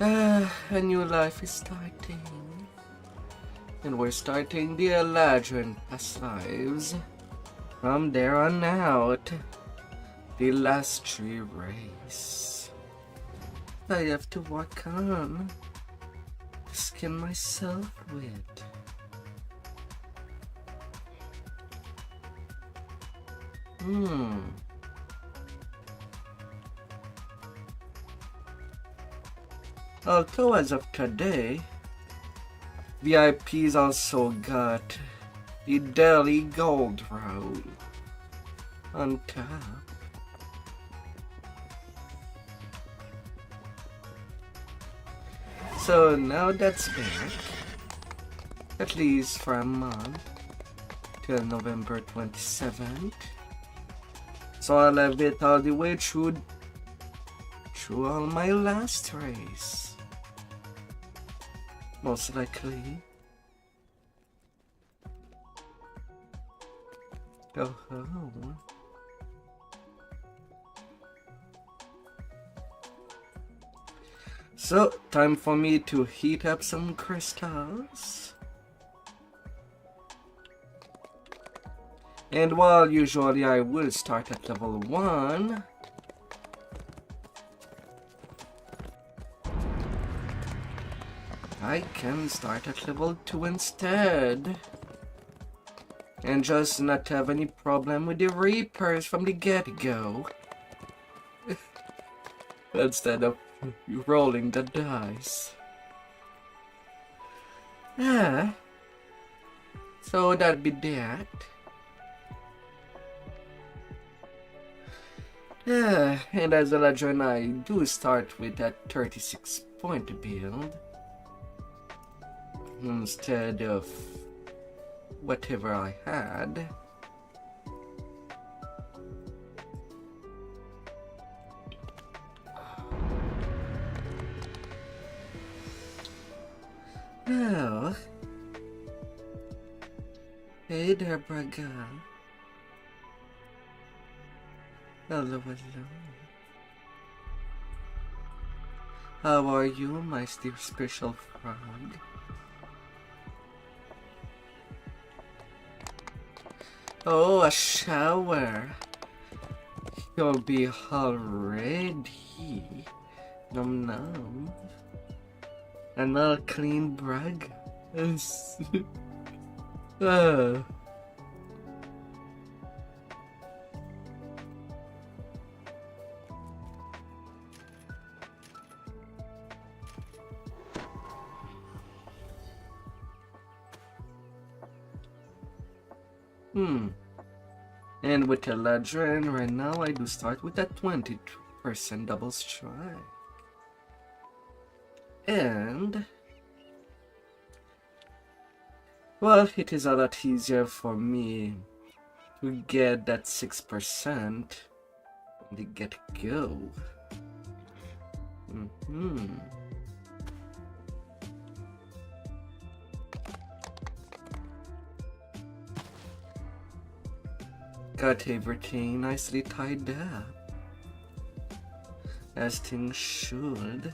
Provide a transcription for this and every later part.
A new life is starting. And we're starting the Eladrin past lives. From there on out, the last 3 race. I have to work on to skin myself with. Although as of today, VIPs also got the Daily Gold Roll on top. So now that's back, at least for a month, till November 27th. So I'll have it all the way through all my last race. Most likely. Oh. So, time for me to heat up some crystals. And while usually I will start at level 1, I can start at level 2 instead. And just not have any problem with the Reapers from the get-go. Instead of rolling the dice. So that'd be that. And as Eladrin, I do start with that 36-point build instead of whatever I had. Oh. Hey there, Braga. Hello. How are you, my dear special frog? Oh, a shower. You'll be all ready. Nom nom. And I'll clean brag. And with Eladrin, right now I do start with a 22% double strike. And well, it is a lot easier for me to get that 6% from the get-go. Got everything nicely tied up, as things should.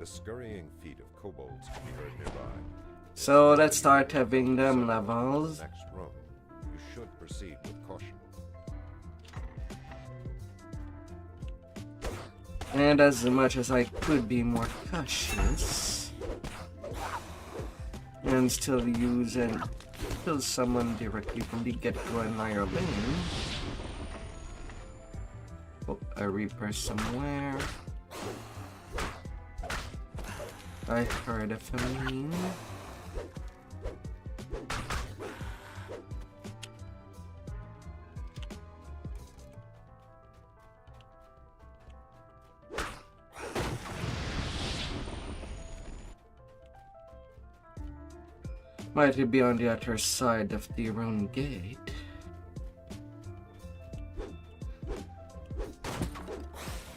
The scurrying feet of kobolds can be heard nearby. So let's start having them levels. Next room, you should proceed with caution. And as much as I could be more cautious and still use and kill someone directly from the get-go in higher lane. Oh, a Reaper somewhere. I heard a feline. Might it be on the other side of the rune gate?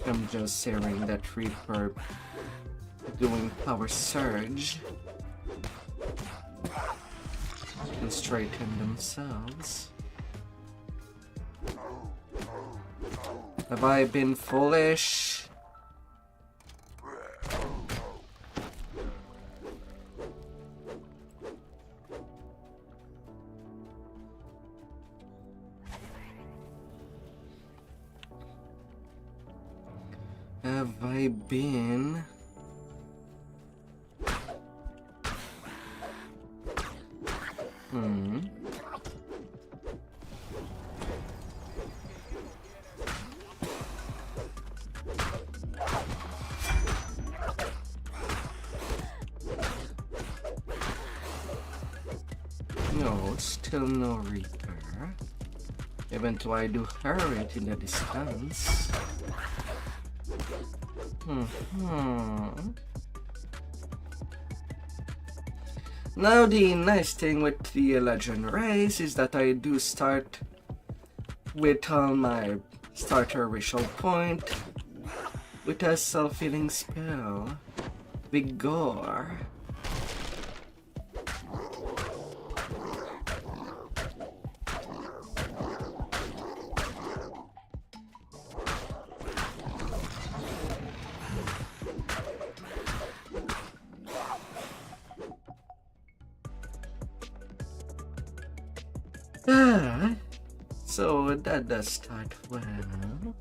I'm just hearing that Reaper doing power surge and straighten themselves. Have I been foolish? Have I been? No, still no Reaper. Even though I do hurry in the distance. Now the nice thing with the Eladrin race is that I do start with all my starter racial point with a self-healing spell, Vigor. So that does start well.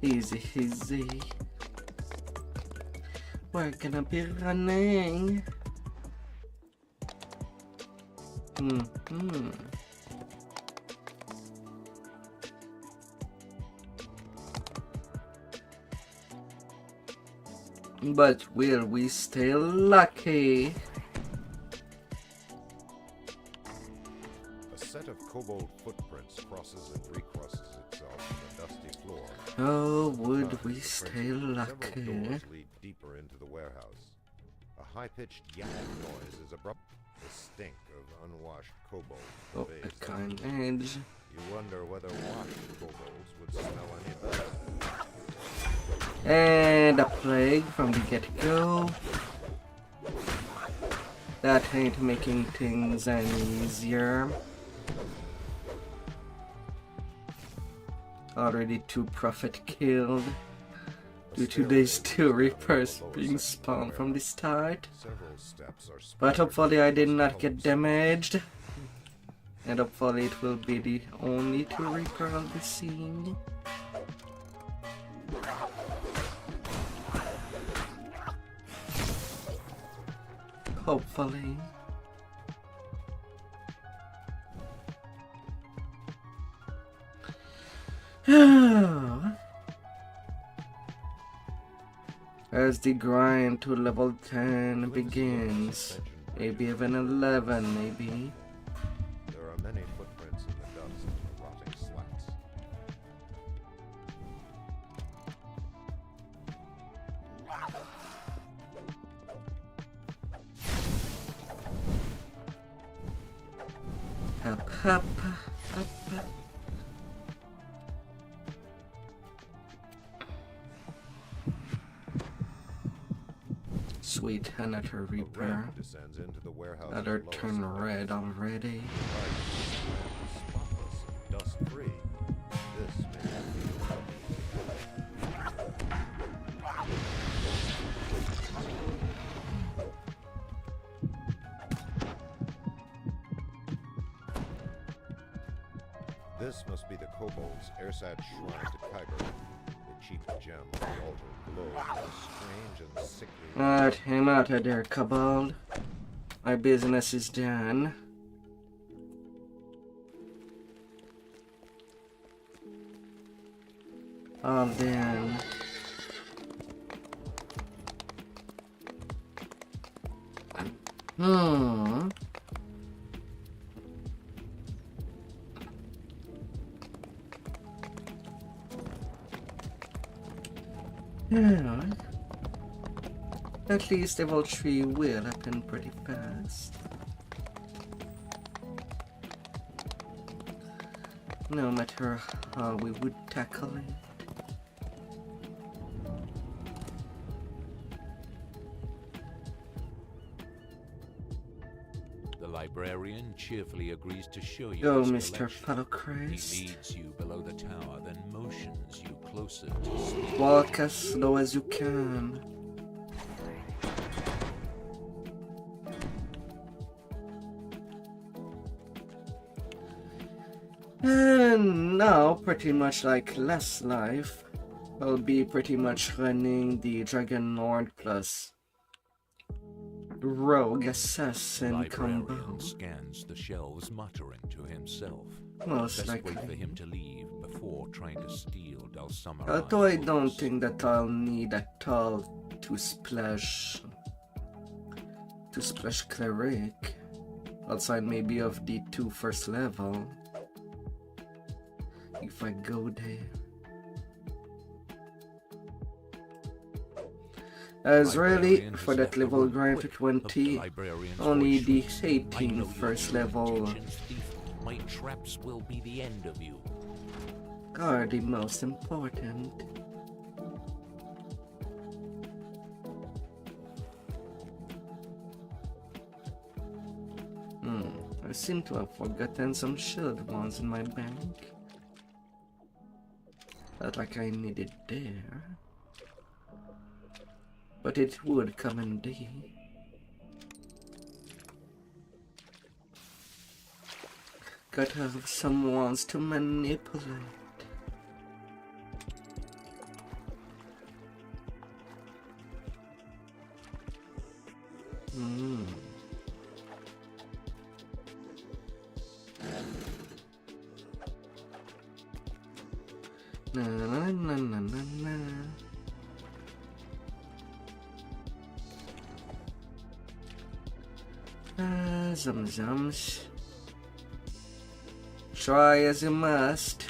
Easy, easy. We're gonna be running. But will we stay lucky? A set of kobold footprints crosses and recrosses itself on the dusty floor. Oh, would we stay Several lucky? doors lead deeper into the warehouse. A high-pitched yapping noise is abrupt. The stink of unwashed kobolds Oh, pervades a the kind room. edge. You wonder whether washed kobolds would smell any better. And a plague from the get-go. That ain't making things any easier. Already 2 prophet killed due to these 2 reapers being spawned from the start. Several steps are But hopefully I did not get damaged. And hopefully it will be the only 2 reaper I'll be seeing. Hopefully. As the grind to level 10 begins, maybe even 11, maybe. There are many footprints in the dust of the rotting slats. Up, up, up. Sweet, another reaper. Ramp descends into the warehouse. Another below turn us. red already. Spotless and dust-free. This may This must be the kobold's Ersad shrine to Kyber. The cheap gem on the altar glows with a strange and sickly. Alright, I'm out of there, Kobold. My business is done. Oh, then. Yeah. At least level 3 will happen pretty fast. No matter how we would tackle it. librarian cheerfully agrees to show you Go, his Mr. collection. Fallowcrest. He leads you below the tower, then motions you closer to speak. Walk as slow as you can. And now, pretty much like last life, I'll be pretty much running the Dragon Lord plus Rogue Assassin combo. Librarian scans the shelves, muttering to himself. Most Best likely. wait for him to leave before trying to steal Dulcimmer. Although I don't think that I'll need at all to splash cleric outside maybe of the 2 first level if I go there. As really for that level grind to 20, only the 18 first level My traps will be the end of you. are the most important. I seem to have forgotten some shield ones in my bank. Not like I need it there. But it would come indeed. Gotta have some ones to manipulate. Na na na na na na. Zums. Try as you must.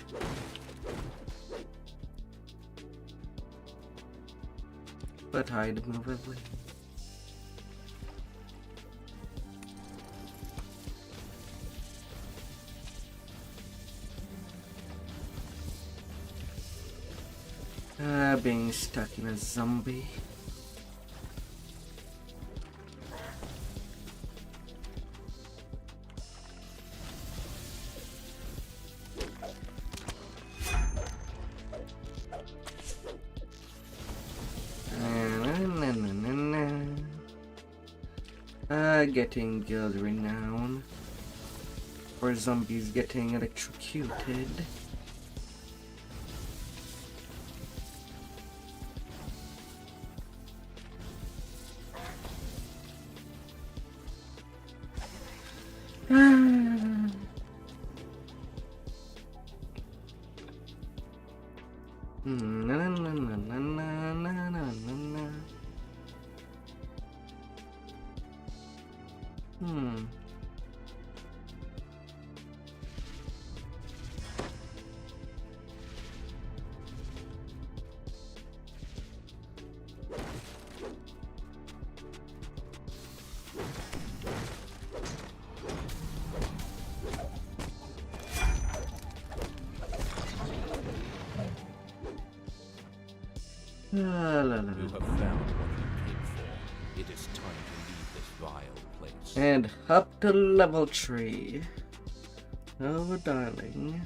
But I'd move away. Being stuck in a zombie. Getting guild renown for zombies getting electrocuted. You have found what you came for. It is time to leave this vile place. And up to level 3. Oh, darling.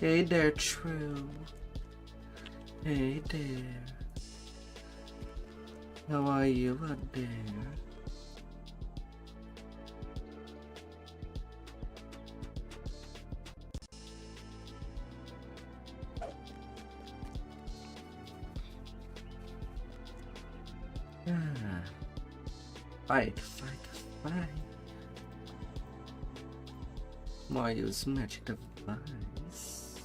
Hey there, True. Hey there. How are you out there? Fight. Mario's magic device.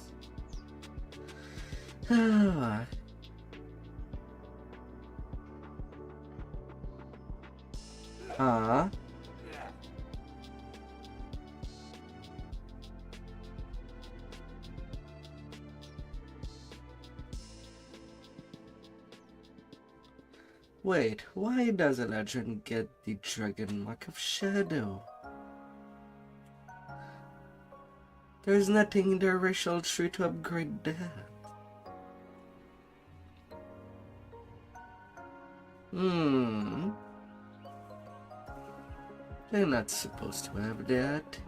Wait, why does Eladrin get the dragon mark of shadow? There's nothing in the racial tree to upgrade that. They're not supposed to have that.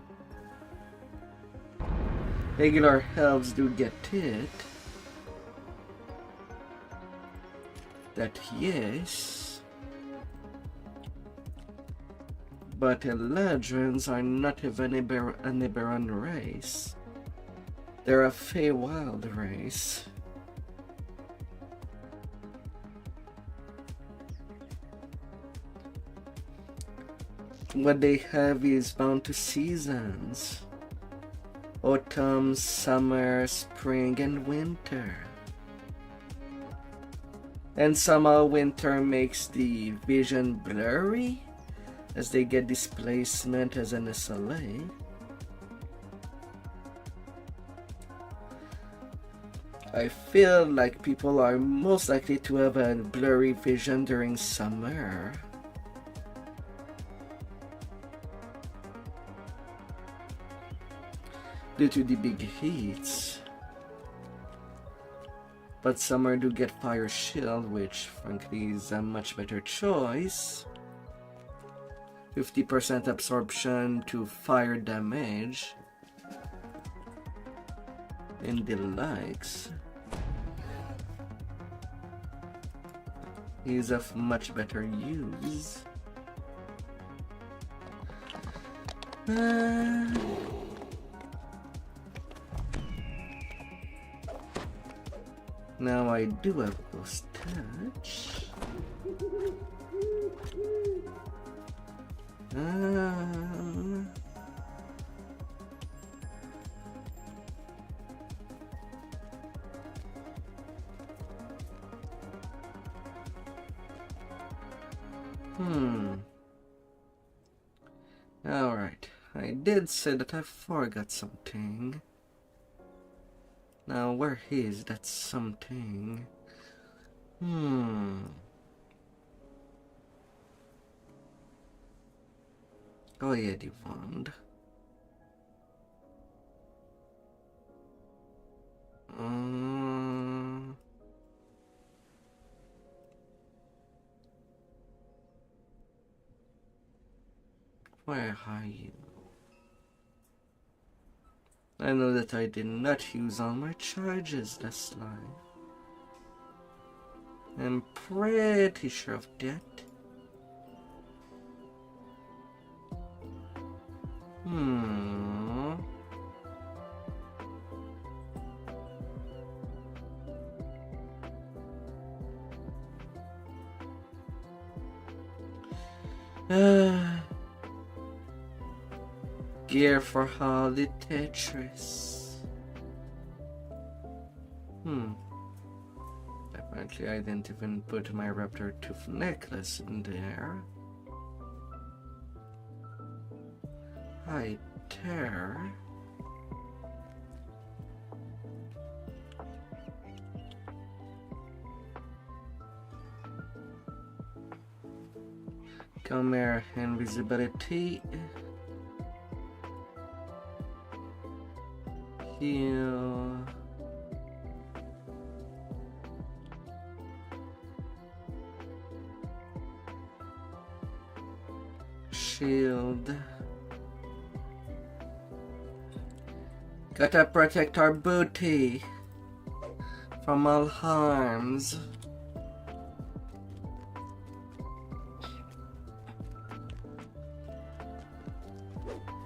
Regular elves do get it. That yes. But Eladrins are not even a Eberron race. They're a Feywild race. What they have is bound to seasons. Autumn, summer, spring, and winter. And somehow winter makes the vision blurry as they get displacement as an SLA. I feel like people are most likely to have a blurry vision during summer. Due to the big heats. But summer do get fire shield, which frankly is a much better choice. 50% absorption to fire damage. And the likes. Is of much better use. Now I do have Ghost Touch. Alright, I did say that I forgot something. Now, where is that something? Oh yeah, the wand. Where are you? I know that I did not use all my charges last life. I'm pretty sure of that. Gear for Harley Tetris. Apparently I didn't even put my Raptor Tooth necklace in there. High Terror. Come here, invisibility. Heal. Shield. Gotta protect our booty from all harms.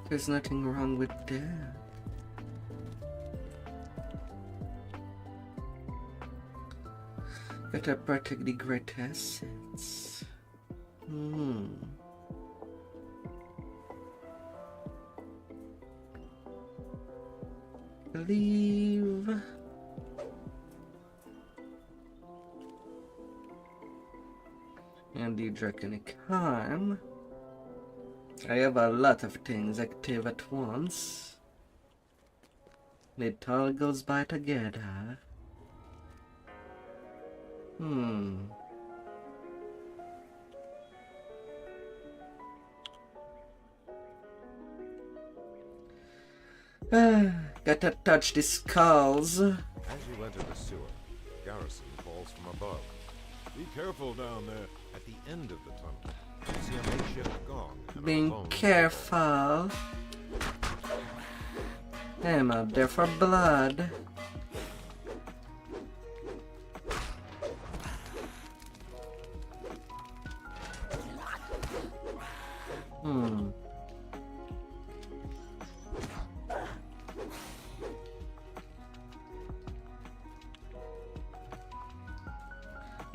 There's nothing wrong with that. Gotta protect the great assets. Leave. And the draconic harm. I have a lot of things active at once. It all goes by together. Gotta touch the skulls. As you enter the sewer, Garrison calls from above. Be careful down there. At the end of the tunnel, you see a makeshift gong and a Being lone careful. I'm out there for blood.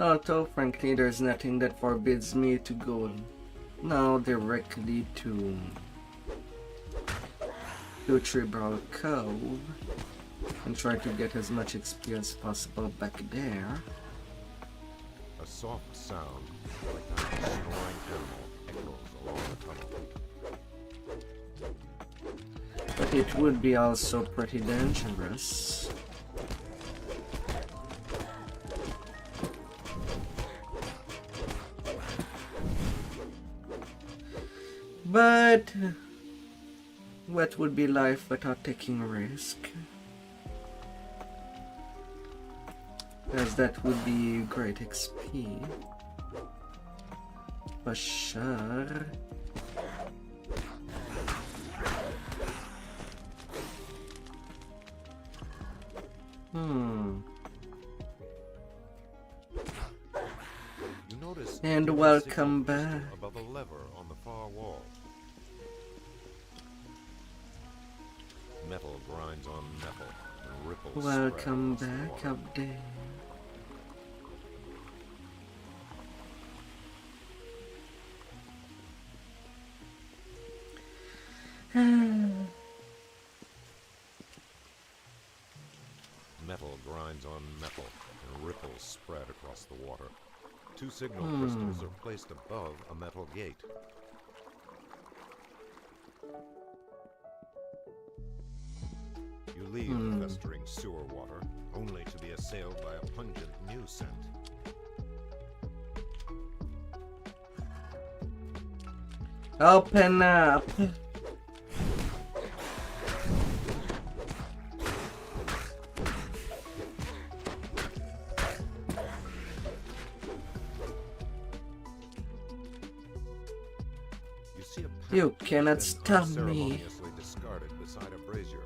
Although, frankly, there's nothing that forbids me to go now directly to Tribal Cove and try to get as much XP as possible back there. A soft sound, like that of a snoring animal, echoes along the tunnel. But it would be also pretty dangerous. But what would be life without taking a risk? As that would be great XP. For sure. You notice And a welcome signal back. crystal above a lever on the far wall. Metal grinds on metal and ripples Welcome spread across back the water. up there. Metal grinds on metal and ripples spread across the water. Two signal crystals are placed above a metal gate. You leave the festering sewer water, only to be assailed by a pungent new scent. Open up. You see a You pouch cannot that's been stop me. unceremoniously discarded beside a brazier.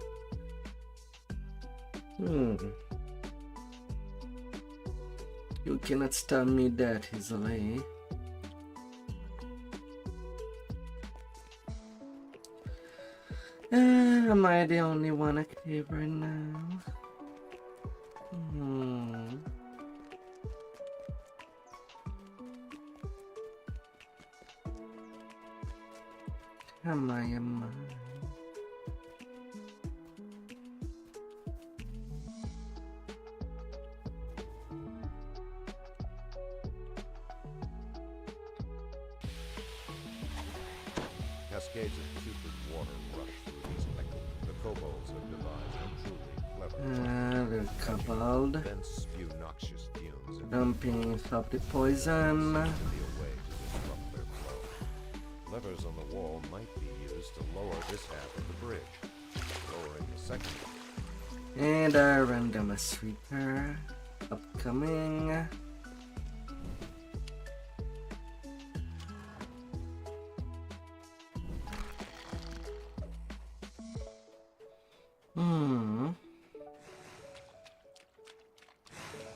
You cannot stop me that easily. Am I the only one active right now? Am I? Cascades of putrid water rush through these spectacles. The kobolds have devised a truly clever The kobold Vents spew noxious fumes and dumping up the poison. be a way to disrupt their flow. Levers on the wall might be used to lower this half of the bridge. Lowering the second And a random sweeper upcoming.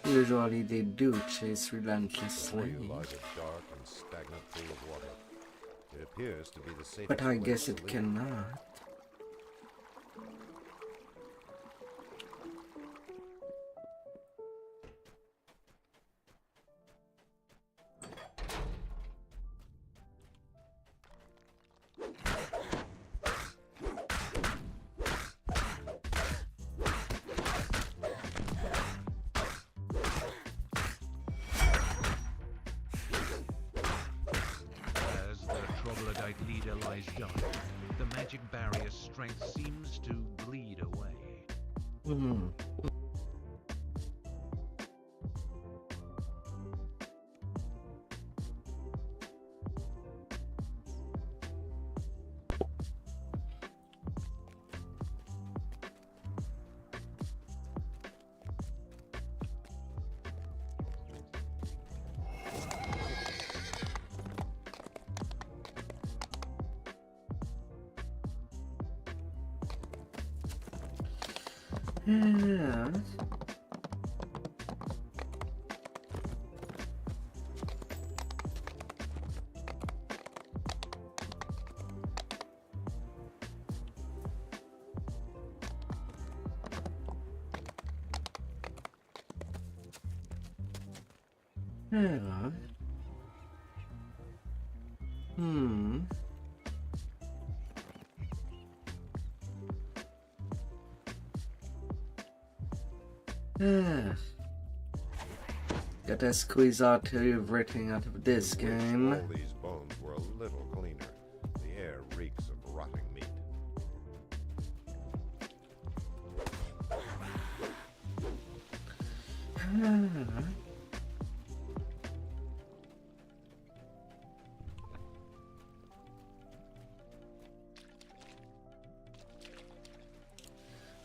Usually they do chase before relentlessly, you lies a dark and stagnant pool of water. It appears to be the safest but I place guess to it leave. cannot. As the troglodyte leader lies dying, the magic barrier's strength seems to bleed away. Yeah. Yeah. Hmm. Yeah. Gotta squeeze out everything out of this Wish game. all these bones were a little cleaner. The air reeks of rotting meat.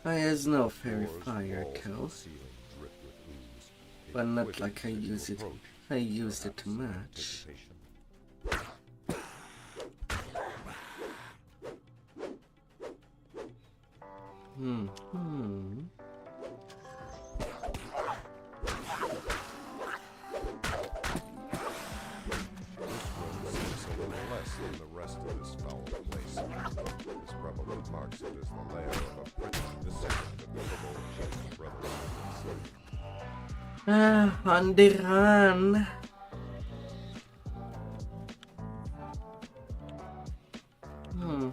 There's no fairy Floors, fire walls, kill, ceiling drip with ooze. It but not quickens like I as you use it. approach. I used it Perhaps too much. hesitation. Hmm. This room seems a little less than the rest of this foul place. This probably marks it as the lair of a prince descendant of the kobold brothers. Ah, on the run. Hmm.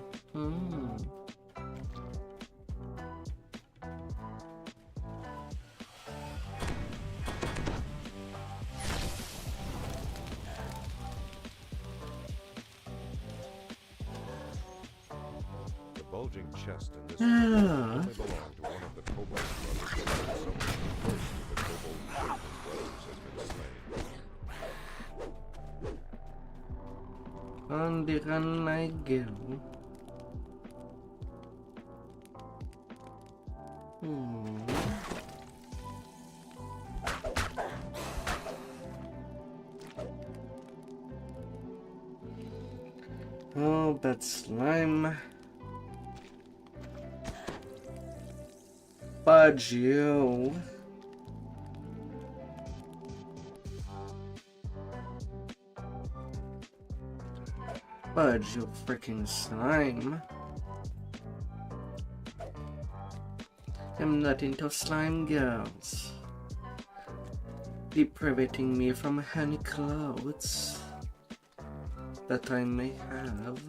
The bulging chest in this Ah. room only belonged to one of the kobold brothers, and so the first of the kobold Shaper brothers has been slain. On the run I go. Oh, that slime. Fudge you. Fudge, you freaking slime. I'm not into slime girls. Deprivating me from any clothes that I may have.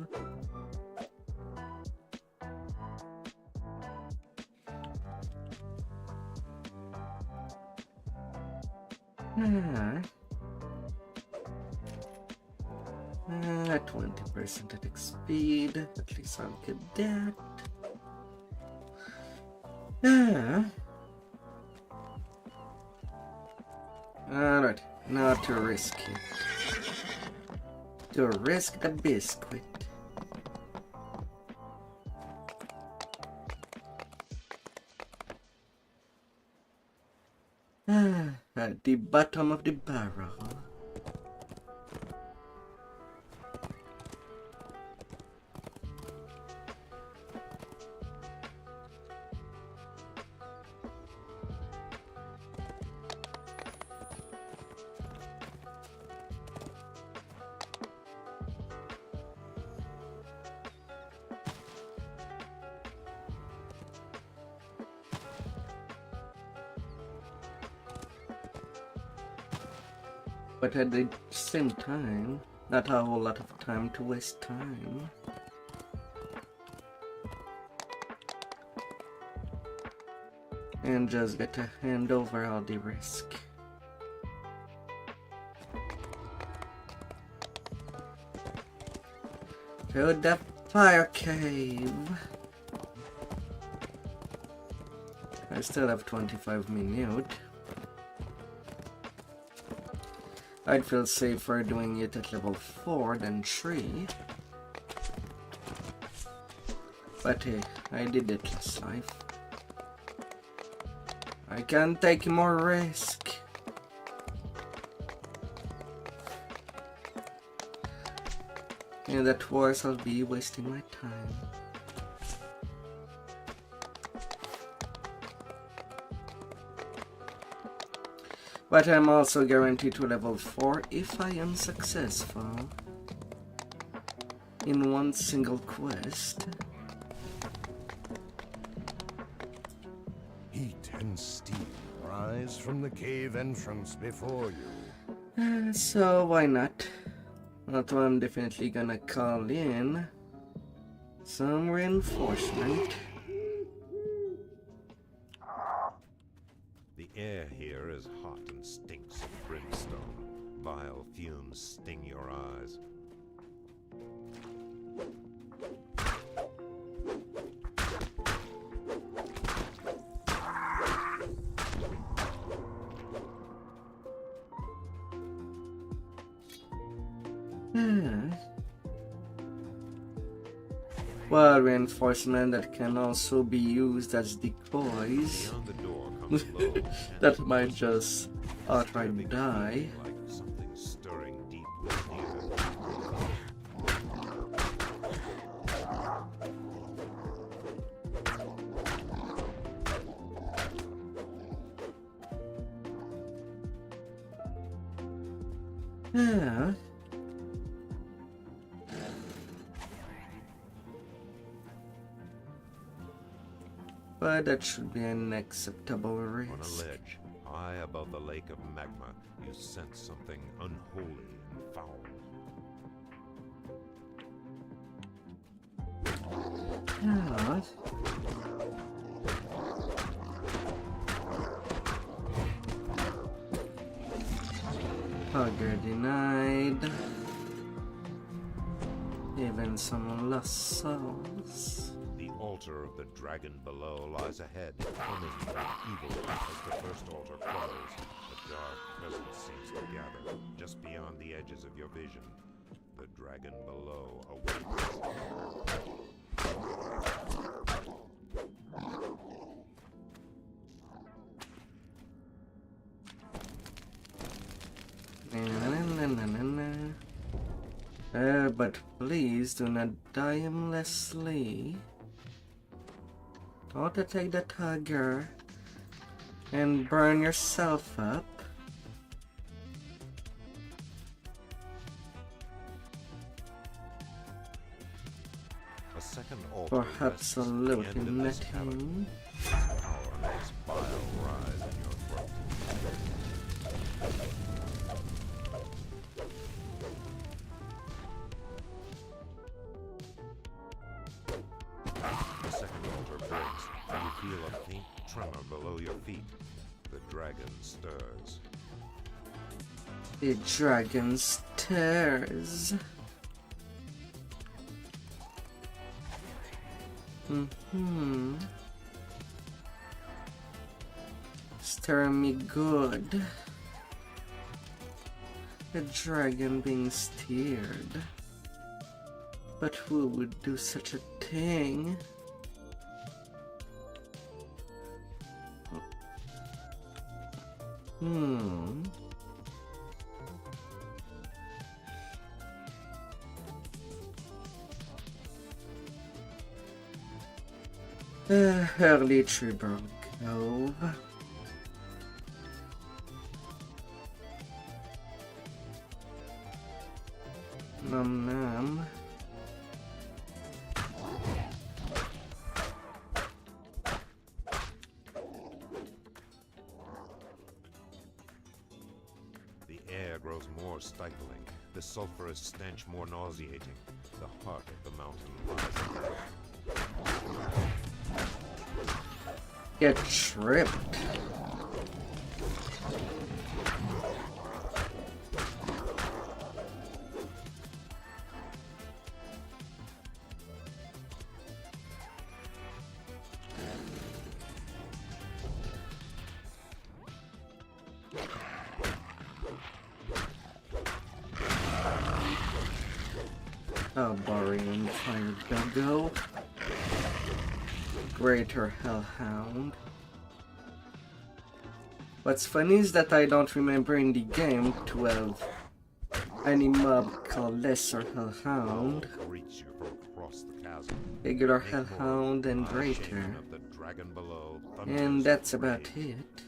Ah. 20% attack speed. At least I'll get that. Ah. Alright, now to risk it. To risk the biscuit. At the bottom of the barrel. But at the same time, not a whole lot of time to waste time. And just get to hand over all the risk. To the fire cave. I still have 25 minutes. I'd feel safer doing it at level 4 than 3. But hey, I did it last life. I can't take more risk. And that worse, I'll be wasting my time. But I'm also guaranteed to level 4 if I am successful in one single quest. Heat and steam rise from the cave entrance before you. So why not? Although I'm definitely gonna call in some reinforcement. The air here is hot and stinks of brimstone. Vile fumes sting your eyes. Well, reinforcement that can also be used as decoys. Beyond the door comes low, That might just outright disturbing die. feeling like something stirring deep within Yeah. But that should be an acceptable On a risk. ledge, high above the lake of magma, you sense something unholy and foul. Yeah. Hugger denied. Even some lost souls. The altar of the dragon below lies ahead, humming with evil as the first altar closes. A dark presence seems to gather just beyond the edges of your vision. The dragon below awaits. But please do not die aimlessly. Don't attack the tiger and burn yourself up. A second altar Perhaps rests a at the little end of this cavern. netting. Its power makes bile rise in your throat. The second altar breaks, and you feel a faint tremor below your feet. The dragon stirs. The dragon stares. Stare me good. A dragon being steered. But who would do such a thing? Early Tribal Cove. Num num. The air grows more stifling, the sulphurous stench more nauseating. The heart of the mountain lies ahead. Get tripped. Oh, Barian Fire Duggo. Greater Hellhound. What's funny is that I don't remember in the game to have any mob called Lesser Hellhound, Reach you from across the chasm. Regular Hellhound, and Greater. Of the dragon below And that's about it.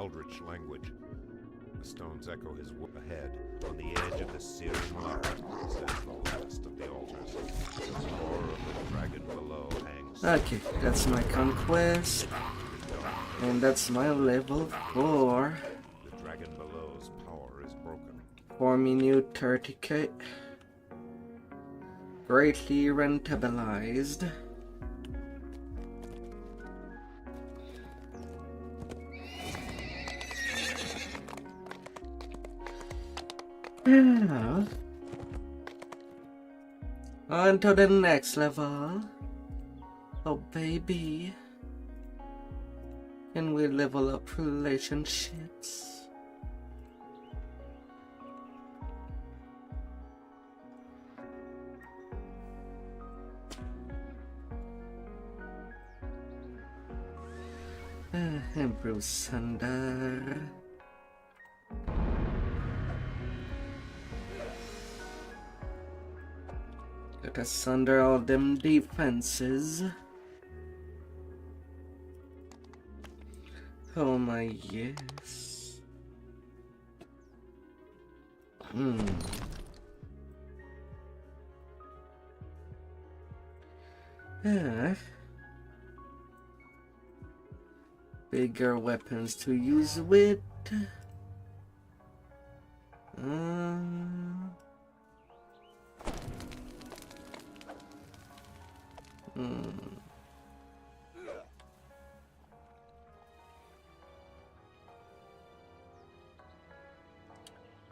eldritch language. The stones echo his whoop ahead. On the edge of the searing light stands the last of the altars. The roar of the dragon below hangs. Okay, that's my conquest. And that's my level 4. The dragon below's power is broken. For me new 30k. Greatly rentabilized. Now, on to the next level. Oh baby. And we level up relationships. Improve Sunder. Let us sunder all them defenses. Oh my yes. Bigger weapons to use with.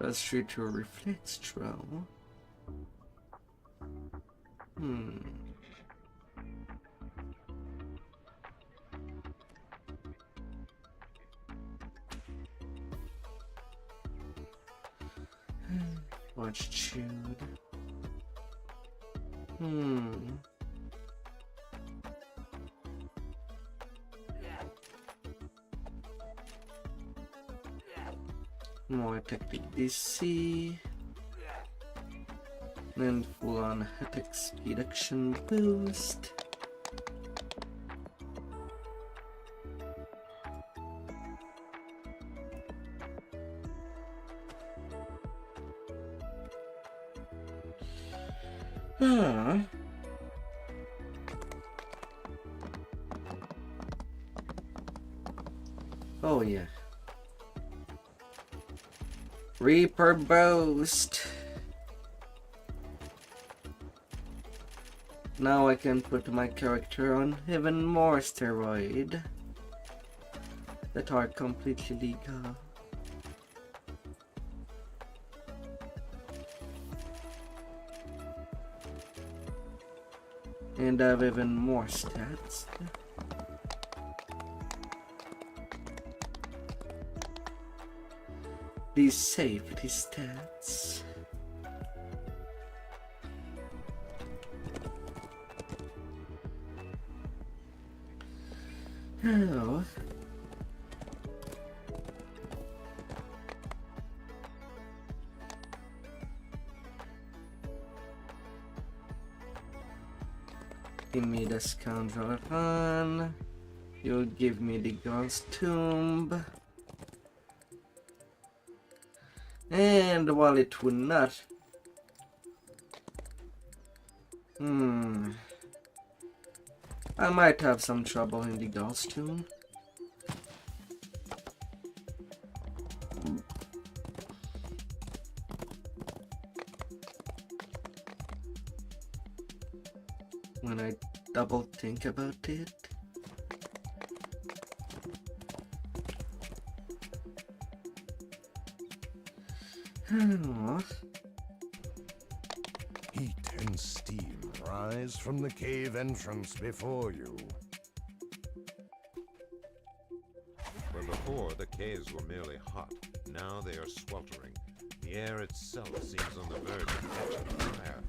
Let's try to reflex throw. Watch chewed. More tactic DC. Then full on attack speed action boost. Oh yeah. Reaper Boost. Now I can put my character on even more steroid that are completely legal. And I have even more stats. These safety stats. Oh. Give me the scoundrel run. You'll give me the girl's tomb. And while it would not, I might have some trouble in the girl's tomb. When I double think about it. Heat and steam rise from the cave entrance before you. Where before the caves were merely hot, now they are sweltering. The air itself seems on the verge of catching fire.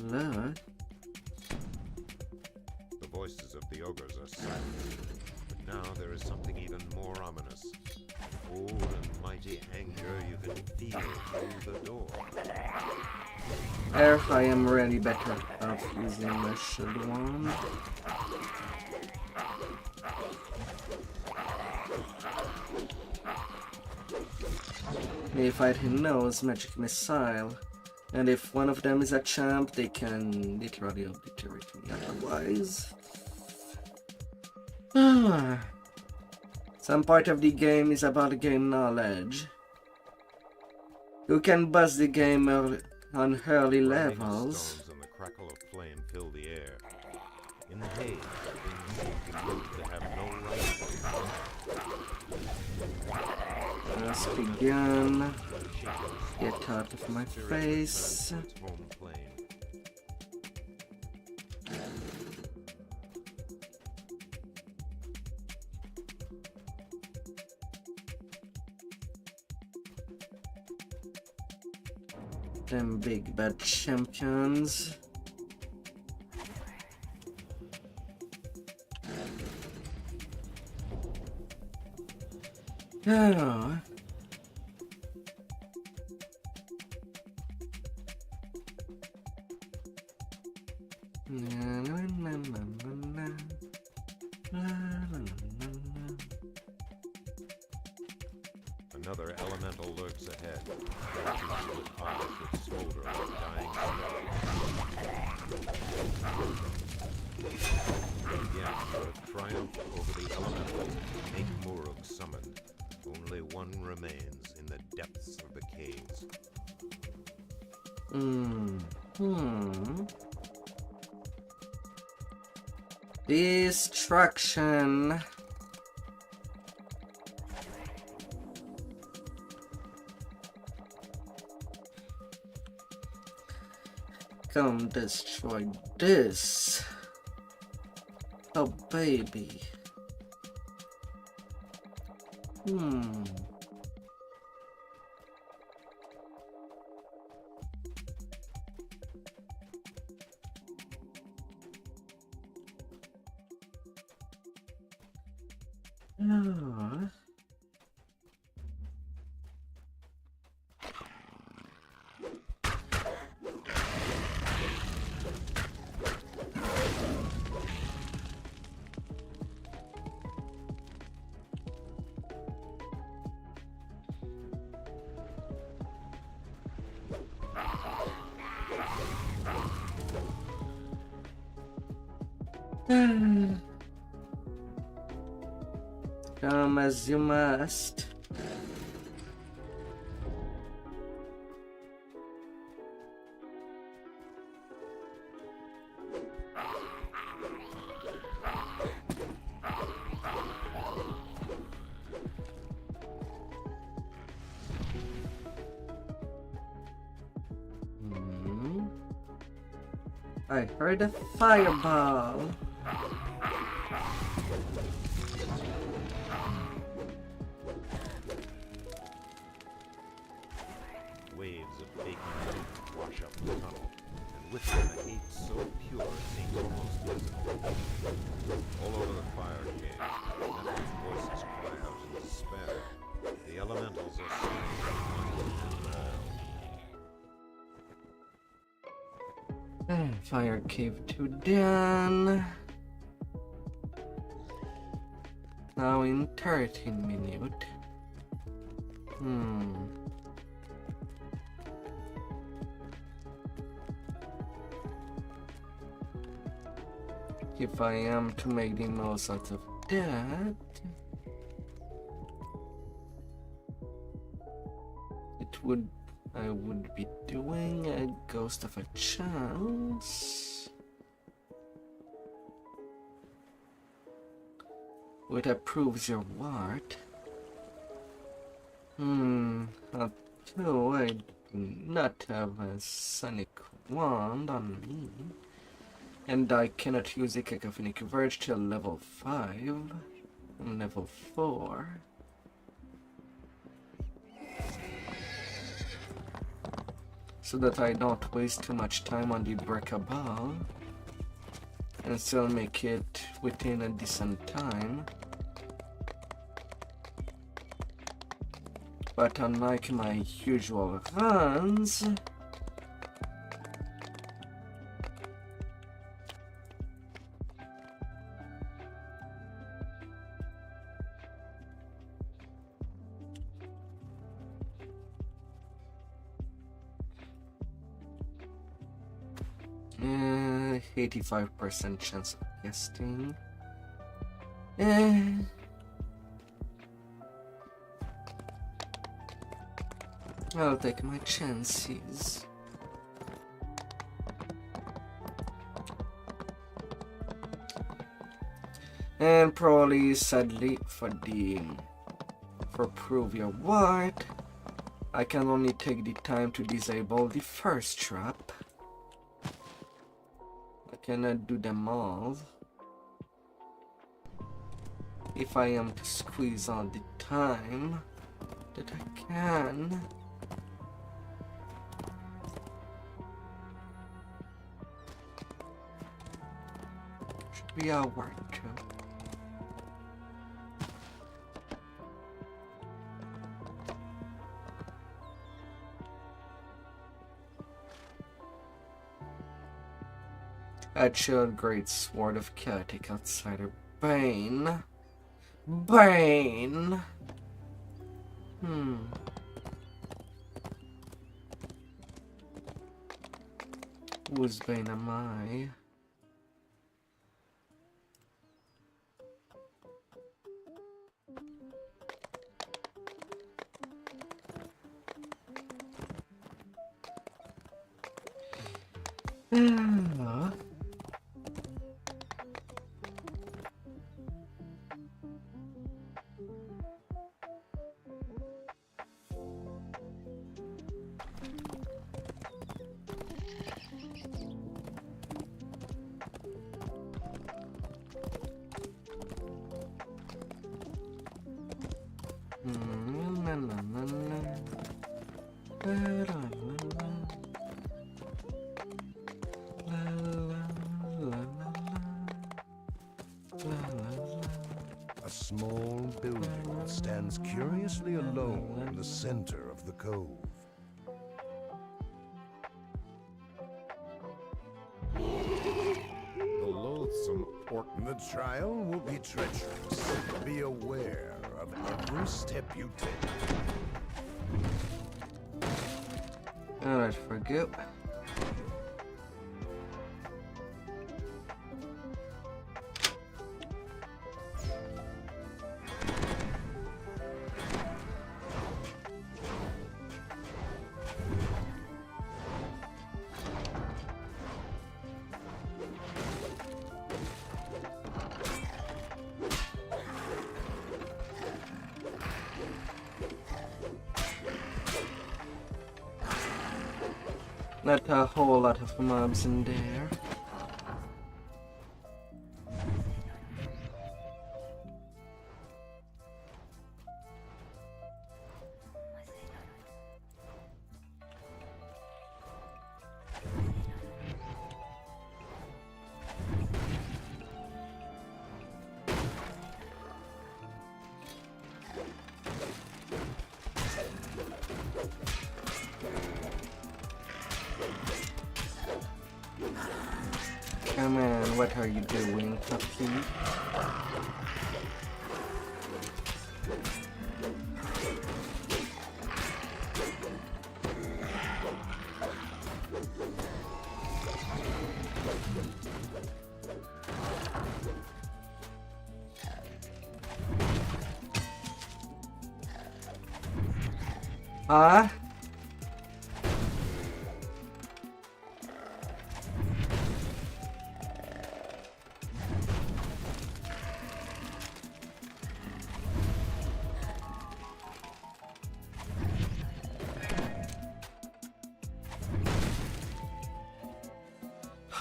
La. The voices of the ogres are silent, but now there is something even more ominous. Old and mighty anger you can feel through the door. If I am really better off using my shield wand. They fight him knows magic missile, and if one of them is a champ, they can literally obliterate me otherwise. Some part of the game is about game knowledge. You can buzz the game on early levels. Stones and the crackle of flame fill the air. In the haze, things seem to move that have no right. Let's begin. Get out of my face. Its home plane. Them big bad champions. Oh. Another elemental lurks ahead, watching with eyes that smolder like dying stars. Again, the triumph over the elementals make Murug summoned. Only one remains in the depths of the caves. Destruction. Come destroy this. Oh baby. Oh. Come as you must. I heard a fireball. Waves of baking heat wash up the tunnel, and with them a heat so pure it seems almost visible. All over the fire cave, elemental voices cry out in despair. The elementals are slain one and all. Fire cave 2 down. Now in 13 minutes. If I am to make the most out of that, I would be doing a ghost of a chance. Which approves your word. Although I do not have a sonic wand on me. And I cannot use the Cacophonic Verge till level 5. I'm level 4. So that I don't waste too much time on the breakable. And still make it within a decent time. But unlike my usual runs, 85% chance of guessing. I'll take my chances. And probably, sadly, for prove your worth, I can only take the time to disable the first trap. I cannot do them all. If I am to squeeze all the time that I can. Should be our work too. Actual Great Sword of Chaotic Outsider Bane. Bane! Whose Bane am I? A small building stands curiously alone in the center of the cove. The loathsome The trial will be treacherous. Be aware of every step you take. Alright, forget. Not a whole lot of mobs in there. Come on, what are you doing, puppy? Huh?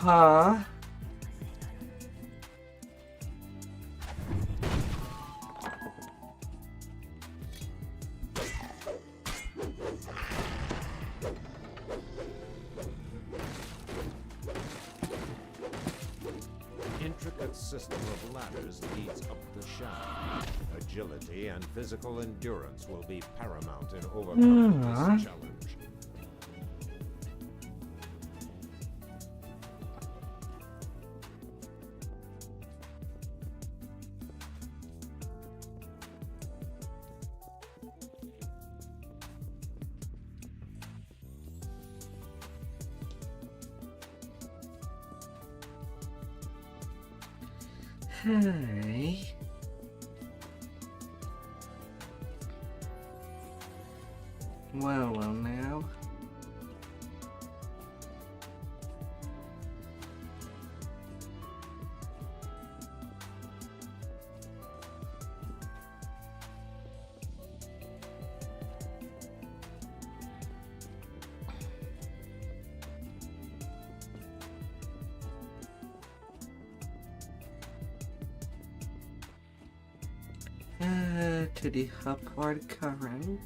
Huh? intricate system of ladders leads up the shaft. Agility and physical endurance will be paramount in overcoming this challenge. Okay. Well now. To the upward current.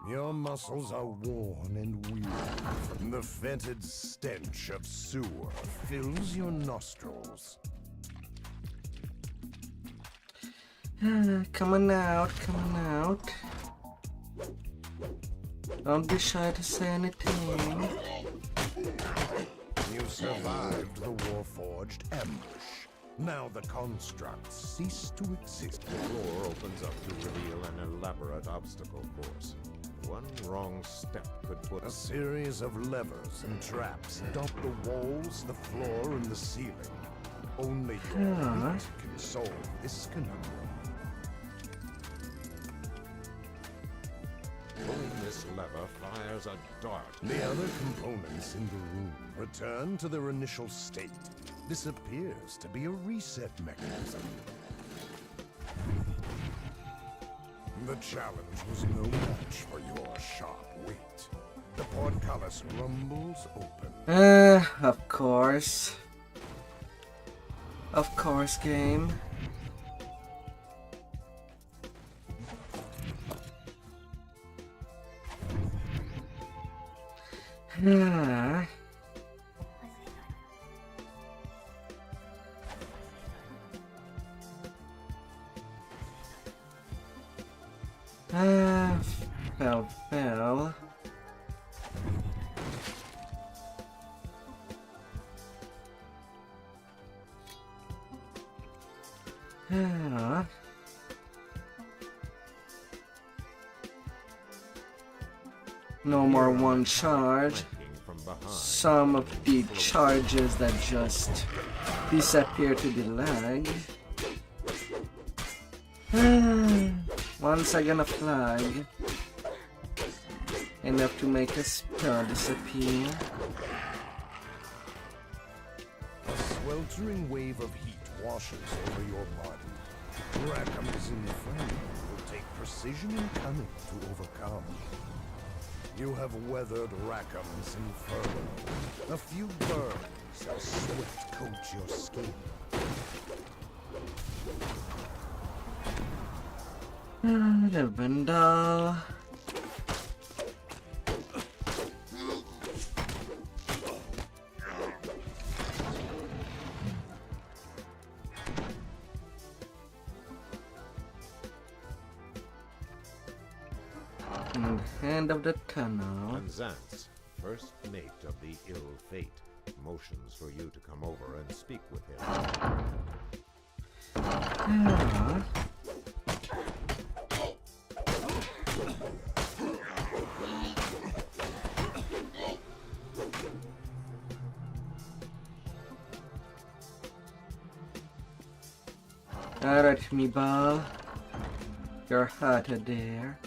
Your muscles are worn and weary. The fetid stench of sewer fills your nostrils. Coming out, coming out. Don't be shy to say anything. You survived the Warforged ambush. Now the constructs cease to exist. The floor opens up to reveal an elaborate obstacle course. One wrong step could put A series of levers and traps dot the walls, the floor, and the ceiling. Only your wit can solve this conundrum. Pulling this lever fires a dart. The other components in the room return to their initial state. This appears to be a reset mechanism. The challenge was no match for your sharp wit. The portcullis rumbles open. Of course. Of course, game. Fell. No more one charge. From behind. Some of the charges that just disappear to the lag. Once again a flag. Enough to make a spell disappear. A sweltering wave of heat washes over your body. Rackham's infirmity will take precision and cunning to overcome. You have weathered Rackham's inferno. A few burns as sweat coat your skin. Lavender. End of the tunnel. And Zant's, first mate of the ill fate, motions for you to come over and speak with him. Alright, me ball. You're hotter there.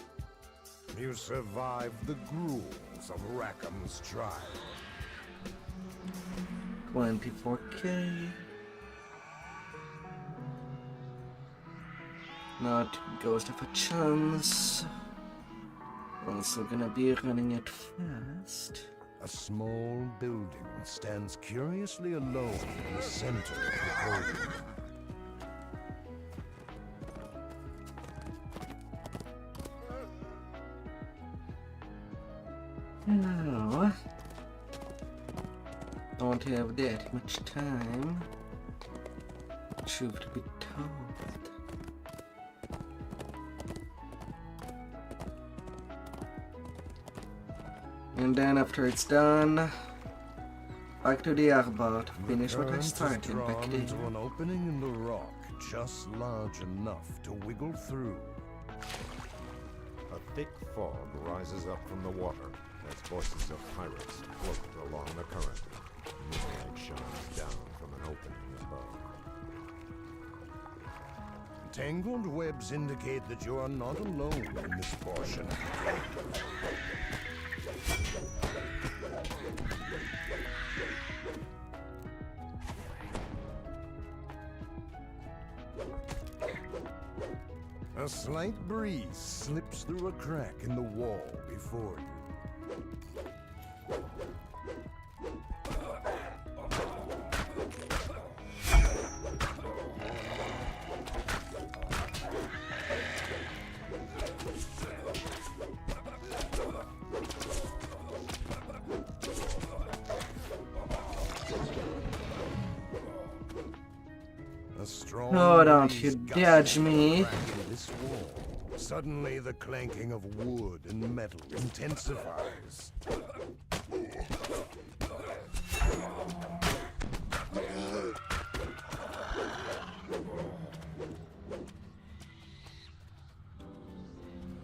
You survived the gruels of Rackham's trial. 24k. Not Ghost of a Chance. Also gonna be running it fast. A small building stands curiously alone in the center of the podium. No. Don't have that much time. Truth to be told. And then after it's done, back to the airboat. Finish what I Current is started back drawn there. into an opening in the rock just large enough to wiggle through. A thick fog rises up from the water as voices of pirates float along the current. Moonlight shines down from an opening above. tangled webs indicate that you are not alone in this portion. A slight breeze slips through a crack in the wall before you. A strong Oh, don't breeze you gusts dodge through me. a crack in this wall. Suddenly, the clanking of wood and metal intensifies.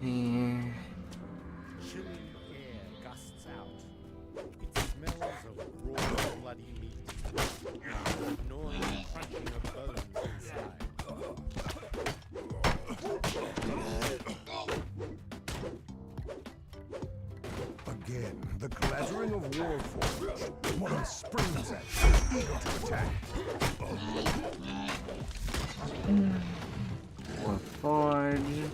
Yeah. Chilly air gusts out. It smells of raw bloody meat. And the gnawing crunching of bones inside. Again, the clattering of warforged. One springs at you, eager to attack. Warforged.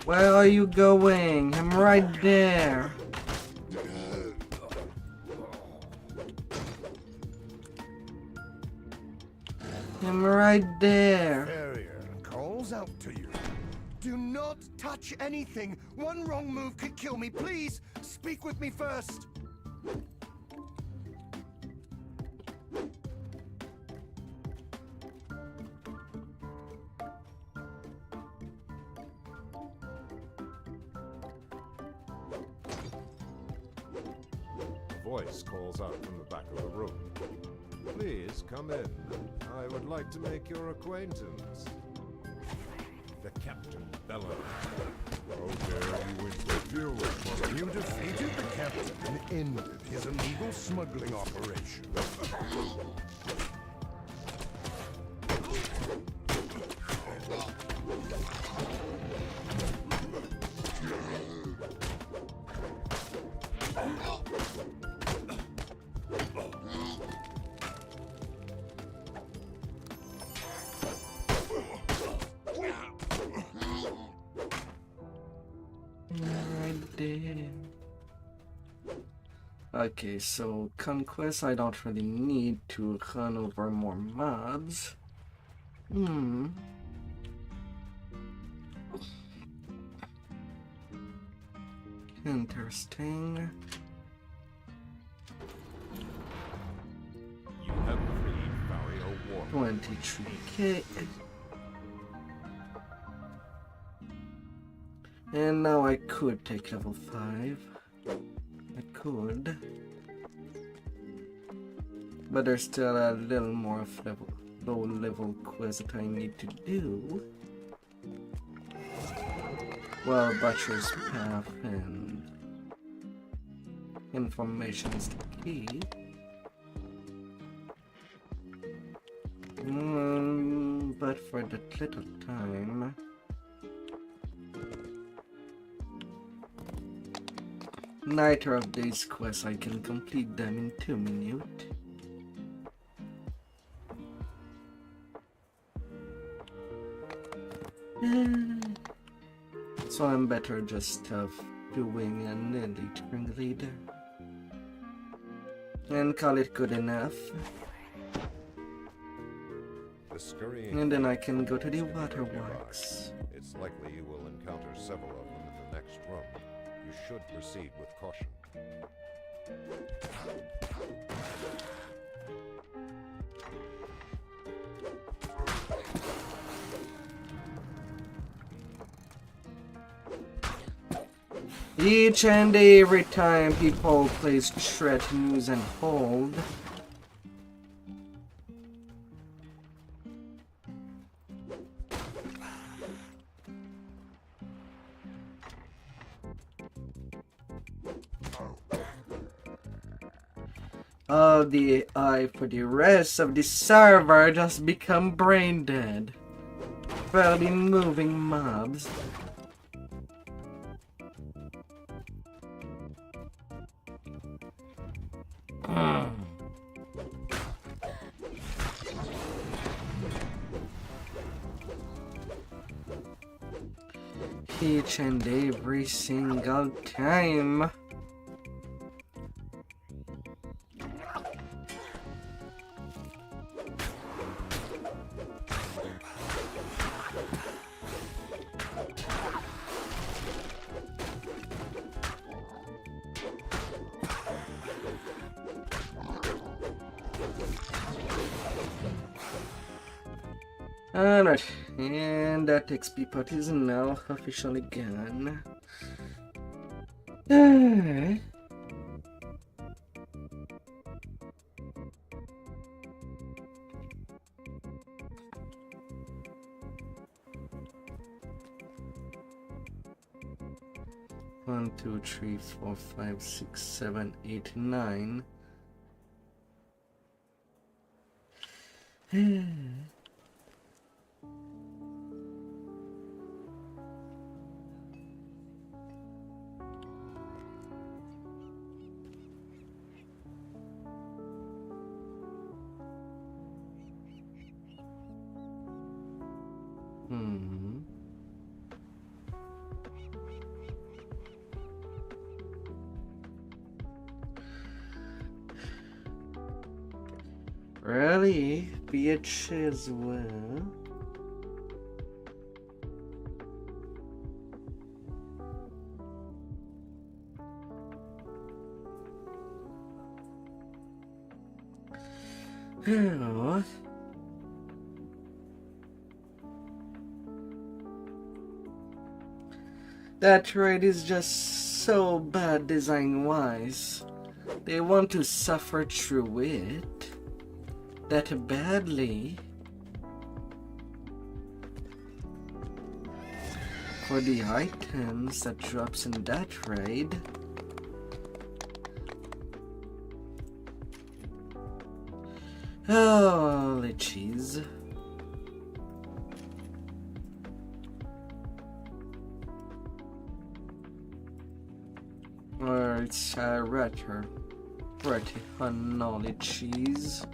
Where are you going? I'm right there. I'm right there. Farrier calls out to you. Do not touch anything. One wrong move could kill me. Please, speak with me first. A voice calls out from the back of the room. Please come in. I would like to make your acquaintance. The captain bellowed. How dare you interfere with my... You defeated the captain and ended his illegal smuggling operation. Right there. Okay, so conquest, I don't really need to run over more mobs. Interesting. You have freed Barrio War. 23k. And now I could take level 5. I could. But there's still a little more of low level quest that I need to do. Well, Butcher's Path and information is the key. But for that little time, neither of these quests I can complete them in 2 minutes. So I'm better just doing an elite ringleader and call it good enough. The scurrying And then I can go to the waterworks. It's likely you will encounter several of them in the next room. You should proceed with caution. Each and every time people place threat, news, and hold. All the AI for the rest of the server just become brain dead. Barely moving mobs. Each and every single time. Alright, and that XP pot is now officially gone. Alright. One, two, three, four, five, six, 7, 8, 9. Really? Bitch as well? Oh. That raid is just so bad design-wise. They want to suffer through it that badly. For the items that drops in that raid. Holy cheese. Or it's rather pretty unknowledge cheese.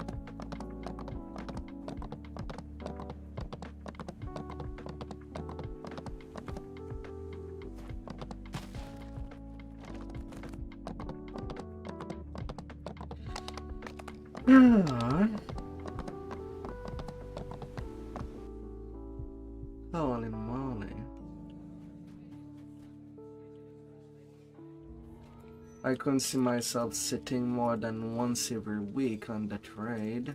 Holy moly. I couldn't see myself sitting more than once every week on that raid.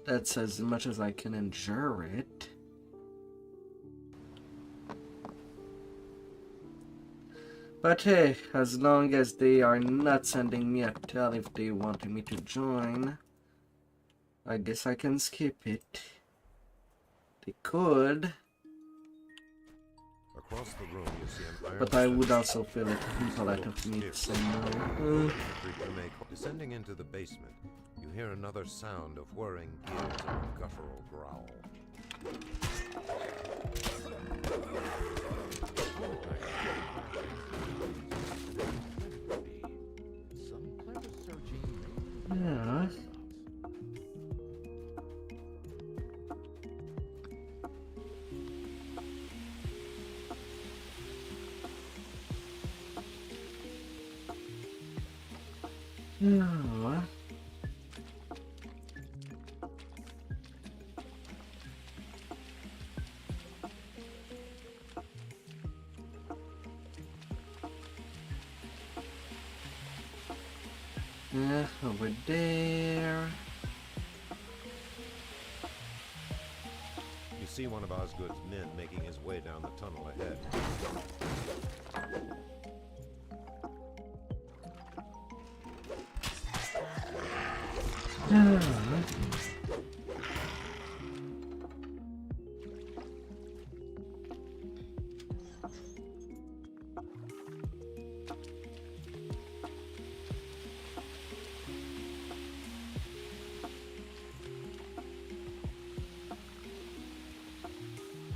That's as much as I can endure it. But hey, as long as they are not sending me a tell if they want me to join, I guess I can skip it. They could. Across the room, you see an iron But I would also feel it impolite of me to say no. Descending into the basement, you hear another sound of whirring gears and a guttural growl. Yeah. No. Yeah, over there. You see one of Osgood's men making his way down the tunnel ahead.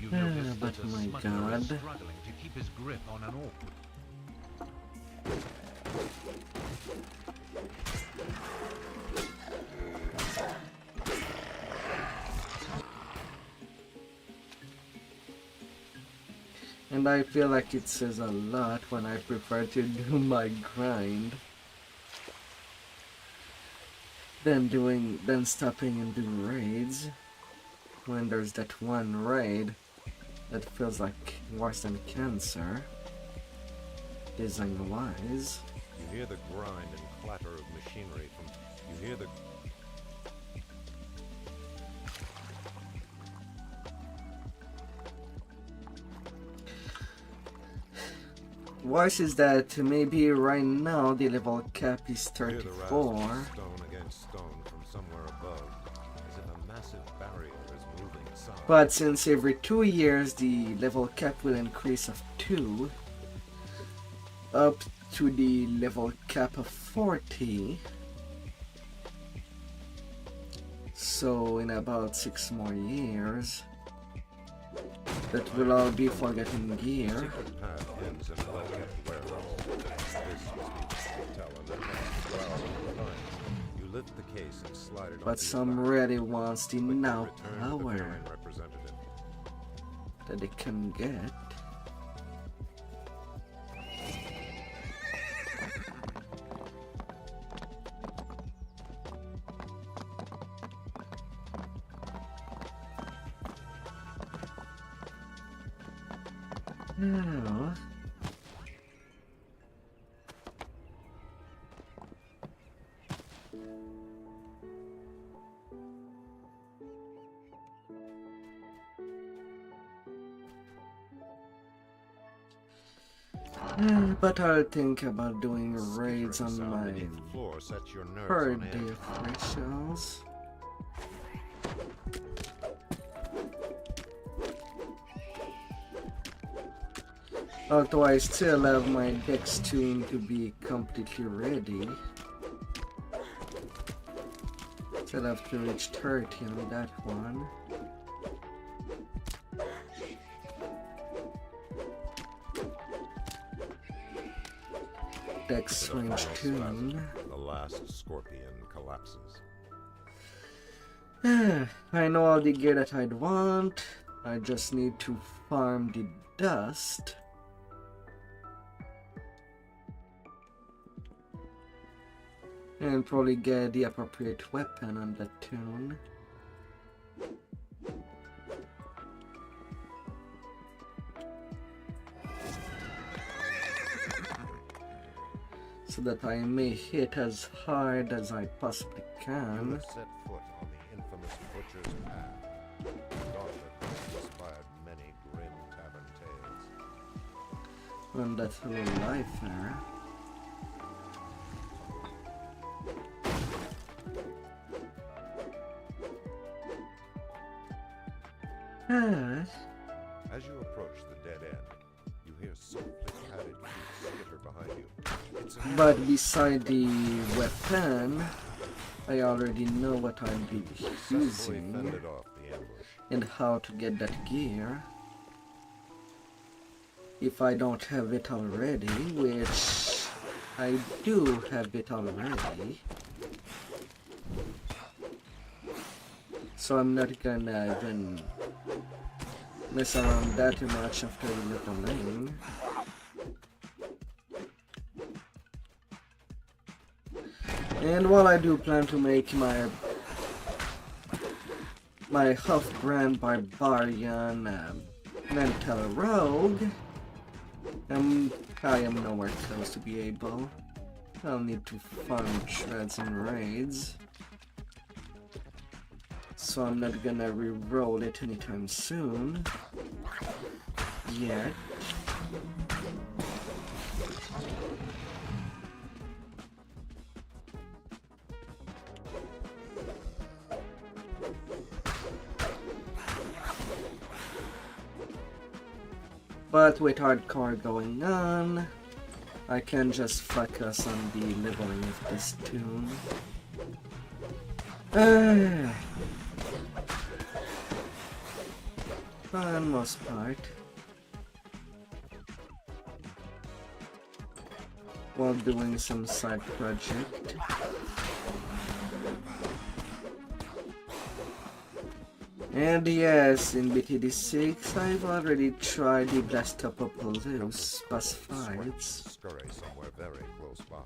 You notice but that the my smuggler God. is struggling to keep his grip on an orc. And I feel like it says a lot when I prefer to do my grind than stopping and do raids. When there's that one raid that feels like worse than cancer, design wise. You hear the grind and clatter of machinery from... You hear the... Worse is that maybe right now the level cap is You hear the 34. rattle of stone against stone from somewhere above, as if a massive barrier is moving aside. But since every 2 years the level cap will increase of 2 up to the level cap of 40, so in about 6 more years that will all be for getting gear. Secret path ends in a well-kept warehouse. This must be the hotel, and then next to browse on the lines. You lift the case and slide it But onto some your lap. really wants the Quickly now return to the power fine representative. that they can get. Now, but I'll think about doing raids on Sound my beneath the floor sets your nerves per on day edge. of rituals. Although I still have my dex tune to be completely ready. Still have to reach 30 on that one. Dex With a range final tune. spasm, the last scorpion collapses. I know all the gear that I'd want. I just need to farm the dust. And probably get the appropriate weapon on that tune. So that I may hit as hard as I possibly You can. have set foot on the infamous Butcher's Path. A gauntlet that has inspired many grim tavern tales. On that little life there. As you approach the dead end, you hear softly padded feet skitter behind you. It's an But beside the weapon, I already know what I'll be successfully using fended off the ambush. and how to get that gear. If I don't have it already, which I do have it already. So I'm not gonna even mess around that much after we let the lane. And while I do plan to make my half-brand barbarian mental rogue, I am nowhere close to be able. I'll need to farm shreds and raids. So I'm not gonna re-roll it anytime soon. Yet. But with hardcore going on, I can just focus on the leveling of this tune. For the most part. While doing some side project. And yes, in BTD6, I've already tried the Blast Up Loose boss fights. Scurry somewhere very close by.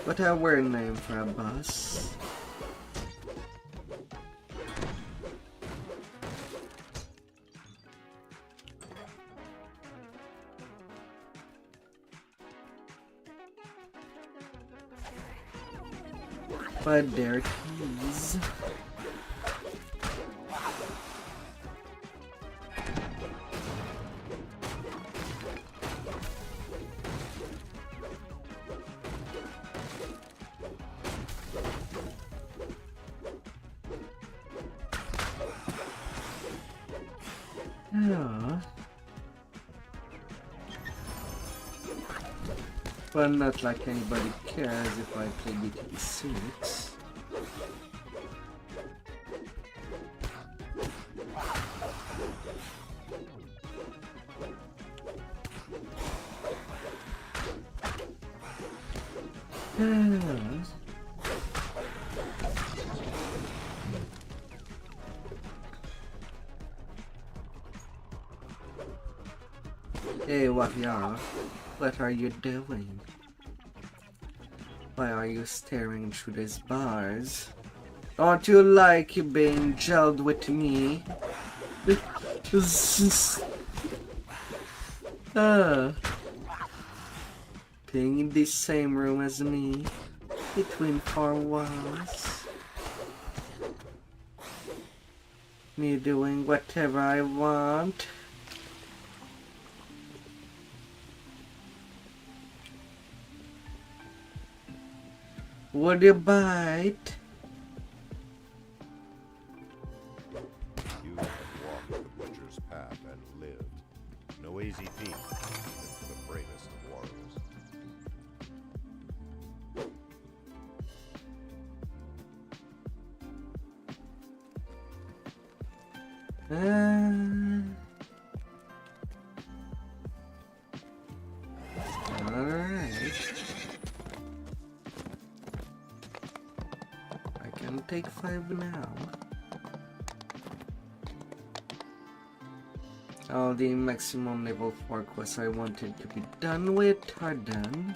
What a weird name for a boss. But there it is. Yeah. But not like anybody cares if I play BTD6. Hey, Wapiara, what are you doing? Why are you staring through these bars? Don't you like being gelled with me? Being in the same room as me, between four walls. Me doing whatever I want. Would you bite? You have walked the butcher's path and lived. No easy feat, even for the bravest of warriors. Alright. I can take 5 now. All the maximum level 4 quests I wanted to be done with are done.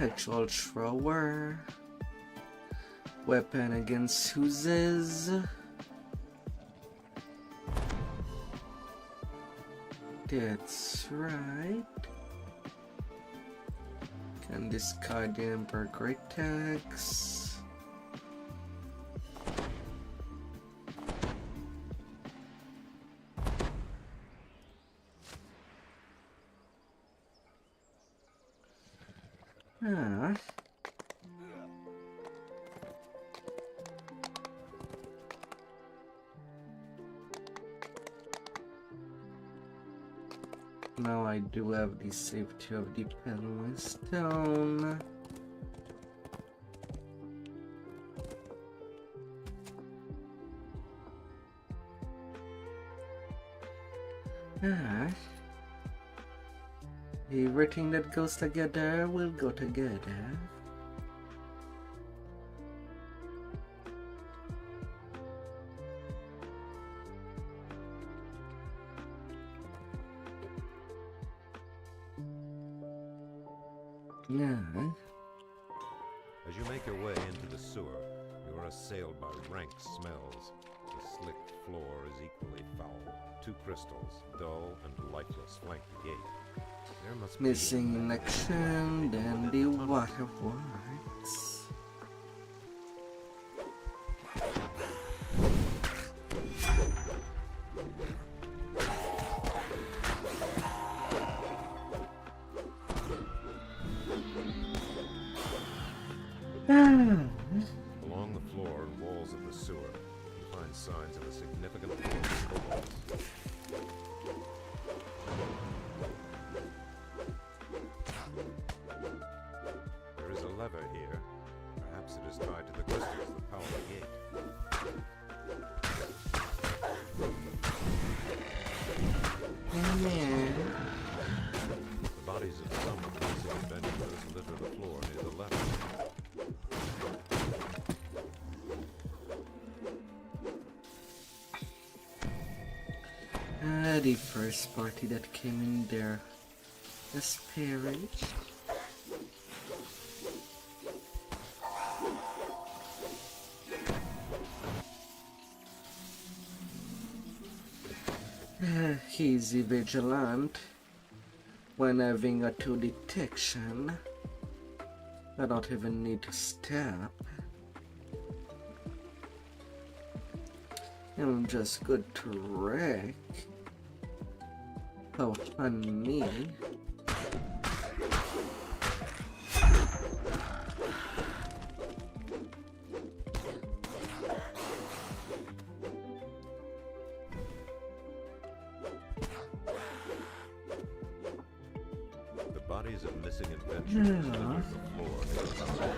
Actual thrower. Weapon against oozes. That's right. Can discard the Emperor critics. Ah. Now I do have the safety of the Peddling Stone. Ah. Everything that goes together will go together. Yeah. As you make your way into the sewer, you are assailed by rank smells. The slick floor is equally foul. 2 crystals, dull and lifeless, flank the gate. There must be Missing in action, then the water works. Along the floor and walls of the sewer, you find signs of a significant force of kobolds. There is a lever here. Perhaps it is tied to the crystals that power the gate. Yeah. The bodies of some of the missing adventurers litter the floor near the lever. The first party that came in there, the spirit. He's a vigilant. When having a 2 detection, I don't even need to step. I'm just good to wreck. Oh, honey. The bodies of missing adventurers litter the floor near the lever.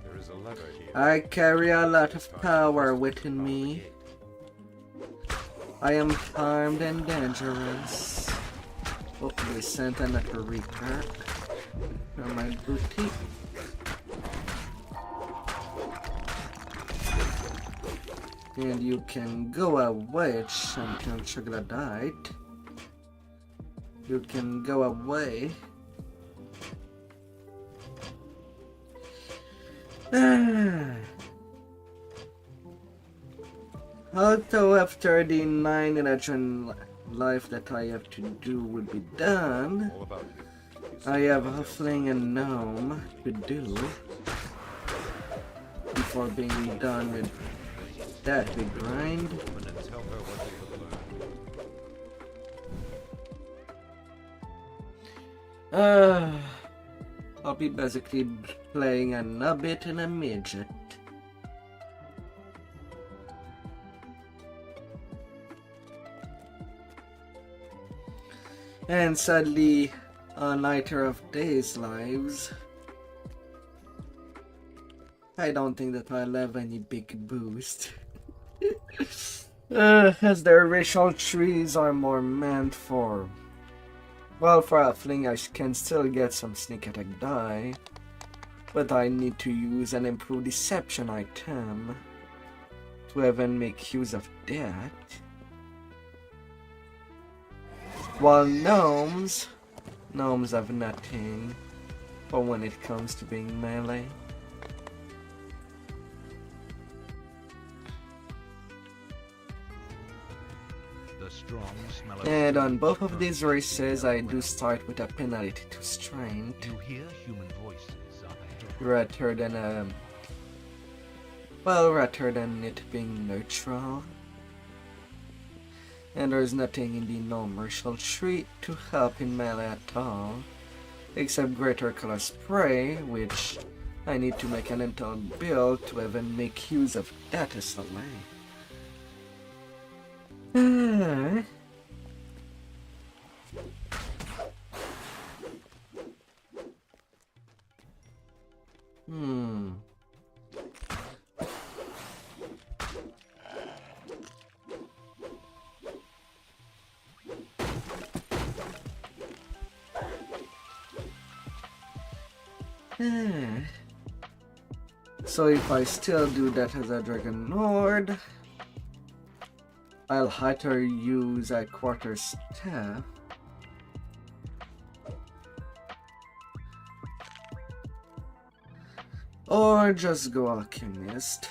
There is a lever here. I carry a lot of power within me. I am armed and dangerous. Oh, they sent another reaper from my booty. And you can go away, champion troglodyte. You can go away. Although after the 9 Eladrin life that I have to do will be done, All about you. I have Huffling and Gnome to do before being done with that big grind. And tell her what you have learned. I'll be basically playing a nubbit and a midget. And sadly, a Nighter of Days lives. I don't think that I'll have any big boost. As their racial trees are more meant for... Well, for a fling I can still get some sneak attack die, but I need to use an improved deception item to even make use of that. While gnomes have nothing for when it comes to being melee. The strong smell of And on food both of burns these races, the I air do around. start with a penalty to strength, You hear human voices up ahead. rather than it being neutral. And there's nothing in the gnome martial tree to help in melee at all, except Greater Color Spray, which I need to make an internal build to even make use of that as a lane. Eh. So if I still do that as a Dragon Lord, I'll either use a quarter staff or just go Alchemist,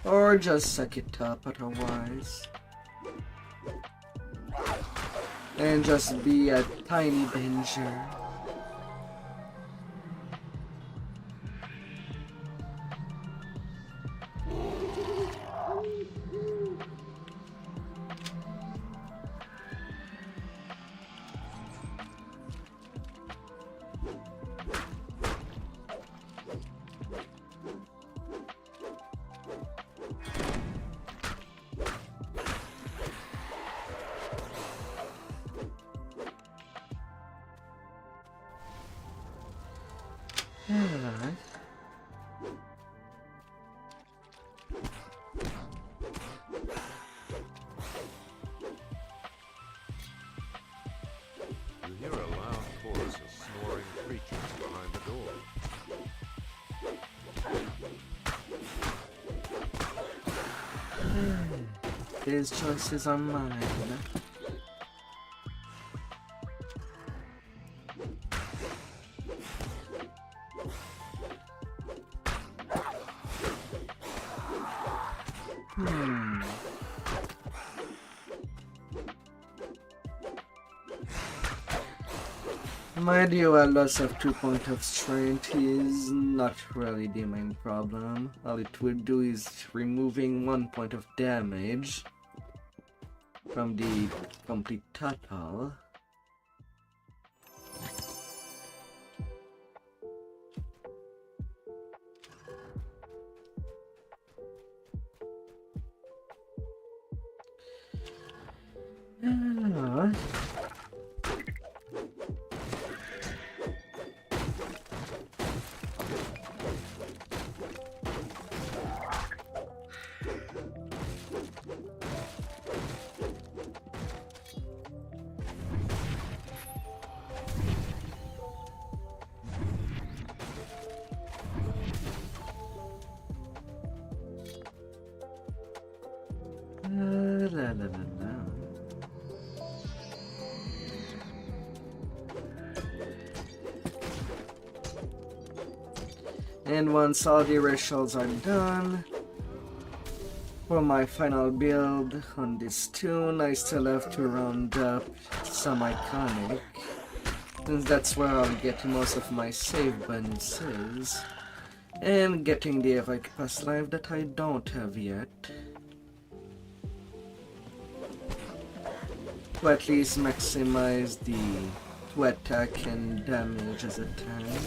or just suck it up otherwise, and just be a tiny Avenger. Alright. You hear a loud chorus of snoring creatures behind the door. His choices are mine. Mind you, a loss of 2 points of strength is not really the main problem. All it will do is removing 1 point of damage from the complete total. La, la, la, la. And once all the rituals are done, for my final build on this tune, I still have to round up some iconic, since that's where I'll get most of my save bonuses, and getting the heroic past life that I don't have yet, to at least maximize the attack and damage as a tank,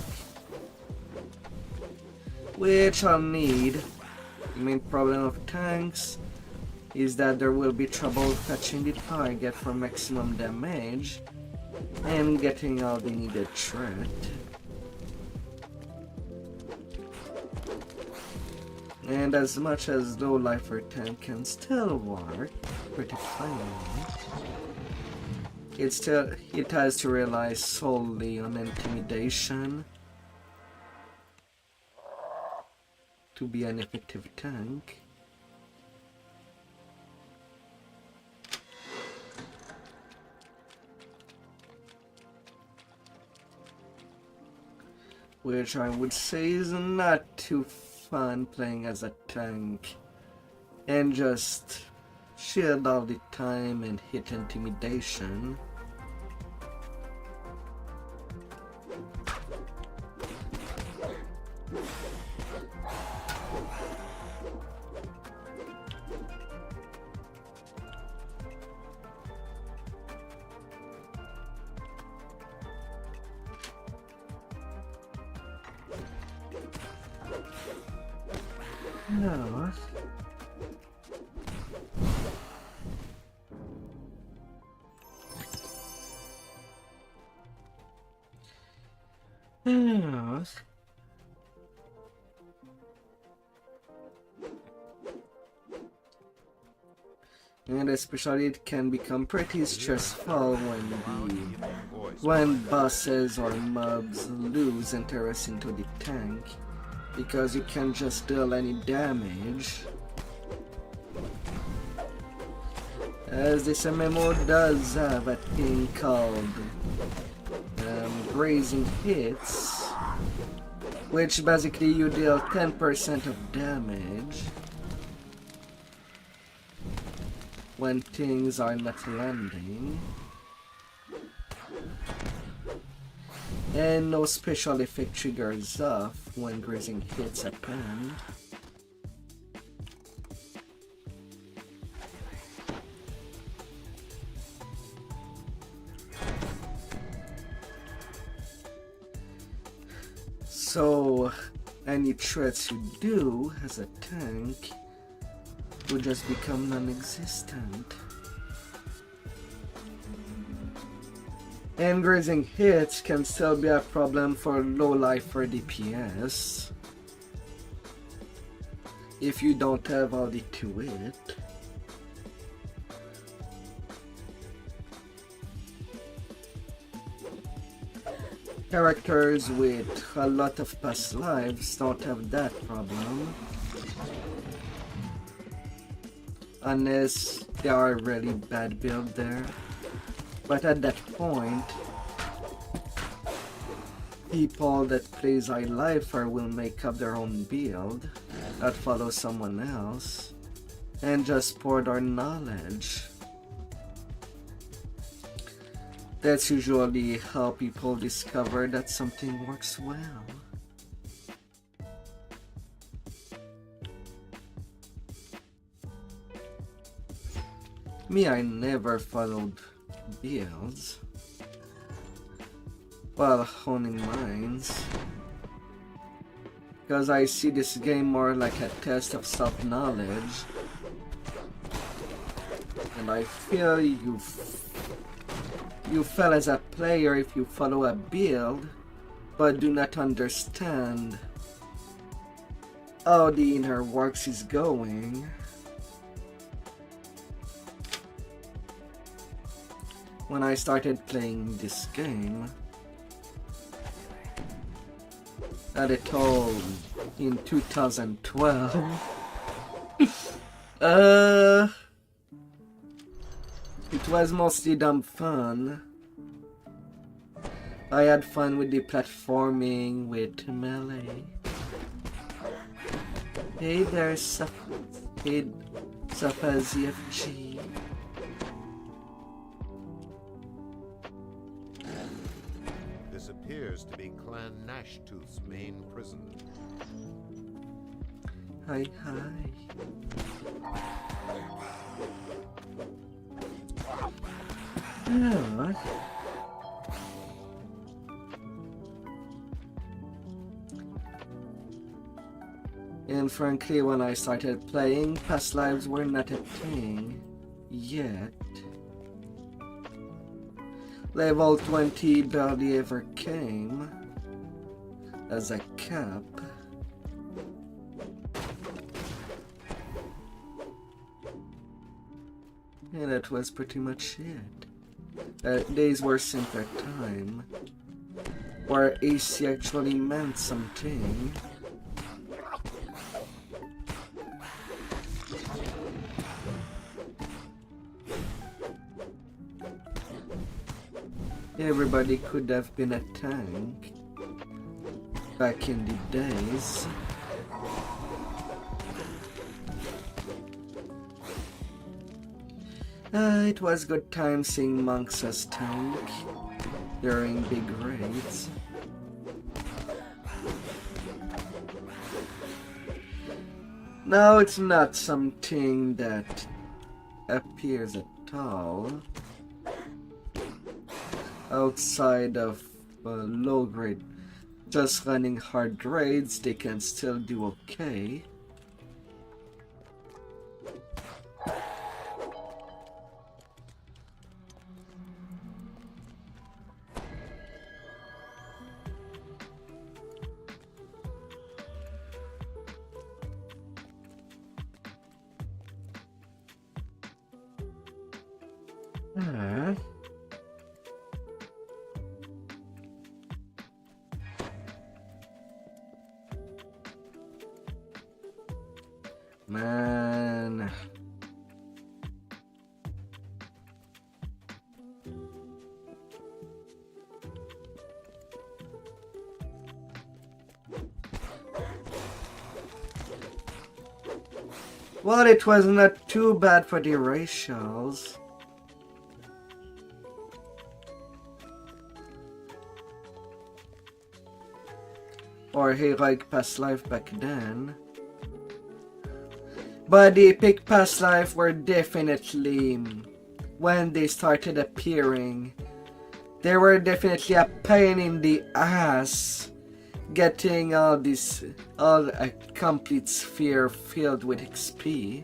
which I'll need. The main problem of tanks is that there will be trouble touching the target for maximum damage and getting all the needed threat. And as much as low lifer tank can still work pretty fine, it has to rely solely on intimidation to be an effective tank. Which I would say is not too fun playing as a tank and just shield all the time and hit intimidation. No. No. And especially it can become pretty stressful when bosses or mobs lose interest into the tank, because you can't just deal any damage. As this MMO does have a thing called grazing hits, which basically you deal 10% of damage when things are not landing, and no special effect triggers off when grazing hits happen. So any threats you do as a tank would just become non-existent. And grazing hits can still be a problem for low life or DPS if you don't have all the to it. Characters with a lot of past lives don't have that problem, unless they are a really bad build there. But at that point, people that plays High Lifer will make up their own build that follows someone else and just pour their knowledge. That's usually how people discover that something works well. Me, I never followed builds while honing mines, because I see this game more like a test of self-knowledge, and I feel you fail as a player if you follow a build but do not understand how the inner works is going. When I started playing this game, at it all in 2012, it was mostly dumb fun. I had fun with the platforming, with melee. Hey there, ZFG. This appears to be Clan Gnashtooth's main prison. Hi. Yeah. And frankly, when I started playing, past lives were not a thing yet. Level 20 barely ever came as a cap. And that was pretty much it. Days were simpler time, where AC actually meant something. Everybody could have been a tank back in the days. It was good time seeing monks as tank during big raids. Now it's not something that appears at all. Outside of low grade, just running hard raids, they can still do okay. Ah. Man. Well, it was not too bad for the racials. Or hey, like past life back then. But the epic past life were definitely, when they started appearing, they were definitely a pain in the ass. Getting all a complete sphere filled with XP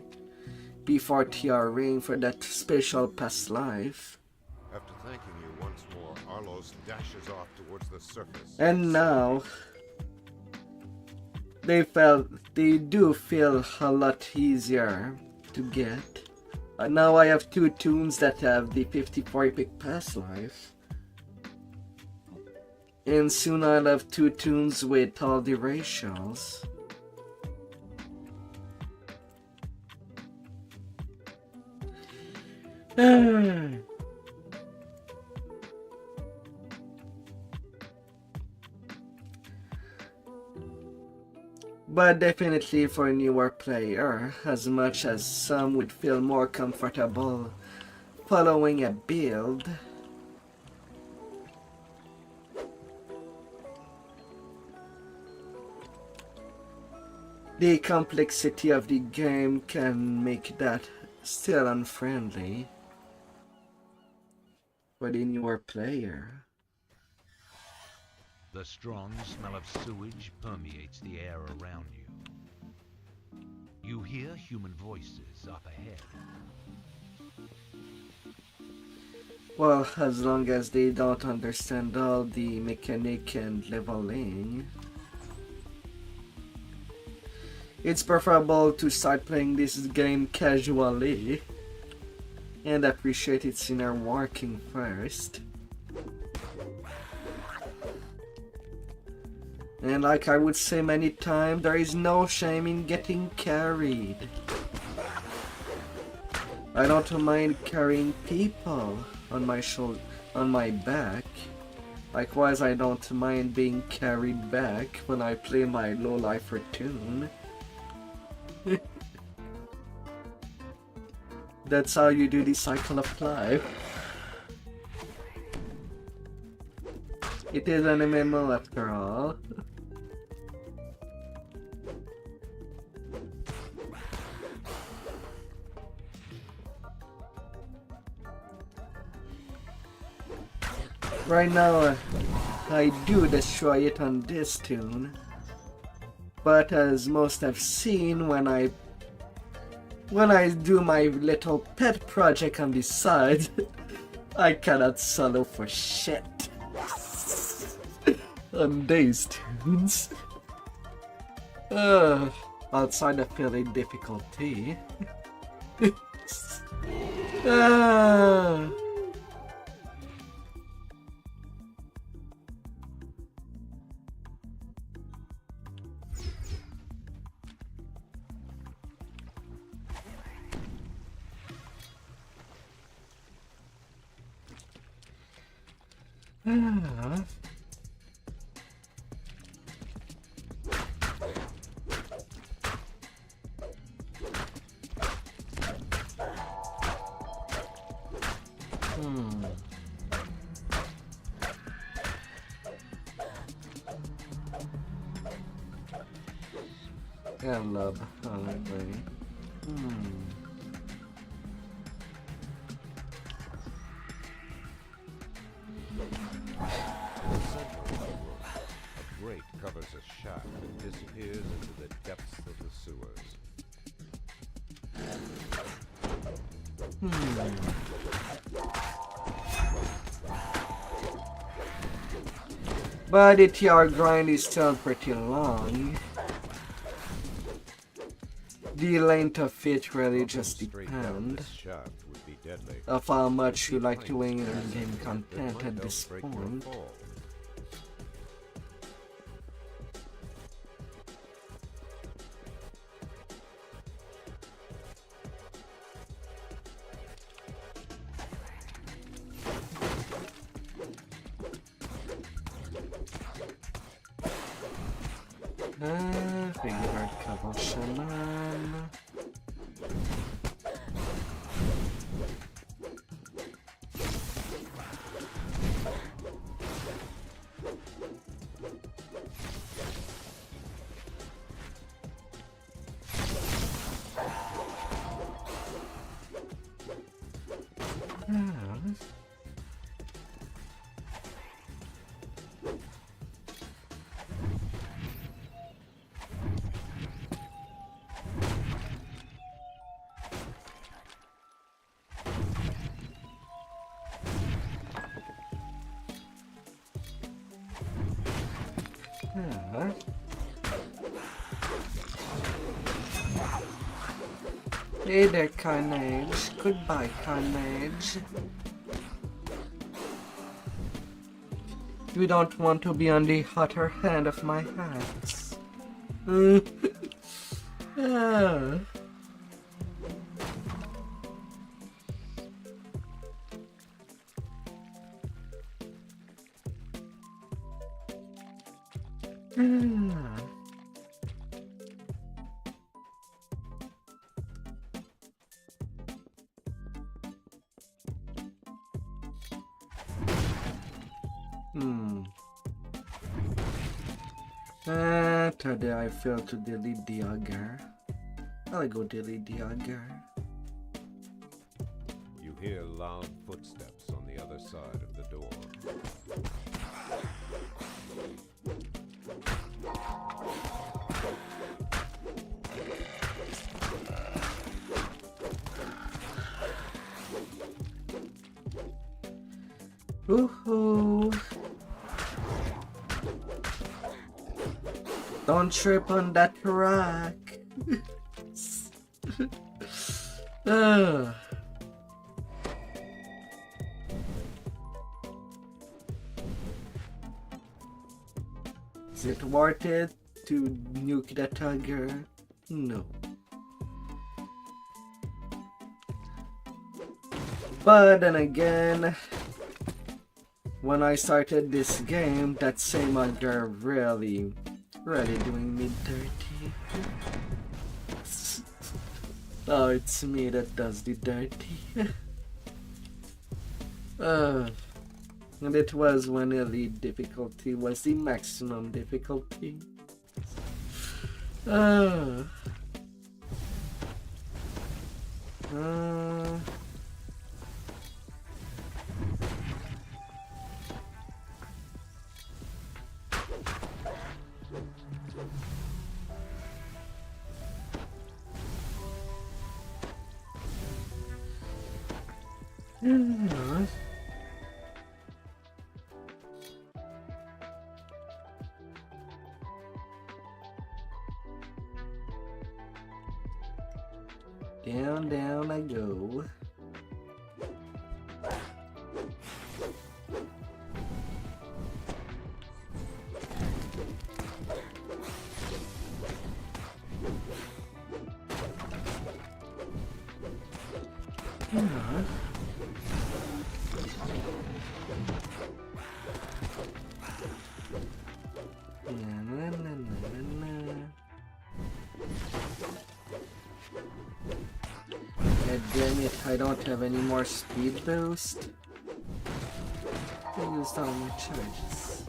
before TRing for that special past life. After thanking you once more, Arlos dashes off towards the surface. And now they do feel a lot easier to get. Now I have 2 tunes that have the 54 epic past life. And soon I'll have 2 tunes with all the racials. But definitely for a newer player, as much as some would feel more comfortable following a build, the complexity of the game can make that still unfriendly for the newer player. The strong smell of sewage permeates the air around you. You hear human voices up ahead. Well, as long as they don't understand all the mechanic and leveling, it's preferable to start playing this game casually and appreciate its inner working first. And like I would say many times, there is no shame in getting carried. I don't mind carrying people on my shoulder, on my back. Likewise, I don't mind being carried back when I play my low-lifer tune. That's how you do the cycle of life. It is an MMO after all. Right now, I do destroy it on this tune, but as most have seen, when I do my little pet project on the side, I cannot solo for shit on these tunes. Outside of feeling difficulty. I love Eladrin. A grate covers a shaft and disappears into the depths of the sewers. But the TR grind is still pretty long. The length of it really just Straight down depends. this shaft would be deadly. of how much you like Pints doing are in-game something that content might at help this break your point. fall. Favorite couple shaman. Hey there, Carnage. Goodbye, Carnage. You don't want to be on the hotter hand of my hands. Ah. Today I failed to delete the auger. I'll go delete the auger. You hear loud footsteps on the other side of the door. Woohoo! Don't trip on that rock. Is it worth it to nuke the tiger? No. But then again, when I started this game, that same girl really doing me dirty. Oh, it's me that does the dirty. And it was when the difficulty was the maximum difficulty. Down I go. God damn it, I don't have any more speed boost. I used all my charges.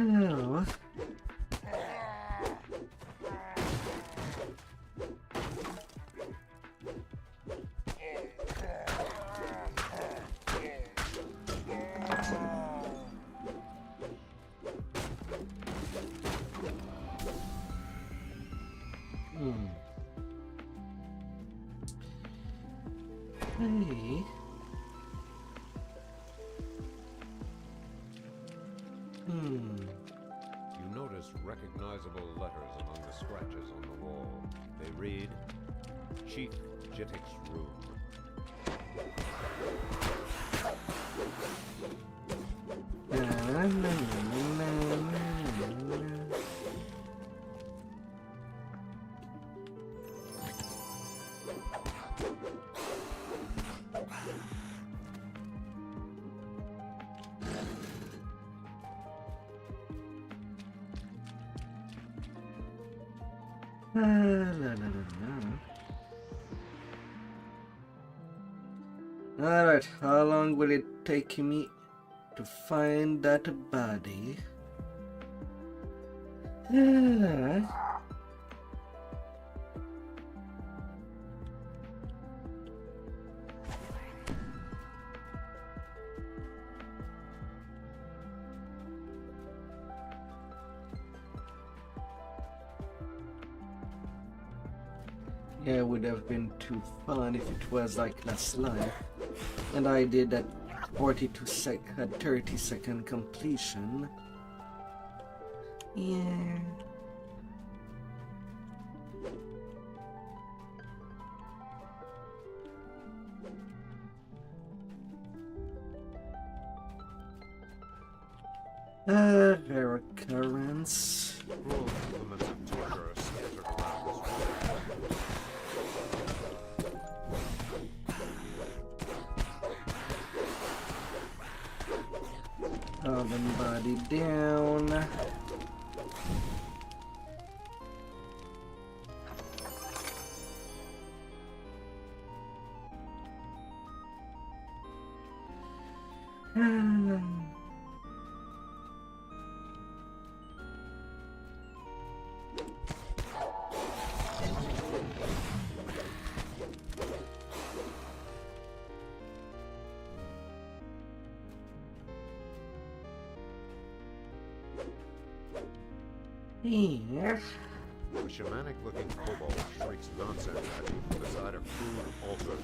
Oh. You notice recognizable letters among the scratches on the wall. They read, Chief Jitik's room. Alright, how long will it take me to find that body? Yeah, it would have been too fun if it was like last life. And I did that 30-second completion. Yeah. Rare occurrence. Cruel implements of torture are scattered around this room. Oven body down. Yes. A shamanic-looking kobold shrieks nonsense at you from the side of crude altar.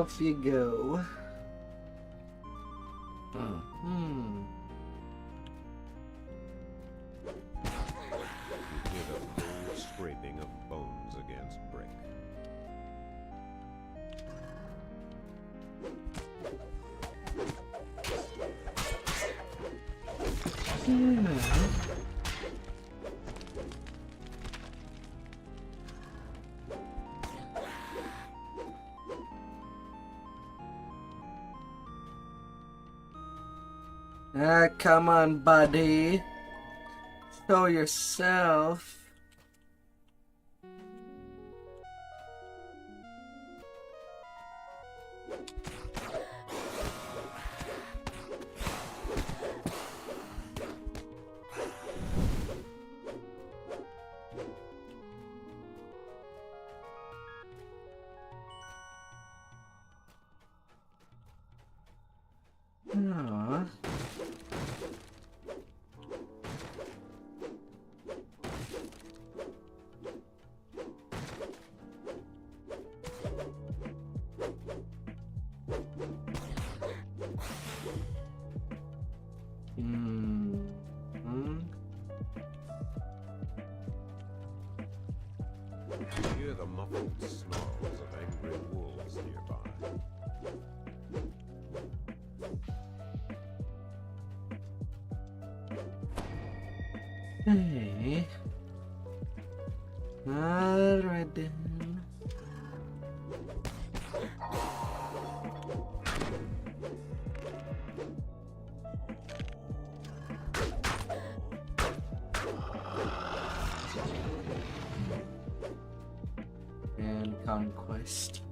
Off you go. You hear the cold scraping of bones against brick. Ah, come on, buddy. Show yourself. Aw. You hear the muffled snarls of angry wolves nearby. Hey. Alright then. And conquest.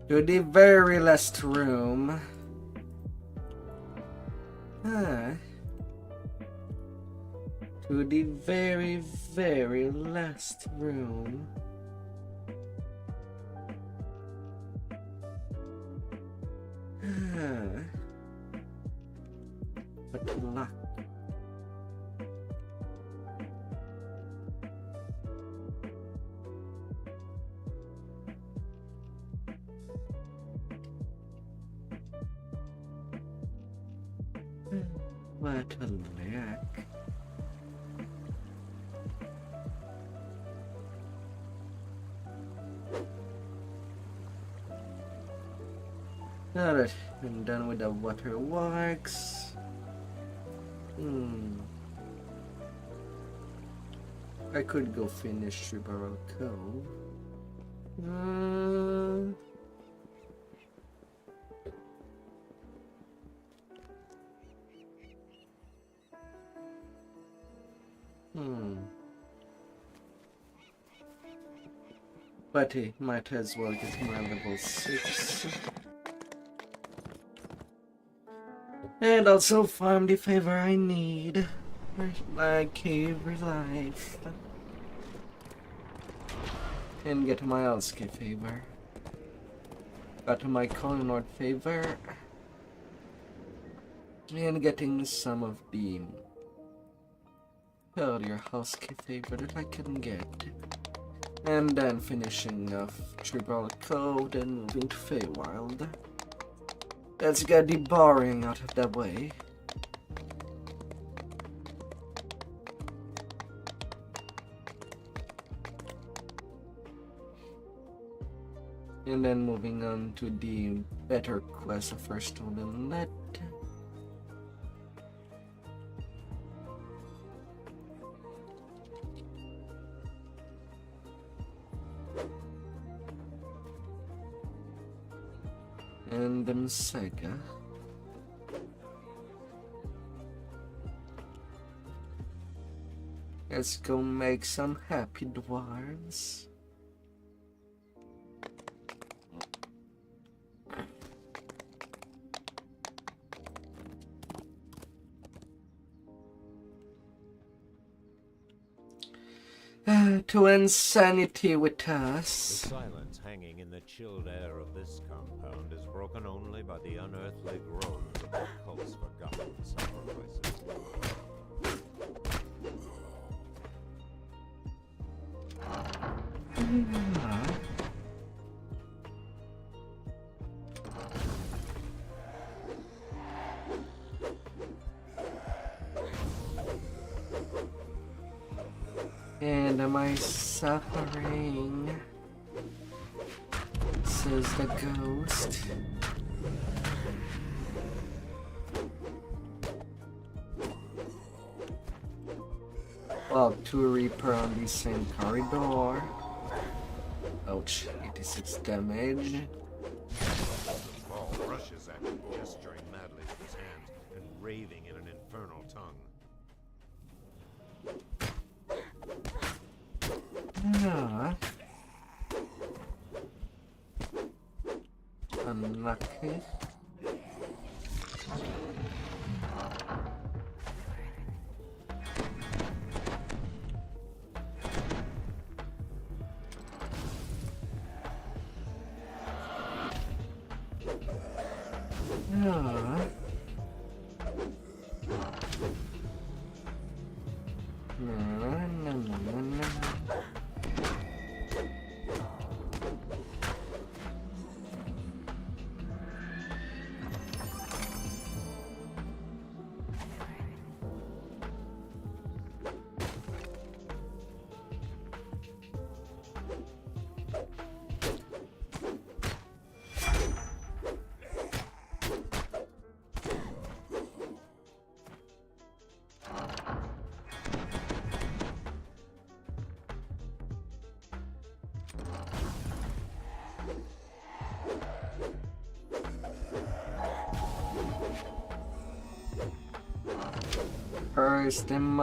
To the very last room. To the very, very last room. But luck. What a lack. Alright, I'm done with the waterworks. I could go finish Barrel Cove. But hey, might as well get my level 6. And also farm the favor I need. Like every life. And get my Alski favor. Got my Colonord favor. And getting some of the earlier Husky favor that I can get. And then finishing off Tribal Code and moving to Feywild. Let's get the boring out of the way. And then moving on to the better quest of First Stone and Let. And then Sega. Let's go make some happy dwarves. To insanity with us. The silence hanging in the chilled air of this compound is broken only by the unearthly groans of the cult's forgotten sacrifices. And am I suffering? Says the ghost. Well, 2 Reaper on the same corridor. Ouch, 86 damage. The ball rushes at him, gesturing madly with his hands and raving in an infernal tongue. Unlucky. First them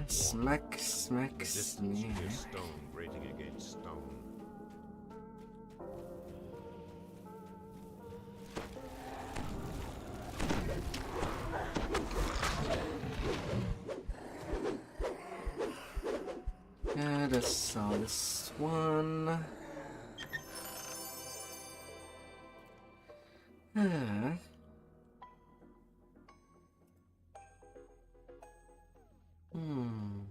Smack, smack, The distance smack. to your stone grating against stone. Yeah, I saw this one. Yeah. Hmm.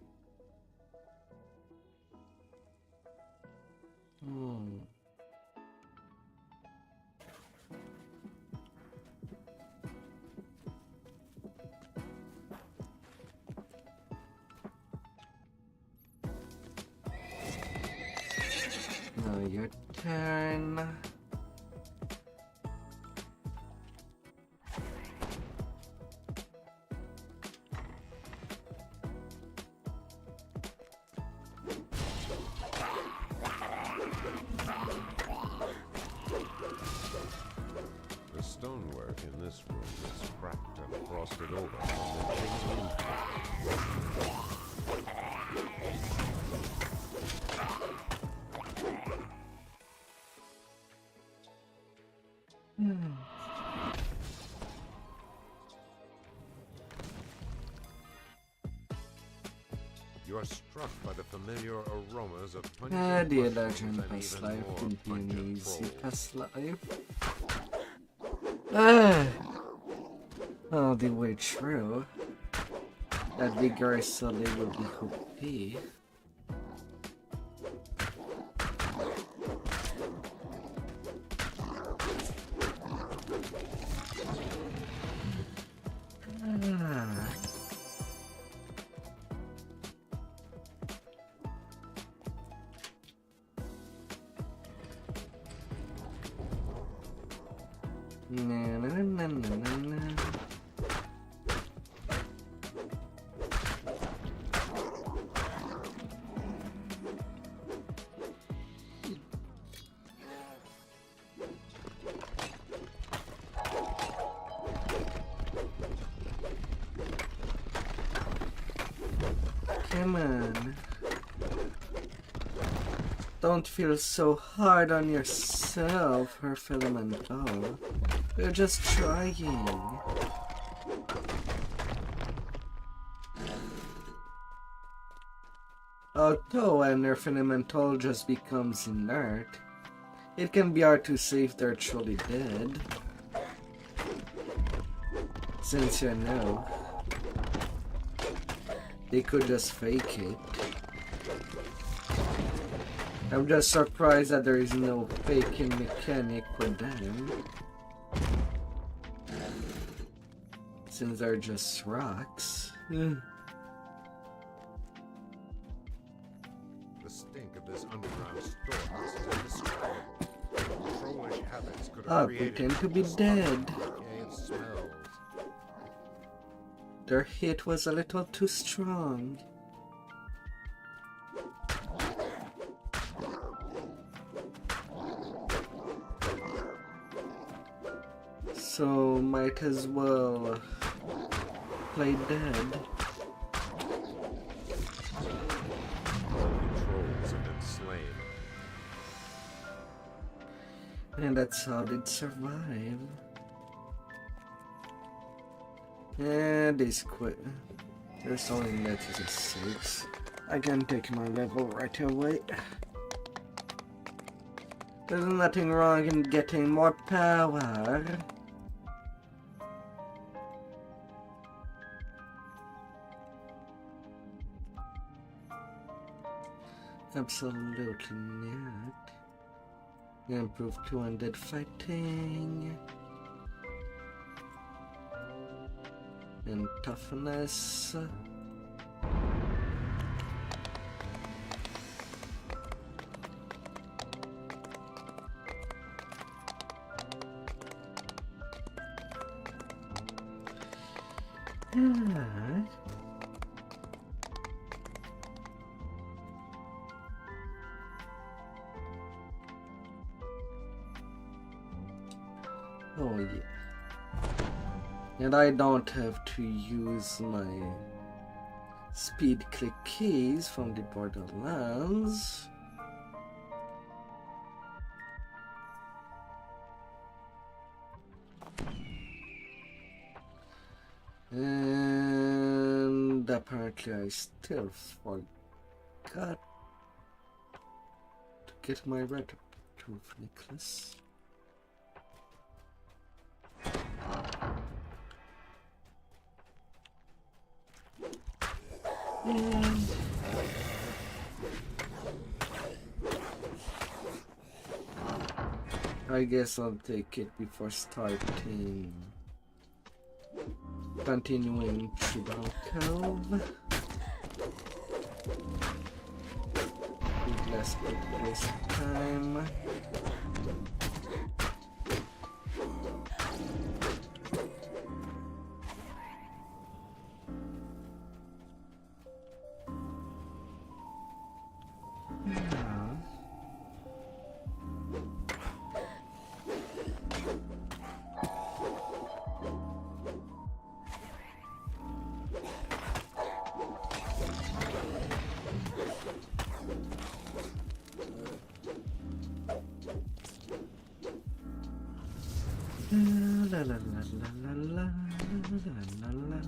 Hmm. Now your turn. The stonework in this room is cracked and frosted over from the digging into it. You are struck by the familiar aromas of pungent The mushrooms Eladrin and past even life more would be an pungent easy trolls. past life. Ah! All the way true. That vigorously will be OP. Ah. Na na na na na na. Come on. Don't feel so hard on yourself, Herf Elemental. You're just trying. Although an Nerf Elemental just becomes inert, it can be hard to say if they're truly dead. Since you know, they could just fake it. I'm just surprised that there is no faking mechanic for them. Since they're just rocks. The stink of this underground storehouse is indescribable. Trollish habits could have I'll created pretend to be a dead. decay of smells. Their hit was a little too strong. So might as well play dead. All the trolls have been slain. And that's how they'd survive. And they quit. There's only net is a 6. I can take my level right away. There's nothing wrong in getting more power. Absolutely not. Improve 200 fighting. And toughness. Alright. Oh yeah. And I don't have to use my Speed click keys from the Borderlands. And apparently I still forgot to get my red tooth necklace. And I guess I'll take it before starting continuing Tribal Cove. With less waste time. La la la la la la la la.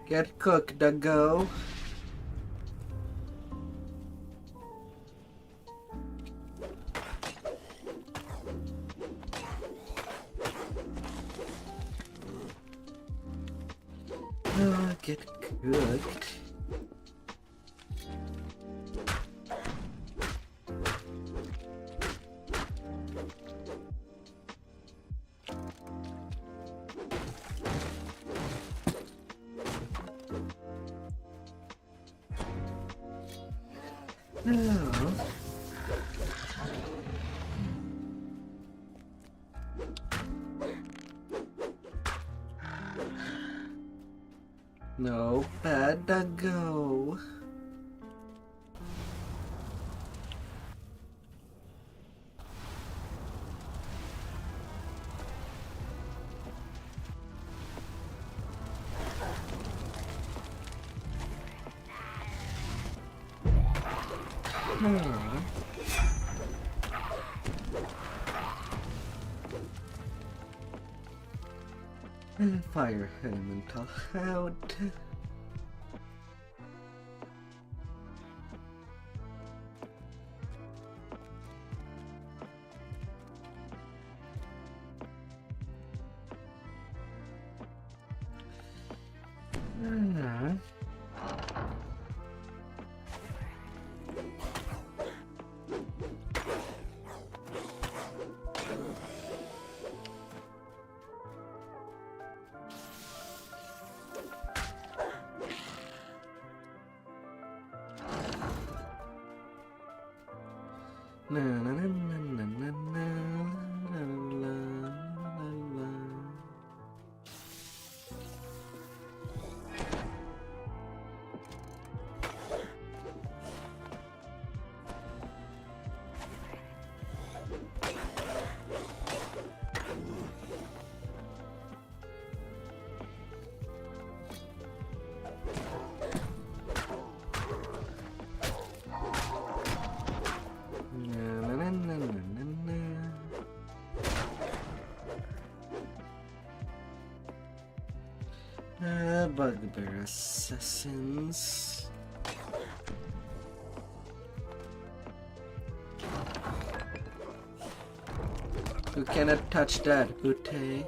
Get cooked, Duggo. Get cooked. No, bad Duggo. Fire elemental out. Na na na na na na na la la la la. Bugbear assassins. You cannot touch that, Butte.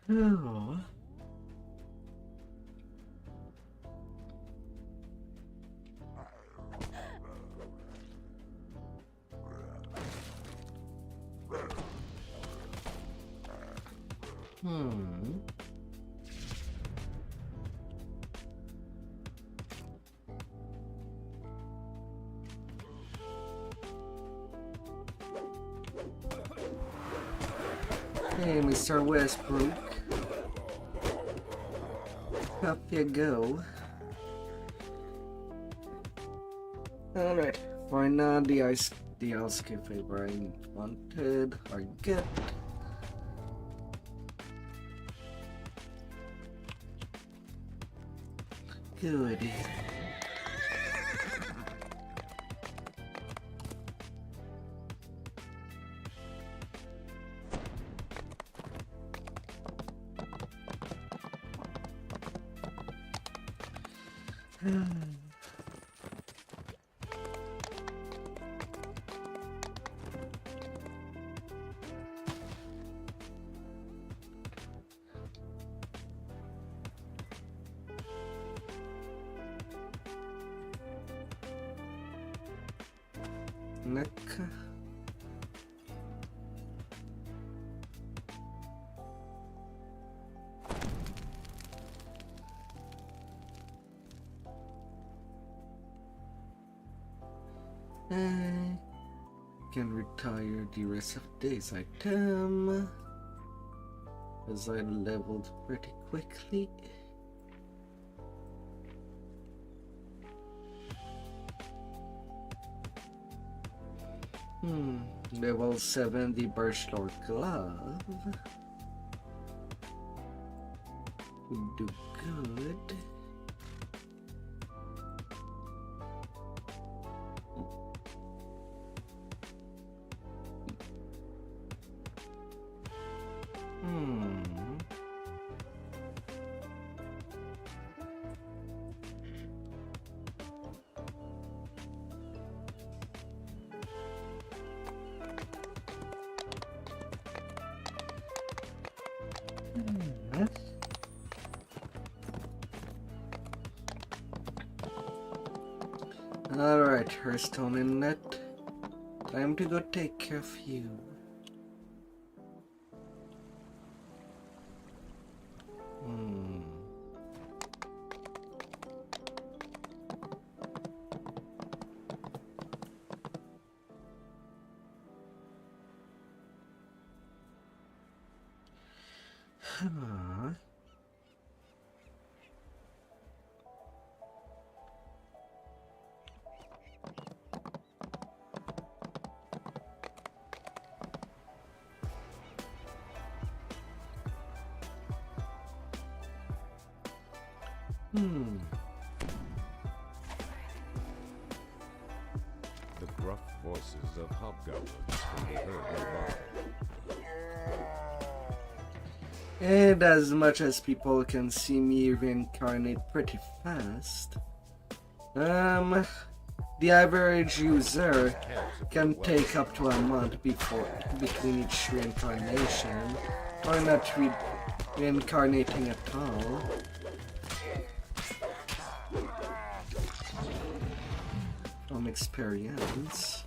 Oh. Hey, Mr. Westbrook. Up you go. Alright, right now the ice favor I wanted or get. Good. Neck. I can retire the rest of day's item as I leveled pretty quickly. Level 7 the Birchlord glove would do good. Alright, Hearthstone and Net. Time to go take care of you. The gruff voices of hobgoblins can be heard nearby. And as much as people can see me reincarnate pretty fast, the average user can take up to a month between each reincarnation, or not reincarnating at all. From experience.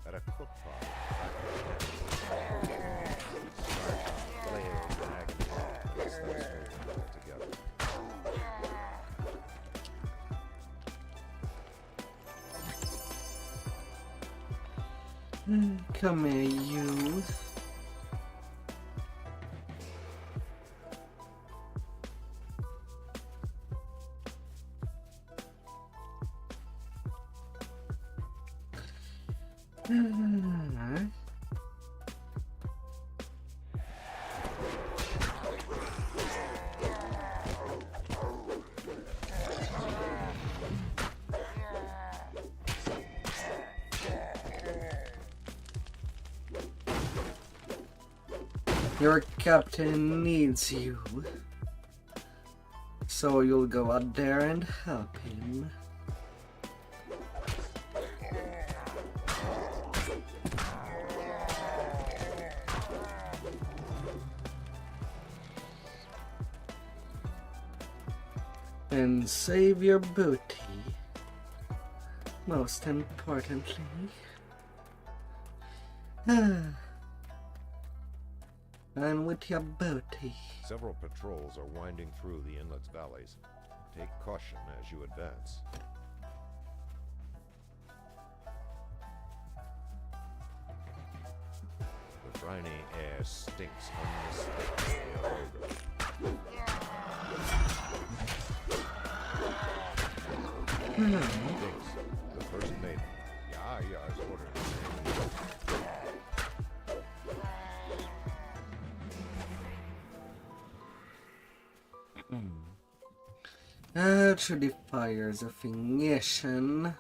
At a cook pot, start playing diagonal as those hold together. Come here, you. Your captain needs you, so you'll go out there and help him. And save your booty, most importantly. And with your booty. Several patrols are winding through the inlet's valleys. Take caution as you advance. The briny air stinks unmistakably of odor. Stinks. The first maiden. Yar's orders. Through the fires of ignition.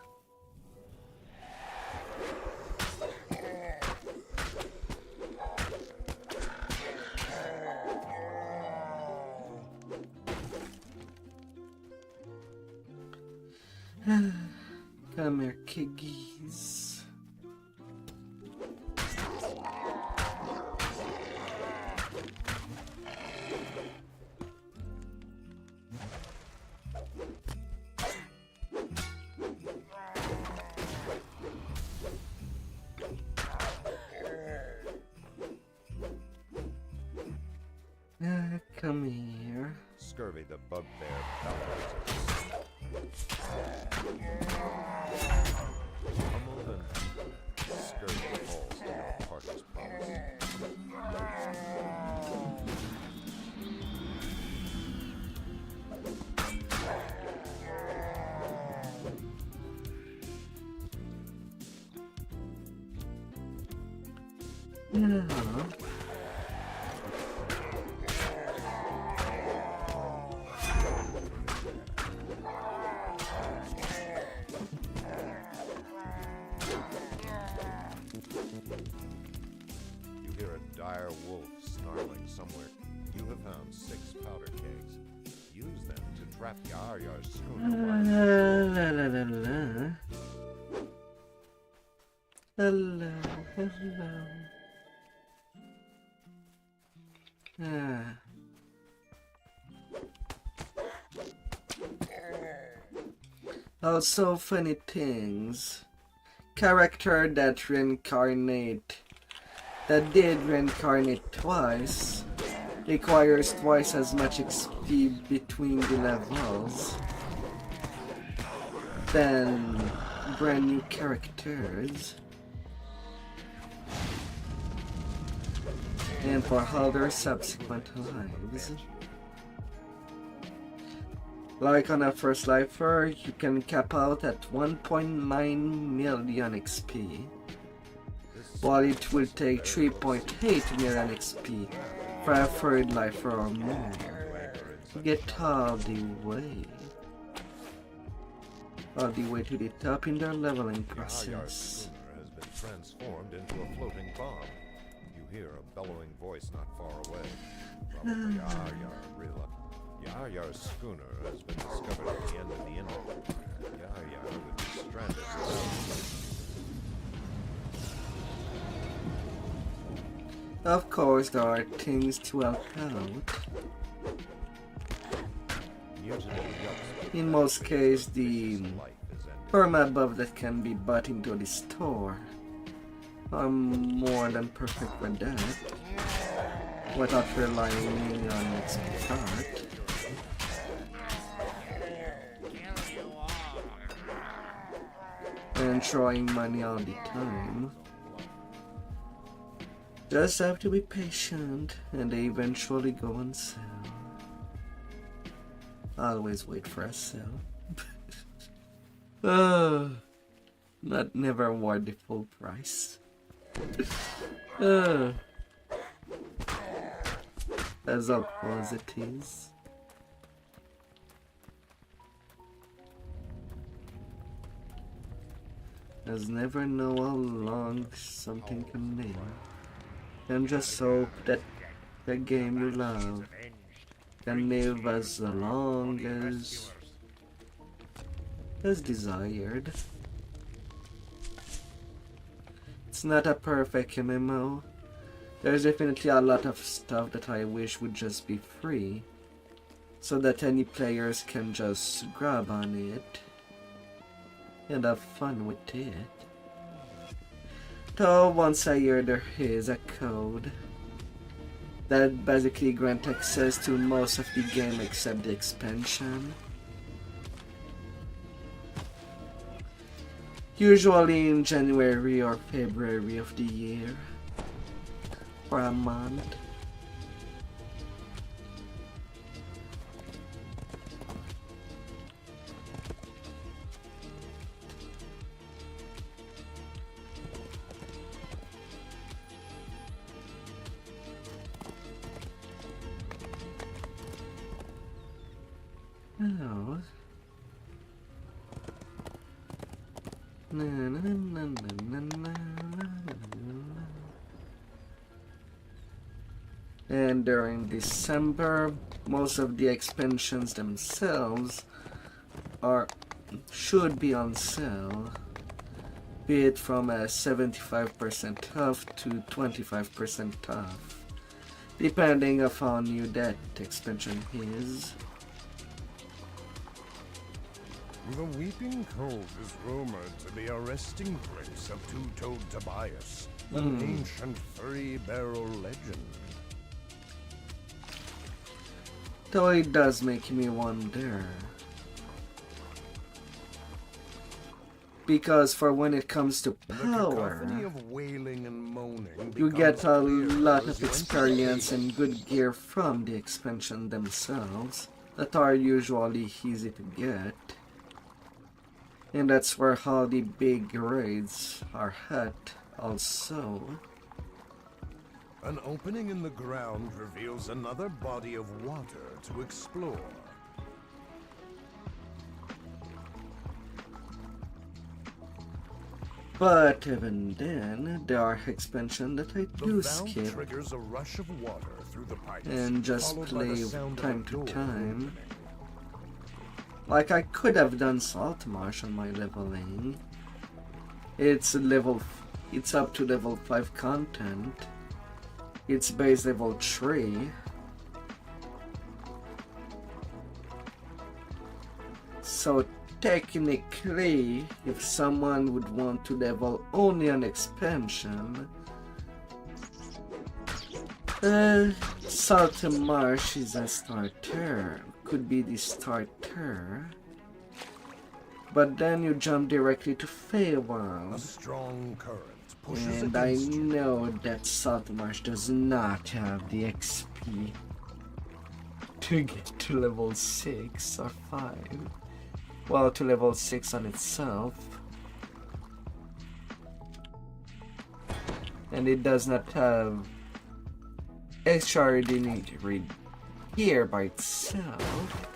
Come here, kiggies. Come here. Scurvy the bugbear bellows. Humbled and beaten, scurvy falls to your party's promise. You hear a dire wolf snarling somewhere. You have found 6 powder kegs. Use them to trap Yar's schooner. La la la la. Hello, hello. Also funny things. Character that did reincarnate twice requires twice as much XP between the levels than brand new characters. And for all their subsequent lives. Like on a first lifer, you can cap out at 1.9 million XP, while it will take 3.8 million XP for a third lifer or more to get all the way to the top in their leveling Yar's process. schooner has been transformed into a floating bomb. You hear a bellowing voice not far away. Probably Yar's schooner has been discovered at the end of the interval. Yar would be stranded without. Of course, there are things to help out. Mutiny yucks. In most cases, the Life is ended. perma buff that can be bought into the store are more than perfect for that, without relying on XP card. And throwing money all the time. Just have to be patient and they eventually go on sale. Always wait for a sale. Not never worth the full price. As awful as it is. As never know how long something can live. And just hope that the game you love can live as long as desired. It's not a perfect MMO. There's definitely a lot of stuff that I wish would just be free, so that any players can just grab on it and have fun with it. Though once a year there is a code that basically grants access to most of the game except the expansion, Usually in January or February of the year. For a month. Oh. Na, na, na, na, na, na. And during December, most of the expansions themselves should be on sale, be it from a 75% off to 25% off, depending on how new that expansion is. The Weeping Cove is rumored to be a resting place of two-toed Tobias, an ancient three-barrel legend. Though it does make me wonder. Because for when it comes to power, Of wailing and moaning you get a becomes lot clear of as you experience enter and good gear from the expansion themselves that are usually easy to get. And that's where all the big raids are at also. An opening in the ground reveals another body of water to explore. But even then, there are expansions that I The do valve skip triggers a rush of water through the pipes, and just followed by the play sound of time a to door time. opening. Like I could have done Saltmarsh on my leveling. It's up to level 5 content. It's base level 3. So technically, if someone would want to level only an expansion, Saltmarsh is a starter. Could be the starter. But then you jump directly to A Feywild. strong current pushes And I against you. know that Saltmarsh does not have the XP to get to level 6 or 5. Well, to level 6 on itself. And it does not have extraordinary gear by itself.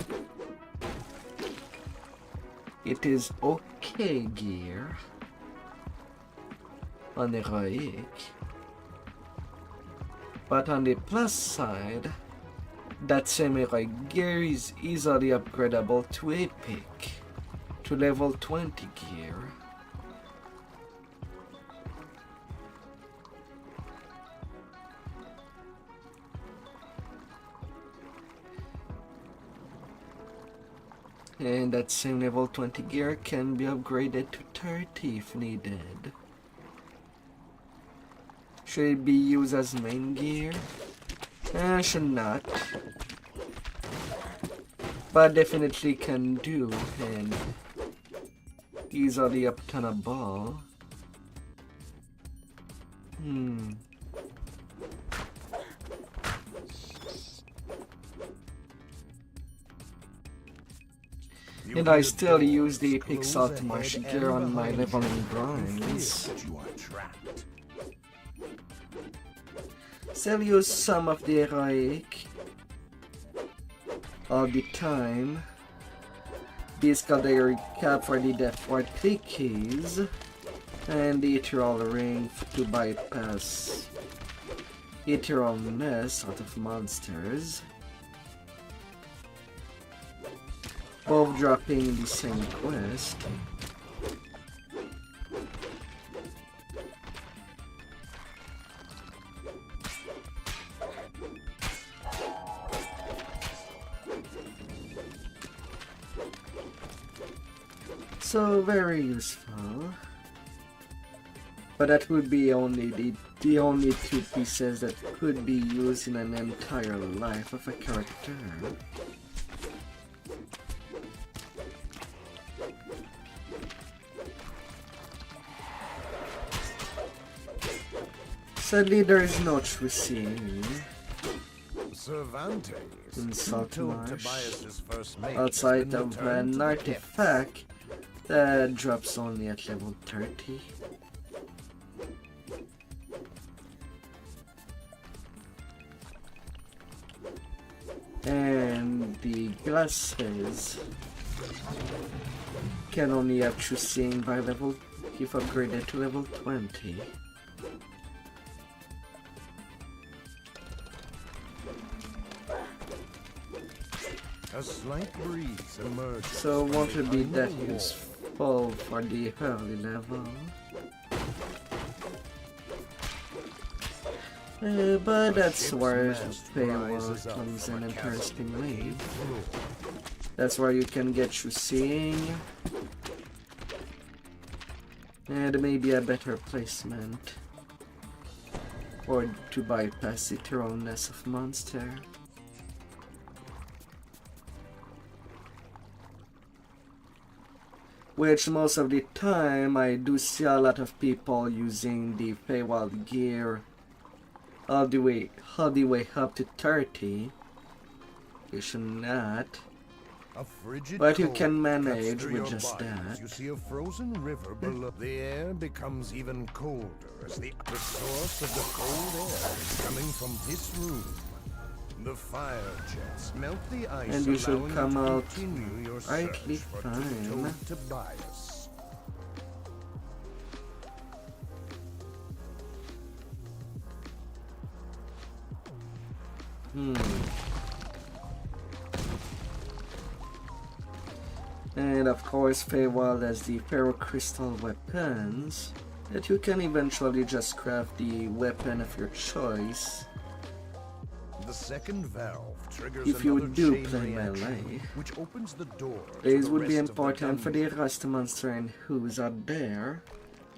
It is okay gear on the heroic, but on the plus side, that same heroic gear is easily upgradable to epic, to level 20 gear. And that same level 20 gear can be upgraded to 30 if needed. Should it be used as main gear? Should not. But definitely can do and easily obtainable. And I still use the epic Saltmarsh gear on my leveling grinds. You are trapped. Still use some of the heroic all the time. These got a recap for the Death Ward keys and the Ethereal Ring to bypass Etherealness out of monsters. Both dropping the same quest. So very useful. But that would be only the only two pieces that could be used in an entire life of a character. Sadly, there is no true seeing Cervantes, in who Salt told Marsh Tobias's first mate, outside has been of returned an to the artifact that drops only at level 30. And the glasses can only have true seeing by level if upgraded to level 20. A slight breeze emerges. So it won't from be behind that the wall. useful for the early level. But that's where Paywall comes in interestingly. That's where you can get true seeing. And maybe a better placement. Or to bypass the thoroughness of monster. Which most of the time I do see a lot of people using the Paywall gear all the way up to 30. You should not. A frigid But you cold can cuts manage through with your just body as that. You see a frozen river below. The air becomes even colder as the source of the cold air is coming from this room. The fire jets melt the ice, And you should allowing come to out continue your rightly search for fine. two-toed Tobias. And of course Paywall has the ferrocrystal weapons that you can eventually just craft the weapon of your choice. The second valve triggers If you another do chain play reaction, melee. which opens the door to These the would be rest of the important for the dungeon. rust monster and who's out there.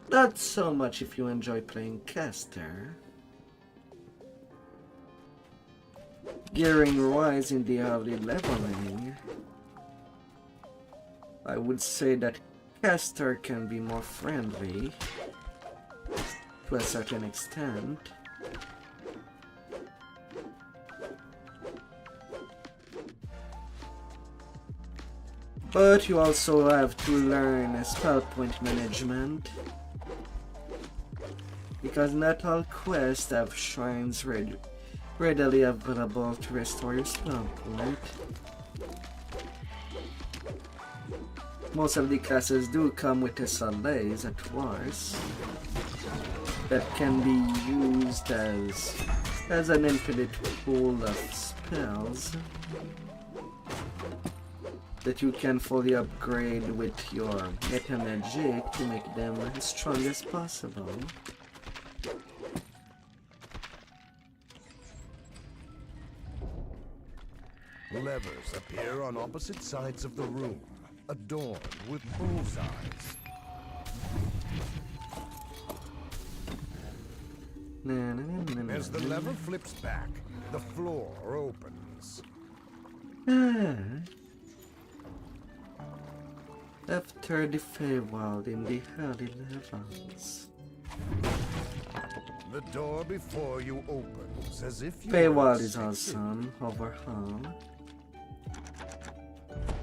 Not so much if you enjoy playing caster. Gearing wise in the early leveling, I would say that caster can be more friendly to a certain extent. But you also have to learn spell point management, because not all quests have shrines readily available to restore your spell point. Most of the classes do come with SLAs at worst that can be used as an infinite pool of spells that you can fully upgrade with your meta magic to make them as strong as possible. Levers appear on opposite sides of the room, adorned with bullseyes. As the lever flips back, the floor opens. After the Feywild in the early levels. The door before you opens as if you Feywild is awesome overhaul.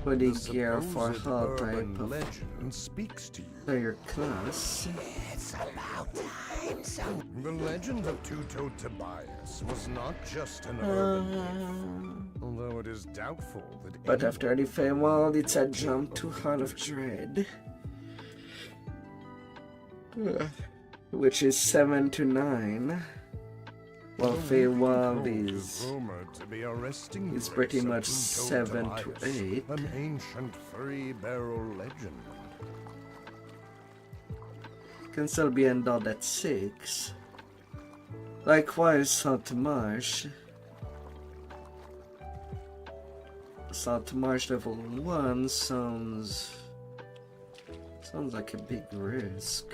With the gear for all type of legend speaks to you. player class. The legend of two-toed Tobias was not just an urban myth, although it is doubtful that But anyone after the Feywild, it's a jump to Heart of Dread, which is 7 to 9, while Feywild is pretty much 7 to 8. An ancient three-barrel legend. Can still be endowed at 6. Likewise, Salt Marsh. Salt Marsh level 1 sounds like a big risk.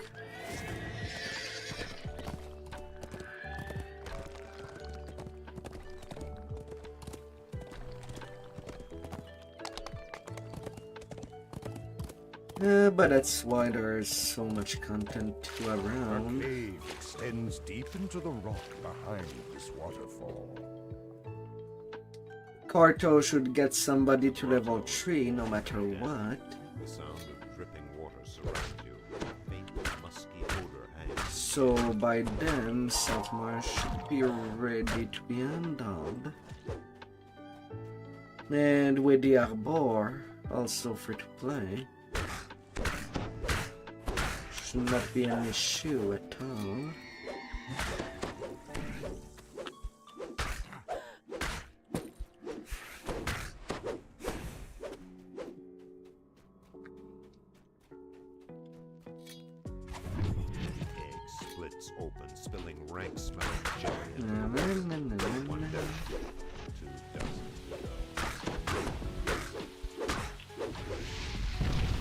But that's why there's so much content to Our around. cave extends deep into the rock behind this waterfall. Carto should get somebody to level 3 no matter what. The sound of dripping water surrounds you. A faint, musky odor hangs. So by then, Southmar should be ready to be handled. And with the Arbor, also free to play, should not be an issue at all. Egg splits open, spilling rank smelling jelly into one down, 2 dozen to go.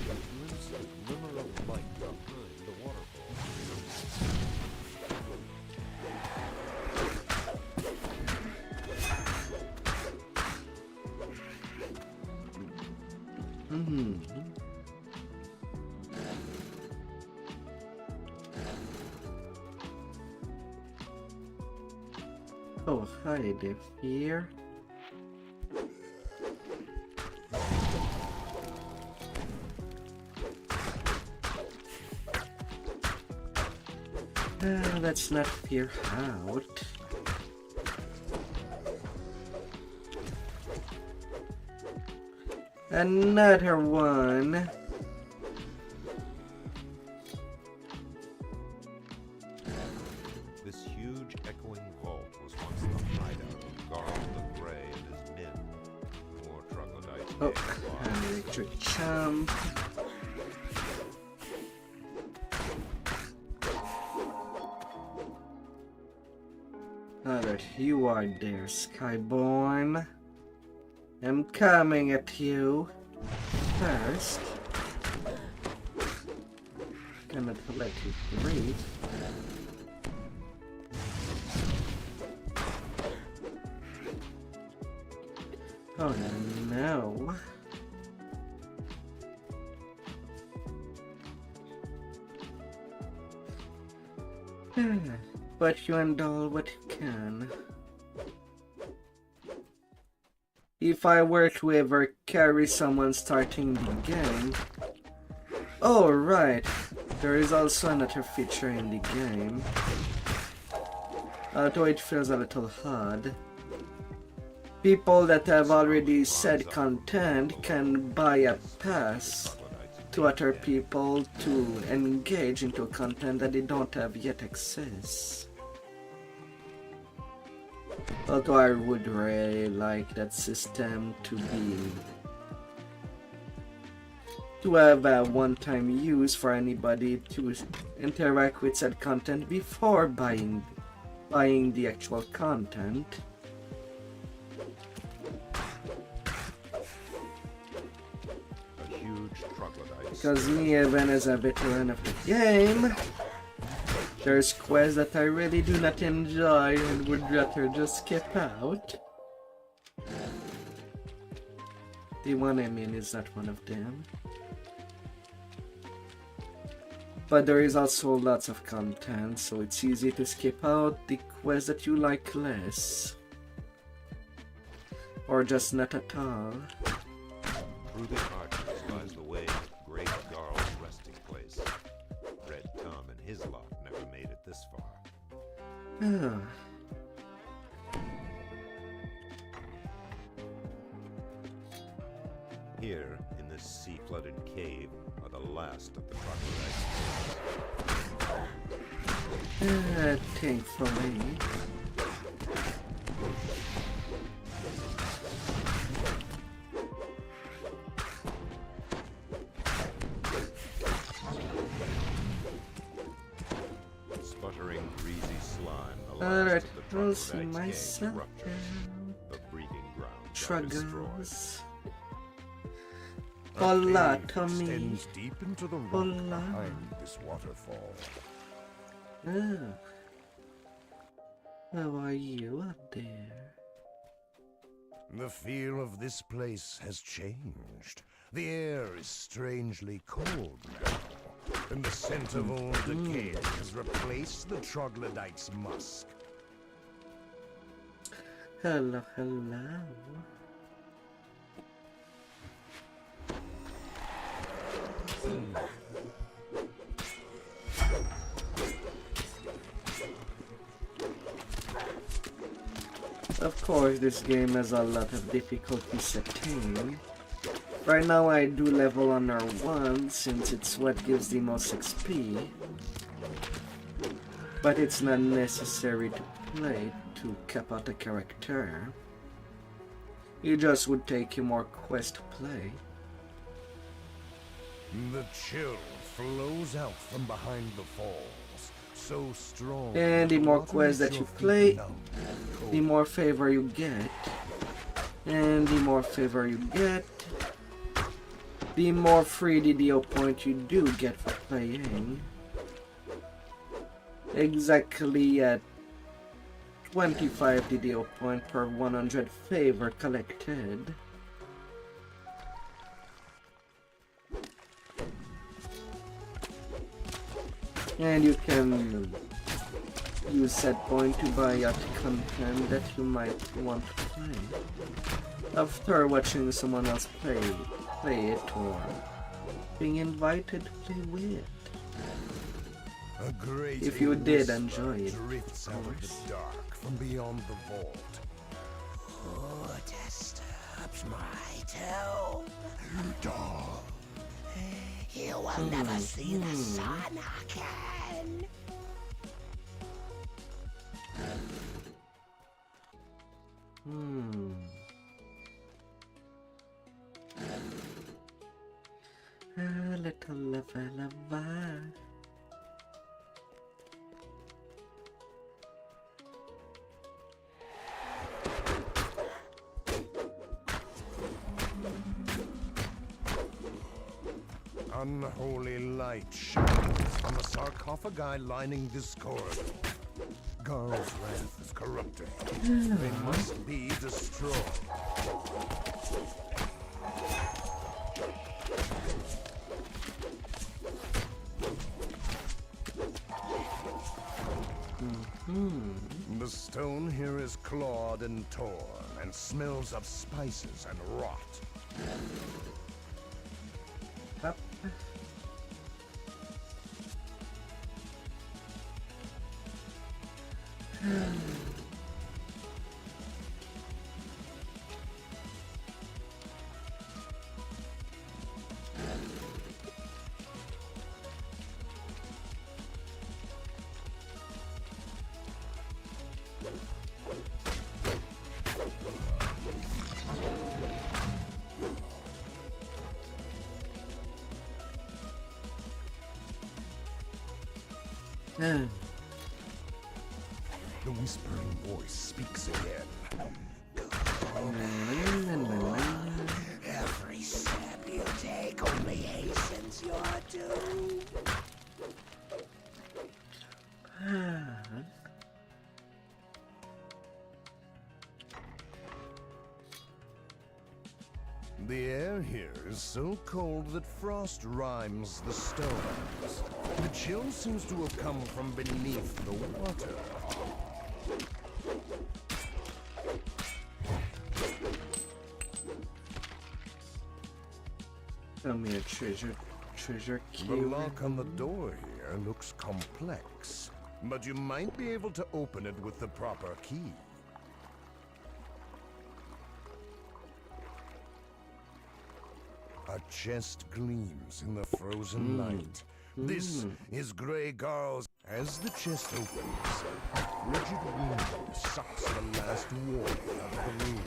You glimpse a glimmer of light behind the waterfall. Oh, hi there, here. Let's not peer out. Another one. This huge echoing vault was once the hideout of Garl the Grey and his men. More troglodytes Oh, may an electric jump. Now that you are there, Skyborn. I'm coming at you first. Cannot let you breathe. Oh no. But you handle what you can. If I were to ever carry someone starting the game... Oh right, there is also another feature in the game. Although it feels a little hard. People that have already said content can buy a pass to other people to engage into content that they don't have yet access. Although I would really like that system to have a one-time use for anybody to interact with said content before buying the actual content. A huge troglodyte. Because me, even as a veteran of the game, there's quests that I really do not enjoy and would rather just skip out. The one I mean is not one of them. But there is also lots of content, so it's easy to skip out the quests that you like less. Or just not at all. Through the arches lies the way of Great Garl's resting place. Red Tom and his lot never made it this far. Here, in this sea-flooded cave, are the last of the crocodiles. Thankfully. Sputtering, greasy slime, the Alright, last of the we'll see troglodytes' myself gang ruptures. The breeding grounds are destroyed. Struggles. Our Hola, cave Tommy. extends deep into the rock Hola. behind this waterfall. Oh. How are you out there? The feel of this place has changed. The air is strangely cold now, and the scent of old decay has replaced the troglodyte's musk. Hello, hello. Of course, this game has a lot of difficulty setting. Right now I do level under 1 since it's what gives the most XP. But it's not necessary to play to cap out a character. It just would take you more quest to play. The chill flows out from behind the falls, so strong. And the more quests that you play, the the more favor you get. And the more favor you get, the more free DDO point you do get for playing. Exactly at 25 DDO point per 100 favor collected. And you can use that point to buy out content that you might want to play after watching someone else play it or being invited to play with. A great If you did whisper enjoy it, drifts of out of course. the dark from beyond the vault. Who disturbs my tomb? Dog. You will never see the sun again. A little lava. Unholy light shines from the sarcophagi lining this corridor. Garl's wrath is corrupting. They must be destroyed. The stone here is clawed and torn and smells of spices and rot. Up. The whispering voice speaks again. Every step you take only hastens your doom. The air here is so cold that frost rhymes the stones. The chill seems to have come from beneath the water. Tell me a treasure key. The lock on the door here looks complex, but you might be able to open it with the proper key. A chest gleams in the frozen light. This is Grey Garl's. As the chest opens, a frigid wind sucks the last warmth out of the room.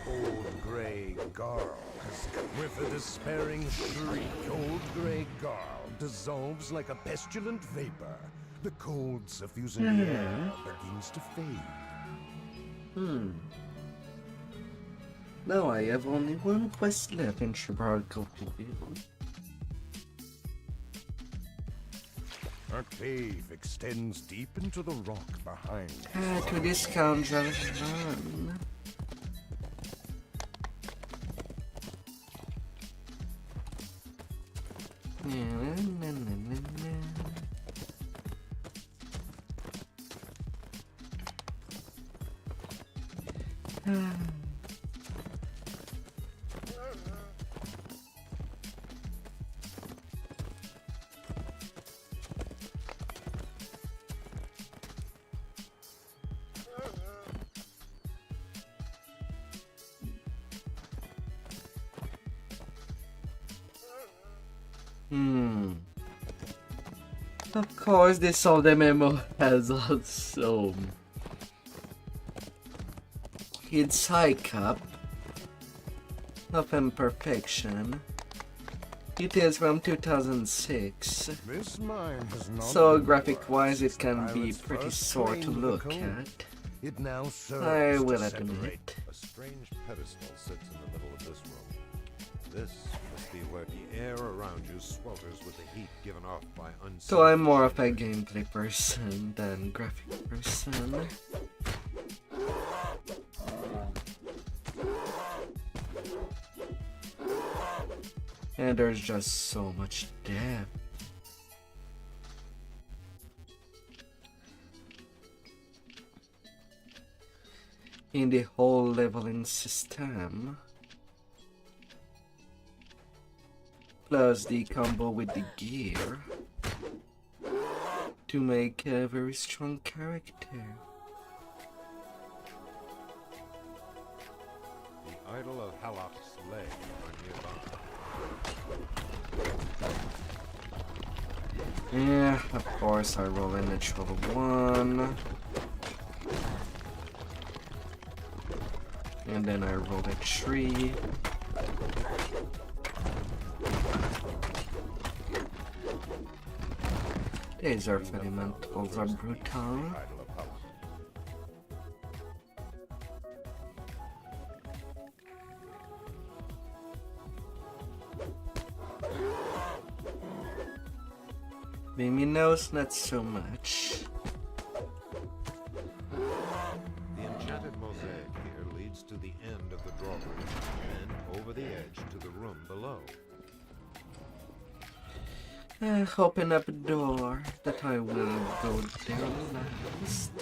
Old Grey Garl has, with a despairing shriek, old Grey Garl dissolves like a pestilent vapor. The cold suffusing the air begins to fade. Now I have only one quest left in Shibargo to do. A cave extends deep into the rock behind. To this scoundrel's run. Of course, this all the memo has also its hiccup of imperfection. It is from 2006, This mine has not so been graphic-wise it since can be pirates pretty first sore to claimed the look cove. at. It now serves I to will separate. admit. A strange pedestal sits in the middle of this room. This must be where the air around you swelters with the heat given off by unseen. So I'm more of a gameplay person than graphic person. And there's just so much depth. In the whole leveling system. Plus the combo with the gear to make a very strong character. The idol of Halak's leg are nearby. Yeah, of course I roll a natural 1. And then I roll a 3. These earth elementals are brutal. Idol of Halak. Mimi knows not so much. The enchanted mosaic here leads to the end of the drawbridge, then over the edge to the room below. Open up a door that I will go down last.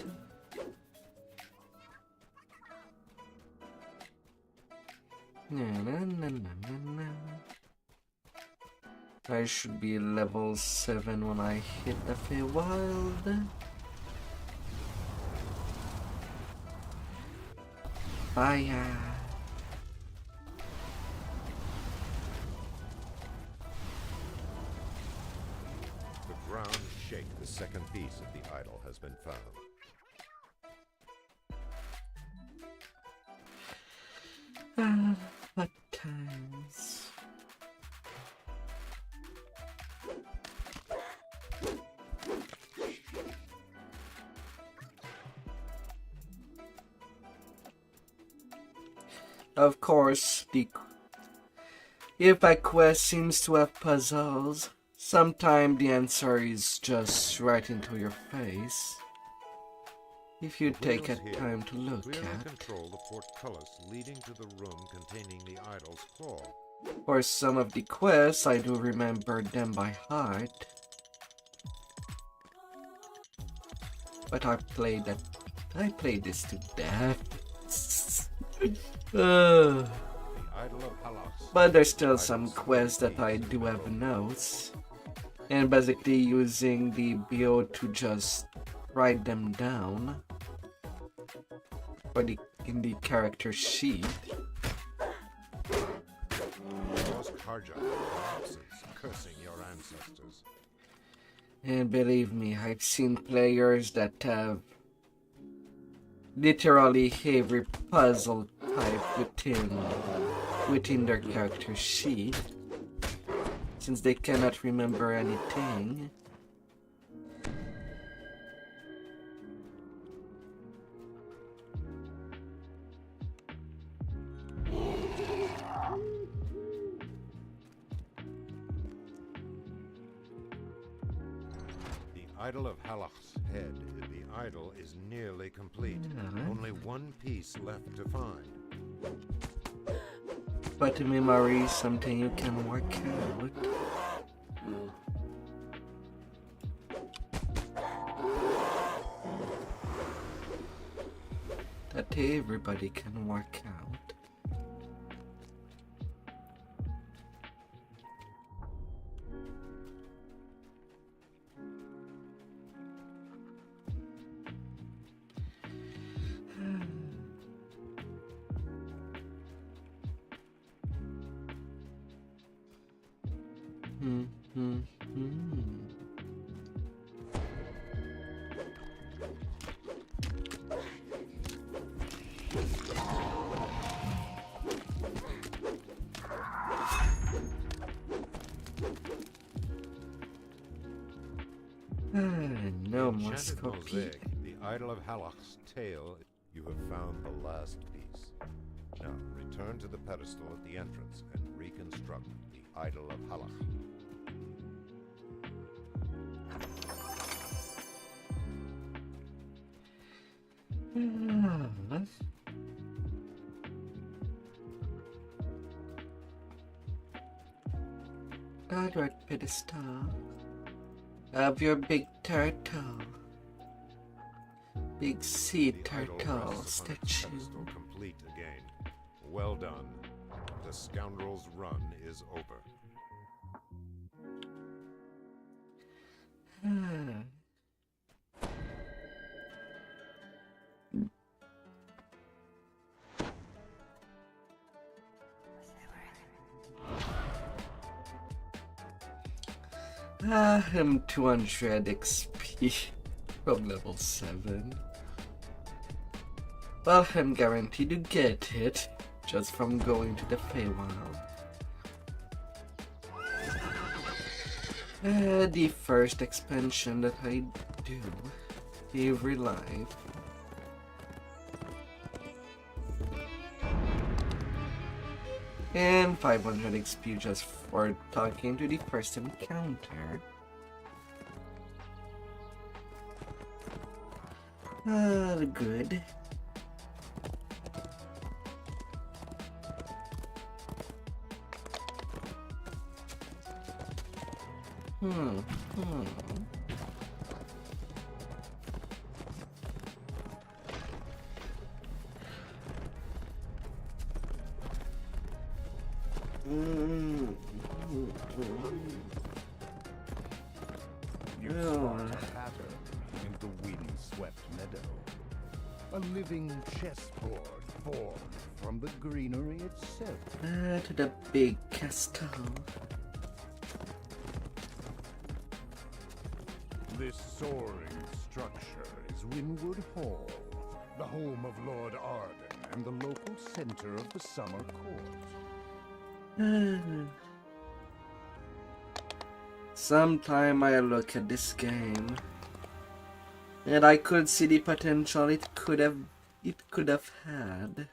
Na, na, na, na, na, na. I should be level 7 when I hit the Feywild. Fire. The ground shake. The second piece of the idol has been found. What times? Of course, if a quest seems to have puzzles, sometimes the answer is just right into your face. If you take a Wheels here time to look clearly at. control the portcullis leading to the room containing the idol's claw. For some of the quests, I do remember them by heart. But I played this to death. The idol of Halak's But there's still some quests that I do have notes. And basically using the BO to just write them down. Or in the character sheet. Lost Karja collapses, cursing your ancestors. And believe me, I've seen players that have literally every puzzle type within their character sheet, since they cannot remember anything. The idol of Halak's head. The idol is nearly complete. Only one piece left to find. But memory is something you can work out. That everybody can work out. No The more enchanted scorpion. mosaic, the idol of Halach's tail. You have found the last piece. Now return to the pedestal at the entrance and reconstruct the idol of Halach. Alright, pedestal. Have your big turtle. Big sea The idol turtle rests upon its statue. pedestal complete again. Well done. The scoundrel's run is over. I'm 200 XP from level 7. Well, I'm guaranteed to get it just from going to the Feywild. The first expansion that I do every life. And 500 XP just for talking to the first encounter. Good. You spot a pattern in the wind-swept meadow. A living chessboard formed from the greenery itself. To the big castle. This soaring structure is Winwood Hall, the home of Lord Arden and the local center of the summer court. Sometime I look at this game, and I could see the potential it could have had.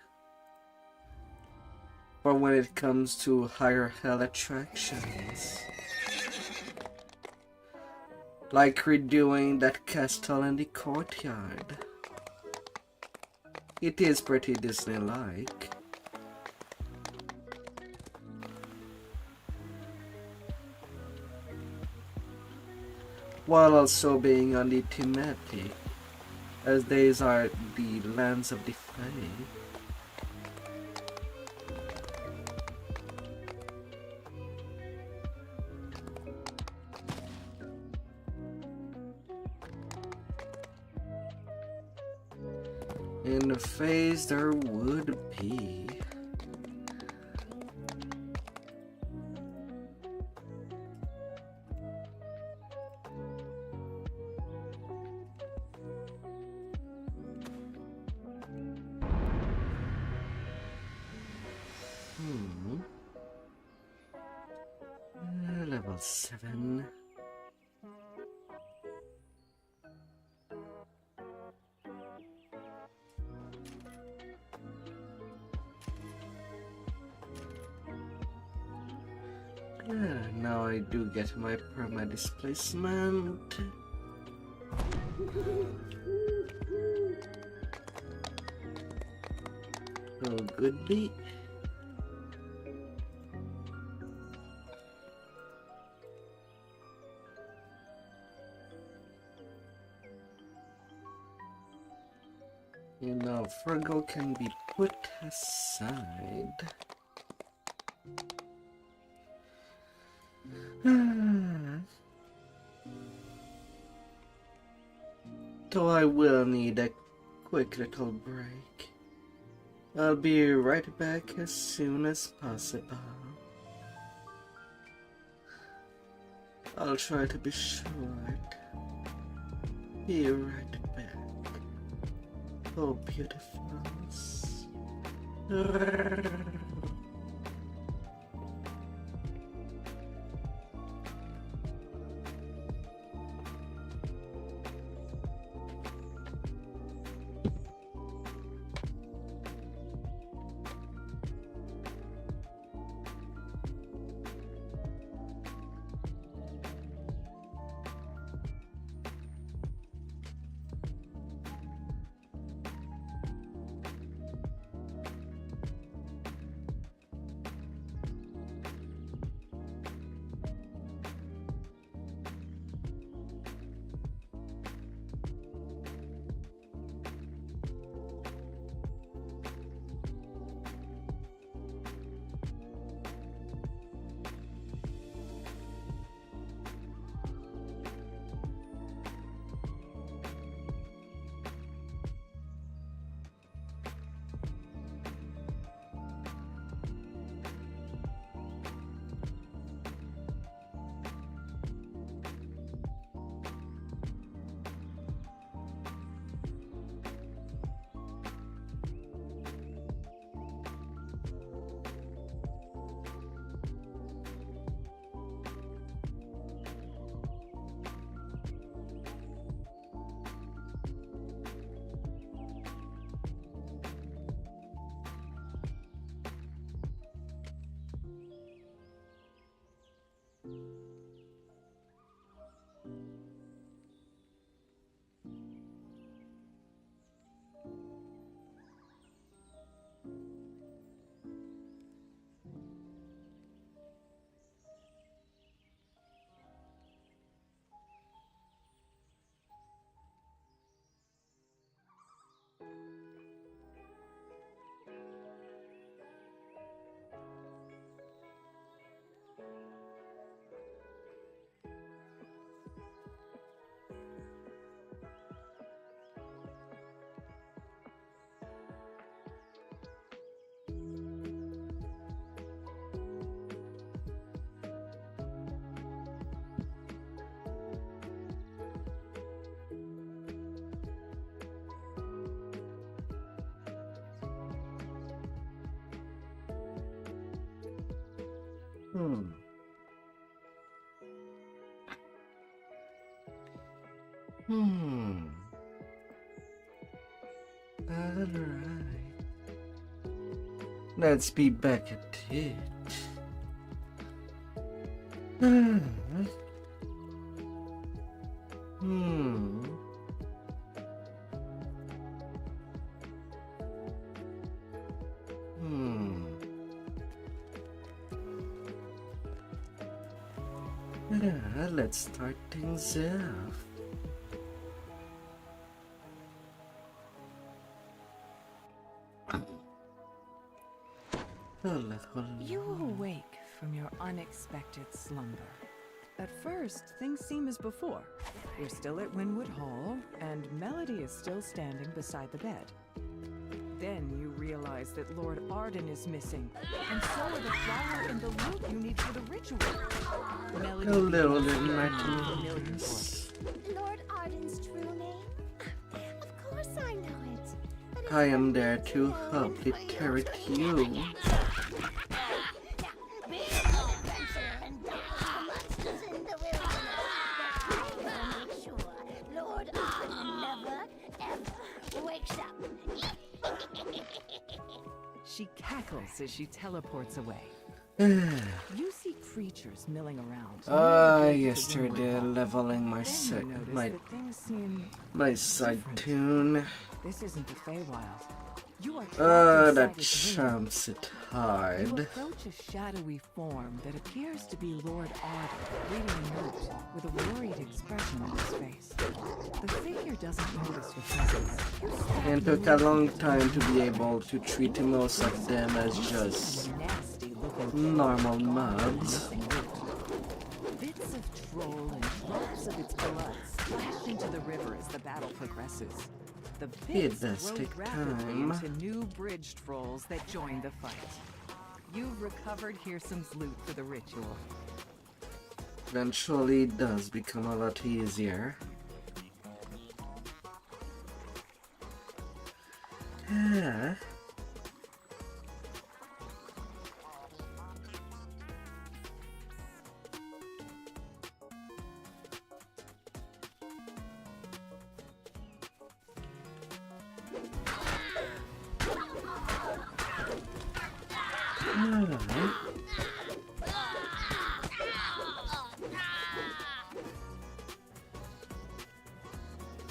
For when it comes to higher hell attractions. Like redoing that castle in the courtyard. It is pretty Disney-like. While also being on the thematic, as these are the lands of the Fae. In the phase there would be. Level 7. Now I do get my perma displacement. Oh, goodly. You know, Virgo can be put aside. So I will need a quick little break. I'll be right back as soon as possible. I'll try to be short. Be right back. Oh, beautifuls. Alright. Let's be back at it. Let's start things off. You awake from your unexpected slumber. At first, things seem as before. You're still at Winwood Hall, and Melody is still standing beside the bed. Then you realize that Lord Arden is missing, and so are the flower and the loot you need for the ritual. Melody Hello, feels little very Martin. familiar voice. Lord Arden's true name? Of course I know it. But I am there to help deter you. Lord Arden never, ever wakes up. She cackles as she teleports away. You see creatures milling around. Yesterday leveling my Then you notice that things seem side different. tune. This isn't the Feywild. You are trapped That inside its ring. chumps it You hard. approach a shadowy form that appears to be Lord Arden, reading a note with a worried expression on his face. The figure doesn't notice your presence. And took a long time to be able to treat most of them as just Nasty-looking normal mobs. bits of troll and drops of its blood splash into the river as the battle progresses. The bits does grow take rapidly time. into new bridge trolls that join the fight. You've recovered Hearsom's loot for the ritual. Eventually it does become a lot easier. Yeah.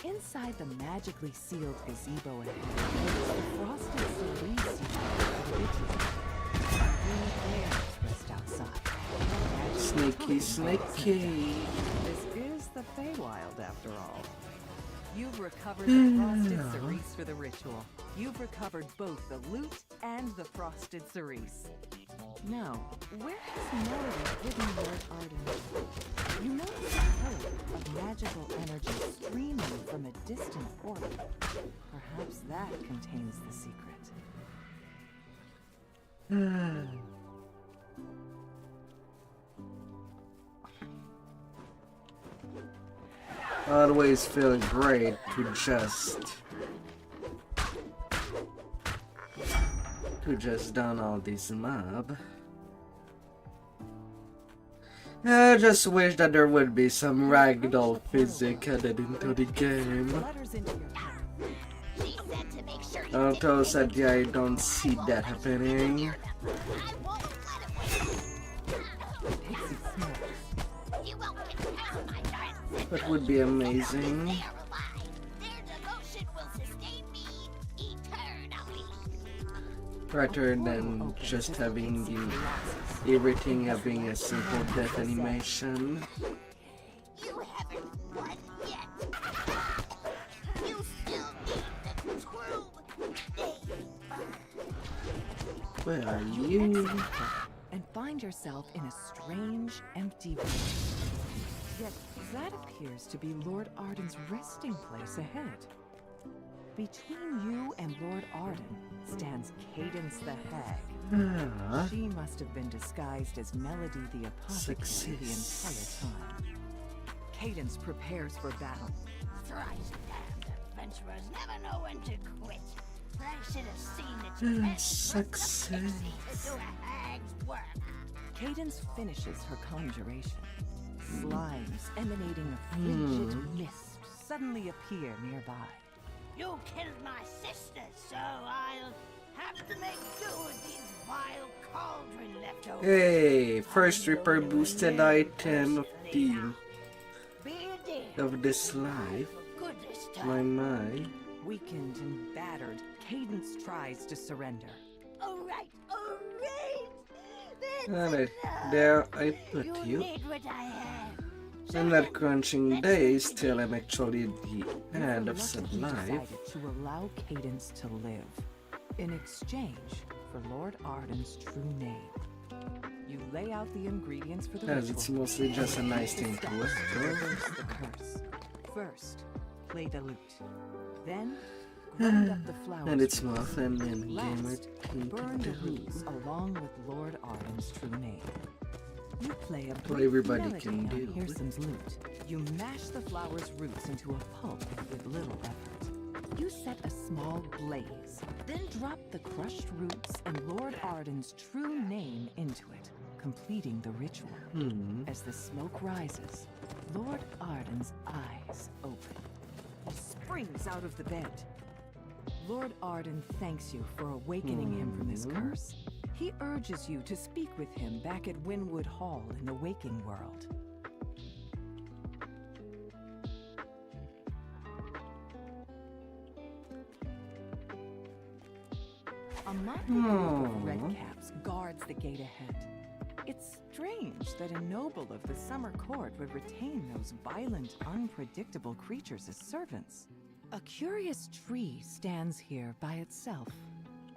Inside the magically sealed gazebo ahead, there's the frosted cerise twist outside. Sneaky, sneaky. This is the Feywild, after all. You've recovered the frosted cerise for the ritual. You've recovered both the loot and the frosted cerise. Now, where has Melody hidden Lord Arden? You notice a curve of magical energy streaming from a distant portal. Perhaps that contains the secret. Always feel great to just down all this mob. I just wish that there would be some ragdoll physics added into the game. Although sadly I don't see that happening. That would be amazing. Rather than just having everything having a simple death animation. You haven't won yet. You still need the true name. Where are you? And find yourself in a strange, empty room. Yet that appears to be Lord Arden's resting place ahead. Between you and Lord Arden stands Cadence the Hag. She must have been disguised as Melody the Apothecary the entire time. Cadence prepares for battle. Thrice damned adventurers never know when to quit. I should have seen its success to do a hag's work. Cadence finishes her conjuration. Slimes emanating a frigid mist suddenly appear nearby. You killed my sister, so I'll have to make do with these vile cauldron leftovers. Hey, first Reaper boosted item of this life. My. Weakened and battered, Cadence tries to surrender. Alright. Alright, there I put you. Need what I have. In that crunching days till I'm actually the end of said life. Decided to allow Cadence to live in exchange for Lord Arden's true name. You lay out the ingredients for the As ritual. it's mostly just a nice thing to Reverse work. the curse. First, play the lute. Then, grind up the flowers. And it's more fun than Last, gamer burn can the do. roots along with Lord Arden's true name. You play a What brief everybody melody can on do. Hearsom's lute. You mash the flower's roots into a pulp with little effort. You set a small blaze, then drop the crushed roots and Lord Arden's true name into it, completing the ritual. As the smoke rises, Lord Arden's eyes open. He springs out of the bed. Lord Arden thanks you for awakening him from his curse. He urges you to speak with him back at Winwood Hall in the waking world. A motley group of redcaps guards the gate ahead. It's strange that a noble of the summer court would retain those violent, unpredictable creatures as servants. A curious tree stands here by itself.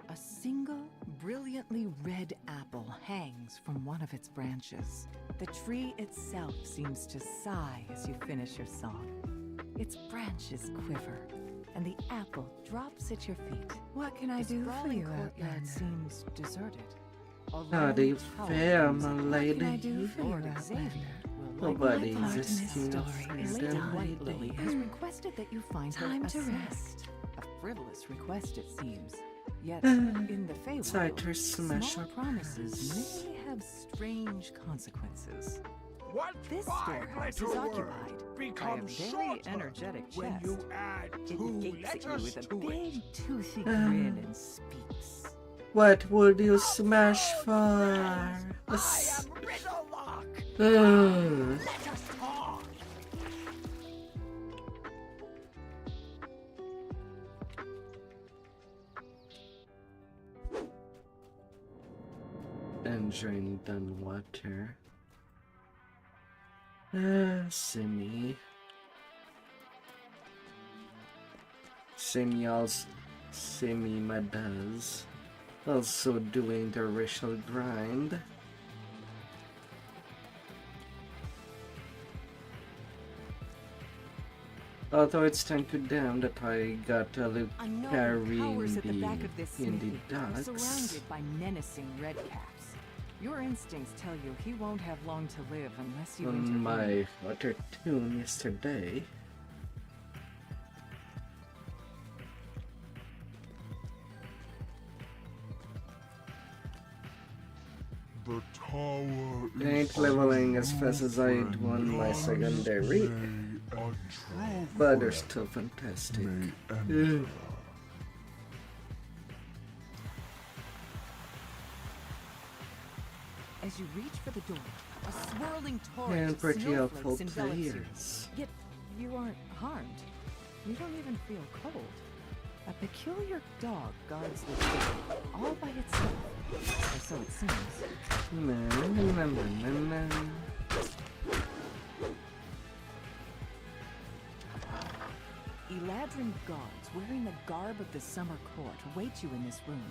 A single, brilliantly red apple hangs from one of its branches. The tree itself seems to sigh as you finish your song. Its branches quiver, and the apple drops at your feet. What can I This do for sprawling you, courtyard Outlander? seems deserted. A How do you lone tower fare, looms my up. lady? What can I do for you, Lord Outlander? Xavier will Nobody Like my part in this existing story, is Lady them White Lily waiting. has requested that you find Time her to a son. rest. A frivolous request, it seems. Yet, in the Time to Feywild, smash small up promises hers. may have strange consequences. What This storehouse is occupied by a very energetic chest. add It gapes at you with a big, toothy grin and speaks. What would you smash for? I am Riddlelock. Ugh. Let us talk. Enjoying done water. Simi. Simi Madaz. Also doing the racial grind. Although it's time to damn that I got a look I know carry powers at the back in of this the smithy, docks. surrounded by menacing redcaps. Your instincts tell you he won't have long to live unless you On intervene. my other tune yesterday. The tower I ain't leveling as fast as I'd won my secondary, but they're still fantastic. Ugh. As you reach for the door, a swirling torrent And of pretty helpful snowflakes envelops you. players. Yet you aren't harmed. You don't even feel cold. A peculiar dog guards the door, all by itself. Or so it seems. Na, na, na, na, na. Eladrin guards wearing the garb of the summer court await you in this room.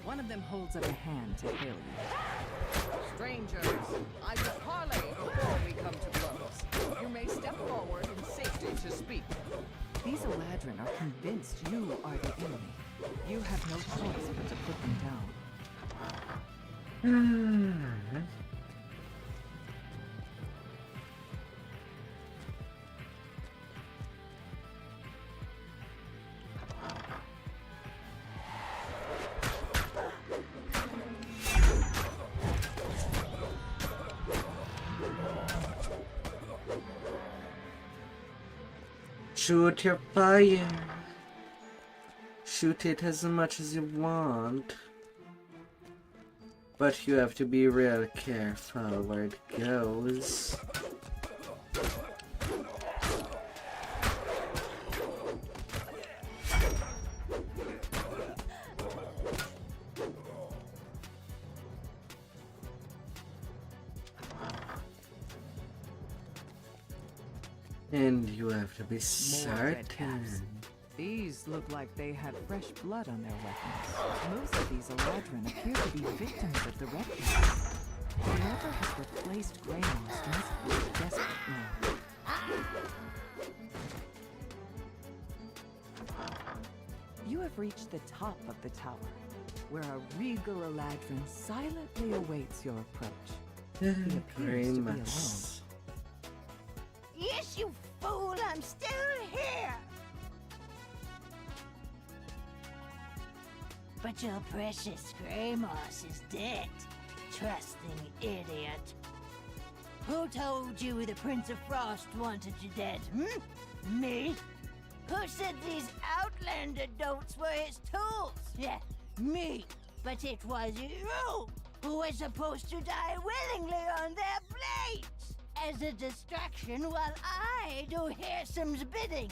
One of them holds up a hand to hail you. Strangers, I will parley before we come to blows. You may step forward in safety to speak. These Eladrin are convinced you are the enemy. You have no choice but to put them down. Shoot your fire. Shoot it as much as you want. But you have to be real careful where it goes. And you have to be More certain. redcaps. These look like they had fresh blood on their weapons. Most of these Eladrin appear to be victims of the redcaps. Whoever has replaced Grey Moss must be desperate now. You have reached the top of the tower, where a regal Eladrin silently awaits your approach. He appears Very to be much. alone. Yes, you fool, I'm still here. But your precious Grey Moss is dead, trusting idiot. Who told you the Prince of Frost wanted you dead, Me? Who said these Outlander dolts were his tools? Yeah, me. But it was you who were supposed to die willingly on their blades as a distraction while I do Hearsome's bidding.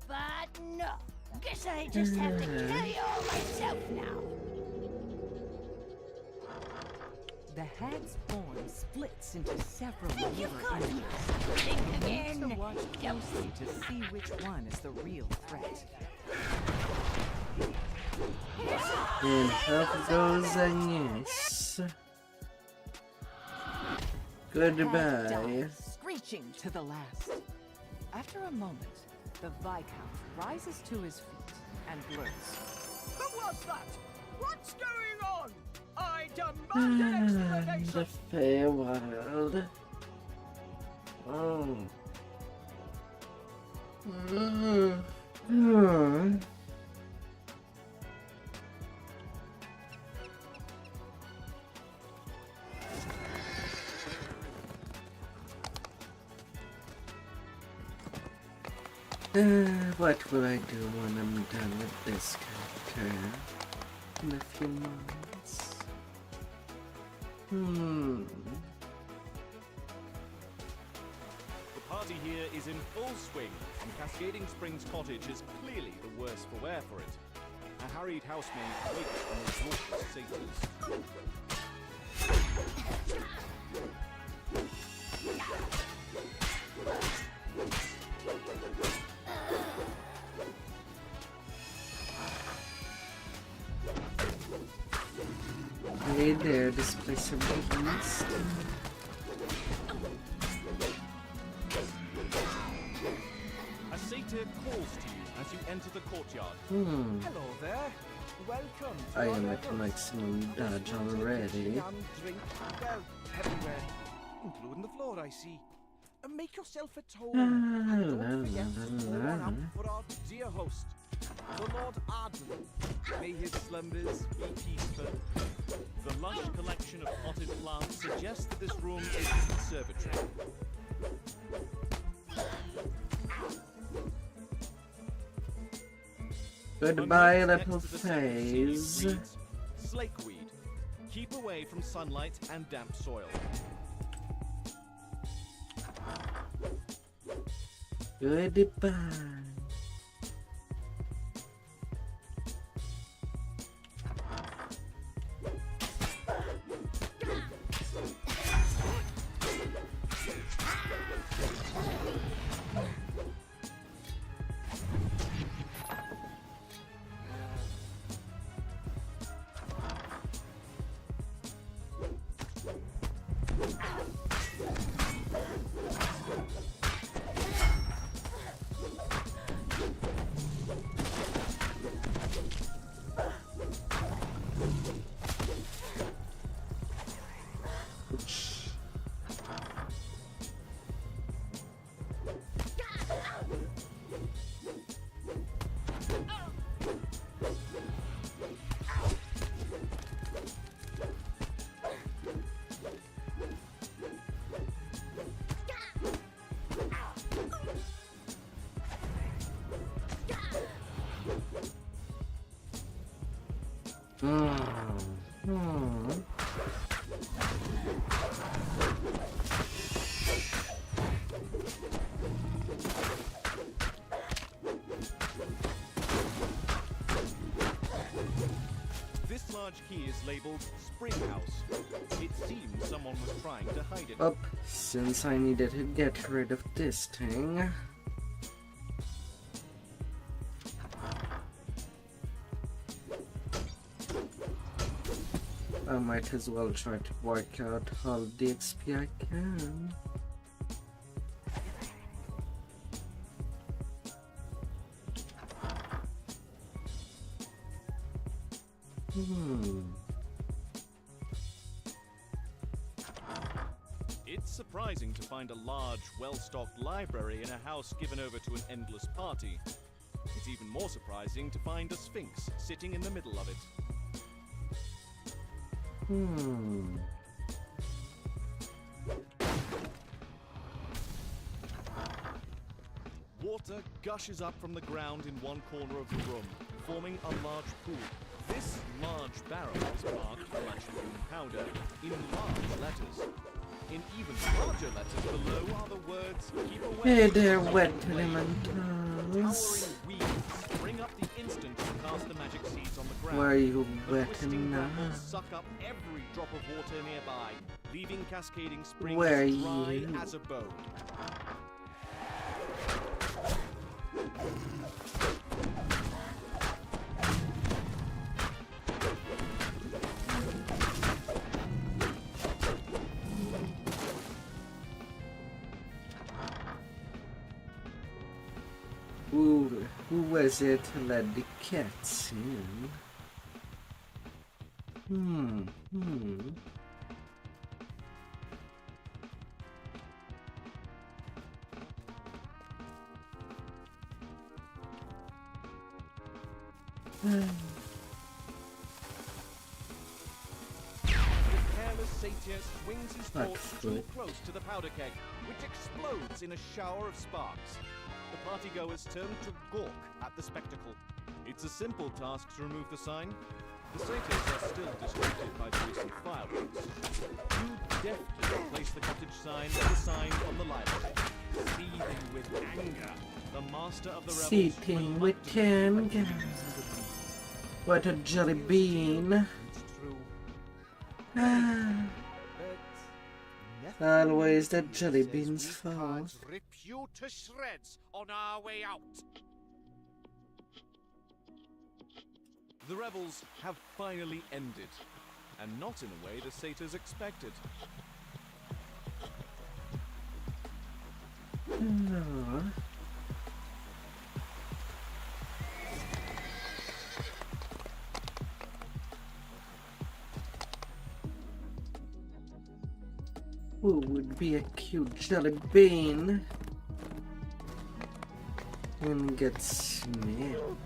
But no, guess I just have to kill you all myself now. The hag's form splits into several Think you liver could? images. Think You again. need to watch closely to see which one is the real threat. And up goes Agnes. Hag Goodbye. dies, screeching to the last. After a moment, the Viscount rises to his feet and blurts. Who was that? What's going on? I demand an The explanation! Feywild. Oh. What will I do when I'm done with this character in a few months? The party here is in full swing, and Cascading Springs Cottage is clearly the worse for wear for it. A harried housemaid waits on the raucous satyrs. Hey there, displacer beast. A satyr calls to you as you enter the courtyard. Hello there. Welcome to I our am at levels. maximum This dodge room is already. young, drink, well, everywhere, including the floor, I see. Make yourself at home, and don't forget to pour one out for our dear host, the Lord Ardman. May his slumbers be peaceful. The lush collection of potted plants suggests that this room is the conservatory. Goodbye, Underneath, little next to the second ceiling phase. reads, Slakeweed. Keep away from sunlight and damp soil. Goodbye. This large key is labeled Spring House. It seems someone was trying to hide it. Up, since I needed to get rid of this thing. I might as well try to work out all the XP I can. It's surprising to find a large, well-stocked library in a house given over to an endless party. It's even more surprising to find a sphinx sitting in the middle of it. Water gushes up from the ground in one corner of the room, forming a large pool. This large barrel is marked Mushroom Powder in large letters. In even larger letters below are the words, keep away. Hey there, from wet flames. elementals. Towering weeds spring up the instant you cast the magic seeds on the ground. Why are you The wet twisting now? brambles suck up every drop of water nearby, leaving Cascading Springs Where are dry you? as a bone. Who was it to let the cats in? The careless satyr swings his torch That's too good. close to the powder keg, which explodes in a shower of sparks. The partygoers turn to gawk at the spectacle. It's a simple task to remove the sign. The satyrs are still distracted by the recent fireworks. You deftly place the cottage sign and the sign on the library. Seething with anger, the master of the rebels Seething with anger. What a jelly bean. It's true. Ah, But always the nothing jelly says bean's we fault. can't rip you to shreds on our way out. The rebels have finally ended, and not in a way the satyrs expected. No. Who would be a cute jelly bean and get snipped?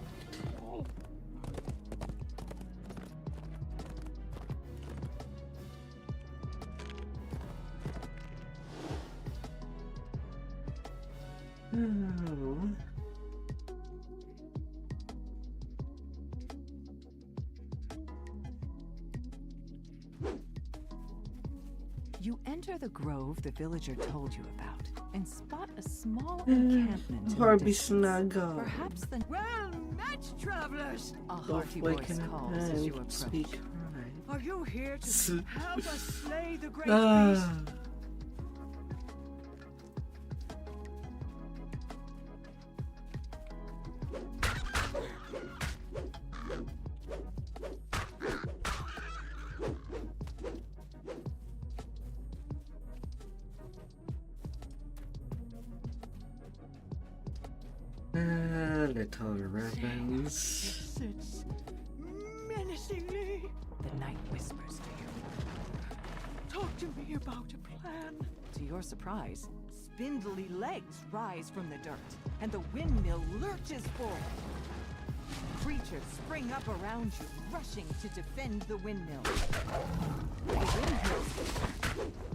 Oh. You enter the grove the villager told you about and spot a small encampment in the Harvey distance. Snuggle. Perhaps the Well met, travelers! a Both hearty wake voice and calls as you approach. speak Are you here to S- help us slay the great beast? Ah. Little ribbons. Sits menacingly. The knight whispers to you. Talk to me about a plan. To your surprise, spindly legs rise from the dirt, and the windmill lurches forward. Creatures spring up around you, rushing to defend the windmill. The windmill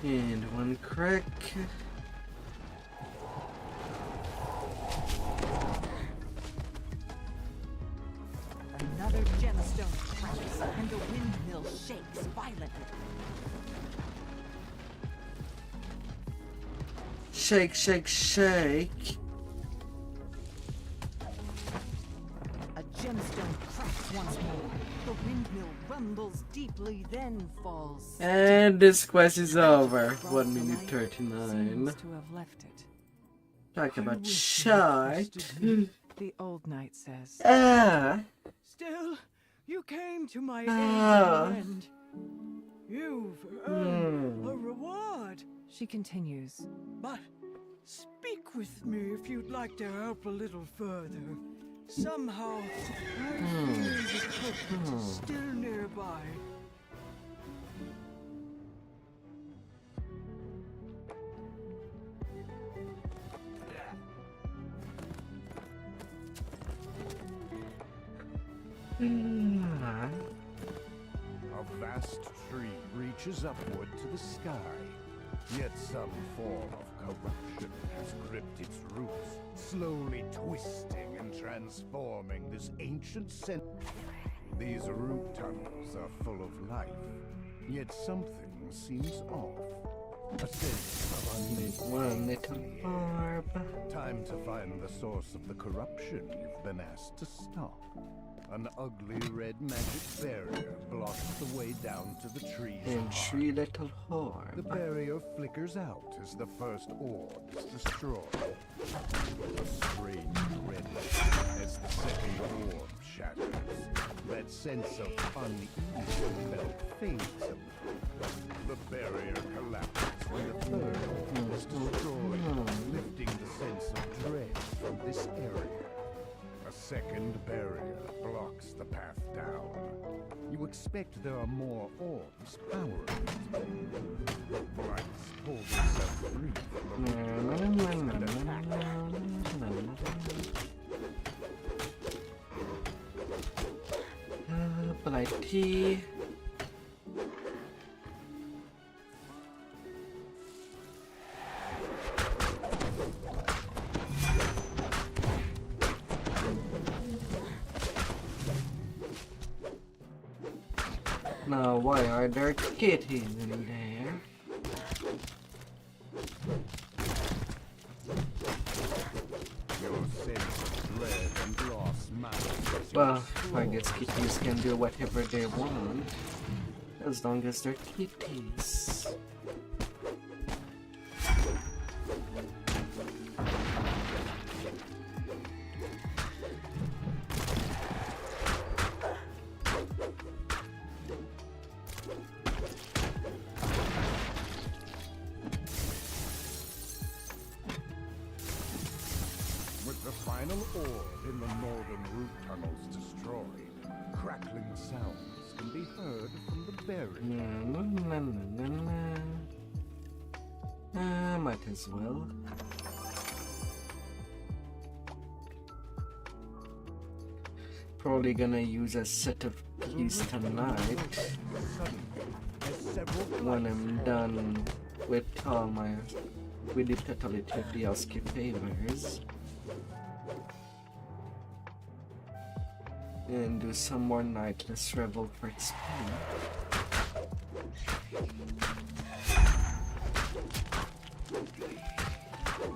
And one crick. Another gemstone cracks, and the windmill shakes violently. Shake, shake, shake. A gemstone cracks once more. The windmill rumbles deeply, then falls. And this quest is over. But 1 the minute knight 39. seems to have left it. Talk about wish you had shite. trusted me. The old knight says. Ah. Still, you came to my Ah. aid, and you've earned a reward. She continues. But speak with me if you'd like to help a little further. Somehow, I feel the culprit is still nearby. Ah. A vast tree reaches upward to the sky, yet some form of corruption has gripped its roots, slowly twisting and transforming this ancient These root tunnels are full of life, yet something seems off. A sense of unease. One little orb. Time to find the source of the corruption you've been asked to stop. An ugly red magic barrier blocks the way down to the tree's And heart. 3 little The orb. barrier flickers out as the first orb is destroyed. A strange red light as the second orb shatters. That sense of unease felt fades a little. The barrier collapses when the third orb is destroyed, lifting the sense of dread from this area. A second barrier blocks the path down. You expect there are more orbs powering it. The blights pull themselves free from the and attack. Blighty. Now, why are there kitties in there? Your sense of dread and loss matters. Well, I guess kitties can do whatever they want, as long as they're kitties. With the final orb in the northern root tunnels destroyed, crackling sounds can be heard from the barrier. Might as well. Probably gonna use a set of keys tonight when I'm done with all my with the totality of the Oski favors, and do some more nightless revel for XP.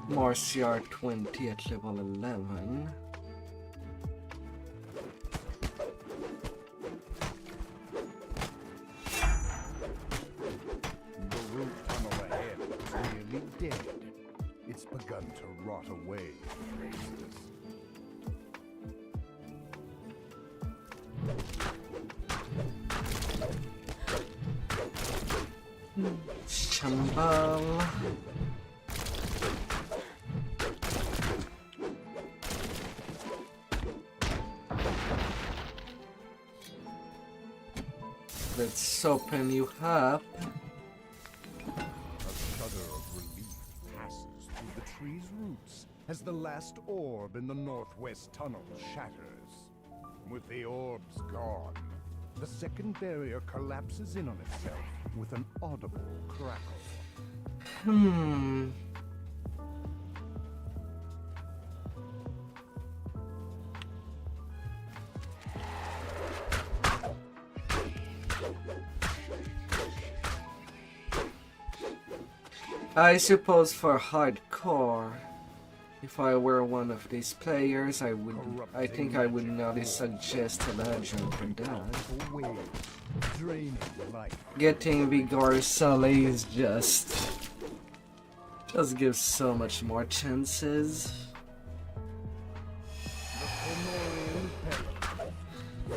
More CR20 at level 11. The root tunnel ahead is nearly dead. It's begun to rot away, Priestess. Chambal. Let's open you up. A shudder of relief passes through the tree's roots as the last orb in the northwest tunnel shatters. With the orbs gone, the second barrier collapses in on itself with an audible crackle. I suppose for hardcore, if I were one of these players, I think I would not suggest Eladrin for that. Getting Vigor Soleil just gives so much more chances.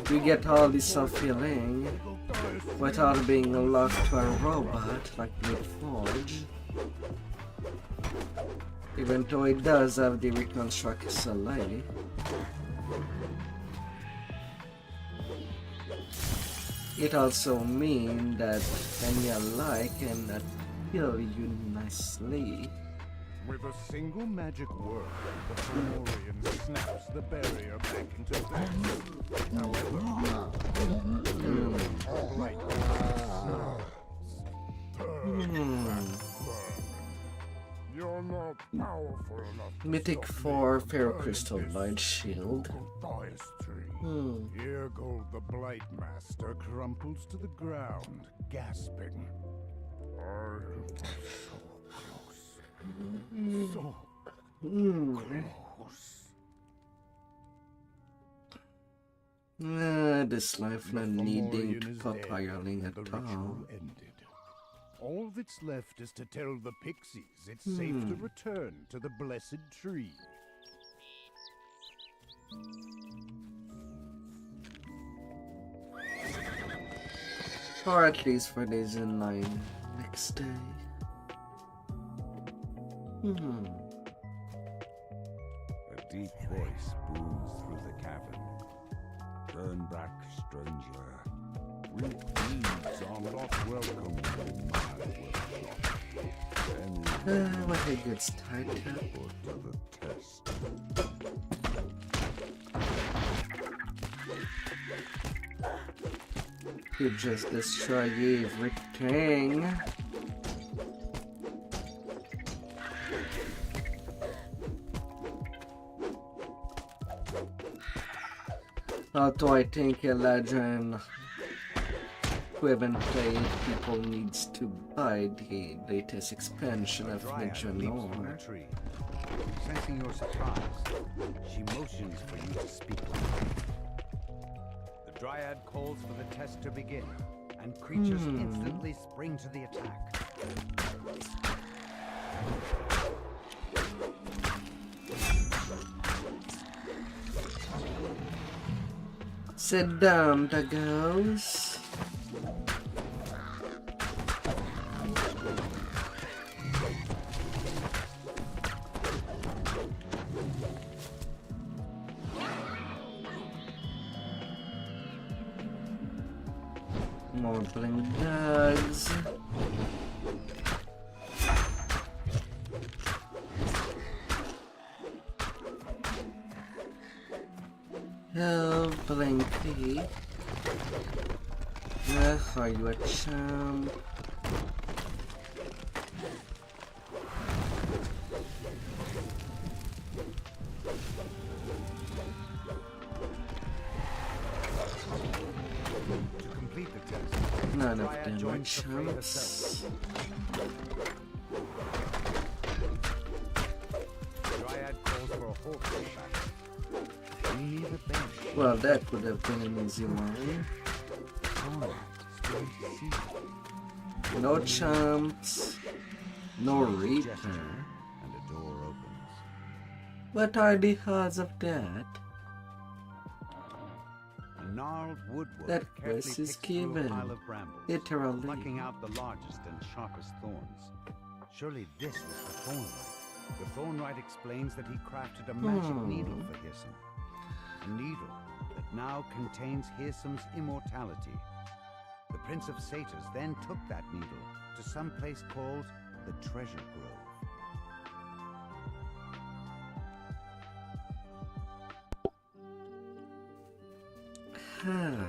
You get all this self-healing without being locked to a robot like Midforge. Even though it does have the Reconstruct Soleil. It also means that when you like and heal you nicely. With a single magic word, the Fomorian snaps the barrier back into place. However, light You're not powerful enough. Mythic 4 Ferrocrystal Light Shield. Here goes the Blight Master crumples to the ground, gasping. So close. This life not needing to pop ironing at all. All that's left is to tell the pixies it's safe to return to the blessed tree. Or at least for days in line next day. A deep voice booms through the Turn back, stranger. Weeds are not welcome in my workshop. What a good start. Put to the test. You just destroy everything. Although I think Eladrin, who haven't played, people needs to buy the latest expansion of Midjanor. Sensing your surprise, she motions for you to speak with her. The Dryad calls for the test to begin, and creatures instantly spring to the attack. Sit down, Dagos. More blink dogs. Oh, Blinky. Are you a chump? To complete the test, None of Dryad them are joins the fray chumps. herself. Dryad calls for a horseback battle. We need a bench. Well, that would have been an easy one. No chumps. No Reaper. And a door opens. What are the odds of that? A gnarled woodwork That carefully quest is picks through a given. pile of brambles, Literally. plucking out the largest and sharpest thorns. Surely this is the Thornlight. The Thornlight explains that he crafted a magic needle for Hirsum. A needle that now contains Hirsum's immortality. The Prince of Satyrs then took that needle to some place called the Treasure Grove. Huh.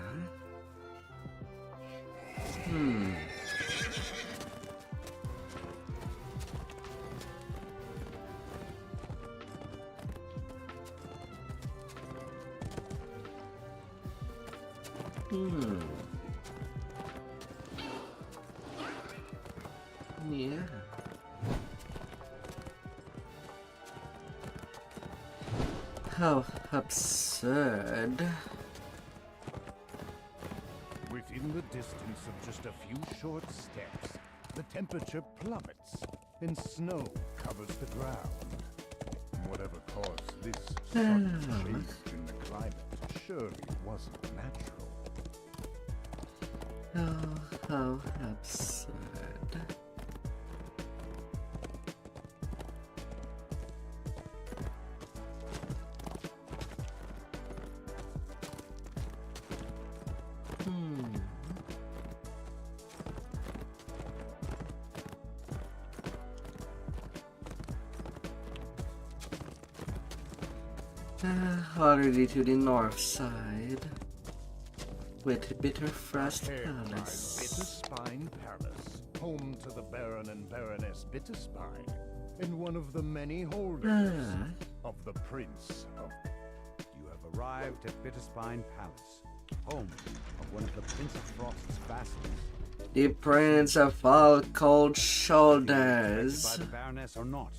Yeah. How absurd. Within the distance of just a few short steps, the temperature plummets and snow covers the ground. Whatever caused this sudden change in the climate surely wasn't natural. Oh, how absurd. Already to the north side, with Bitterfrost Palace. Bitterspine Palace, home to the Baron and Baroness Bitterspine, and one of the many holders of the Prince of... You have arrived at Bitterspine Palace, home of one of the Prince of Frost's vassals. The Prince of all cold By shoulders. the Baroness or not,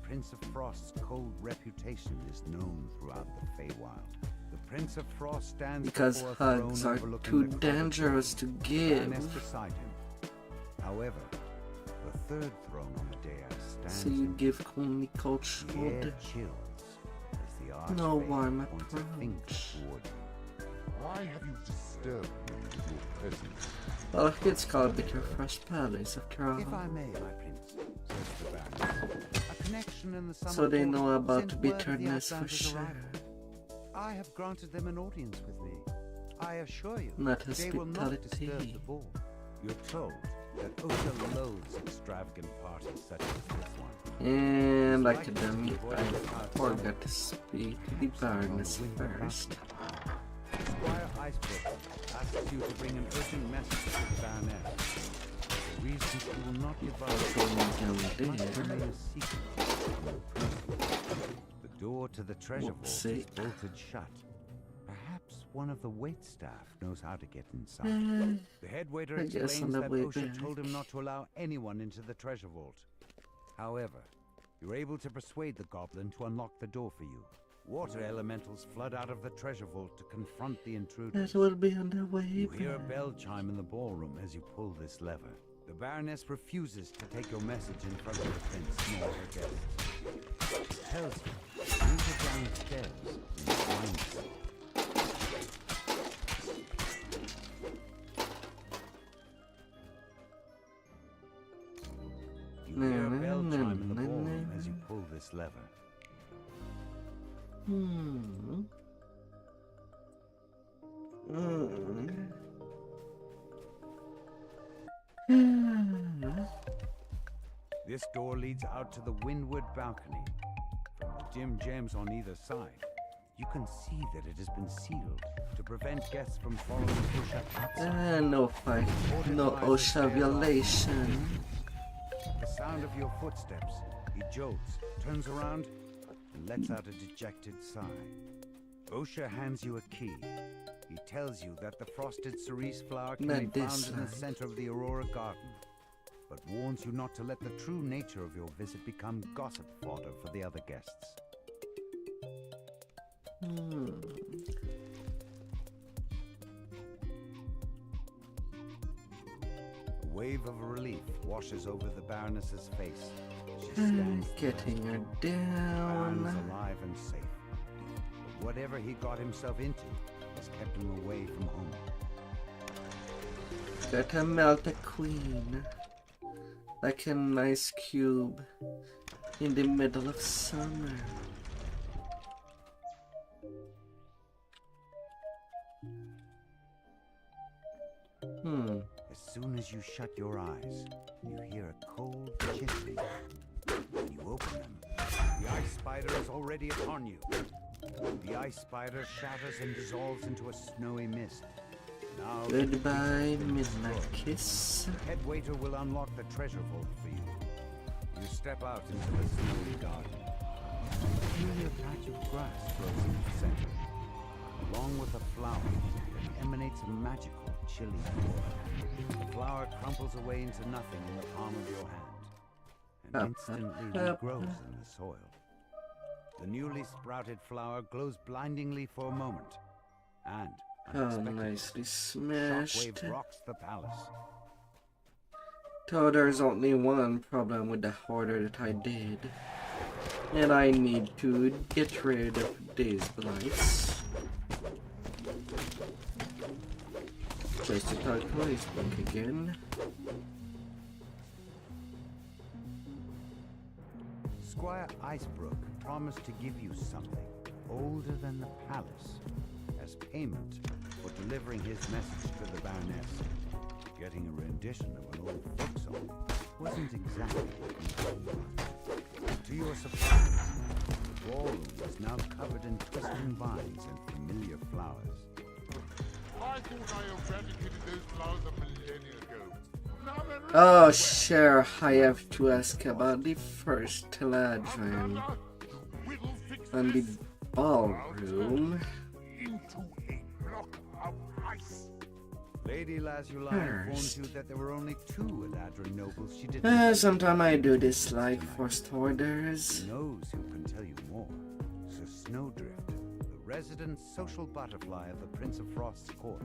Prince of Frost's cold reputation is known throughout the Feywild. The Prince of Frost stands Because before a hugs throne are overlooking too the covered dangerous to throne, give. Baroness beside him. However, the third throne on the dais stands So you empty. give only cold The air shoulder. chills as the No Archfey warm points a finger approach. toward you. Why have you disturbed me with your presence? Well, it's called Bitterfrost Palace after all. If I may, my prince, says the Baroness, a connection in the summer So they court know about sent word of the bitterness for Outlander's sure. arrival. I have granted them an audience with me. I assure you, Not they will not disturb hospitality. the ball. You're told that Osha loathes extravagant parties such as this one. And like a dummy, I forgot to speak to the Baroness first. Squire Icebrook asks you to bring an urgent message to the Baroness. The reason she will not divulge Going down must there. remain a secret. The door to the treasure vault Whoopsie. is bolted shut. Perhaps one of the waitstaff knows how to get inside. The head waiter I guess explains on the that way Osha back. told him not to allow anyone into the treasure vault. However, you're able to persuade the goblin to unlock the door for you. Water elementals flood out of the treasure vault to confront the intruders. That will be on the way You hear a back. bell chime in the ballroom as you pull this lever. The Baroness refuses to take your message in front of the prince nor her guests. She tells you to move her downstairs and find her. You hear a bell chime in the ballroom as you pull this lever. This door leads out to the windward balcony. From the dim gems on either side, you can see that it has been sealed to prevent guests from following Osha outside. No fight, no OSHA violation. The sound of your footsteps, he jolts, turns around, and lets out a dejected sigh. Osha hands you a key. He tells you that the frosted cerise flower can Not be this found in the side. center of the Aurora Garden, but warns you not to let the true nature of your visit become gossip fodder for the other guests. A wave of relief washes over the Baroness's face. She stands there, Getting her Baron is down. alive and safe. But whatever he got himself into has kept him away from home. Gotta melt a queen. Like an ice cube in the middle of summer. As soon as you shut your eyes, you hear a cold chittering. When you open them, the ice spider is already upon you. The ice spider shatters and dissolves into a snowy mist. Now Goodbye, midnight kiss. the head waiter will unlock the treasure vault for you. You step out into the snowy garden. A peculiar patch of grass grows in the center, along with a flower that emanates a magical, chilly aura. The flower crumples away into nothing in the palm of your hand, and instantly regrows in the soil. The newly sprouted flower glows blindingly for a moment, and Oh, unexpectedly, nicely smashed. shockwave rocks the palace. So there's only one problem with the order that I did. And I need to get rid of these blights. Just to talk to his book again. Squire Icebrook promised to give you something older than the palace as payment for delivering his message to the Baroness. Getting a rendition of an old folk song wasn't exactly what you wanted. To your surprise, the ballroom was now covered in twisting vines and familiar flowers. I thought I eradicated those flowers a millennia ago. Now they're Oh, sure, I have to ask about the first Eladrin We'll fix and the this ballroom. into a block of ice. Lady Lazuli informed you that there were only 2 Eladrin nobles she didn't know. Sometimes I do this like forced orders. Who knows who can tell you more? Sir Snowdrift, the resident social butterfly of the Prince of Frost's court.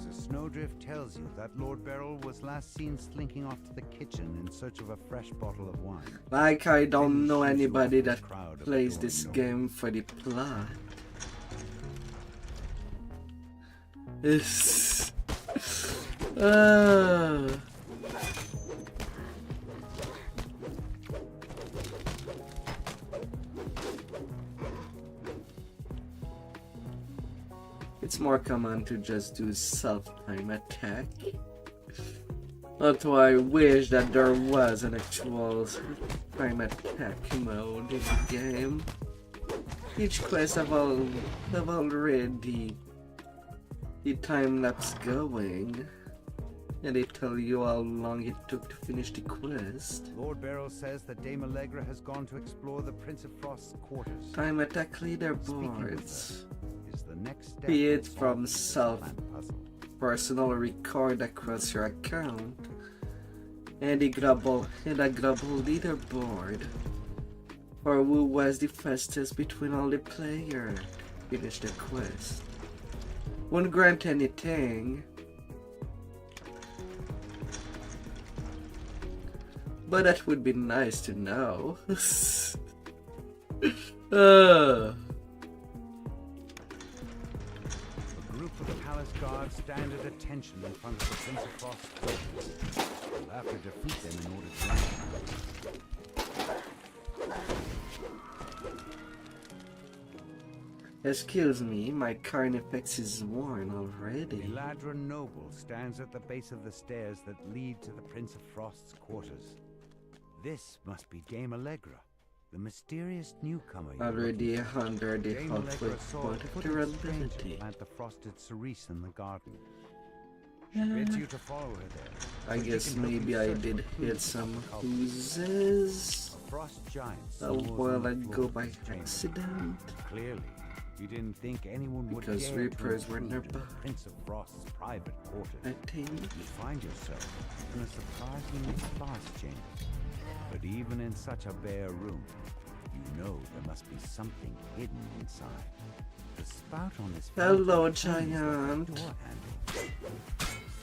Sir Snowdrift tells you that Lord Beryl was last seen slinking off to the kitchen in search of a fresh bottle of wine. Like I don't know Then he shoots you anybody off that the crowd of plays adoring this nobles. game for the plot. It's... It's more common to just do self-time attack. Although I wish that there was an actual time attack mode in the game. Each quest have already the time lapse going, and they tell you how long it took to finish the quest. Lord Beryl says that Dame Allegra has gone to explore the Prince of Frost's quarters. Time attack leaderboards. Is the next step Be it to solve from the self puzzle. personal record across your account and a global leaderboard, or who was the fastest between all the players. Finish the quest. Won't grant anything, but that would be nice to know. The palace guards stand at attention in front of the Prince of Frost's quarters. You'll have to defeat them in order to Excuse me, my carnifex is worn already. Eladrin Noble stands at the base of the stairs that lead to the Prince of Frost's quarters. This must be Dame Allegra, the mysterious newcomer. Already under the Dame halfway Allegra saw point a of footed stranger durability. plant the frosted cerise in the garden. She bids you to follow her there. I guess maybe I did hit some oozes A frost giant a while ago by chamber. accident. Clearly, you didn't think anyone would Because dare Reapers to were intrude nearby. the Prince of Frost's private quarters. I think. You find yourself in a surprisingly sparse chamber. But even in such a bare room, you know there must be something hidden inside. The spout on this Hello, fountain is giant. the door handle.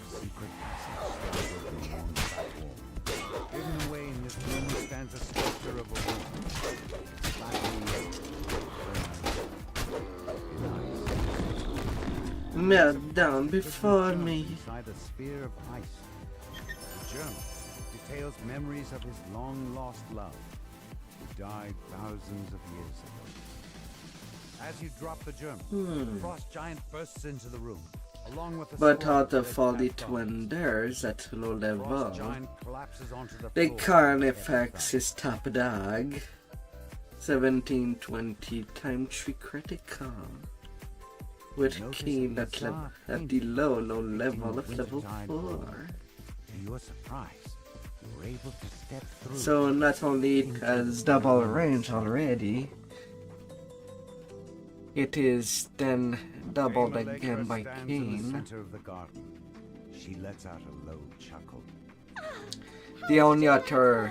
Secret passage stands open along the back wall. Hidden away in this room stands a sculpture of a woman. Melt down before me. Inside a sphere of ice. The journal details memories of his long-lost love, who died thousands of years ago. As you drop the journal, the frost giant bursts into the room, along with the But sword out of that all the passed on. twenders at low The level, frost giant collapses onto the the floor. Carnifex is top dog. 1720 time 3 critical. With keen at the low level of level 4. To your surprise, you were able to step through. So not only it has double range already, it is then doubled Dame again Allegra by stands in the keen. center of the garden. She lets out a low chuckle. The only other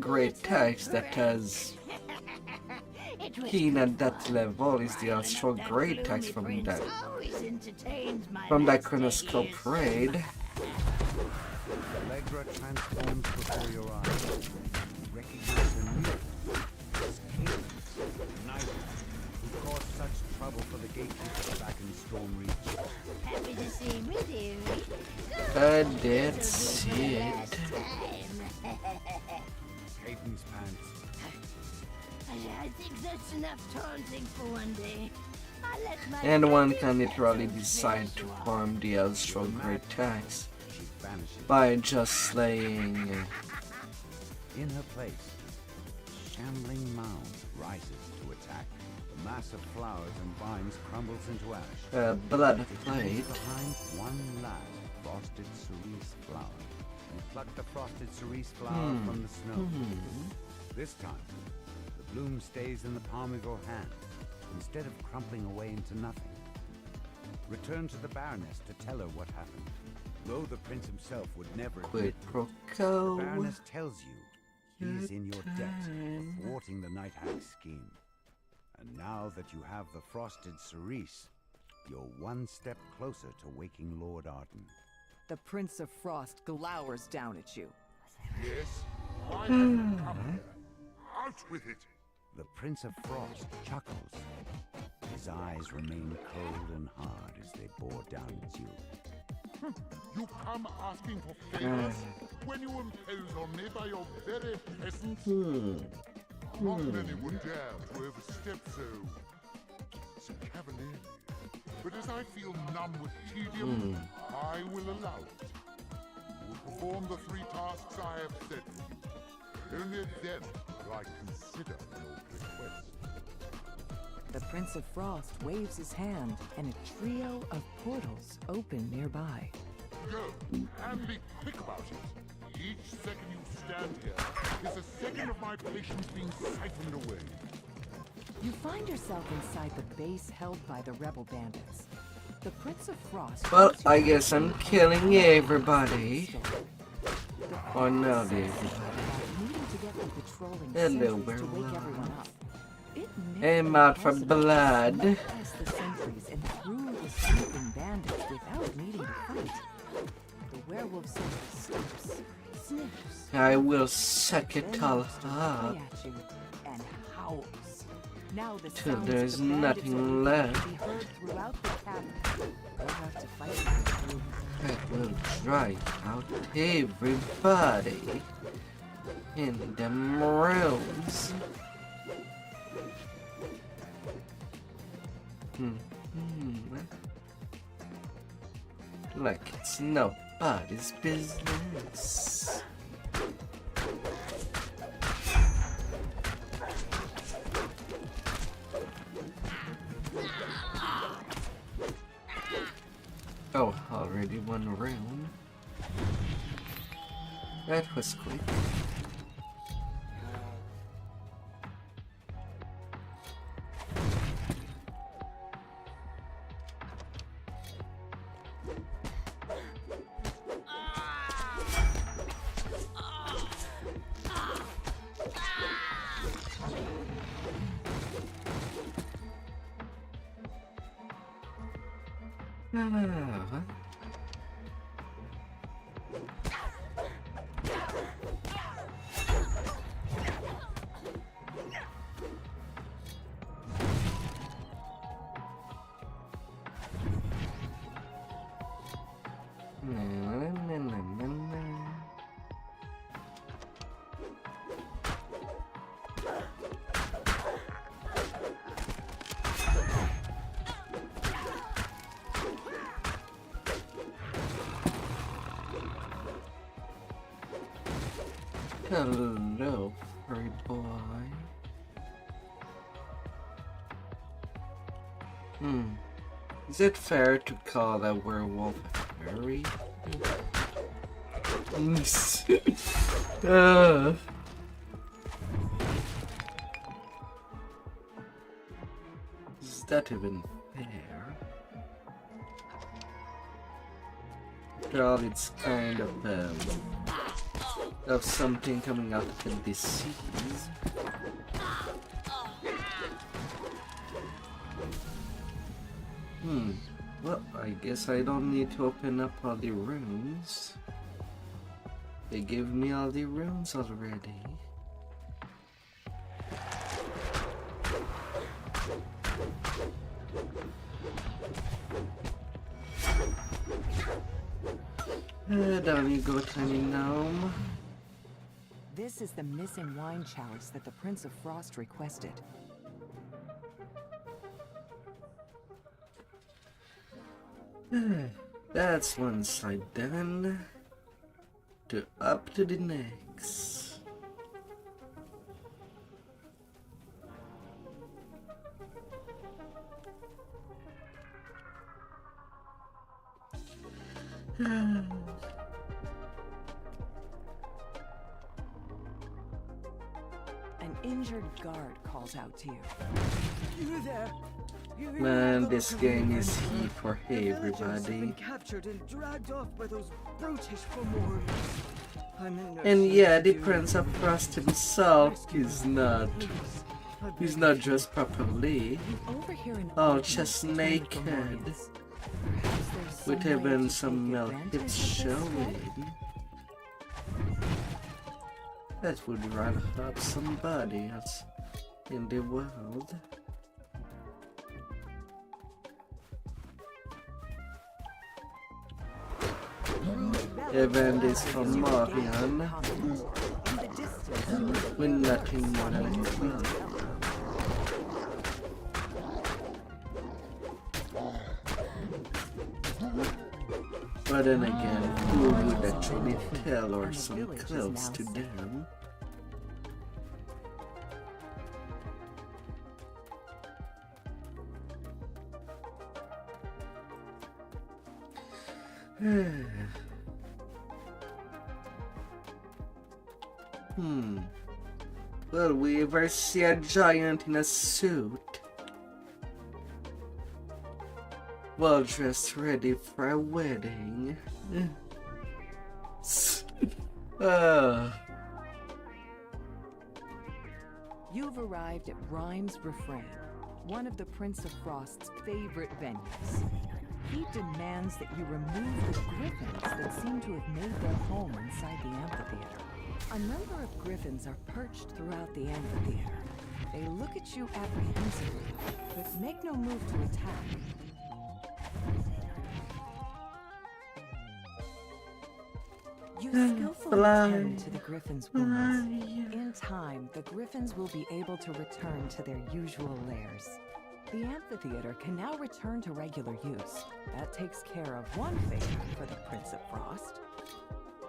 great text that has keen at that level is the Astral Great text from that Chronoscope raid. Allegra transforms before your eyes. You recognize her new Cadence, the knight who caused such trouble for the gatekeepers back in Storm Reach. Happy to see him with you. That's it. Cadence pants. I think that's enough taunting for one day. I'll let my And one can literally decide to form the Astral Great text She vanishes. by just slaying In her place, a shambling mound rises to attack. The mass of flowers and vines crumbles into ash. a blood It plate. leaves behind one last frosted cerise flower. You pluck the frosted cerise flower from the snow. This time, the bloom stays in the palm of your hand, instead of crumpling away into nothing. Return to the Baroness to tell her what happened. Though the prince himself would never Quid admit, pro the quo. Baroness tells you he's in your debt time. for thwarting the Night Hag's scheme. And now that you have the frosted cerise, you're one step closer to waking Lord Arden. The Prince of Frost glowers down at you. Yes? Why have you come here? Out with it! The Prince of Frost chuckles. His eyes remain cold and hard as they bore down at you. You come asking for favors when you impose on me by your very presence? Not many would dare to overstep so cavalierly. but as I feel numb with tedium, I will allow it. You will perform the 3 tasks I have set for you. Only then will I consider your request. The Prince of Frost waves his hand, and a trio of portals open nearby. Go, and be quick about it. Each second you stand here is a second of my patience being siphoned away. You find yourself inside the base held by the rebel bandits. The Prince of Frost... Well, I guess I'm killing everybody. Or not everybody. Hello, everyone. I'm out for blood. The sentries and through the sleeping bandits without needing to fight. The werewolf stops, sniffs. I will suck it all up till there's nothing left. I will drive out everybody in them rooms. Like it's nobody's business. Oh, already one round. That was quick. Hello, furry boy. Is it fair to call a werewolf a furry? Is that even fair? Well, it's kind of something coming out of the disease. Well, I guess I don't need to open up all the rooms. They gave me all the rooms already. Down you go, tiny gnome. This is the missing wine chalice that the Prince of Frost requested. That's one side done. Up to the next. An injured guard calls out to you. You there? Man, this game is here for everybody. Captured and dragged off by those brutish Fomorians. And yeah, the Prince of Frost himself is not. He's not just properly. Oh, just naked. With even some milk it's showing. That would rather help somebody else in the world. Even this from Marian with nothing more than fun. But then again, who would actually tell or some close to them? Will we ever see a giant in a suit? Well dressed, ready for a wedding. You've arrived at Rhyme's Refrain, one of the Prince of Frost's favorite venues. He demands that you remove the griffins that seem to have made their home inside the amphitheater. A number of griffins are perched throughout the amphitheater. They look at you apprehensively, but make no move to attack. You skillfully tend to the griffins' wounds. In time, the griffins will be able to return to their usual lairs. The amphitheater can now return to regular use. That takes care of one favor for the Prince of Frost.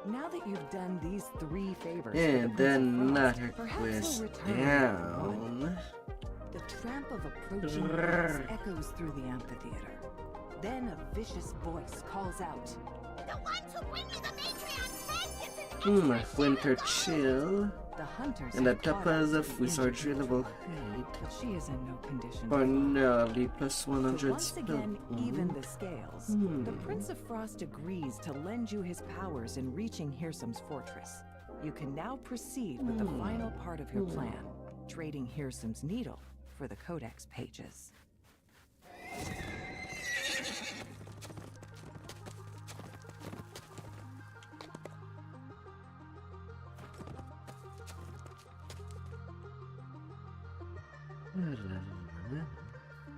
Now that you've done these 3 favors, and then another perhaps quest you'll return down. The tramp of approaching wheels echoes through the amphitheater. Then a vicious voice calls out, The one to bring you the Matriarch's head gets an Winter chill. The hunters And the have caught top up is to a the wizardry injured level girl, but she is in no condition for to nearly plus So 100 once spell. again, even the scales. The Prince of Frost agrees to lend you his powers in reaching Hirsum's fortress. You can now proceed with the final part of your plan, trading Hirsum's needle for the Codex pages.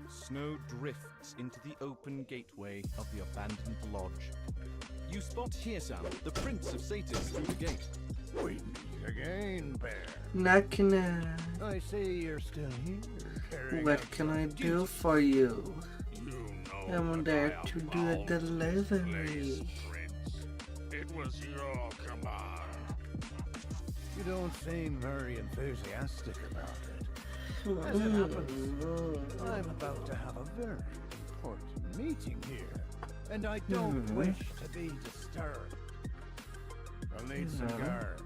Snow drifts into the open gateway of the abandoned lodge. You spot Hirsum, the Prince of Satyrs, through the gate. We meet again, Bear. Knocking at. I see you're still here. carrying What out can your I do duty. for you? You know I'm that there I to do a upheld this delivery. place, Prince. It was your command. You don't seem very enthusiastic about it. As it happens, I'm about to have a very important meeting here, and I don't wish to be disturbed. I'll need some guards.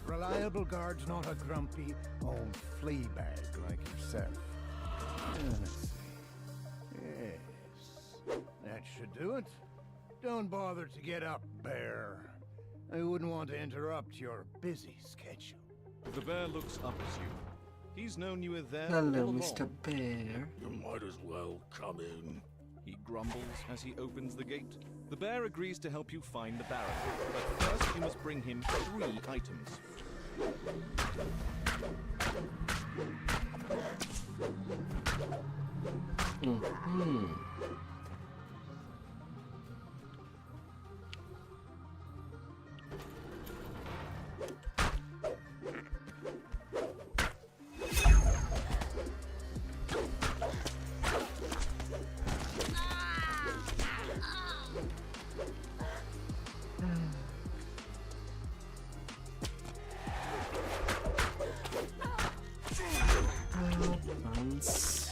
Reliable guards, not a grumpy old flea bag like yourself. Let's see. Yes, that should do it. Don't bother to get up, Bear. I wouldn't want to interrupt your busy schedule. The bear looks up at you. He's known you were there Hello, all along. Mr. Bear. You might as well come in. He grumbles as he opens the gate. The bear agrees to help you find the barrel, but first you must bring him 3 items. Once.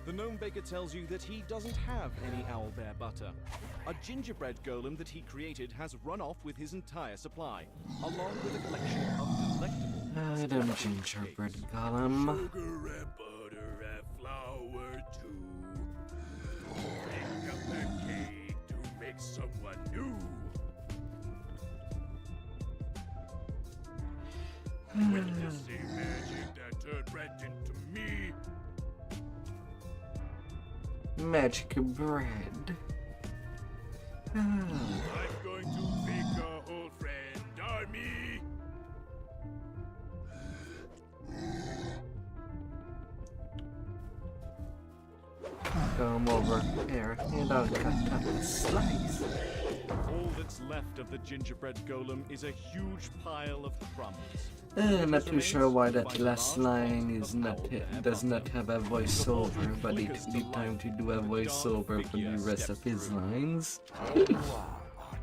The gnome baker tells you that he doesn't have any owlbear butter. A gingerbread golem that he created has run off with his entire supply, along with a collection of delectable Adam gingerbread golem. Sugar and butter and flour too. Pouring up the cake to make someone new. Witnessing magic that turned bread into me. Magic bread. I'm going to make a whole friend army. Come over here and I'll cut up a slice. All that's left of the gingerbread golem is a huge pile of crumbs. I'm not too sure why that last line is does not have a voiceover, but it need time to do a voiceover for the rest of his lines.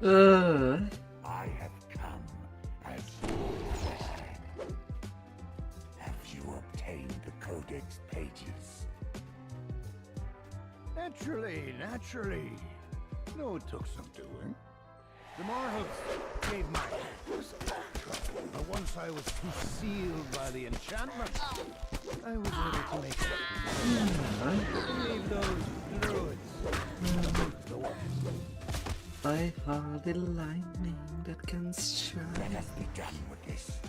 I have come as your messenger. Have you obtained the Codex pages? Naturally. No, it took some doing. The Marhoods gave my hand some trouble, but once I was concealed by the enchantment, I was able to make it. Leave those druids to the west. I heard the lightning that can strike. Let us be done with this.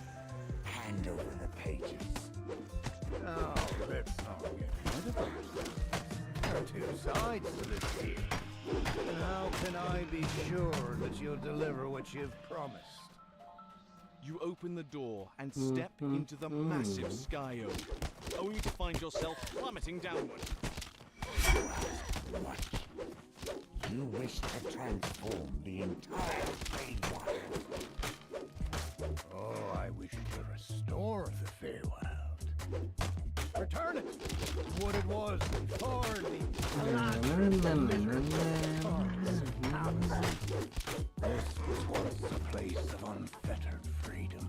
Hand over the pages. Now, let's not get ahead of ourselves. There are two sides to this deal. And how can I be sure that you'll deliver what you've promised? You open the door and step into the massive sky oak, only to find yourself plummeting downward. What? You wish to transform the entire Feywild. Oh, I wish to restore the Feywild. Return it to what it was before This was once a place of unfettered freedom,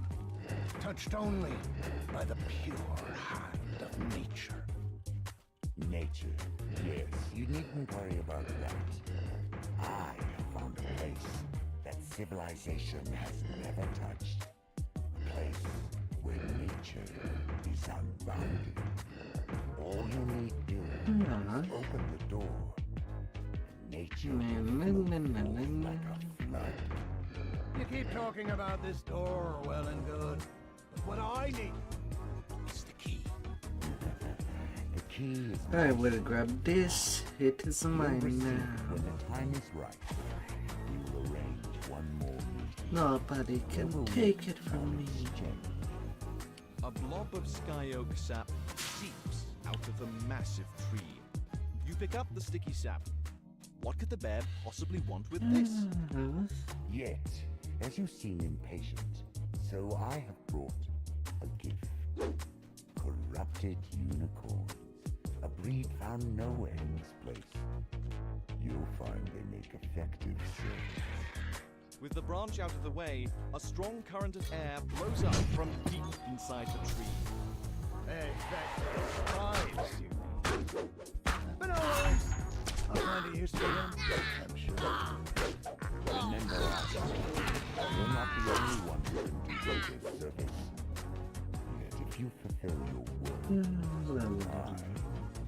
touched only by the pure hand of nature. Nature, yes, you needn't worry about that. I have found a place that civilization has never touched. A place where nature is unbounded. All you need do is open the door. Nature will flow like a flood. You keep talking about this door, well and good. But what I need is the key. The key is I will grab this. It is mine when now. the time is right. We will arrange one more meeting. Nobody can take it from me. A blob of sky oak sap seeps out of the massive tree. You pick up the sticky sap. What could the bear possibly want with this? Yet, as you seem impatient, so I have brought a gift. Corrupted unicorns. A breed found nowhere in this place. You'll find they make effective servants. With the branch out of the way, a strong current of air blows up from deep inside the tree. Hey, that's surprise, you mean. But no worries. I'll find a use for them, I'm sure. Remember, you're not the only one who can do this service. Yet if you fulfill your word, I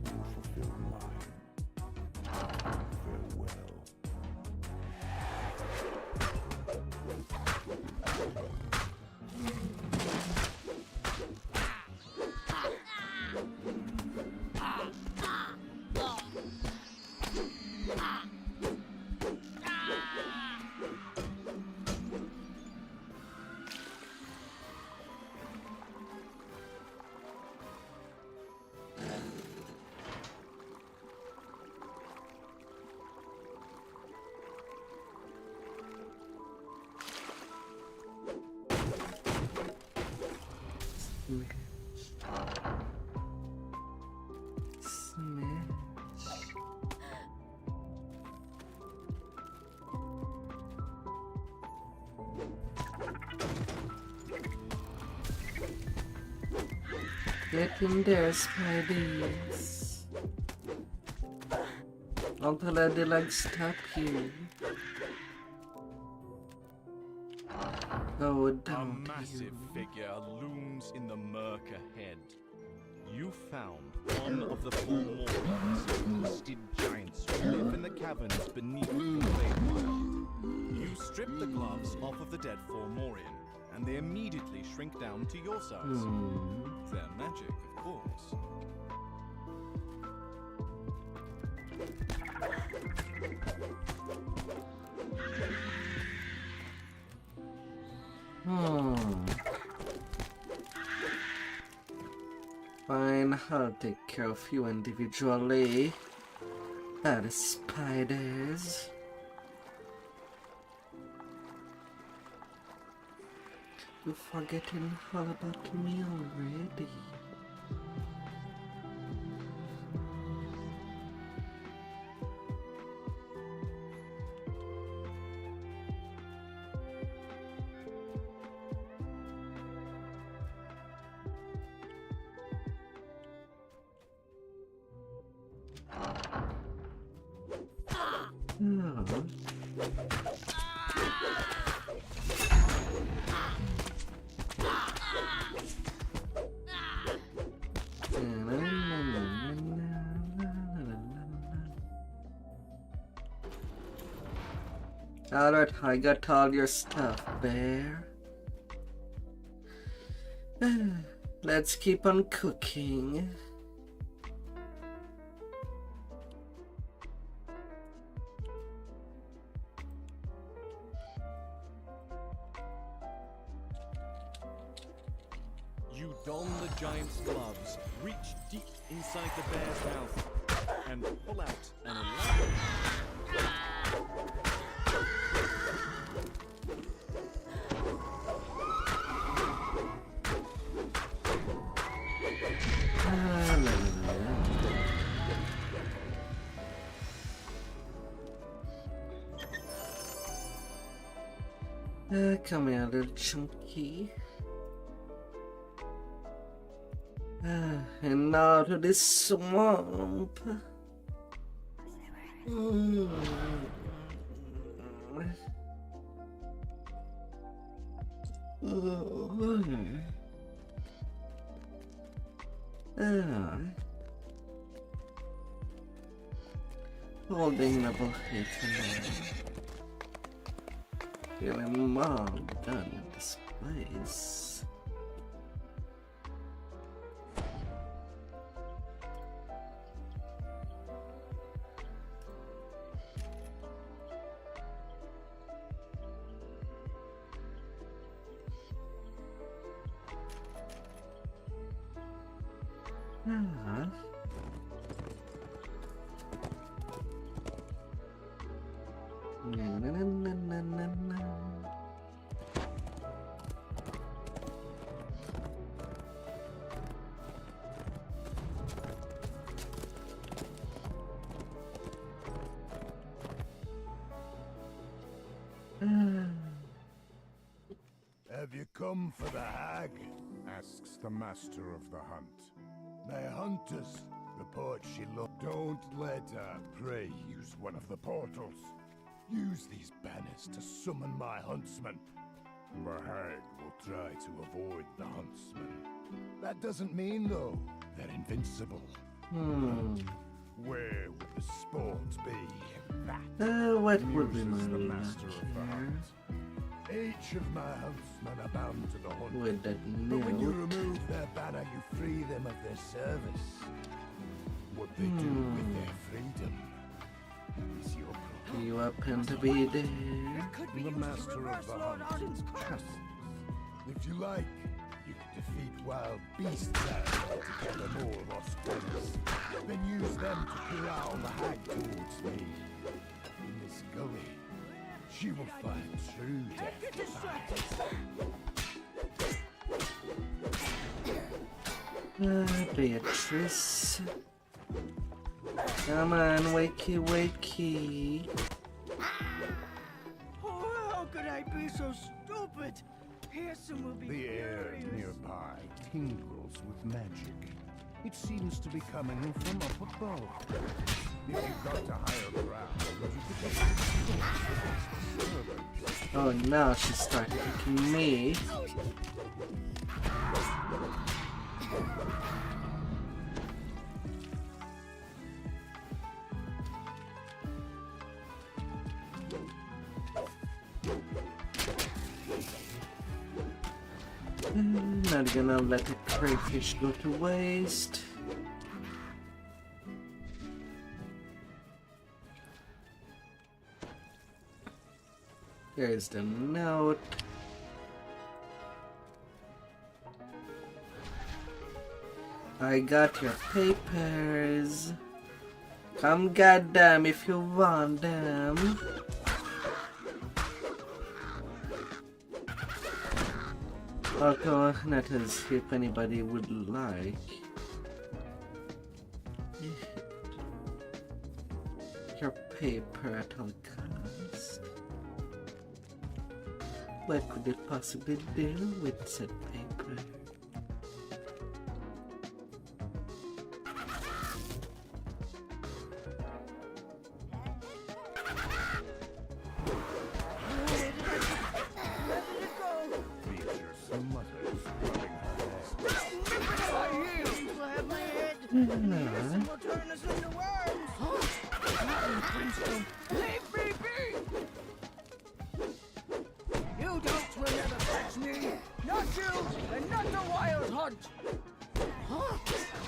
will fulfill mine. Farewell. Get in there, Spideys. Don't let the light stop you. Oh, A don't massive figure looms in the murk ahead. You found one of the four Morons, twisted giants who live in the caverns beneath the Feywild. You strip the gloves off of the dead Formorian, and they immediately shrink down to your size. Their magic, of course. Fine, I'll take care of you individually. Bad spiders. You're forgetting all about me already. Alright, I got all your stuff, bear. Let's keep on cooking. You don the giant's gloves, reach deep inside the bear's mouth, and pull out an elaborate... Come here, little chunky. And now to this swamp. Holding the bucket now. Feeling more done in this place. Have you come for the hag? Asks the master of the hunt. The hunters report she looked. Don't let her prey use one of the portals. Use these banners to summon my huntsman. The hag will try to avoid the huntsman. That doesn't mean, though, they're invincible. Where would the sport be? What would be my the luck master of the here? hunt. Each of my huntsmen are bound to the hunt. With that But when you note. remove their banner, you free them of their service. What they do with their freedom is your problem. You happen to be there. The master of the hunt trusts. If you like, you can defeat wild beasts out to gather more lost friends. Then use them to corral the hag towards me. In this gully, she will find true death. Beatrice. Come on, wakey, wakey. Oh, how could I be so stupid? Pearson will be The air furious. nearby tingles with magic. It seems to be coming from up above. If you got to higher ground, you could Oh, now she started kicking me. Not gonna let the crayfish go to waste. Here's the note. I got your papers. Come get them if you want them. Although not as if anybody would like. Your paper at all costs. What could it possibly do with said paper? You don't will never catch me! Not you, and not the wild hunt! Huh?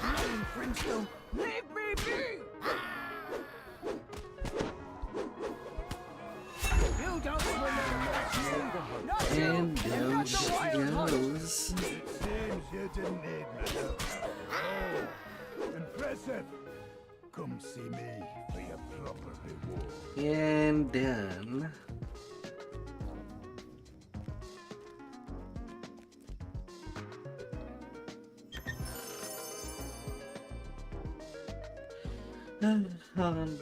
I'm Princeton! Leave me be! You don't will never catch me! Not you, And and there not the she wild hunt! goes. Seems you didn't need my help. Oh, impressive. Come see me for your proper reward. And done. And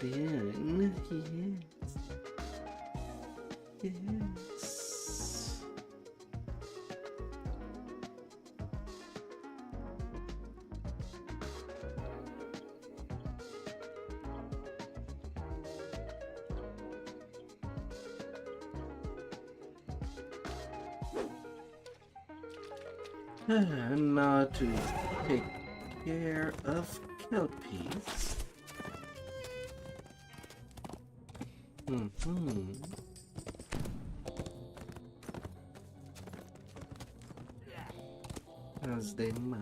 then, yes. Yes. And now to take care of kelpies. As they must.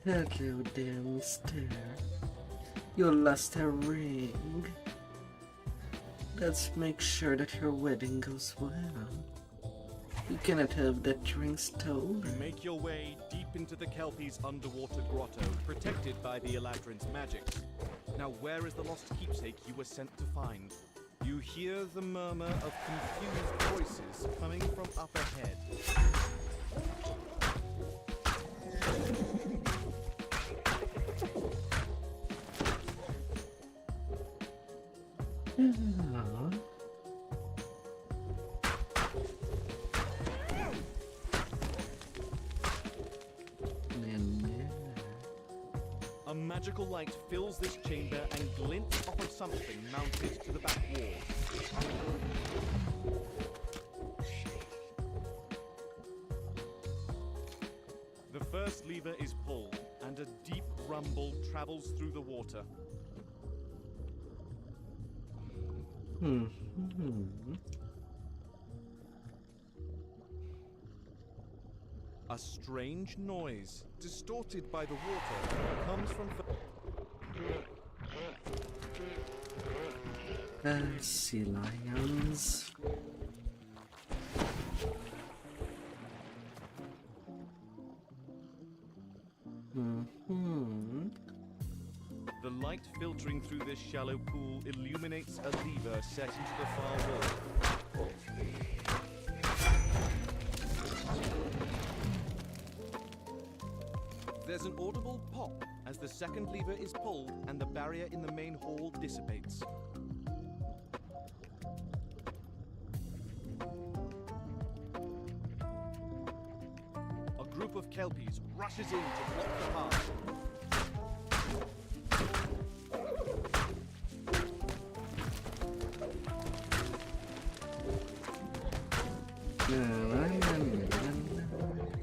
Hello there, mister. You lost a ring. Let's make sure that your wedding goes well. You cannot have that ring stolen. You make your way deep into the Kelpie's underwater grotto, protected by the Eladrin's magics. Now where is the lost keepsake you were sent to find? You hear the murmur of confused voices coming from up ahead. A magical light fills this chamber and glints off of something mounted to the back wall. The first lever is pulled, and a deep rumble travels through the water. A strange noise, distorted by the water, comes from sea lions. The light filtering through this shallow pool illuminates a lever set into the far wall. There's an audible pop as the second lever is pulled and the barrier in the main hall dissipates. A group of Kelpies rushes in to block the path.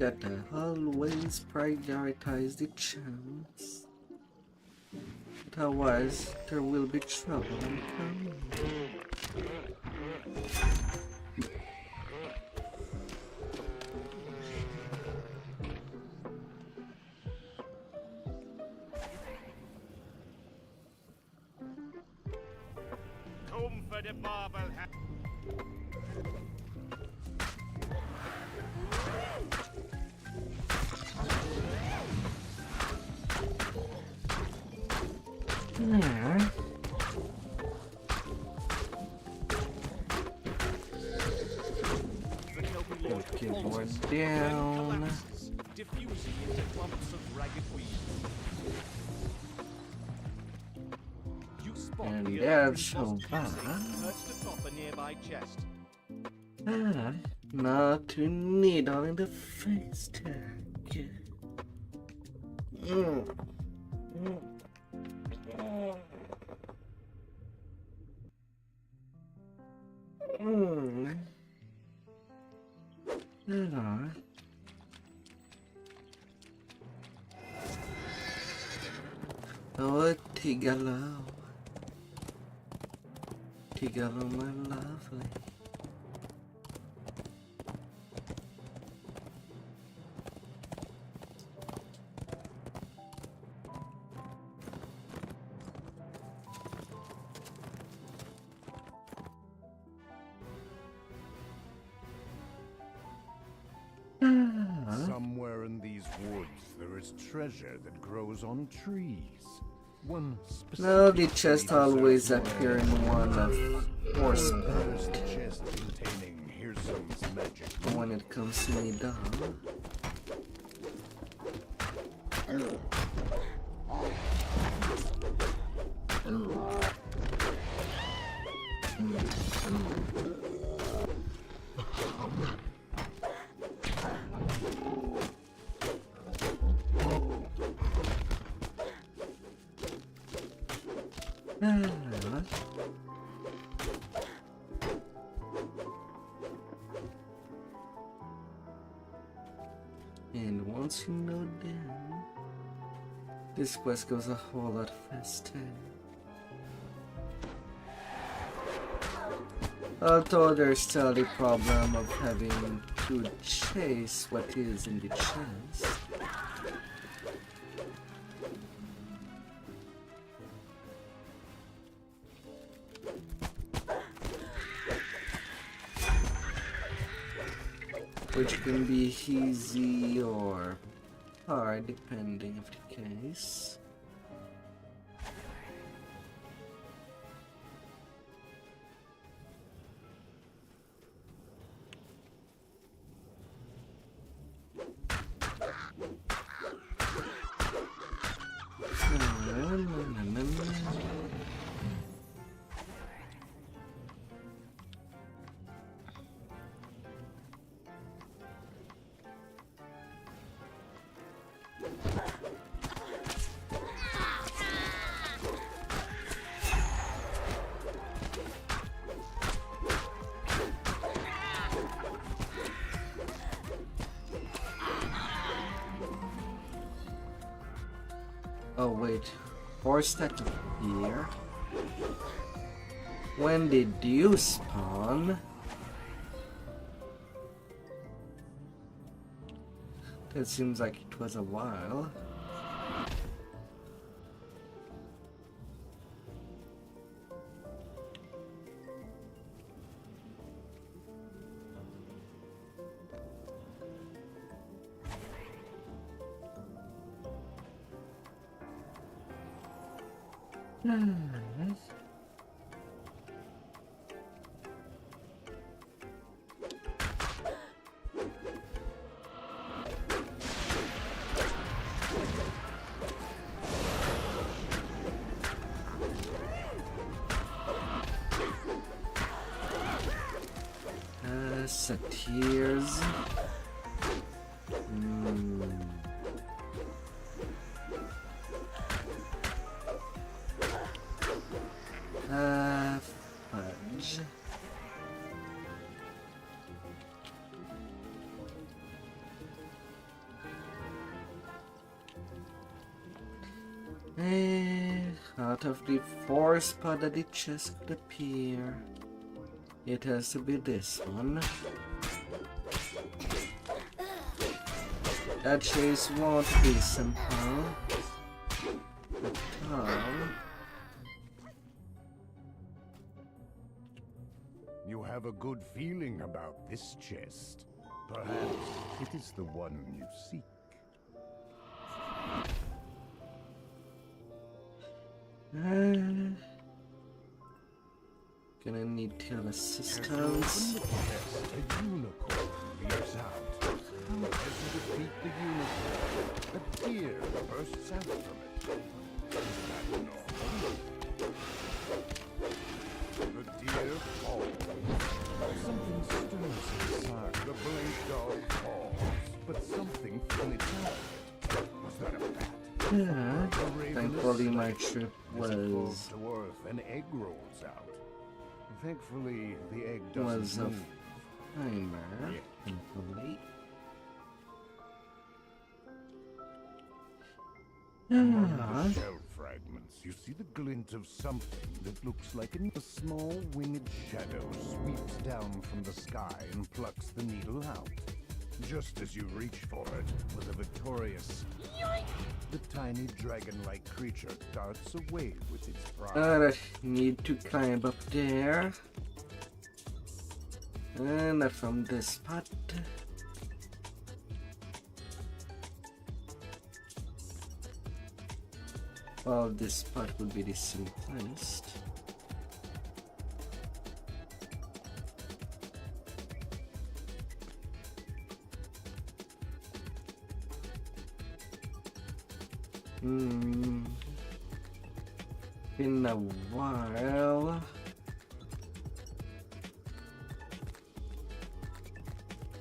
gotta always prioritize the chance. Otherwise, there will be trouble coming. Come for the marble hat. Yeah. Okay, board down. Diffusing into clumps of ragged weed. You spot And the that's Eladrin so bad. perched atop a nearby chest. Ah, not to needle in the face tag. Mm. Mm. Mm. Ah. Oh, Tigalo. Tigalo, my lovely. Somewhere in these woods, there is treasure that grows on trees. One No, the specific chest tree always deserves appear in one of horse There's the part chest containing Hearsom's magic. when it comes to me down. And once you know them, this quest goes a whole lot faster. Although there's still the problem of having to chase what is in the chest. Which can be easy or hard depending of the case. Oh wait, horse that here? When did you spawn? That seems like it was a while. Satyrs. Fudge. out of the 4 spot that the chest could appear. It has to be this one. That chase won't be simple at all. You have a good feeling about this chest. Perhaps it is the one you seek. Gonna need your assistance. A unicorn leaps out. As you defeat the unicorn, a deer bursts out from it. Is that normal? The deer falls. Something stirs inside. The blade dog falls, but something flits out of it. Was that a bat? Yeah, thankfully my trip As it falls was to earth, an egg rolls out. Thankfully, the egg doesn't a move. timer. Thankfully. Among the shell fragments, you see the glint of something that looks like a small winged shadow sweeps down from the sky and plucks the needle out. Just as you reach for it, with a victorious yoink, the tiny dragon-like creature darts away with its pride. I need to climb up there. And not from this spot. Well, this spot would be the simplest. Been a while.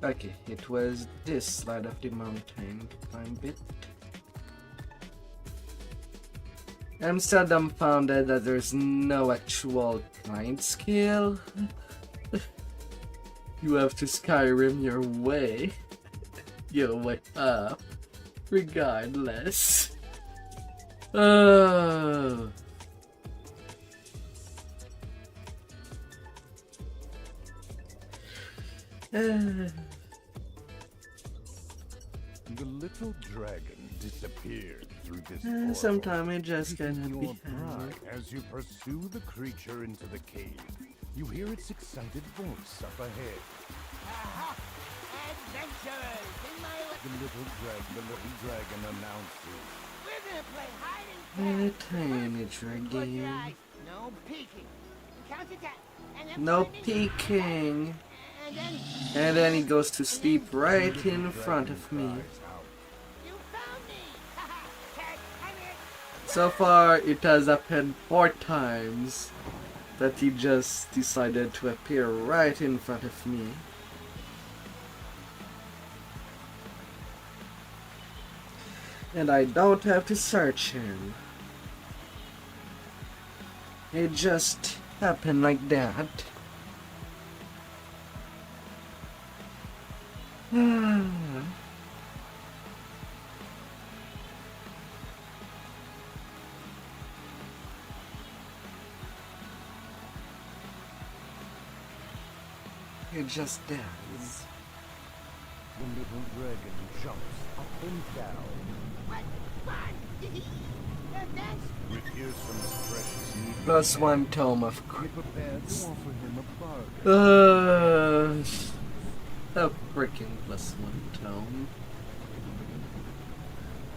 Okay, it was this side of the mountain to climb it. I'm still dumbfounded that there's no actual climb skill. You have to Skyrim your way up, regardless. Oh. The little dragon disappeared through this portal. Sometimes it just Keeping cannot your be pride handled. as you pursue the creature into the cave. You hear its excited voice up ahead. Aha! Adventurers in my The little dragon announces. We're gonna play hide and Tiny Close your dragon. eyes. No peeking. Counterattack. And then No point me. peeking. And then And then he goes to sleep right in front of me. you found me. Tag, I'm it. So far, it has happened 4 times that he just decided to appear right in front of me. And I don't have to search him. It just happened like that. It just does. The little dragon jumps up and down. What fun! Thanks. With Earson's precious needle. +1 tome of You're prepared to offer him a bargain. a freaking +1 tome.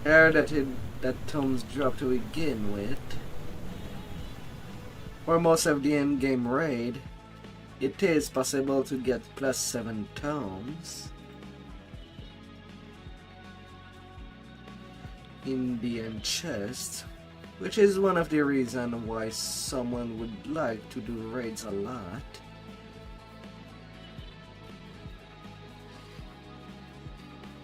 Air that tomes drop to begin with. For most of the end-game raid, it is possible to get +7 tomes in the end chest, which is one of the reasons why someone would like to do raids a lot.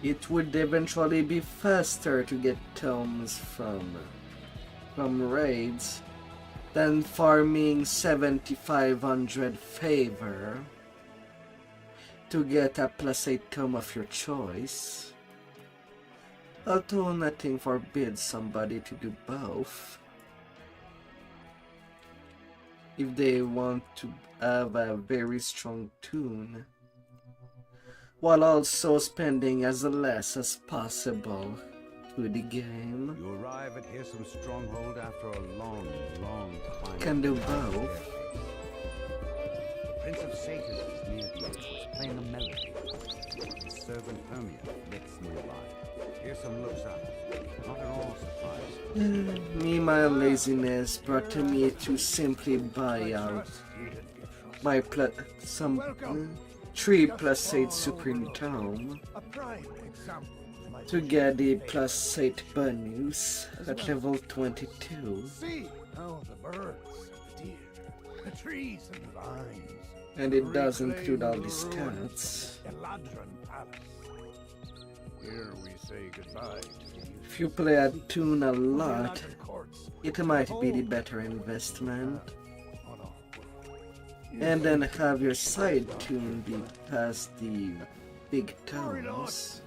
It would eventually be faster to get tomes from raids than farming 7,500 favor to get a +8 tome of your choice. Although nothing forbids somebody to do both. if they want to have a very strong tune, while also spending as less as possible to the game. You arrive at Hirsum Stronghold after a long climb. Can do both. The Prince of Satan is near the entrance, playing a melody. His servant Hermia flits nearby. Hirsum looks up, not at all surprised. Me, my laziness brought me to simply buy out my some 3 plus 8 Supreme Tome A prime example of my to get the plus 8 bonus at level 22. See how the birds and the deer, the trees and the vines. And it does reclaim include all the the ruins stats. of Eladrin Palace. Here we say goodbye to the If you play a tune a Eladrin lot, courts. it might be the better investment. Oh no. And then have your side tune be past the big Worry not. towns.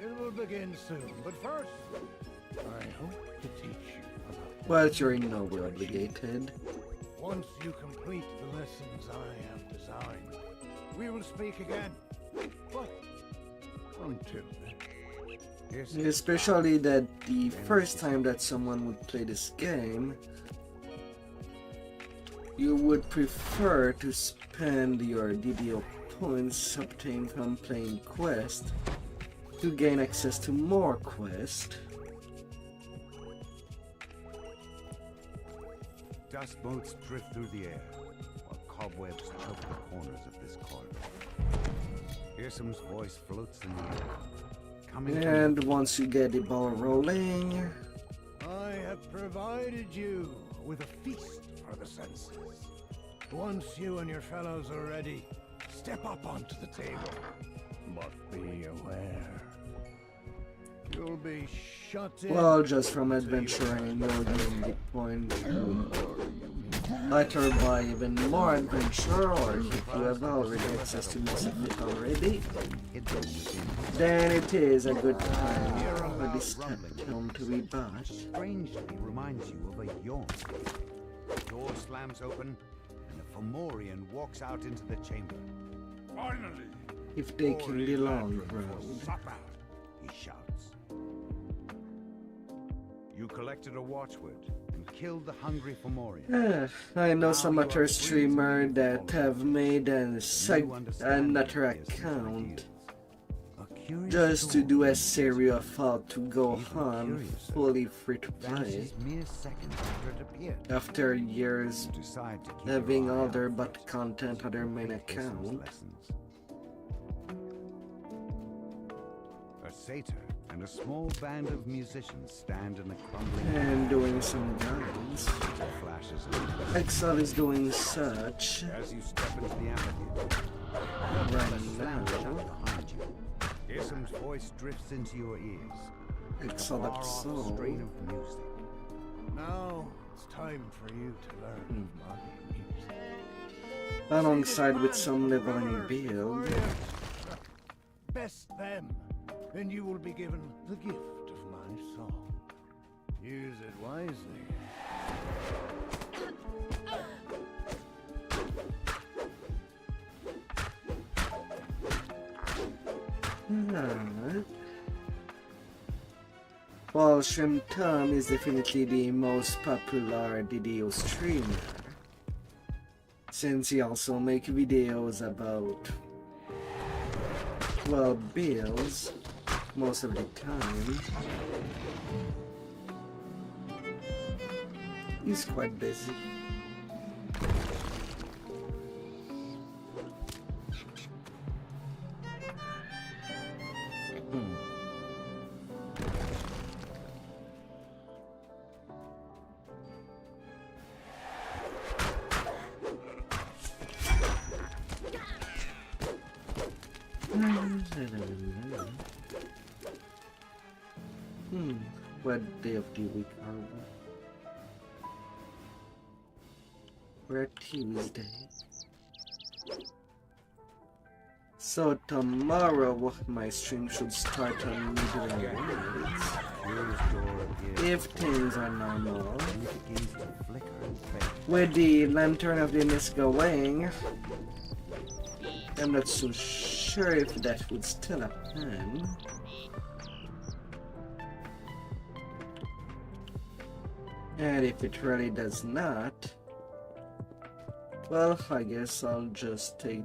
It will begin soon, but first, I hope to teach you about But you're in no way obligated. Once you complete the lessons I have designed, we will speak again. But until then, Especially that the first time that someone would play this game, you would prefer to spend your DDO points obtained from playing Quest to gain access to more Quest. Dust motes drift through the air, while cobwebs choke the corners of this corridor. Hirsum's voice floats in the air, coming to And once you get the ball rolling, I have provided you with a feast for the senses. Once you and your fellows are ready, step up onto the table. But be aware, you'll be shut in. well, just from adventuring, you'll gain the point to either buy even more adventure, or if you have already access to most of it already, then it is a good time for this town to be bought. strangely reminds you of a yawn. The door slams open, and a Fomorian walks out into the chamber. Finally! If taking the long road. Supper, he shouts. You collected a watchword and killed the hungry Fomorian. I know some other streamer that have made another account just to do a series of how to go on fully free to play Mere seconds after it appeared. after years You decide to keep having your eye all out their for butt content on their main Hirsum's account. lessons. A satyr and a small band of musicians stand in the crumbling And doing some guns. flashes in Exile is doing such as you step into the amphitheater. right Slam now. shut behind you. Hirsum's voice drifts into your ears. Exile Far off Soul. strain of music. Now it's time for you to learn my music. Alongside with some leveling build. Best them, and you will be given the gift of my song. Use it wisely. Well, Shrimp Tom is definitely the most popular DDO streamer, since he also makes videos about, well, bills most of the time. He's quite busy. What day of the week are we? We're at Tuesday. So tomorrow my stream should start on midnight. If things are normal. And it begins to flicker and fade. with the Lantern of the Mist going, I'm not so sure if that would still happen. And if it really does not, well, I guess I'll just take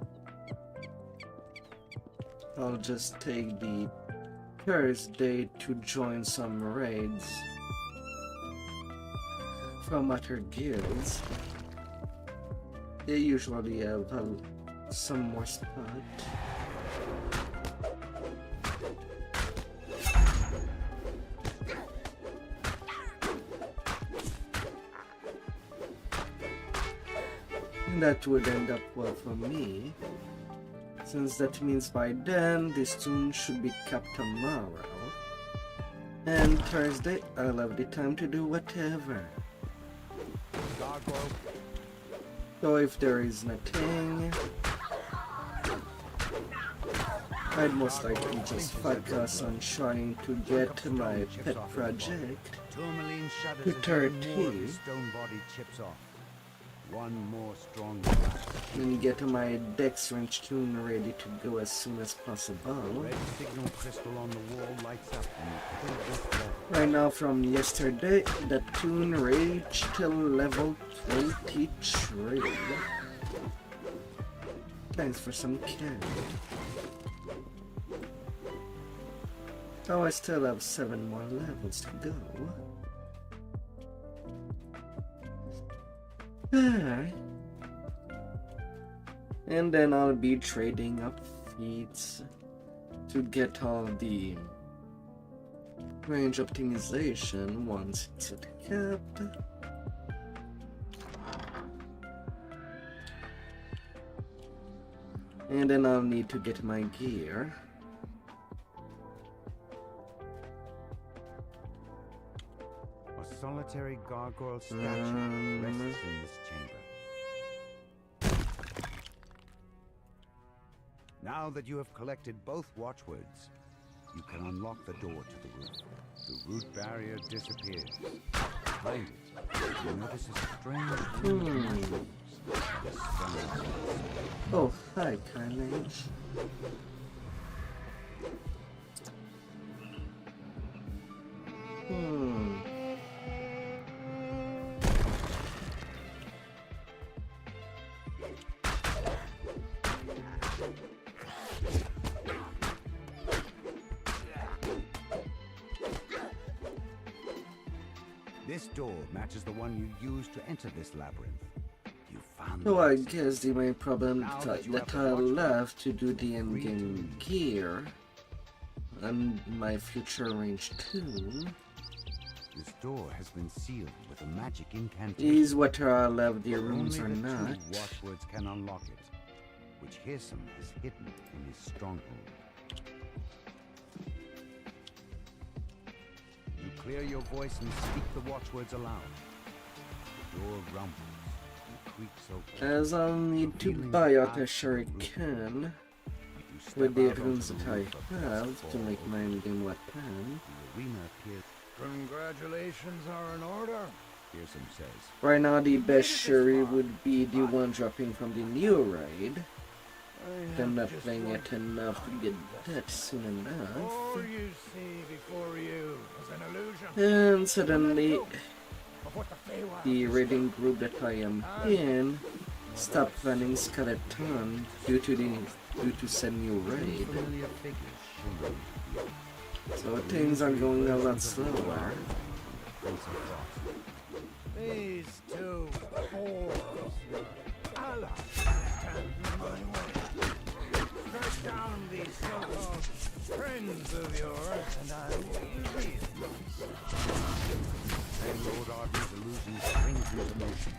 the Thursday to join some raids from other guilds. They usually have some more spot. And that would end up well for me, since that means by then this tune should be capped tomorrow. And Thursday I'll have the time to do whatever. So if there is nothing, I'd most likely just focus on trying to get my pet project to 30. One more strong and get my Dex Wrench tune ready to go as soon as possible. Red signal crystal on the wall lights up right now from yesterday, that tune reached till level 23. Thanks for some candy. Oh, I still have 7 more levels to go. Alright. And then I'll be trading up feats to get all the range optimization once it's at cap. And then I'll need to get my gear. A solitary gargoyle statue rests in this chamber. Now that you have collected both watchwords, you can unlock the door to the room. The root barrier disappears. Behind it, you notice a strange Oh, hi, Carnage. This door matches the one you used to enter this labyrinth. You found So I guess the main problem that I'll have to do the endgame gear and my future range tune this door has been sealed with a magic incantation. is whether I'll have the rooms or Only the not. two watchwords can unlock it, which Hirsum is hidden in his stronghold. You clear your voice and speak the watchwords aloud. The door rumbles and creaks open. As I'll need to buy out a shuriken with the runes that I have to make my endgame weapon. The arena appears. Congratulations are in order, Hirsum says. Right now the best shuri would be the one dropping from the new raid. I'm not playing it enough to get that soon enough. all you see before you is an illusion. And suddenly of what the Feywild the raiding group that I am in stopped planning Skeleton due to said new raid. Familiar figures shimmering here. So things are going a lot slower. These two whores, allies, stand in my way. Strike down these so-called friends of yours, and I will reveal Then Lord Arden's illusion springs into motion.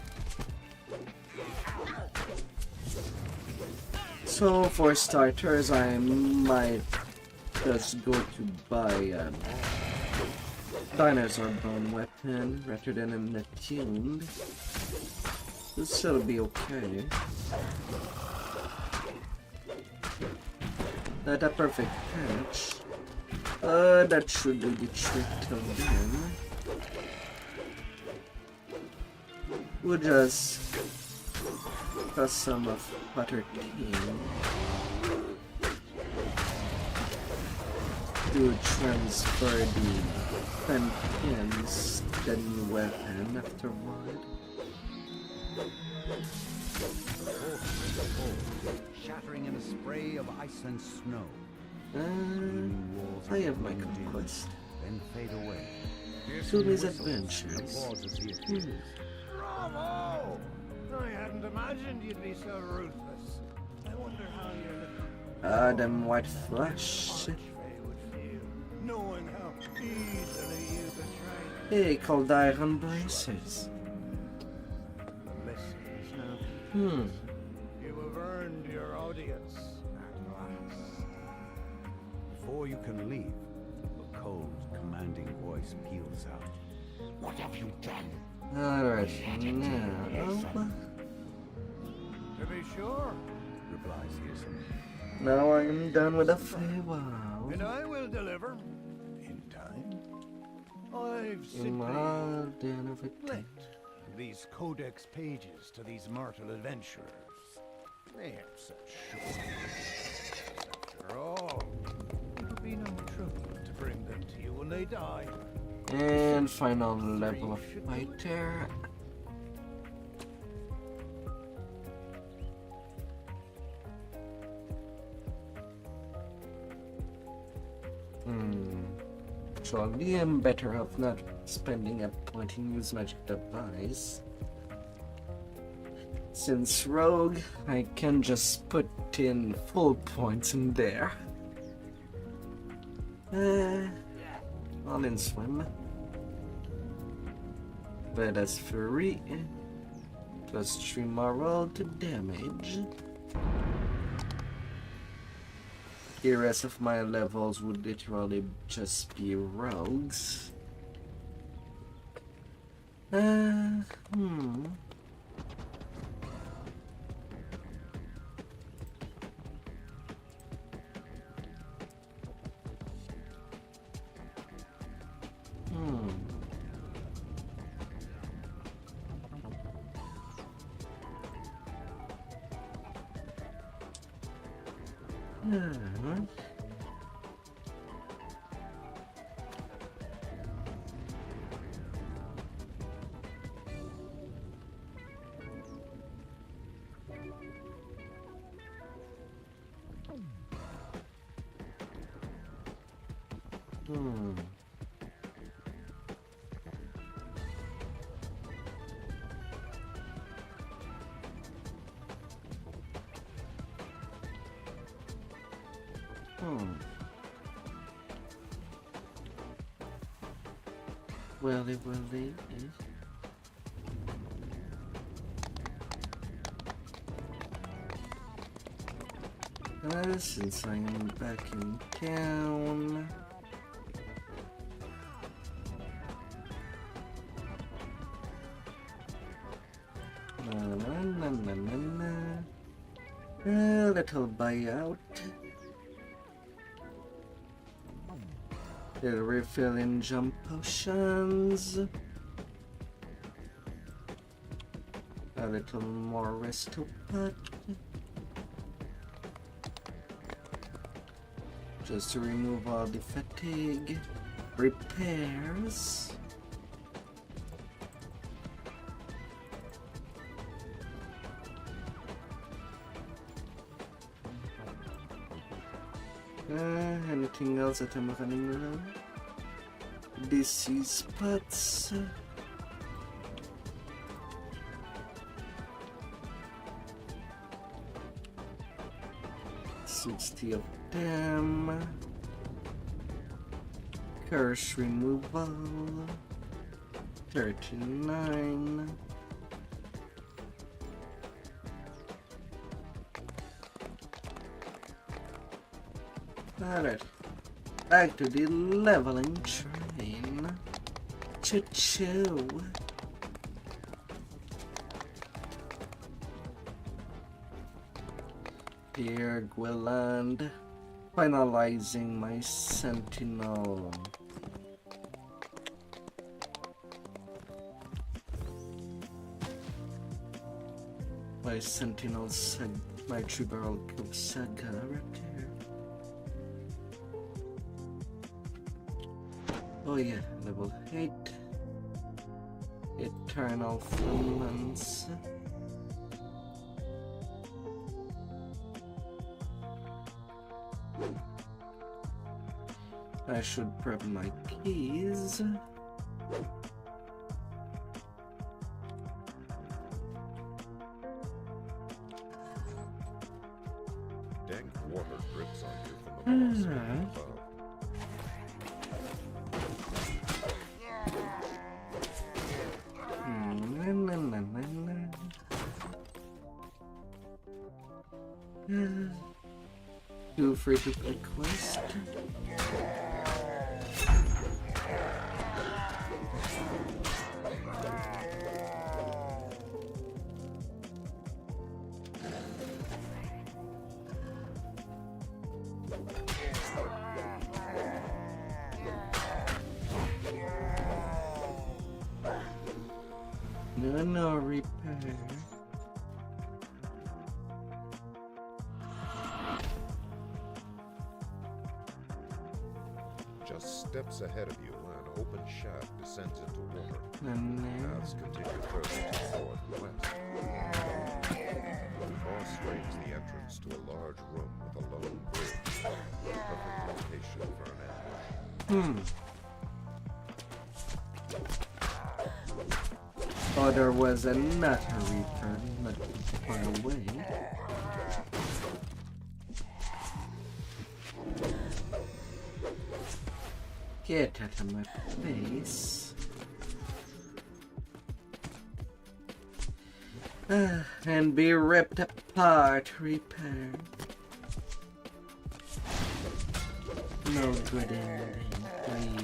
So for starters, I might just go to buy dinosaur bone weapon rather than an attuned. This will be okay. Not a perfect patch. That should do the trick till then. We'll just press some of Butter King to transfer the Fenton's deadly weapon afterward. Shattering in a spray of ice and snow. I have my conquest. Then fade away. To these adventures. Bravo! I hadn't imagined you'd be so ruthless. I wonder how your little Them white flesh. Archfey would feel, knowing how easily you betrayed. Hey, called iron braces. Listens now. Hmm. You have earned your audience at last. Before you can leave, a cold, commanding voice peals out. What have you done? Alright, now. To be sure. Replies Gissem. Now I'm done with the Feywild. And I will deliver. In time. I've Well, then simply linked these codex pages to these mortal adventurers. They have such short. After all, it would be no trouble to bring them to you when they die. And final level of fighter. Surely I'm better off not spending a point in use magic device. Since rogue, I can just put in full points in there. All in swim. But as fury, plus 3 moral to damage. The rest of my levels would literally just be rogues. Willy. Since I am back in town. A little buyout. Little refill in jump potions. A little more resto pot. Just to remove all the fatigue. Repairs. Anything else that I'm running around? Disease spots. 60 of them. Curse removal. 39. Alright, back to the leveling train. Choo-choo. Dear Gwilland, finalizing my sentinel. my sentinel my tribal saga right here. Oh yeah, level 8. Eternal Firmaments. I should prep my keys. Dank water drips on you from the boss above. Feel free to play quest. No repair. Just steps ahead of you, an open shaft descends into water. Paths continue further to the north and west. The boss frames the entrance to a large room with a lone bridge. Perfect location for an ambush. Oh, there was another reaper not far away. Get out of my face. And be ripped apart, repair. No good ending for you.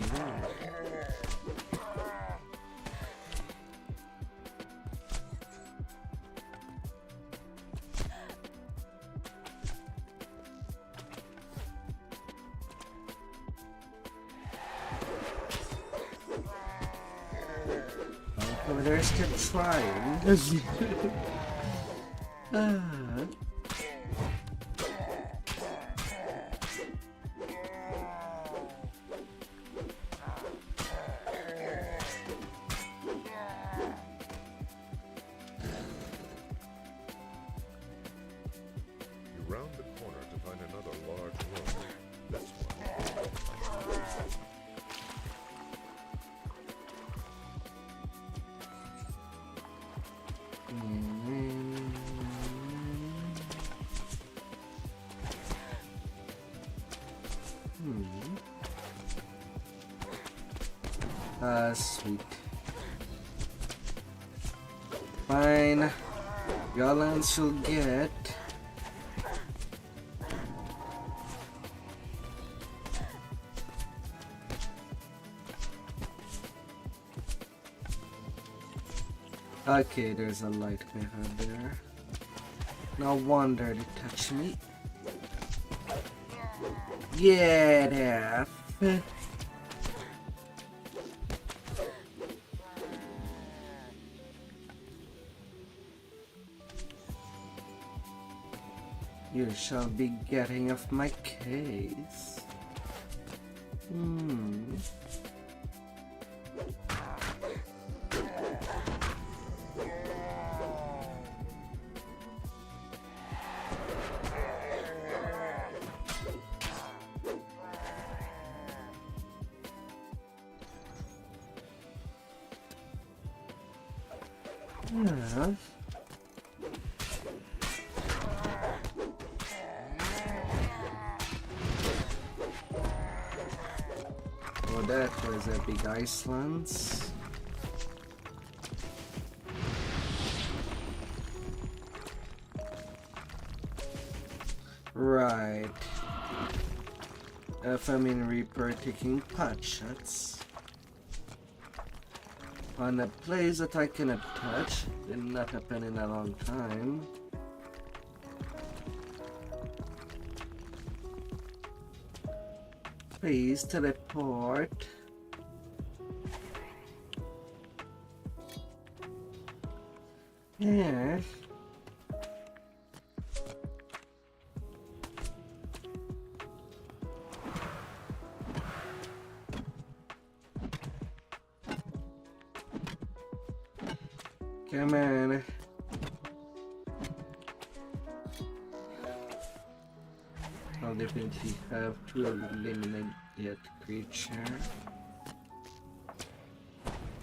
Oh, they're still trying. You round the corner to find another large room. This one. Sweet. Fine. Y'all shall get. Okay, there's a light behind there. No wonder they touch me. Yeah, there. You shall be getting off my case. Yeah. Oh, that was a big Icelands. Right. Famine Reaper taking pot shots on a place that I cannot touch. Did not happen in a long time. Please teleport. Yeah. Come on. I'll definitely have to eliminate that creature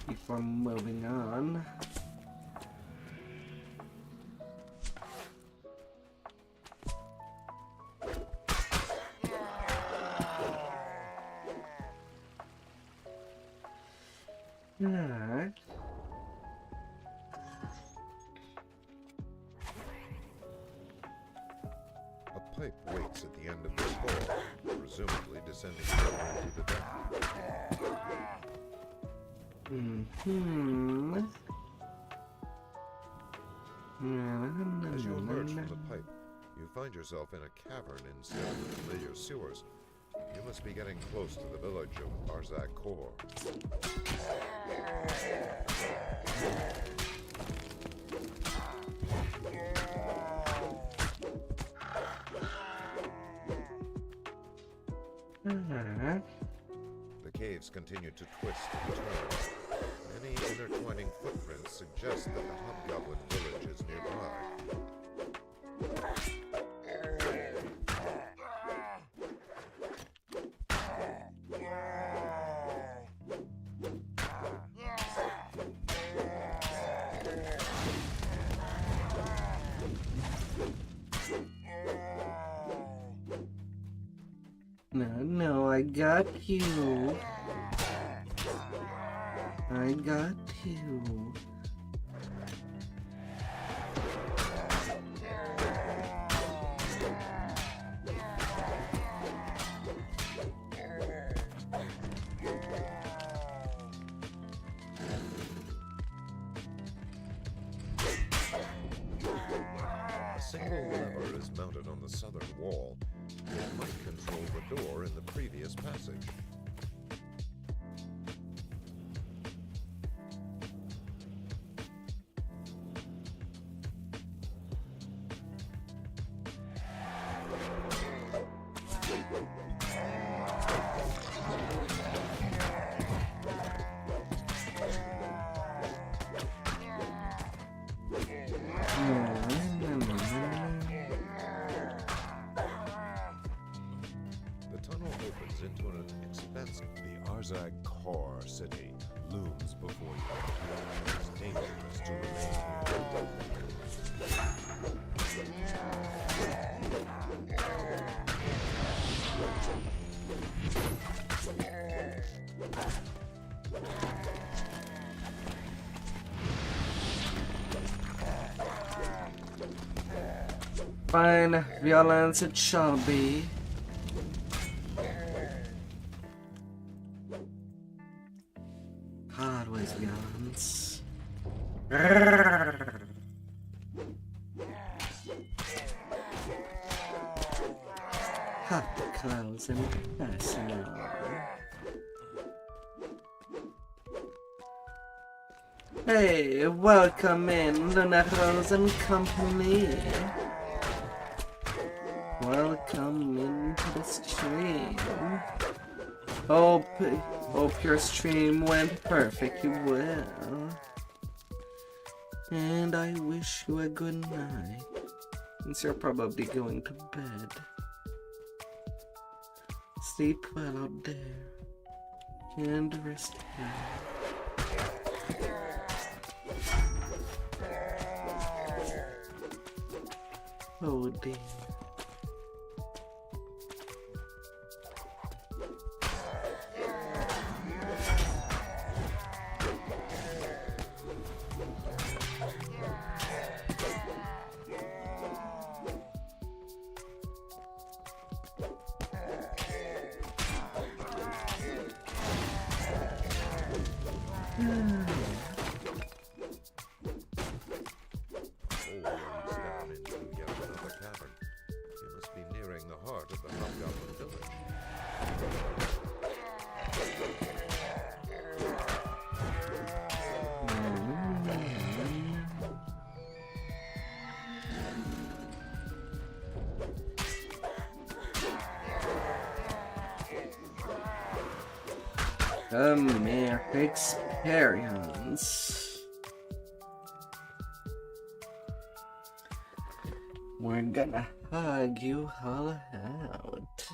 before moving on. Alright. A pipe waits at the end of this hall, presumably descending further into the deck. As you emerge from the pipe, you find yourself in a cavern instead of the familiar sewers. You must be getting close to the village of Arzak Kor. The caves continue to twist and turn. Many intertwining footprints suggest that the Hobgoblin village is nearby. No, I got you. I got you. A single lever is mounted on the southern wall. It might control the door in the previous passage. Arzak Kor city looms before you. It's dangerous to remain Fine, violence it shall be. Always violence. Cut the clothes and pass along. Hey, welcome in, Lunaros and company. Welcome into the stream. Hope your stream went perfectly well. And I wish you a good night, since you're probably going to bed. Sleep well out there, and rest well. Oh dear. Mere experience. We're gonna hug you all out.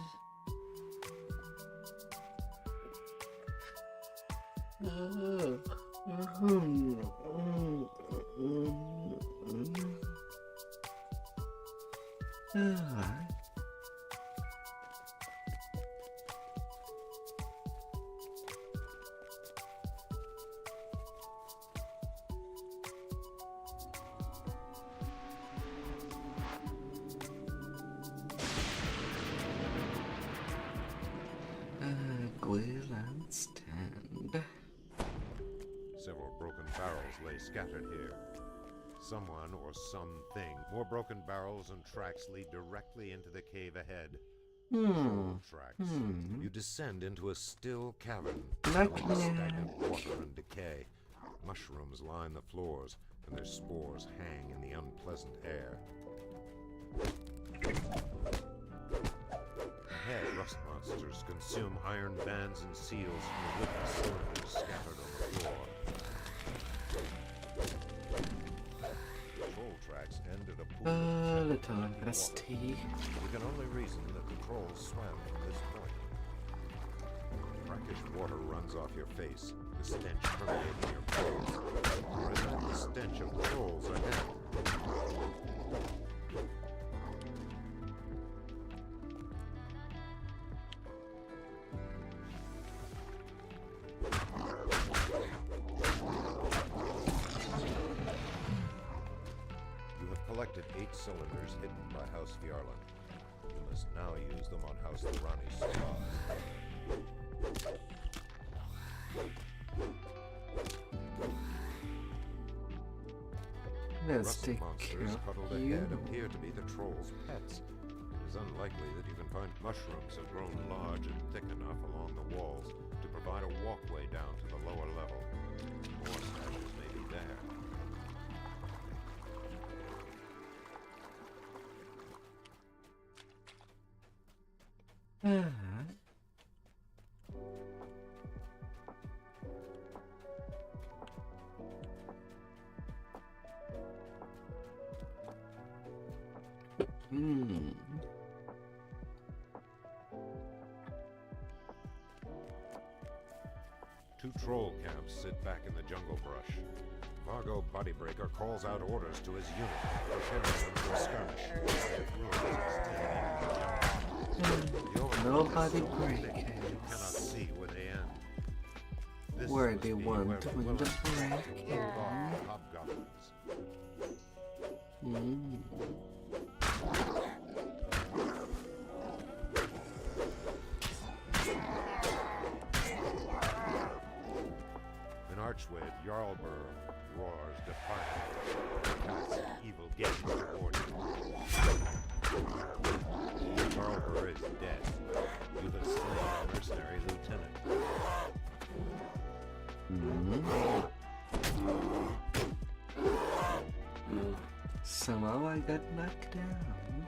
Stand. Several broken barrels lay scattered here. Someone or something. More broken barrels and tracks lead directly into the cave ahead. Troll tracks. You descend into a still cavern, smelling of stagnant water and decay. Mushrooms line the floors, and their spores hang in the unpleasant air. Ahead, rust monsters consume iron bands and seals from the wooden cylinders scattered on the floor. Troll tracks end at a pool of little rusty. You can only reason that the trolls swam from this point. Brackish water runs off your face, the stench permeating your clothes. Or is that the stench of trolls ahead? Collected 8 cylinders hidden by House Fjarlin. You must now use them on House Thorani's supplies. Let's take care monsters of huddled you. ahead appear to be the trolls' pets. It is unlikely that you can find mushrooms have grown large and thick enough along the walls to provide a walkway down to the lower level. More stashes may be there. Two troll camps sit back in the jungle brush. Vargo Bodybreaker calls out orders to his unit, preparing them for a skirmish. Nobody break it. You cannot see where they end. This Where must they be want where to the win the villains break. are hobgoblins. An archway of Jarlbur roars defiantly. Casts an evil gaze toward you. Jarlbur is dead. You have slain a mercenary lieutenant. Somehow I got knocked down.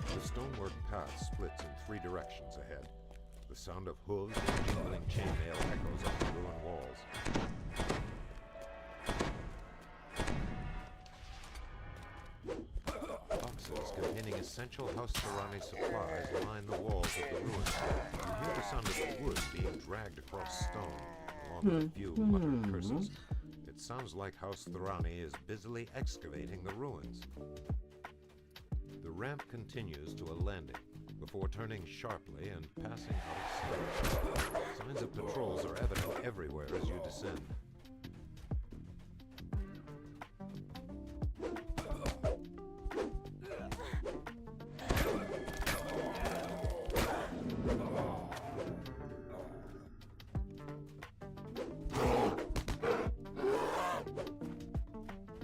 The stonework path splits in 3 directions ahead. The sound of hooves and jingling chainmail echoes off the ruined walls. Boxes containing essential House Thorani supplies line the walls of the ruins. You hear the sound of wood being dragged across stone, along with a few muttered curses. It sounds like House Thorani is busily excavating the ruins. The ramp continues to a landing, before turning sharply and passing out of sight. Signs of patrols are evident everywhere as you descend.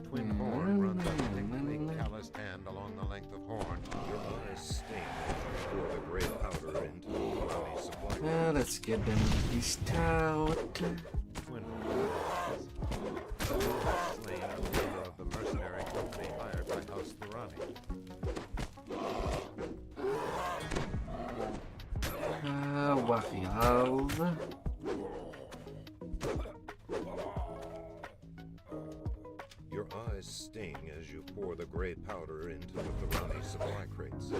Twin Horn runs a thickly calloused hand along the length of horn. Your eyes sting as you pour the gray powder into the Thorani supply. Let's get them pieced out. Twin Horn slain a member of the mercenary company hired by House Thorani. Warriors. Your eyes sting as you pour the gray powder into the Thorani supply crates.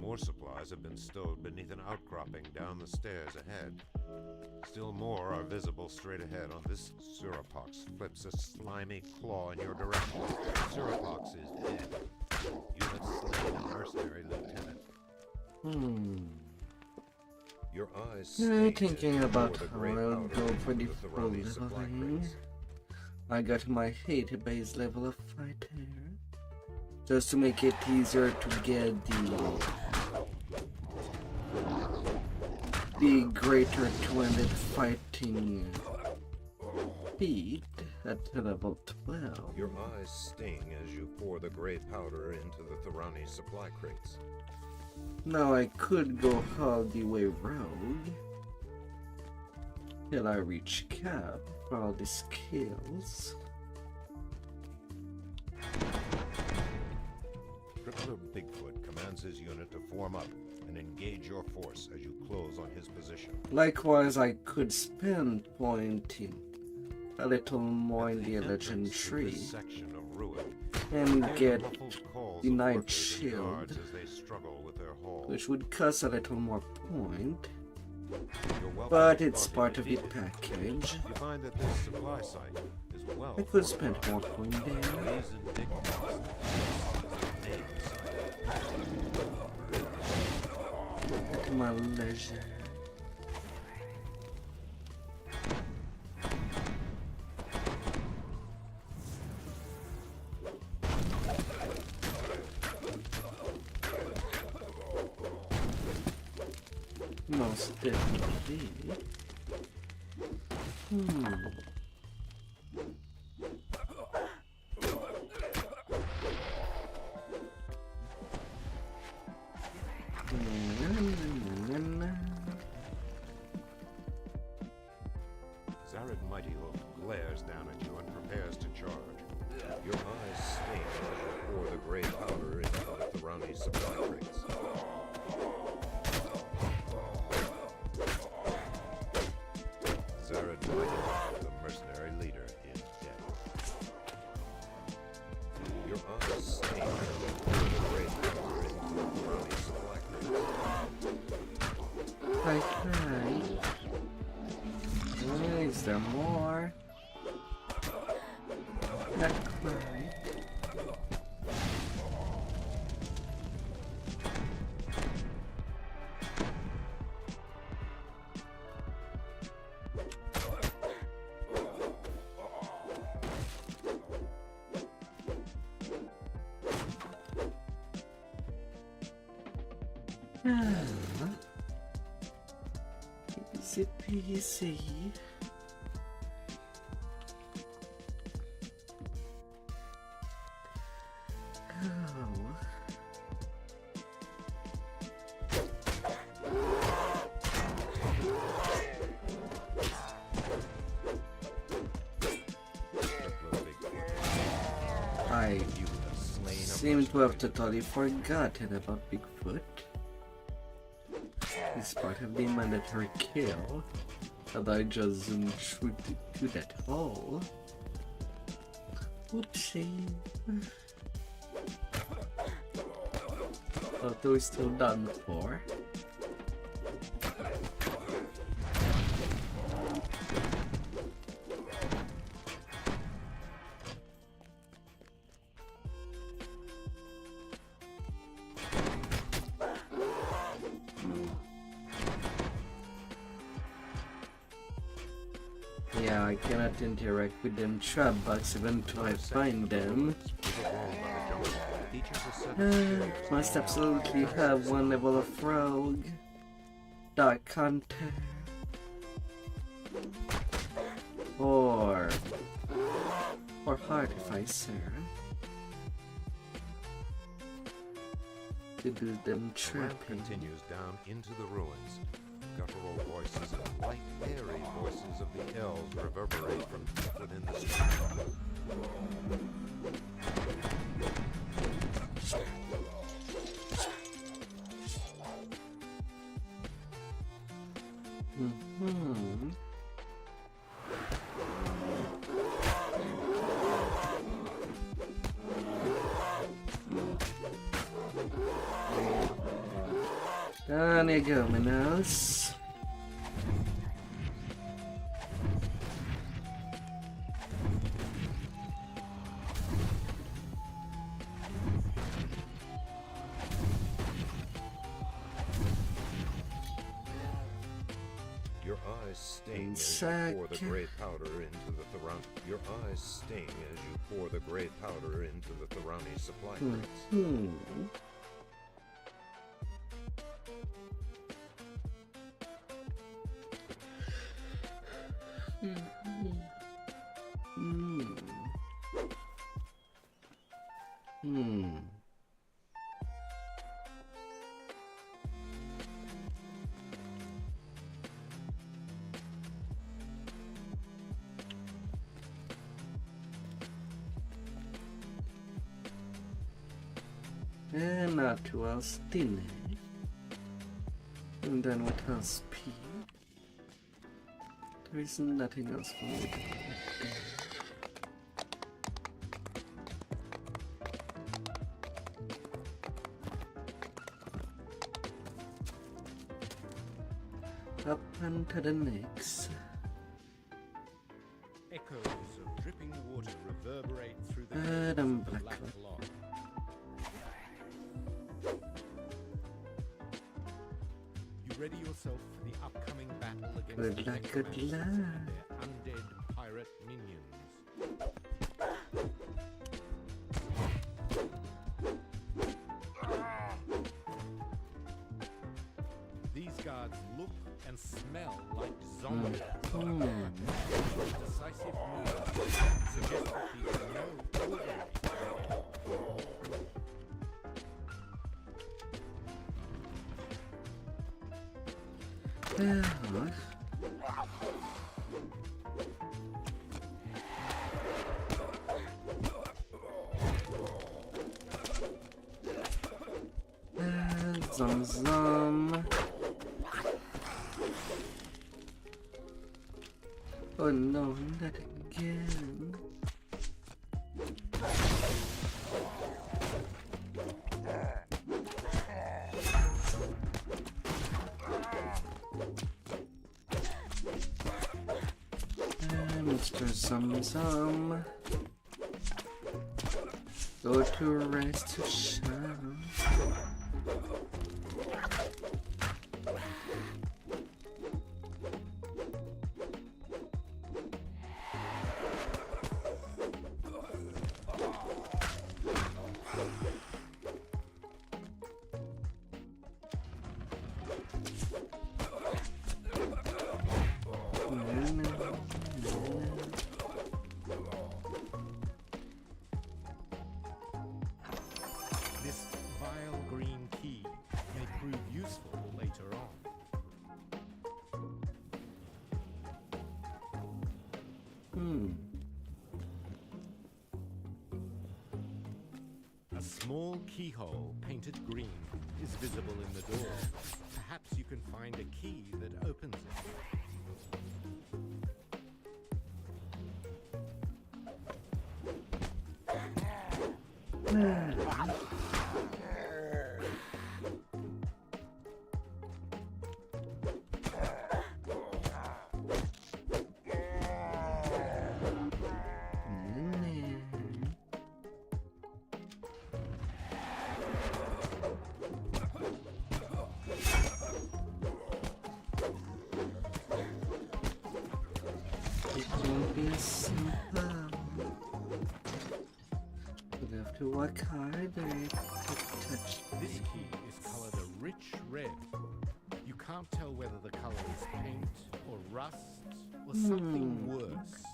More supplies have been stowed beneath an outcropping down the stairs ahead. Still more are visible straight ahead on this. Surapox flips a slimy claw in your direction. Surapox is dead. You have slain a mercenary lieutenant. Your eyes sting Thinking about the how gray I'll powder go for the into full Thorani supply leveling. crates. I got my hate base level of fighter. Just to make it easier to get the greater 200 fighting speed at level 12. Your eyes sting as you pour the gray powder into the Thorani supply crates. Now I could go all the way rogue till I reach cap for all the skills. Crippler Bigfoot commands his unit to form up and engage your force as you close on his position. Likewise, I could spend pointing a little more in the Eladrin tree Section of ruin, and get calls the of Night workers and Shield, guards as they struggle with their haul. which would cost a little more point, Your welcome but it's party part of the defeated. package. You find that this supply site is well. I could spend more point there These indignants, main site. at my leisure. Most definitely. Zared Mighty Hook glares down at you and prepares to charge. Your eyes sting as you pour the gray powder into the Thorani supply crates. Zared Mighty Hook, the mercenary leader, is dead. Your eyes sting as you pour the gray powder into the Thorani supply crates. Okay. Is there more? Not quite. Easy peasy. I seem to have totally forgotten about Bigfoot. He's part of the mandatory kill, and I just didn't shoot to that hole. Oopsie. Although he's still done for. Yeah, I cannot interact with them trap bugs even until I find them. Must absolutely have one level of rogue. Dark Hunter. Or Artificer. To do them The ramp trapping. continues down into the ruins. Guttural voices and light, airy voices of the elves reverberate from deep within the stream. Mm-hmm. Down you go, Minos. Your eyes sting as you pour the gray powder into the Thorani. Your eyes sting as you pour the gray powder into the Thorani supply crates. Hmm. And not to else Dine. And then what else P? There is nothing else for me to put there. Up and to the next. Echoes of dripping water reverberate through the Adam caves of the Black Black Rock. Lock. You ready yourself for the upcoming battle against Good the luck, good necromancers luck. and their undead pirate minions. These guards look and smell like zombies. Decisive moves suggest that these are no ordinary. Zum. Oh no, not again. Mr. Zum. Go to rest to shower. This vile green key may prove useful later on. A small keyhole painted green is visible in the door. Perhaps you can find a key that opens it. It won't be simple. We'll have to work harder to touch. This key is colored a rich red. You can't tell whether the color is paint or rust or something worse.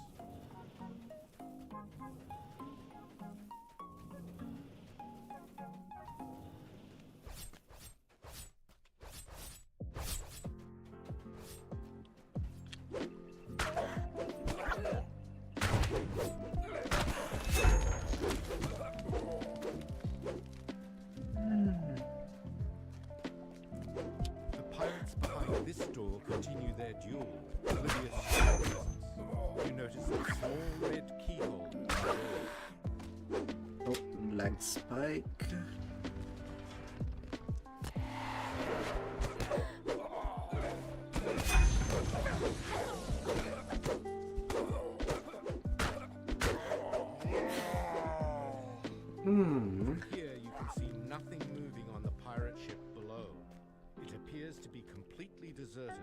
Continue their duel. You notice a small red keyhole. Oh, black spike. Here you can see nothing moving on the pirate ship below. It appears to be completely deserted.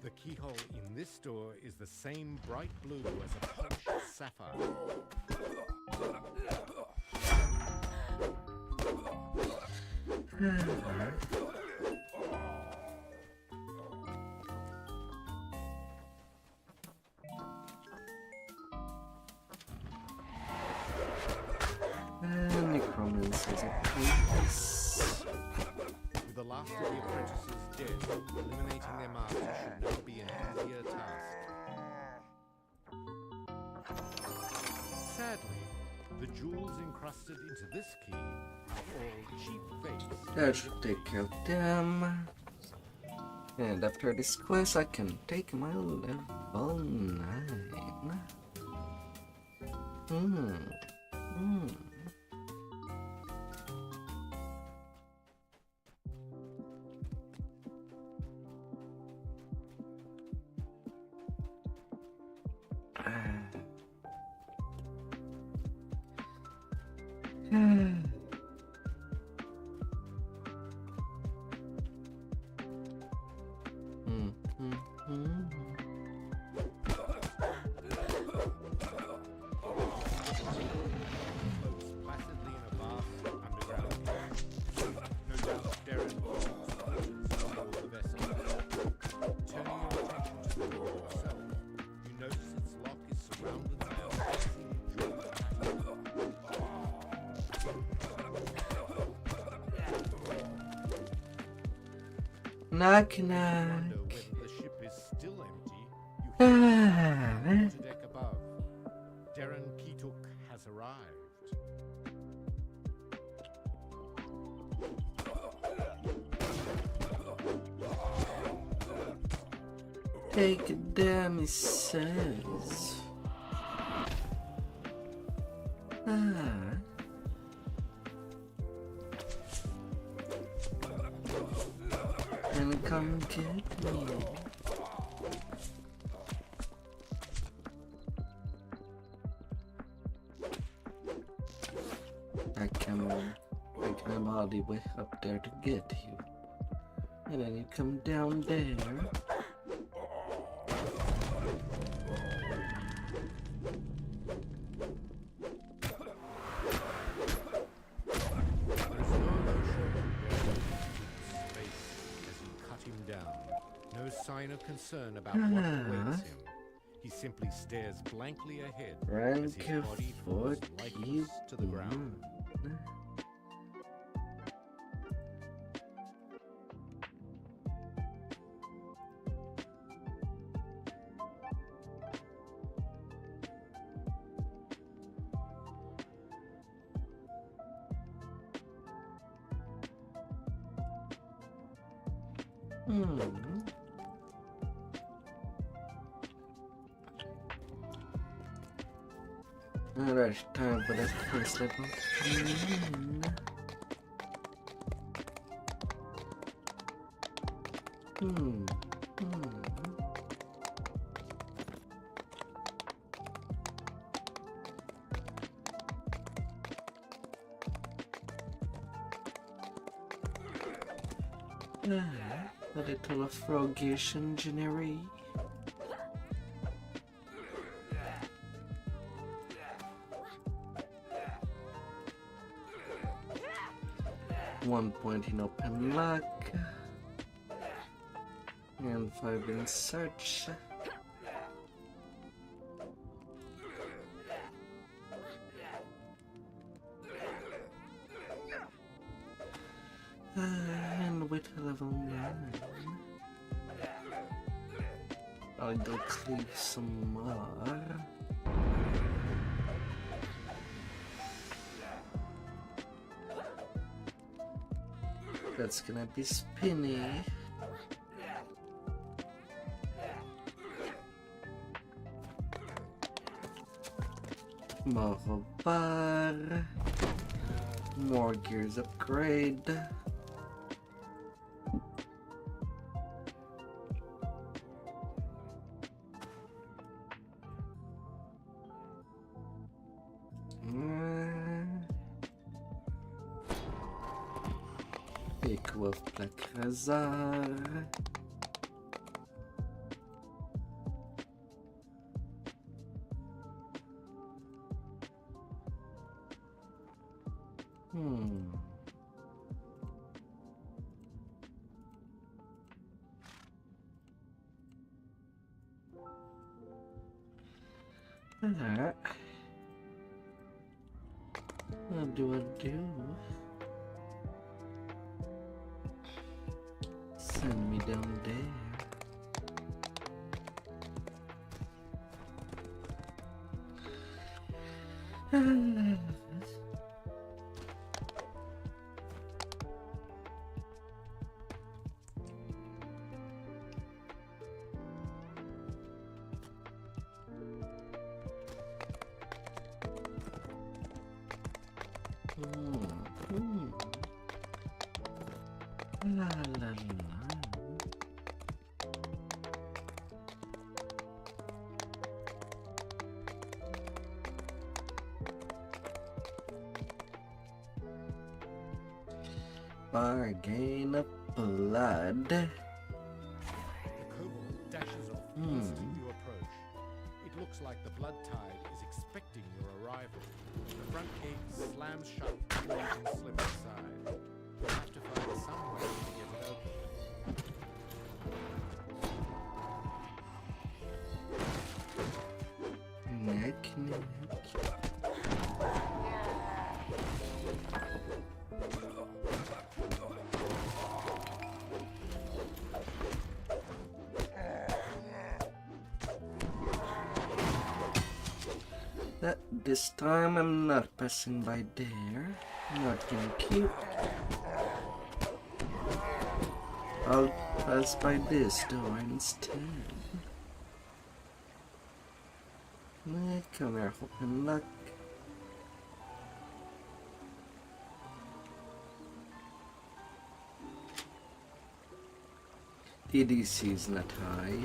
The keyhole in this door is the same bright blue as a polished sapphire. Necromancer's apprentice. With the last of the apprentices dead, eliminating their master should now be an easier task. Sadly, the jewels encrusted into this key are all cheap fakes. That should take out them. And after this quest, I can take my level 9. Knock, knock. The ship is still empty. You hear the deck above. Darren Keetuk has arrived. Take it down, he says. And come get me. I came all the way up there to get you. And then you come down there. sign of concern about what awaits him. He simply stares blankly ahead as his body falls lifeless to the ground. Alright, time for that first level. A little froggish engineering. One point in open lock and 5 in search. And with level 9, I'll go clear some more. That's gonna be spinny. More bar. More gears upgrade. Pick with Black Razar. Alright. What do I do? Send me down there. La la la. Bargain of blood. The kobold dashes off as you approach. It looks like the blood tide is expecting your arrival. The front gate slams shut before you can slip inside. You'll have to find some way to get it open. Neck. This time I'm not passing by there. Not gonna keep. I'll pass by this door instead. Come here, open luck. The DC is not high.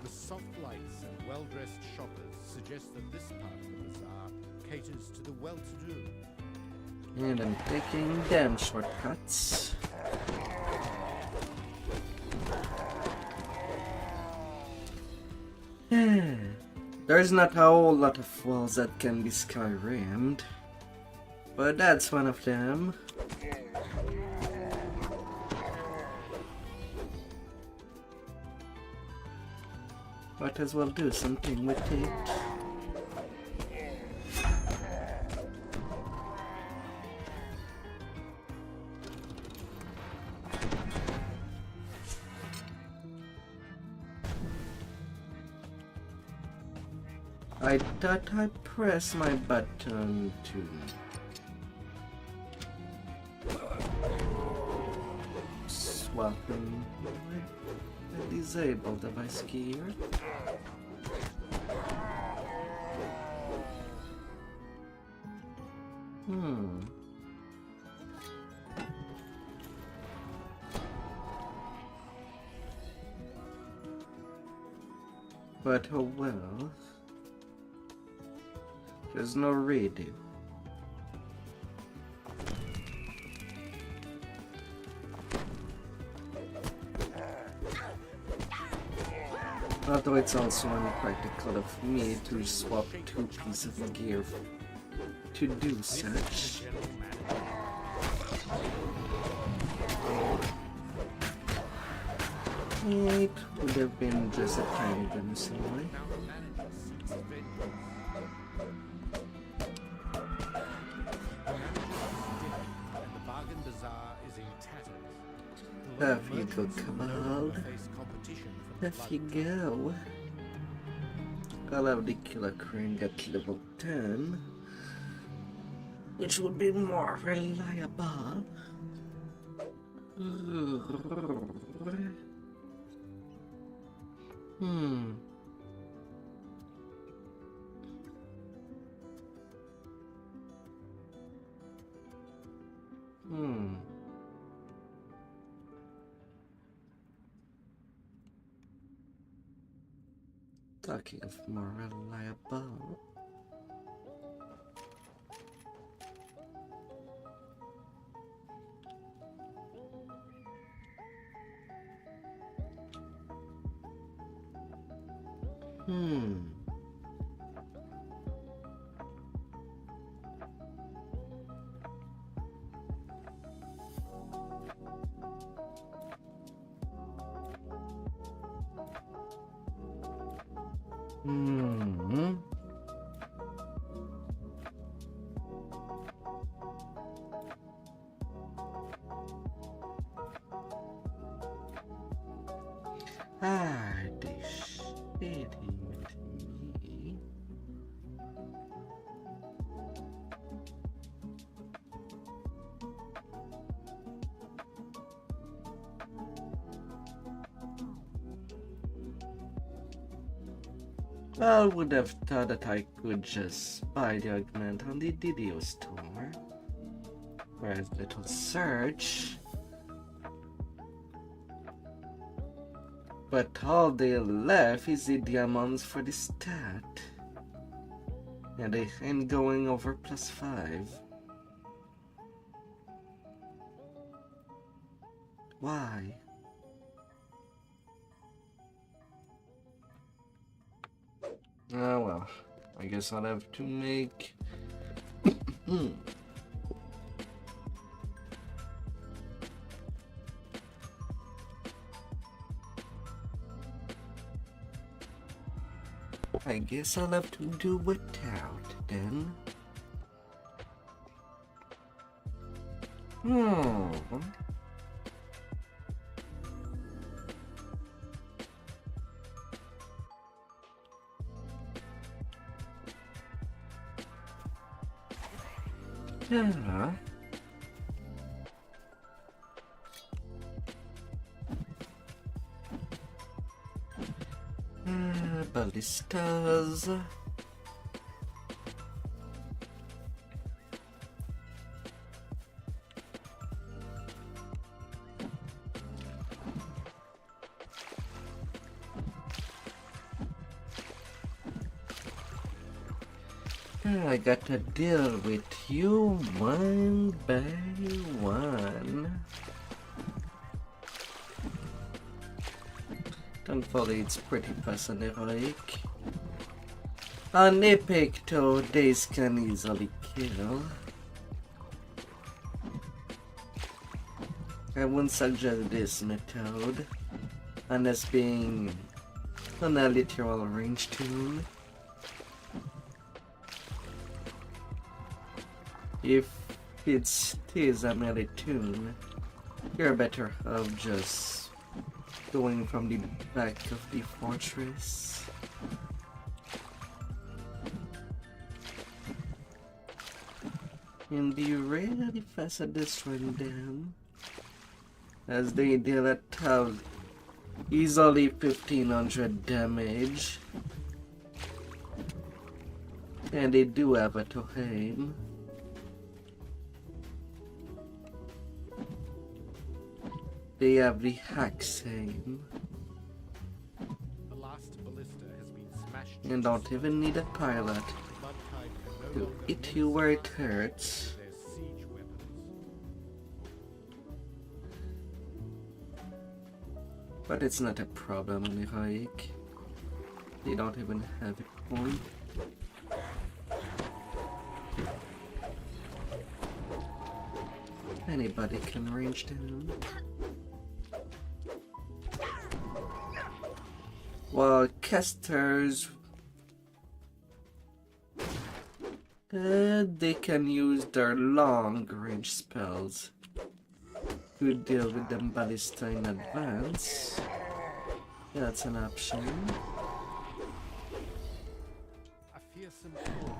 The soft lights and well-dressed shoppers suggest that this part of the bazaar caters to the well-to-do. And I'm taking damn shortcuts. There's not a whole lot of walls that can be skyrimmed, but that's one of them. Might as well do something with it. I thought I pressed my button to swap in the disabled device here. But oh well. There's no redo. Although it's also unpractical of me to swap two pieces of gear to do such. It would have been just a tiny glimpse anyway. Off you go, Cabal. Off you go. I'll have the Killer Crane at level 10, which would be more reliable. Talking of more reliable. This fitting with me. I would have thought that I could just buy the augment on the DDO store. Whereas little search. But all they left is the diamonds for the stat. And they ain't going over +5. Why? Oh well, I guess I'll have to make... I guess I'll have to do without then. Yeah. Ballistas. I got to deal with you one by one. Thankfully, it's pretty fast and heroic. An epic though, days can easily kill. I wouldn't suggest this method, unless being a literal range tune. If it is a melee tune, you're better off just going from the back of the fortress. And be really fast at destroying them, as they deal at easily 1500 damage, and they do have a to aim. They have the axe aim, The last ballista has been smashed. and don't even need a pilot The blood tide can no to longer hit you where it hurts. their siege weapons. But it's not a problem on the hike. They don't even have a point. Anybody can range them. While casters, they can use their long range spells to deal with them ballista in advance. Yeah, that's an option. A fearsome storm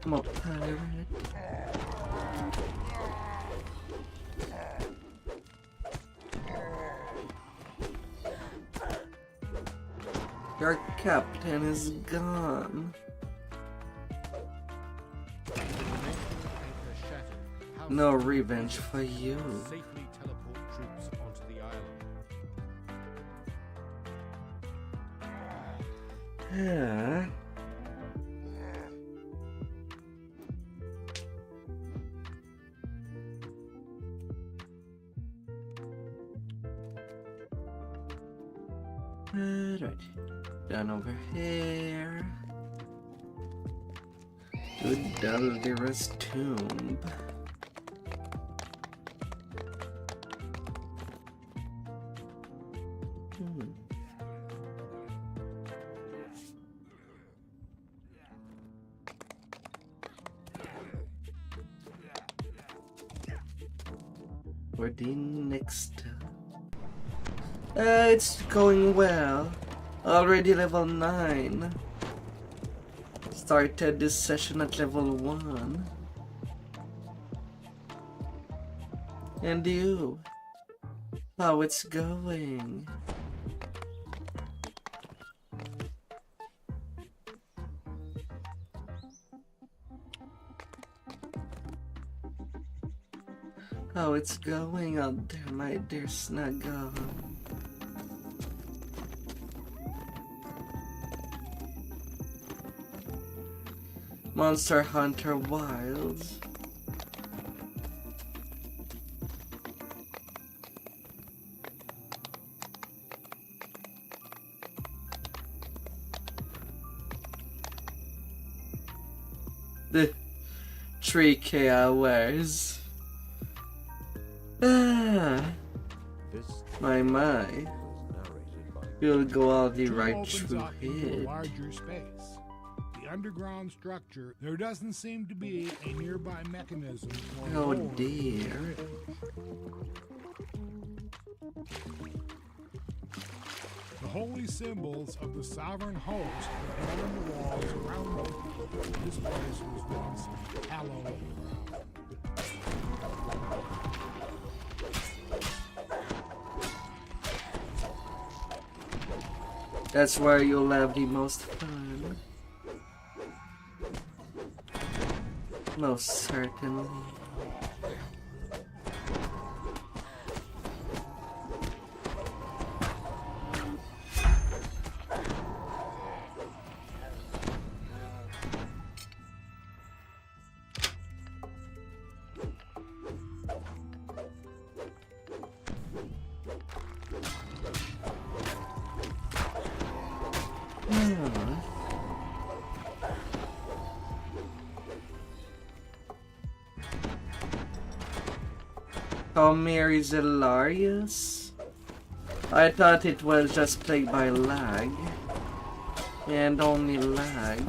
I'm a pirate. Your captain is gone. No revenge for you. safely teleport troops onto the island. Yeah. Right. Down over here. To Dalvira's tomb. For the next. It's going well. Already level 9. Started this session at level 1. And you? How it's going? How it's going out there, my dear Snuggle? Monster Hunter Wilds. The 3K hours. My. You'll go all the right through it. Larger space. The underground structure, there doesn't seem to be a nearby mechanism for Oh door. dear. The holy symbols of the sovereign host are on the walls around it. This place was once hallowed ground. That's where you'll have the most fun. Most certainly. Cormier is hilarious. I thought it was just played by lag. And only lag.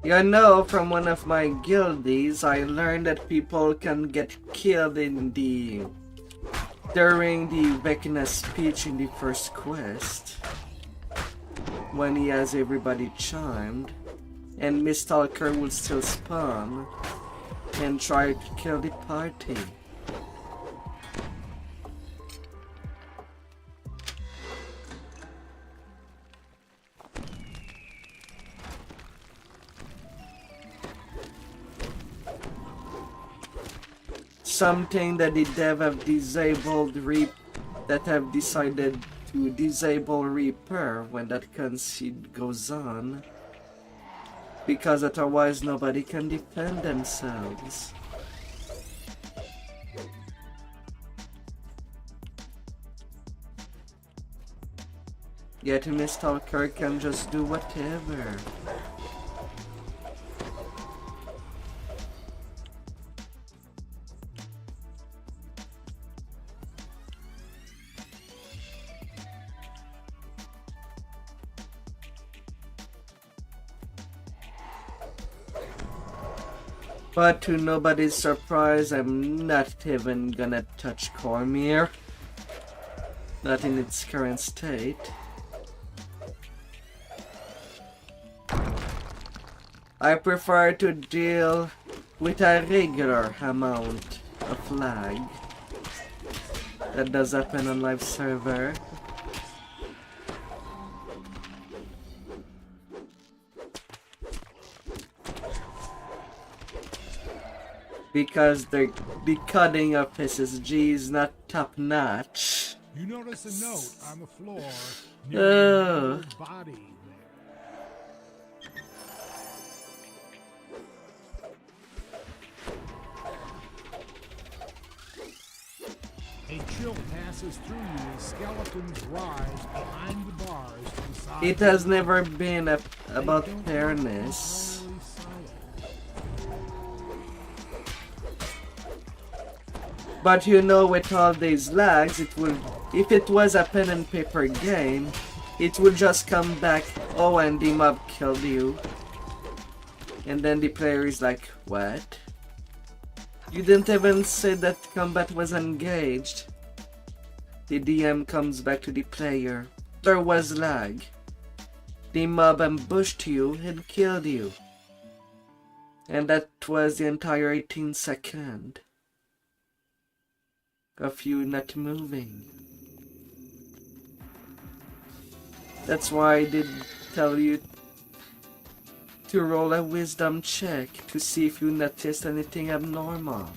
You know, from one of my guildies, I learned that people can get killed during the Vecna speech in the first quest, when he has everybody charmed, and Miss Stalker will still spawn and try to kill the party. Something that the dev have disabled that have decided to disable Reaper when that conceit goes on, because otherwise nobody can defend themselves. Yet Miss Stalker can just do whatever. But to nobody's surprise, I'm not even gonna touch Cormier. Not in its current state. I prefer to deal with a regular amount of lag. That does happen on live server. Because the cutting of SSG is not top notch. You notice a note on the floor near the body there. A chill passes through you as skeletons rise behind the bars to the side. It has never been about fairness. But you know, with all these lags, it would, if it was a pen and paper game, it would just come back, oh, and the mob killed you. And then the player is like, what? You didn't even say that combat was engaged. The DM comes back to the player. There was lag. The mob ambushed you and killed you. And that was the entire 18 seconds of you not moving. That's why I did tell you to roll a wisdom check to see if you noticed anything abnormal.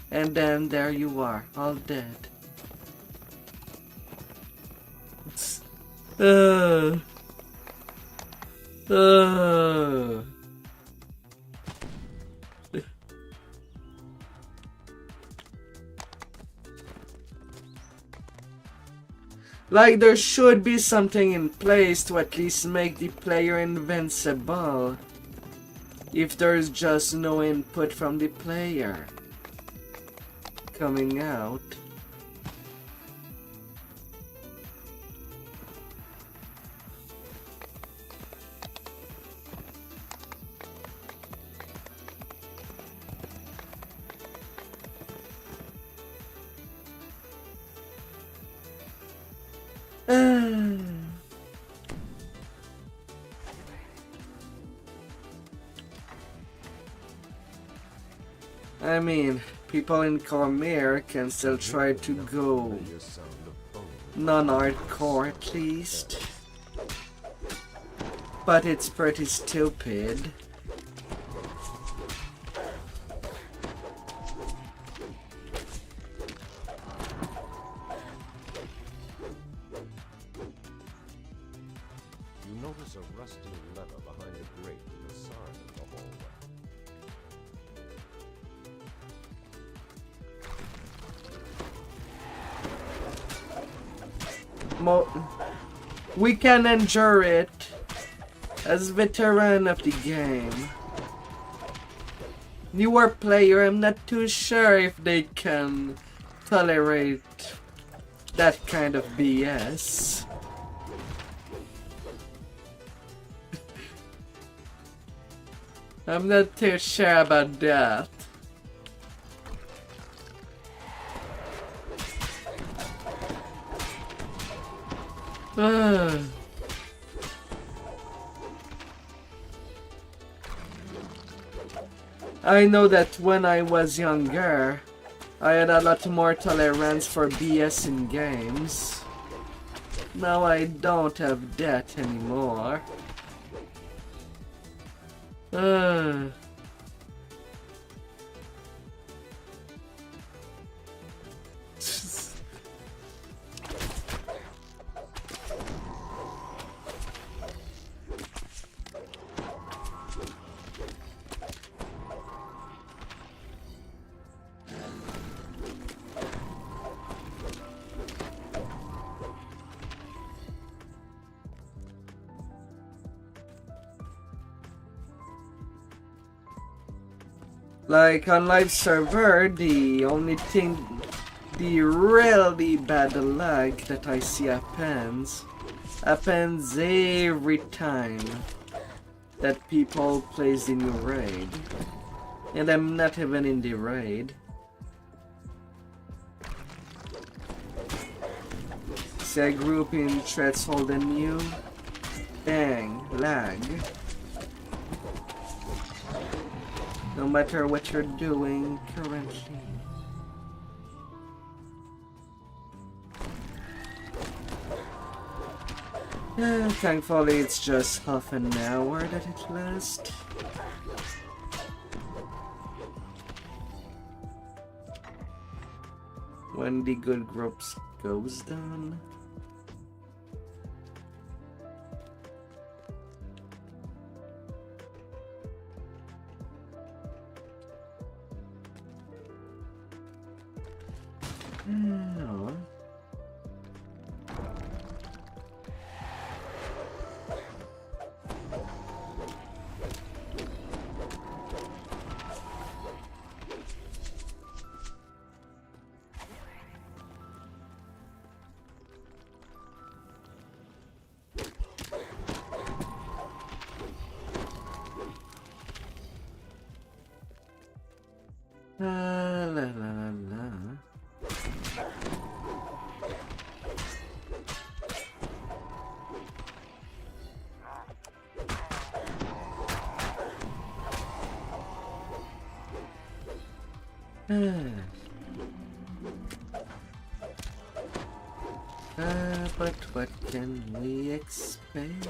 And then there you are, all dead. Like, there should be something in place to at least make the player invincible. If there's just no input from the player coming out. I mean, people in Cormier can still try to go non-hardcore at least. But it's pretty stupid. a rusty lever behind a grate to the side of the hallway. We can endure it as veteran of the game. Newer player, I'm not too sure if they can tolerate that kind of BS. I'm not too sure about that. I know that when I was younger, I had a lot more tolerance for BS in games. Now I don't have that anymore. Like on live server, the only thing, the really bad lag that I see happens every time that people plays the new raid. And I'm not even in the raid. See a group in threshold and new, bang, lag. No matter what you're doing currently. Thankfully it's just half an hour that it lasts. When the good groups goes down. But what can we expect?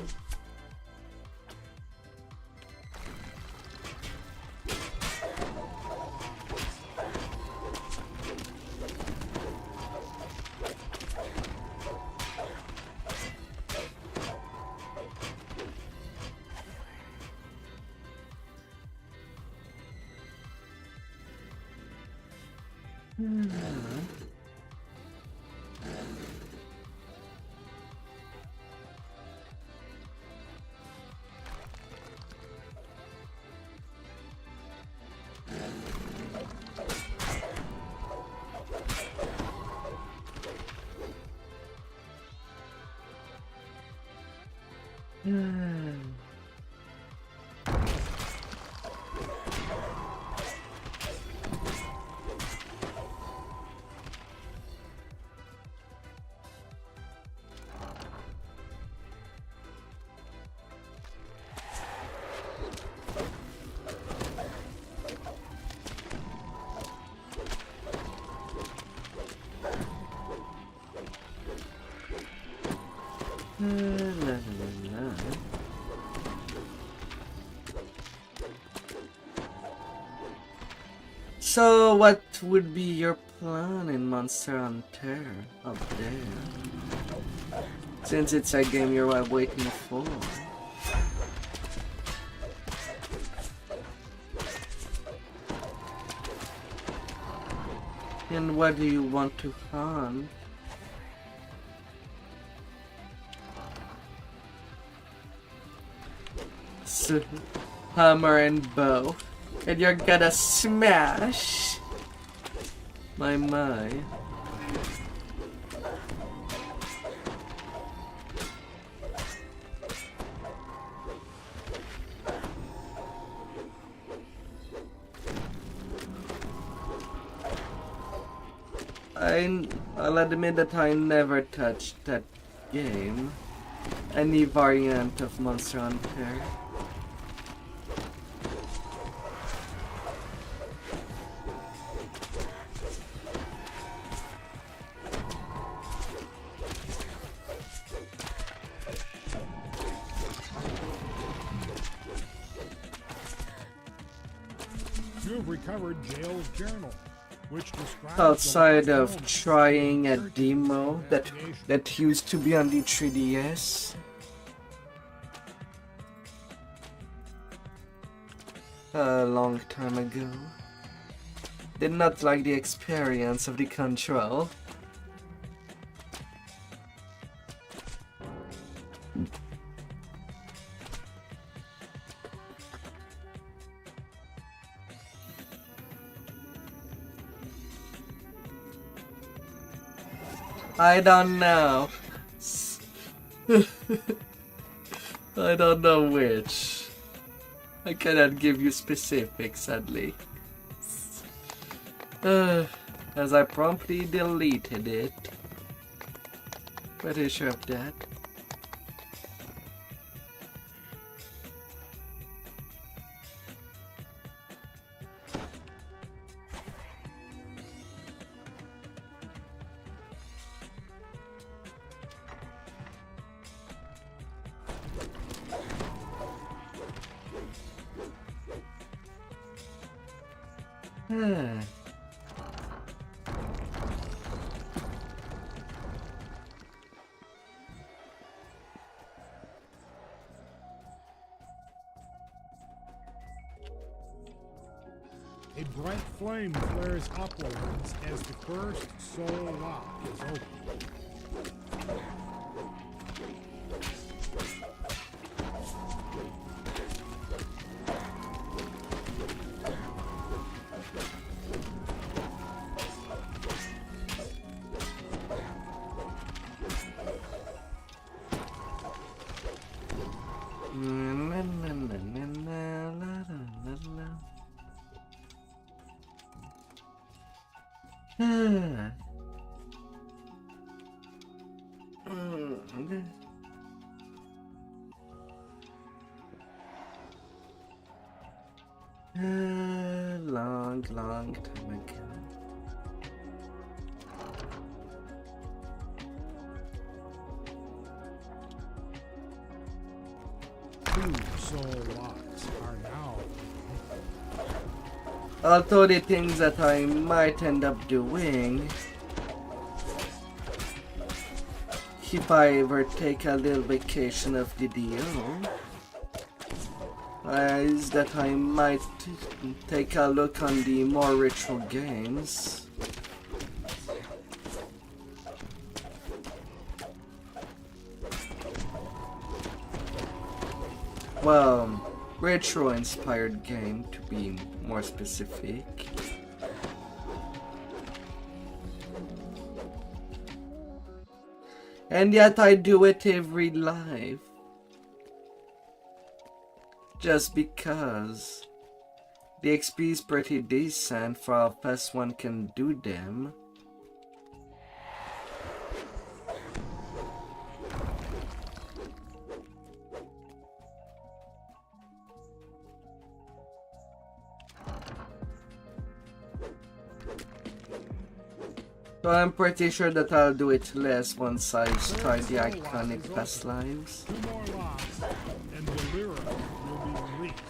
So, what would be your plan in Monster Hunter up there? Since it's a game you're waiting for. And what do you want to hunt? So, hammer and bow. And you're gonna smash! My. I'll admit that I never touched that game. Any variant of Monster Hunter. You have recovered Jail's journal, which describes Outside of trying a demo that used to be on the 3DS. A long time ago. Did not like the experience of the control. I don't know. I don't know which. I cannot give you specifics, sadly. As I promptly deleted it. Pretty sure of that. A bright flame flares upwards as the first soul lock is opened. Long time ago. Two soul locks are now. Although the things that I might end up doing, if I ever take a little vacation of the DO, is that I might take a look on the more retro games. Well, retro-inspired game, to be more specific. And yet I do it every live. Just because the XP is pretty decent for how fast one can do them. So I'm pretty sure that I'll do it less once I try the iconic past lives. Two more locks, and Valera will be released.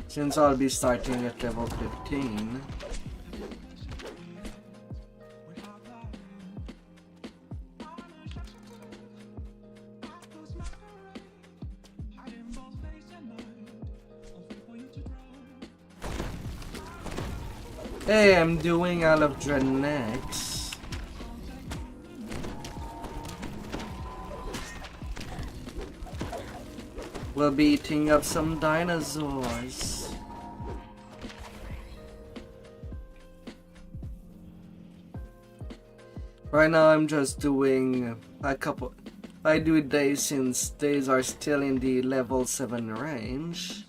Since I'll be starting at level 15. Hey, I'm doing all of Dread next. We'll be eating up some dinosaurs. Right now I'm just doing a couple. I do days since days are still in the level 7 range.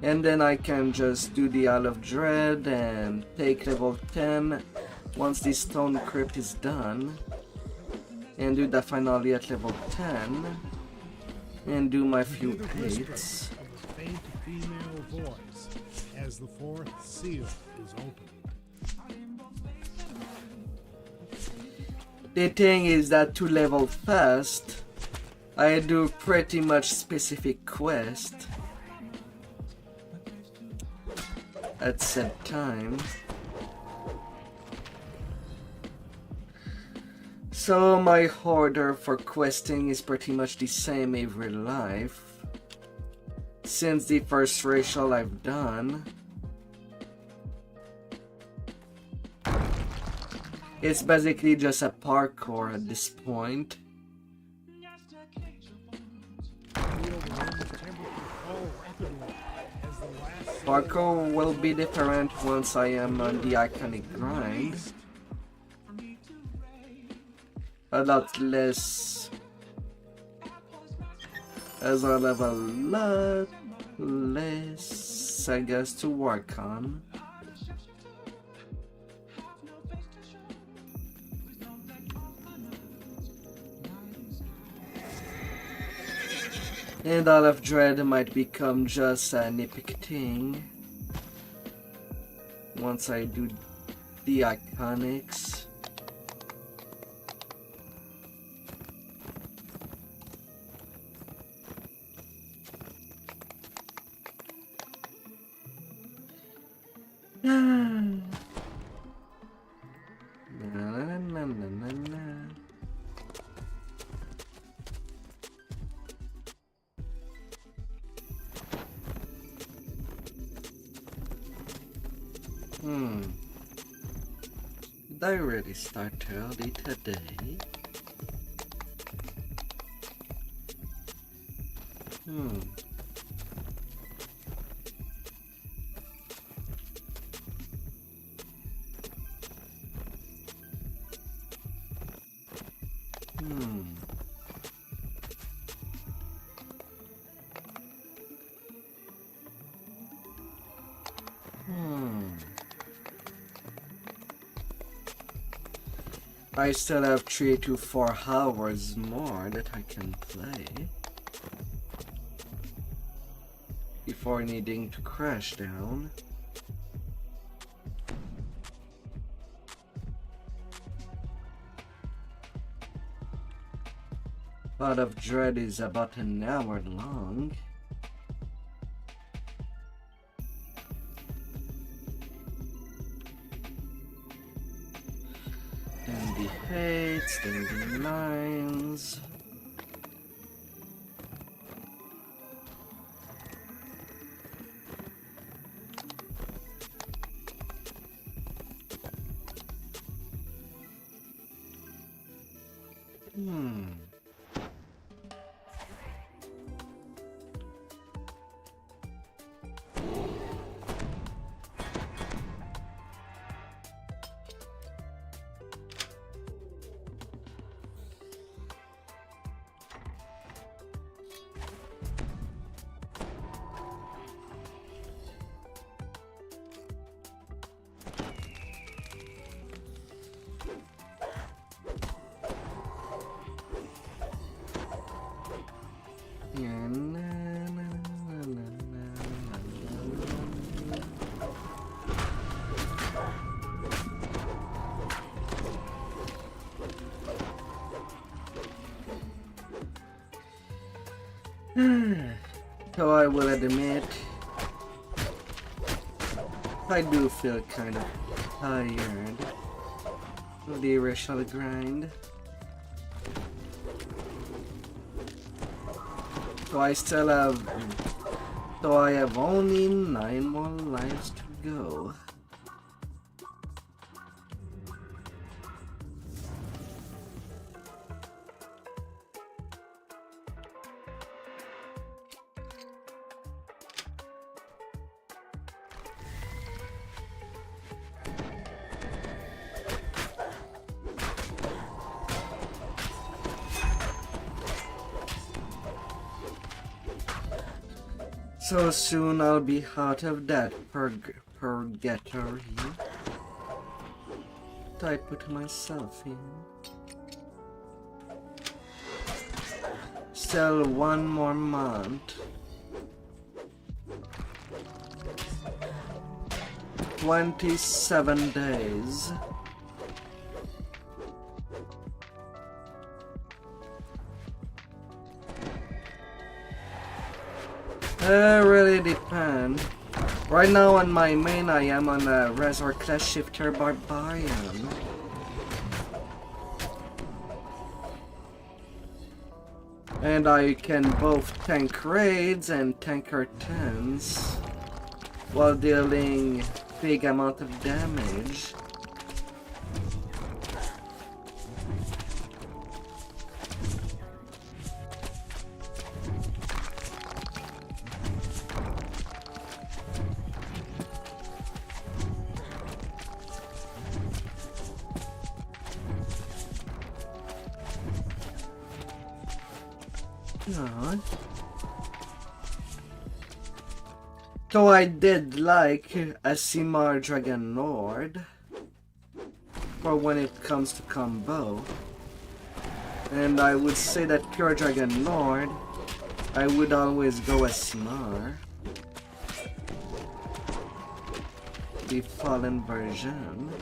And then I can just do the Isle of Dread and take level 10 once the Stone Crypt is done. And do the finale at level 10. And do my few pates. Of a faint female voice as the fourth seal is opened. The thing is that to level fast, I do pretty much specific quest at set time. So my order for questing is pretty much the same every life since the first racial I've done. It's basically just a parkour at this point. Parkour will be different once I am on the iconic grind. A lot less, as I have a lot less, I guess, to work on. And all of Dread might become just an epic thing once I do the iconics. Did I really start early today? I still have 3 to 4 hours more that I can play before needing to crash down. Out of Dread is about an hour long. Then the hates, then the lines. So I will admit, I do feel kind of tired of the racial grind. So So I have only 9 more lives to go. So soon I'll be out of that purgatory that I put myself in. Still 1 more month. 27 days. Really depend. Right now on my main I am on a Resort Class Shifter Barbarian. And I can both tank raids and tanker 10s while dealing big amount of damage. So I did like a Simar Dragon Lord for when it comes to combo. And I would say that Pure Dragon Lord, I would always go as Simar. The Fallen version.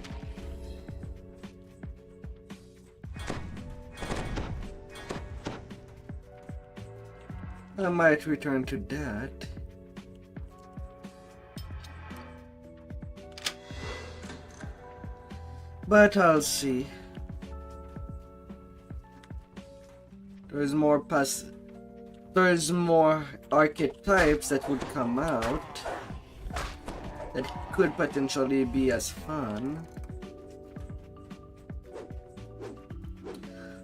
I might return to that. But I'll see. There's more archetypes that would come out that could potentially be as fun.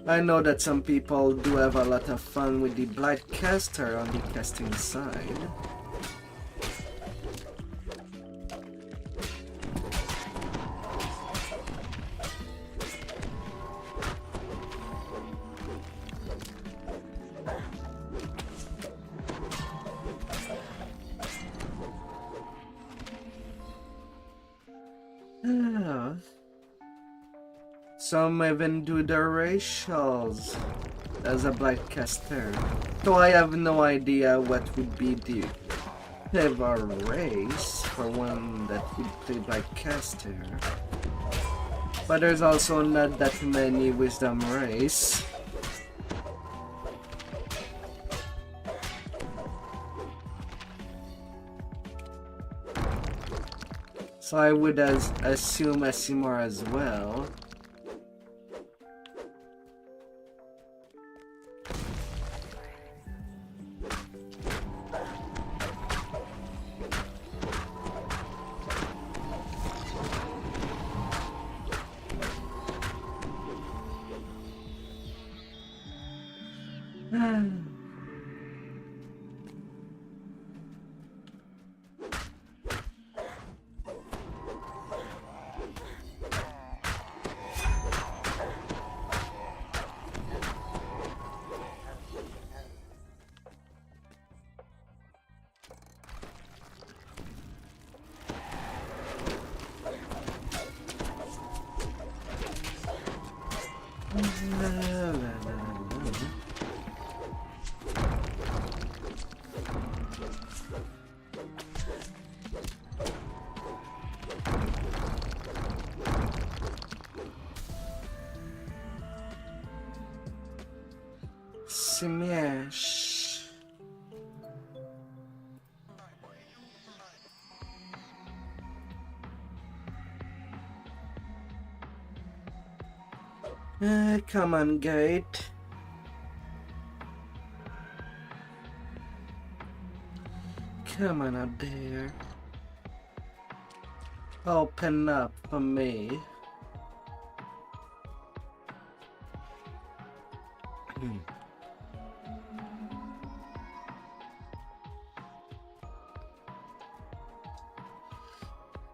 I know that some people do have a lot of fun with the Blightcaster on the casting side. Some even do the racials as a Blightcaster. So I have no idea what would be the clever race for one that would play Blightcaster. But there's also not that many wisdom race. So I would assume Asimar as well. Smash. Come on, Gate. Come on up there. Open up for me.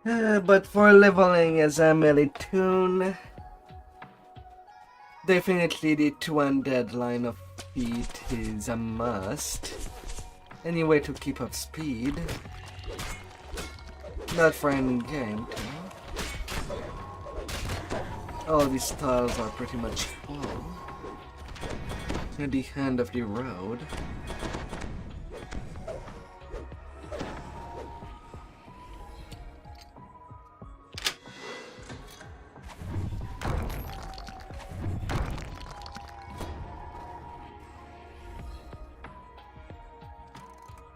But for leveling as Emily Toon, definitely the 2 undead line of feet is a must. Any way to keep up speed. Not for any game too. All these tiles are pretty much full. At the end of the road.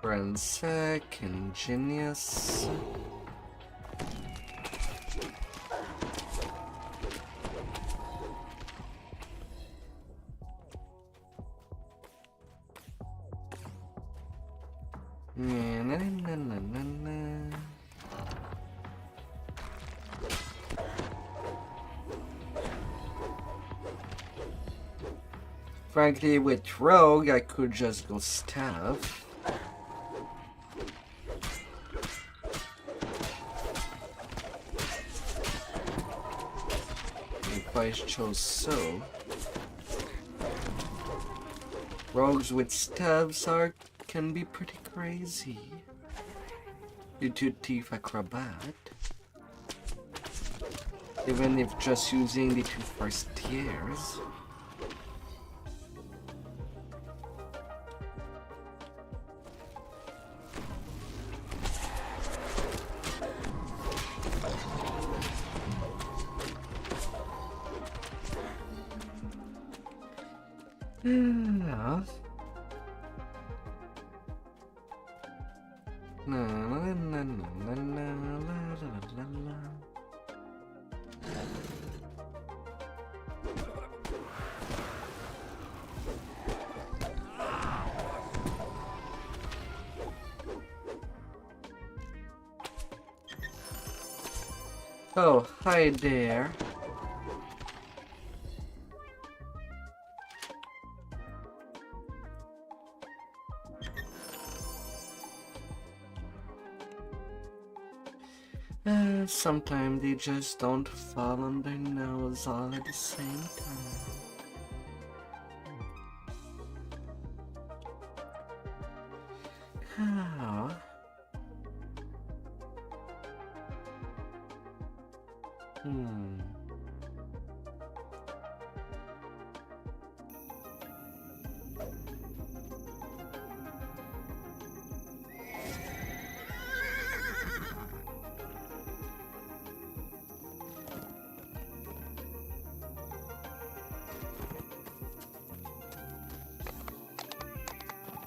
Forensic, ingenious. Frankly, with Rogue, I could just go staff. If I chose so. Rogues with staves can be pretty crazy. Due to Thief Acrobat. Even if just using the 2 first tiers. Yeah. Oh, hi there. Sometimes they just don't fall on their nose all at the same time. How?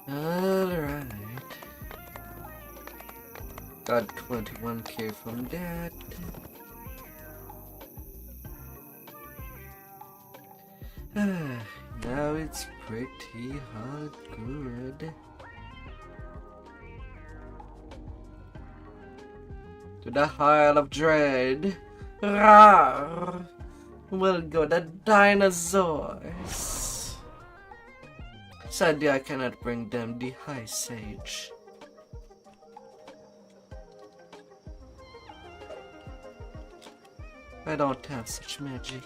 Alright. Got 21k from that. Now it's pretty all good. To the Isle of Dread. Rawr! We'll go the dinosaurs. Sadly, I cannot bring them the High Sage. I don't have such magic.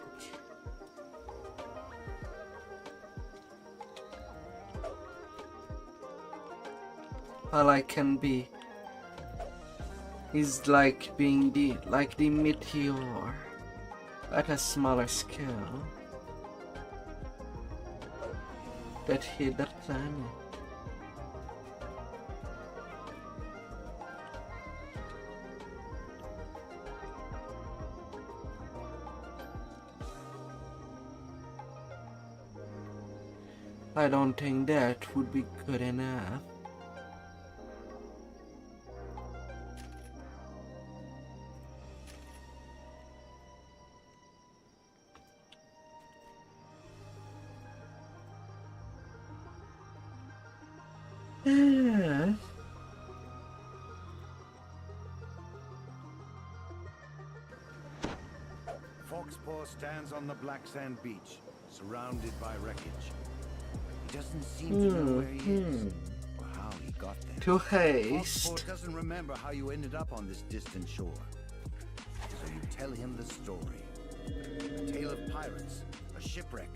All I can be is like being the meteor at a smaller scale that hit the planet. I don't think that would be good enough. Foxpaw stands on the black sand beach, surrounded by wreckage. He doesn't seem to know where he is, or how he got there. To haste. Foxpaw doesn't remember how you ended up on this distant shore. So you tell him the story. A tale of pirates, a shipwreck,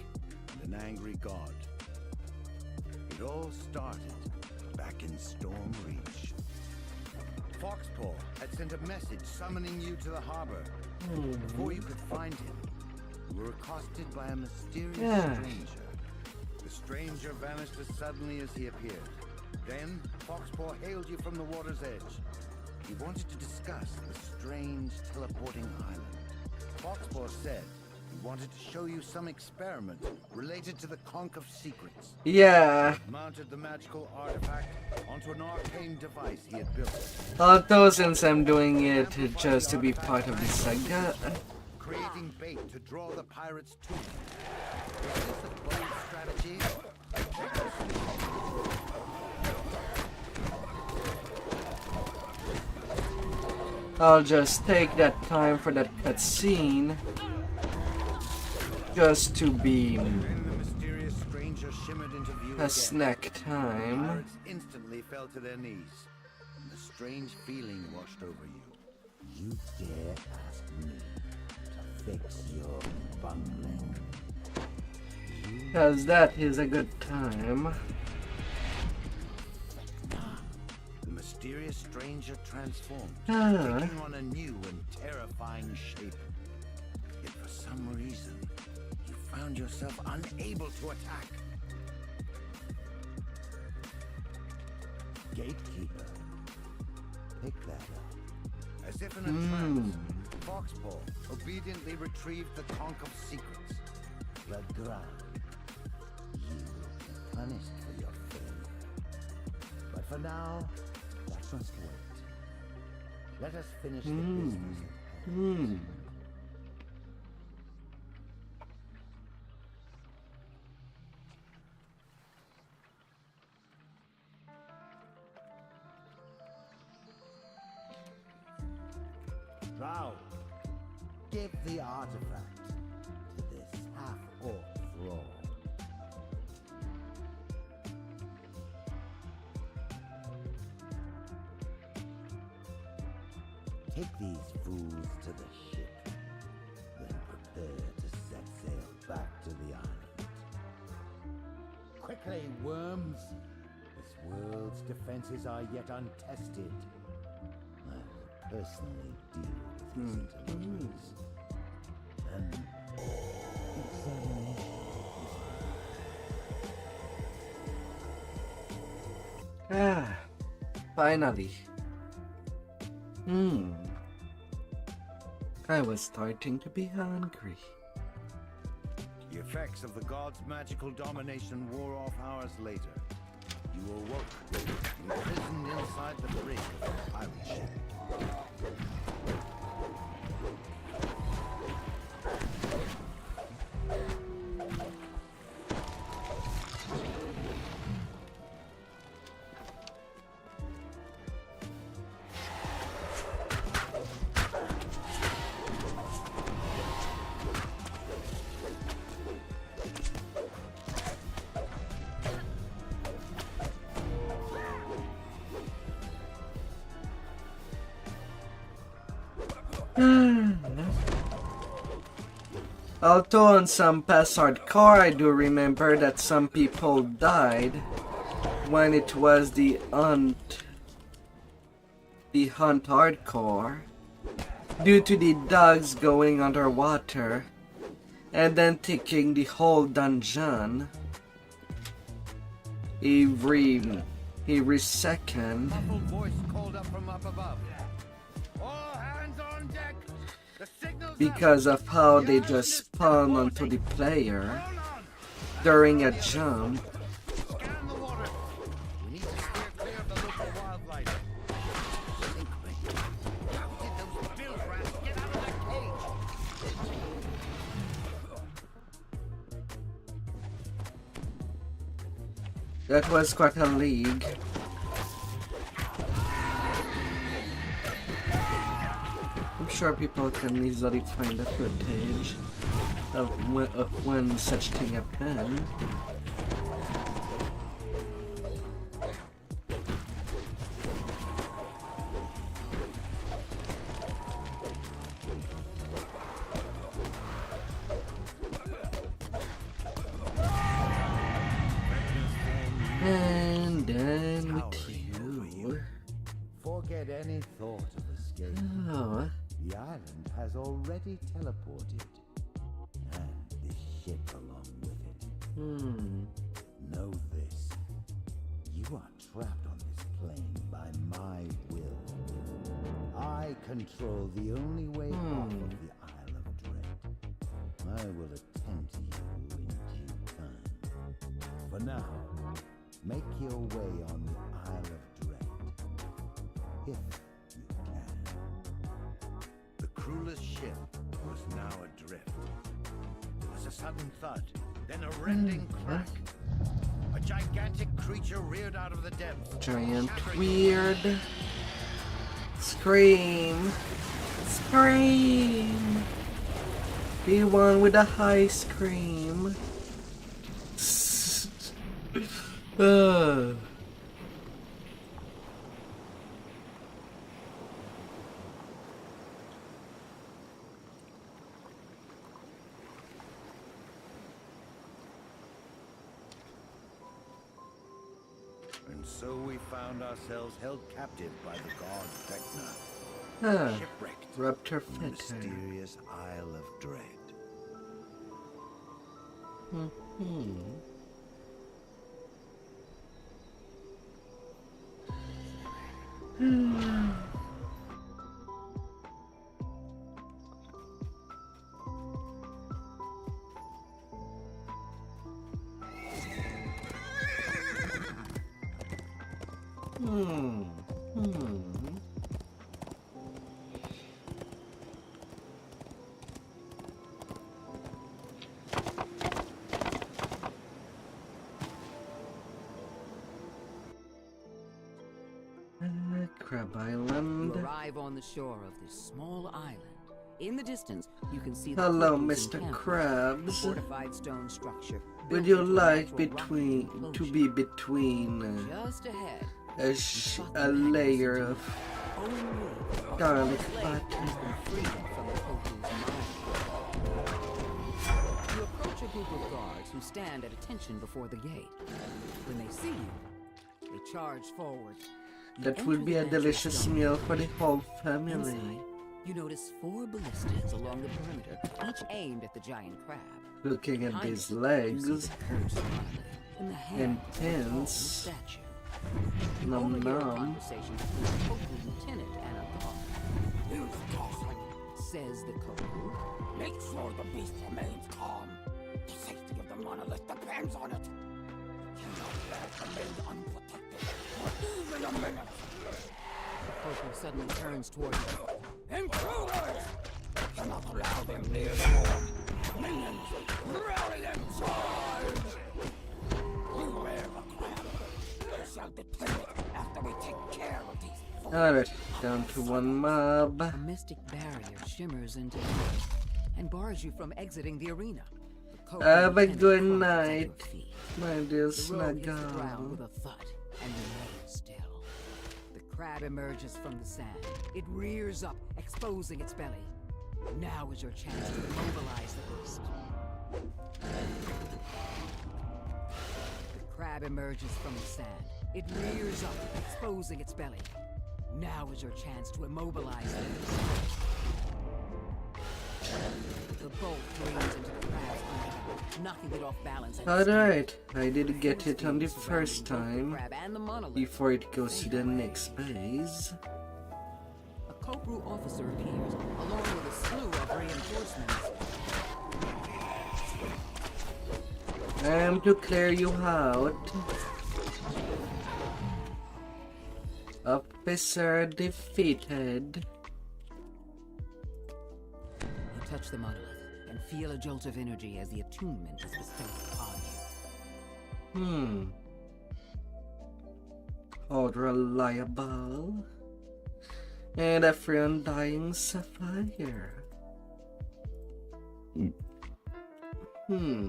and an angry god. It all started back in Storm Reach. Foxpaw had sent a message summoning you to the harbor. Before you could find him, you were accosted by a mysterious stranger. The stranger vanished as suddenly as he appeared. Then, Foxpaw hailed you from the water's edge. He wanted to discuss the strange teleporting island. Foxpaw said he wanted to show you some experiment related to the Conch of Secrets. Yeah. He mounted the magical artifact onto an arcane device he had built. Although since I'm doing it just to be part of the saga, Creating bait to draw the pirates to him. Was this a bold strategy? I'll just take that time for that cutscene just to be When the mysterious stranger shimmered into view a again, snack the time. pirates instantly fell to their knees, and a strange feeling washed over you. You dare ask me to fix your bungling? Cause that is a good time. The mysterious stranger transformed, Ah. taking on a new and terrifying shape. Yet for some reason, you found yourself unable to attack. Gatekeeper. Pick that up. As if in a trance, Foxpaw obediently retrieved the Conch of Secrets. Blood ground. You will be punished for your failure. But for now, that must wait. Let us finish the business. Drow, give the artifact to this half-orc thrall. Take these fools to the ship, then prepare to set sail back to the island. Quickly, worms! This world's defenses are yet untested. I will personally deal with these interlopers. And examination Ah, finally. I was starting to be hungry. The effects of the god's magical domination wore off hours later. You awoke, imprisoned inside the brig of the pirate ship. Although on some past hardcore, I do remember that some people died when it was the hunt hardcore due to the dogs going underwater and then taking the whole dungeon every second. Muffled voice called up from up above. All hands on deck. The signal's Because of how they just spawn onto the player during a jump. Scan the water. We need to steer clear of the local wildlife. Think of it. How did those bill rats get out of that cage? That was quite a league. sure people can easily find the footage of when such thing happened. And then with you. Forget any thought of escape. Oh. The island has already teleported. And the ship along with it. Know this. You are trapped on this plane by my will. I control the only way off of the Isle of Dread. I will attend to you in due time. For now, make your way on the Isle of Dread. If you can. The crewless ship was now adrift. There was a sudden thud, then a rending crack. A gigantic creature reared out of the depths. Giant weird. Scream. Scream. The one with the high scream. And so we found ourselves held captive by the god Vecna. Shipwrecked Raptor in the Fetter. mysterious Isle of Dread. Crab Island. You arrive on the shore of this small island. In the distance, you can see the Hello, Cookies Mr. encampment, Krabs. a fortified stone structure. Would built you into a like natural between rock to be between Just ahead, a layer of only garlic Slate butter? has been freed from the Cookies' mind. You approach a group of guards who stand at attention before the gate. When they see you, they charge forward. You That enter would be the a entrance delicious door. meal for the whole family. Inside, you notice 4 ballistas along the perimeter, each aimed at the giant crab. Looking at Behind these it, you legs, see the cursed monolith in the hand of a tall intense. statue. You Nom overhear a nom. conversation between a Koku lieutenant and a guard. Says the Koku. Make sure the beast remains calm. The safety of the monolith depends on it. Cannot let it remain unprotected for even a minute. The Koku suddenly turns toward you. Intruders! Cannot allow them near the home. Minions, rally inside! Beware the crab. We shall detain it after we take care of these. Alright, down to one mob. A mystic barrier shimmers into the night and bars you from exiting the arena. The Koku Have a lieutenant good crawls at your night, feet. my dear The rogue hits the ground Snuggle. with a thud and remains still. The crab emerges from the sand. It rears up, exposing its belly. Now is your chance to immobilize the beast. The crab emerges from the sand. It rears up, exposing its belly. Now is your chance to immobilize the beast. The bolt rings into the crab's underbelly, knocking it off balance. and Alright, I did get it on the first surrounding both the time crab and the monolith. before it goes to the next phase. A Kopru officer appears, along with a slew of reinforcements. I'm to clear you out. Officer defeated. You touch the monolith and feel a jolt of energy as the attunement is bestowed upon you. How reliable. And every undying sapphire. Hmm.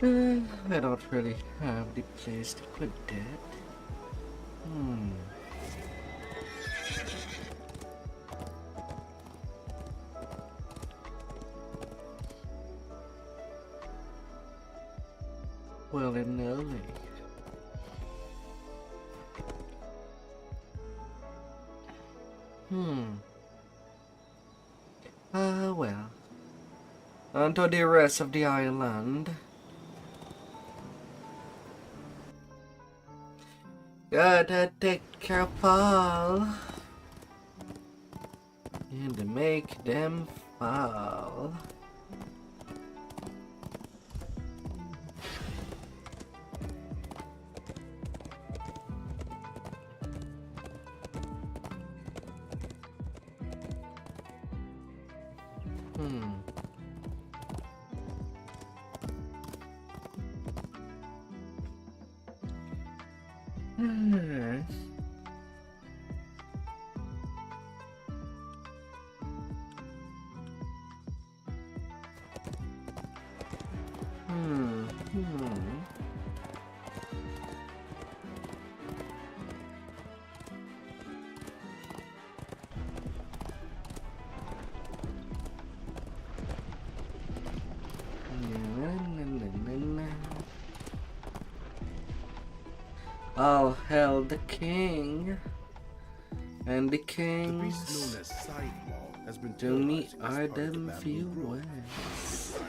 I don't really have the place to put that. Well, in LA. Well. On to the rest of the island. Gotta take care of all. And make them fall. All hail the king, and the kings to me are them few words.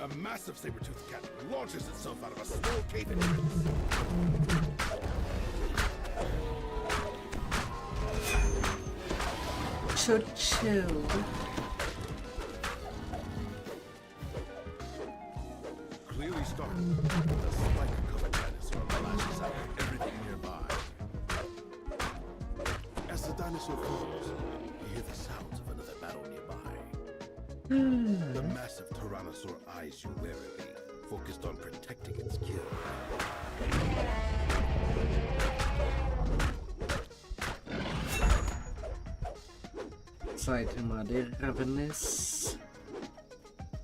A massive saber-toothed cat launches itself out of a small cave entrance. Choo-choo. Clearly startled, the spike-covered dinosaur lashes out at everything nearby. As the dinosaur falls, you hear the sounds of another battle nearby. The massive tyrannosaur eyes you warily, focused on protecting its kill. Sight my dear ravenous.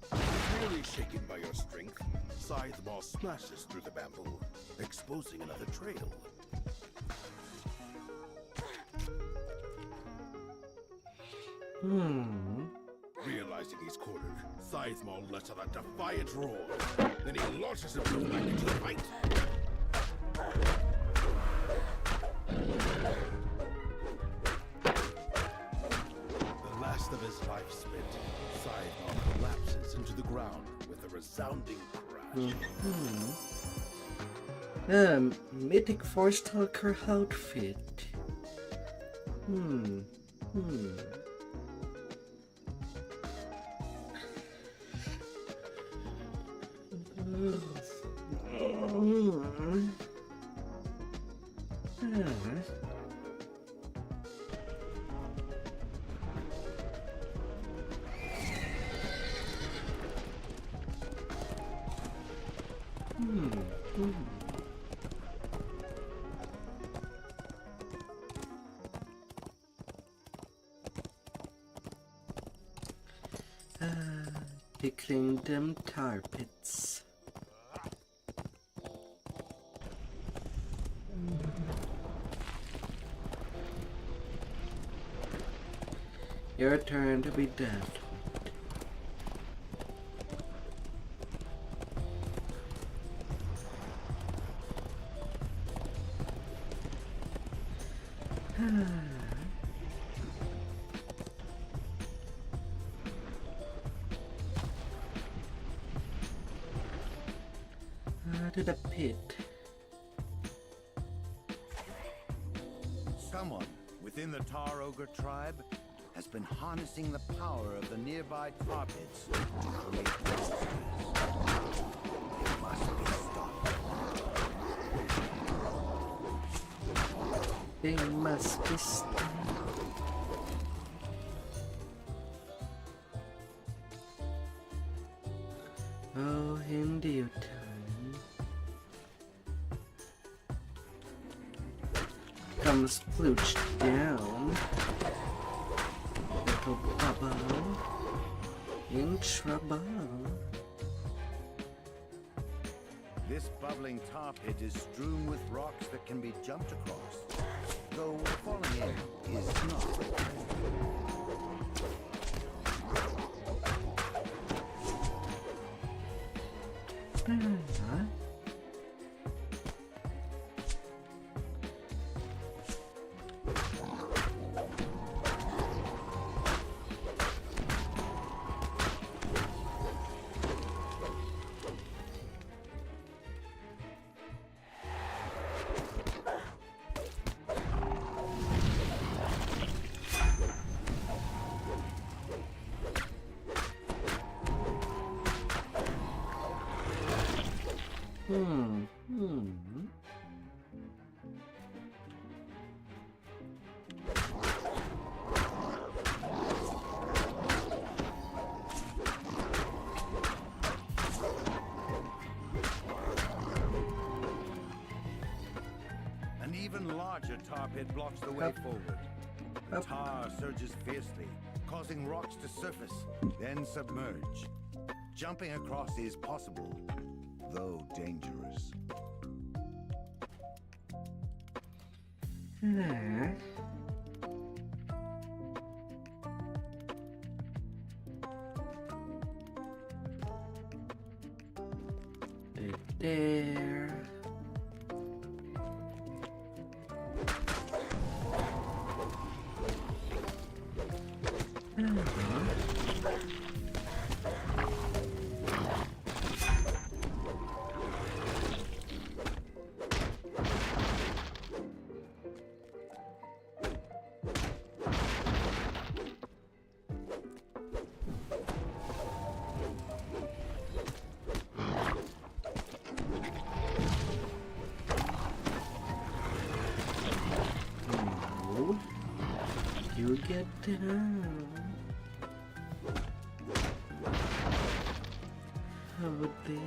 Clearly shaken by your strength, Scythe Maw smashes through the bamboo, exposing another trail. Realizing he's cornered, Scythe Maw lets out a defiant roar. Then he launches himself back into the fight. The last of his life spent, Scythe Maw collapses into the ground with a resounding crash. Mythic Force Talker outfit. Pickling them tar pits. Your turn to be dead. To the pit. Someone within the Tar Ogre tribe has been harnessing the power of the nearby tar pits to create monsters. It must be stopped. They must be stopped. Oh, in due time. Comes Flooch down. Little Bubba in trouble. This bubbling tar pit is strewn with rocks that can be jumped across, though falling in is not. An even larger tar pit blocks the way forward. The tar surges fiercely, causing rocks to surface, then submerge. Jumping across is possible, though dangerous. There. You get down. How would they?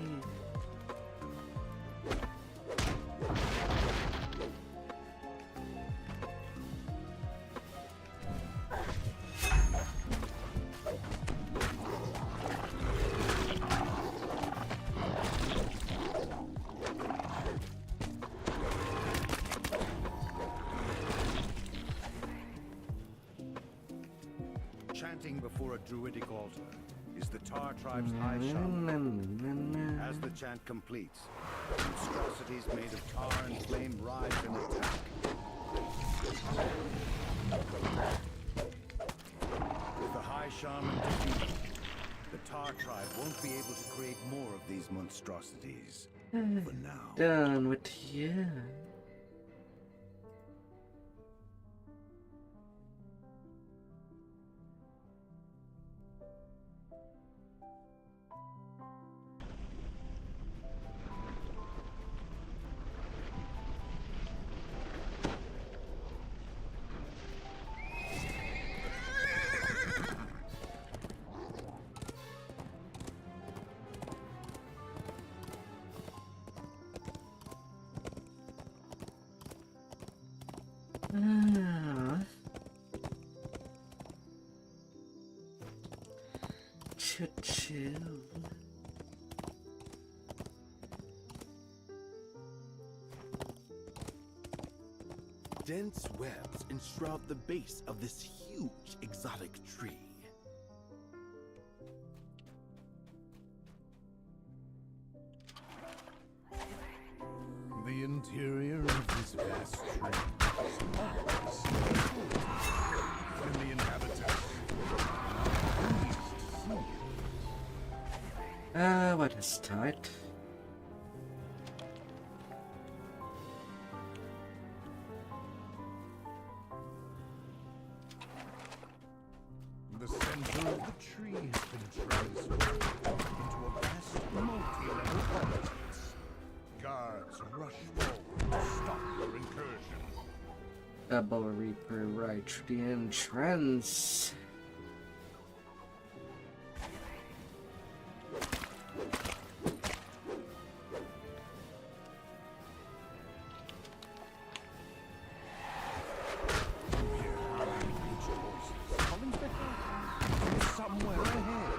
Chanting before a druidic altar is the Tar tribe's high shaman. As the chant completes, monstrosities made of tar and flame rise and attack. With the high shaman defeated, the Tar tribe won't be able to create more of these monstrosities. For now. Done with you. Chill. Dense webs enshroud the base of this huge exotic tree. The interior of this vast tree sparkles and the inhabitants are pleased to see you. What is tight? The center of the tree has been transformed into a vast multi-level complex. Guards rush forward to stop your incursion. Double Reaper right to the entrance. Somewhere ahead.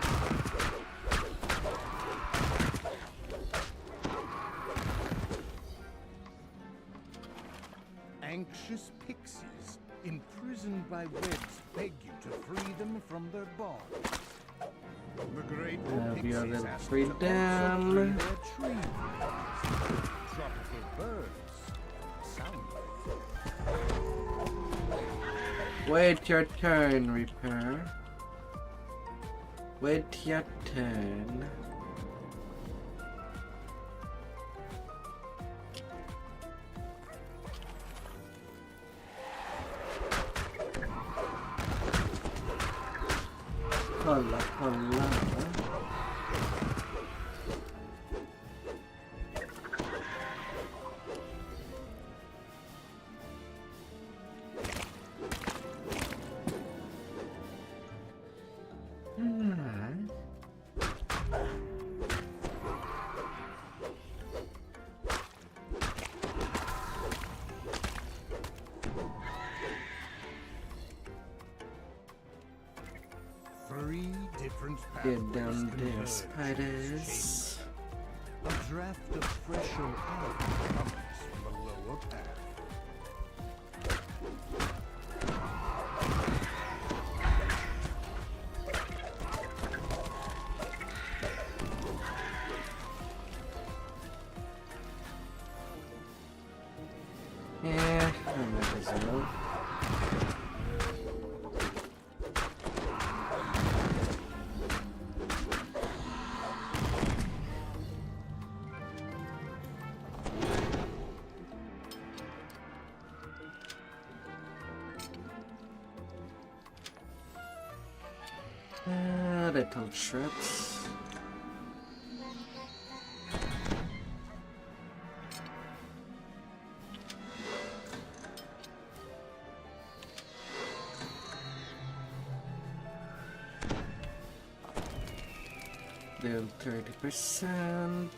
Anxious pixies, imprisoned by webs, beg you to free them from their bonds. The grateful We are pixies then ask free to also them. free their tree branches. Tropical birds. Sound Wait your turn, Reaper. Wait your turn. Hola, hola. Three different Get down pathways there, converge in this spiders. chamber. A draft of fresher air comes from the lower path. Yeah, I might as well. Little trips. Then 30%.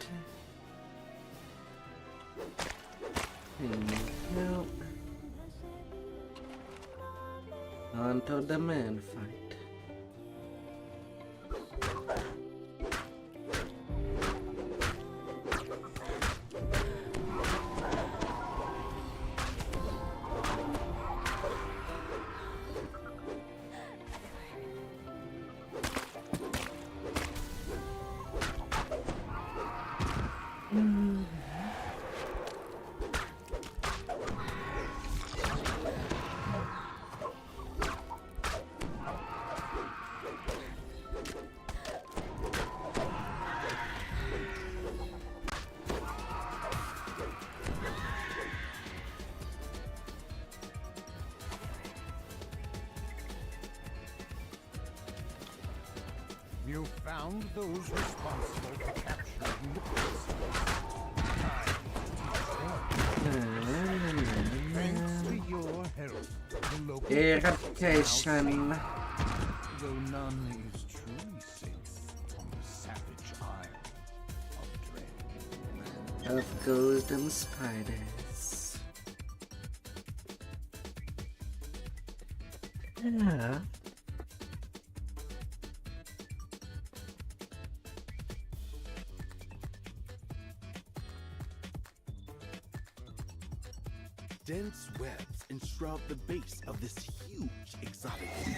Help. Onto the man fight. You found those responsible for capturing the princess. Thanks to your help, the local Irritation. though none is truly safe on the savage isle of dread. Of goes them spiders. Yeah. Dense webs enshroud the base of this huge exotic tree.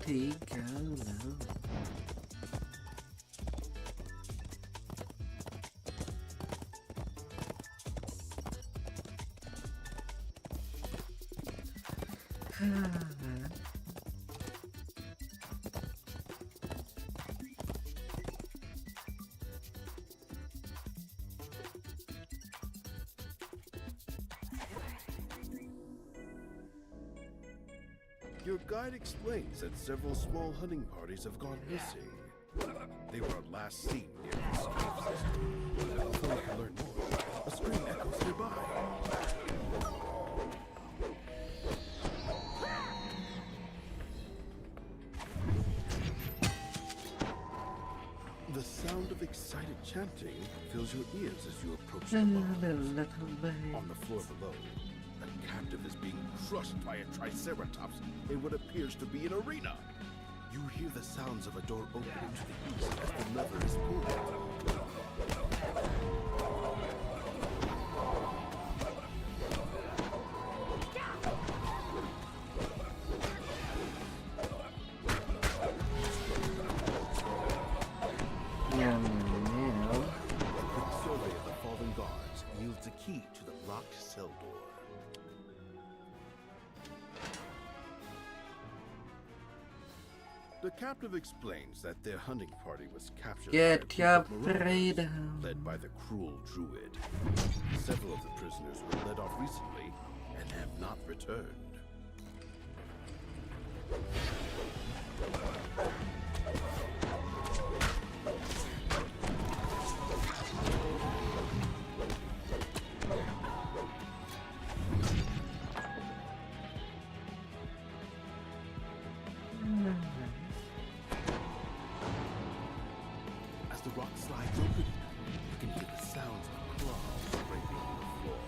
Take a look. Your guide explains that several small hunting parties have gone missing. They were last seen near the escape system. Before we can learn more, a scream echoes nearby. The sound of excited chanting fills your ears as you approach the bar. On the floor below, a captive is being crushed by a triceratops in what appears to be an arena. You hear the sounds of a door opening to the east as the lever is pulled. A survey of the fallen guards yields a key to the locked cell door. The captive explains that their hunting party was captured Get by a your group of marauders freedom. led by the cruel druid. Several of the prisoners were let off recently and have not returned. As the rock slides open, you can hear the sounds of claws scraping the floor.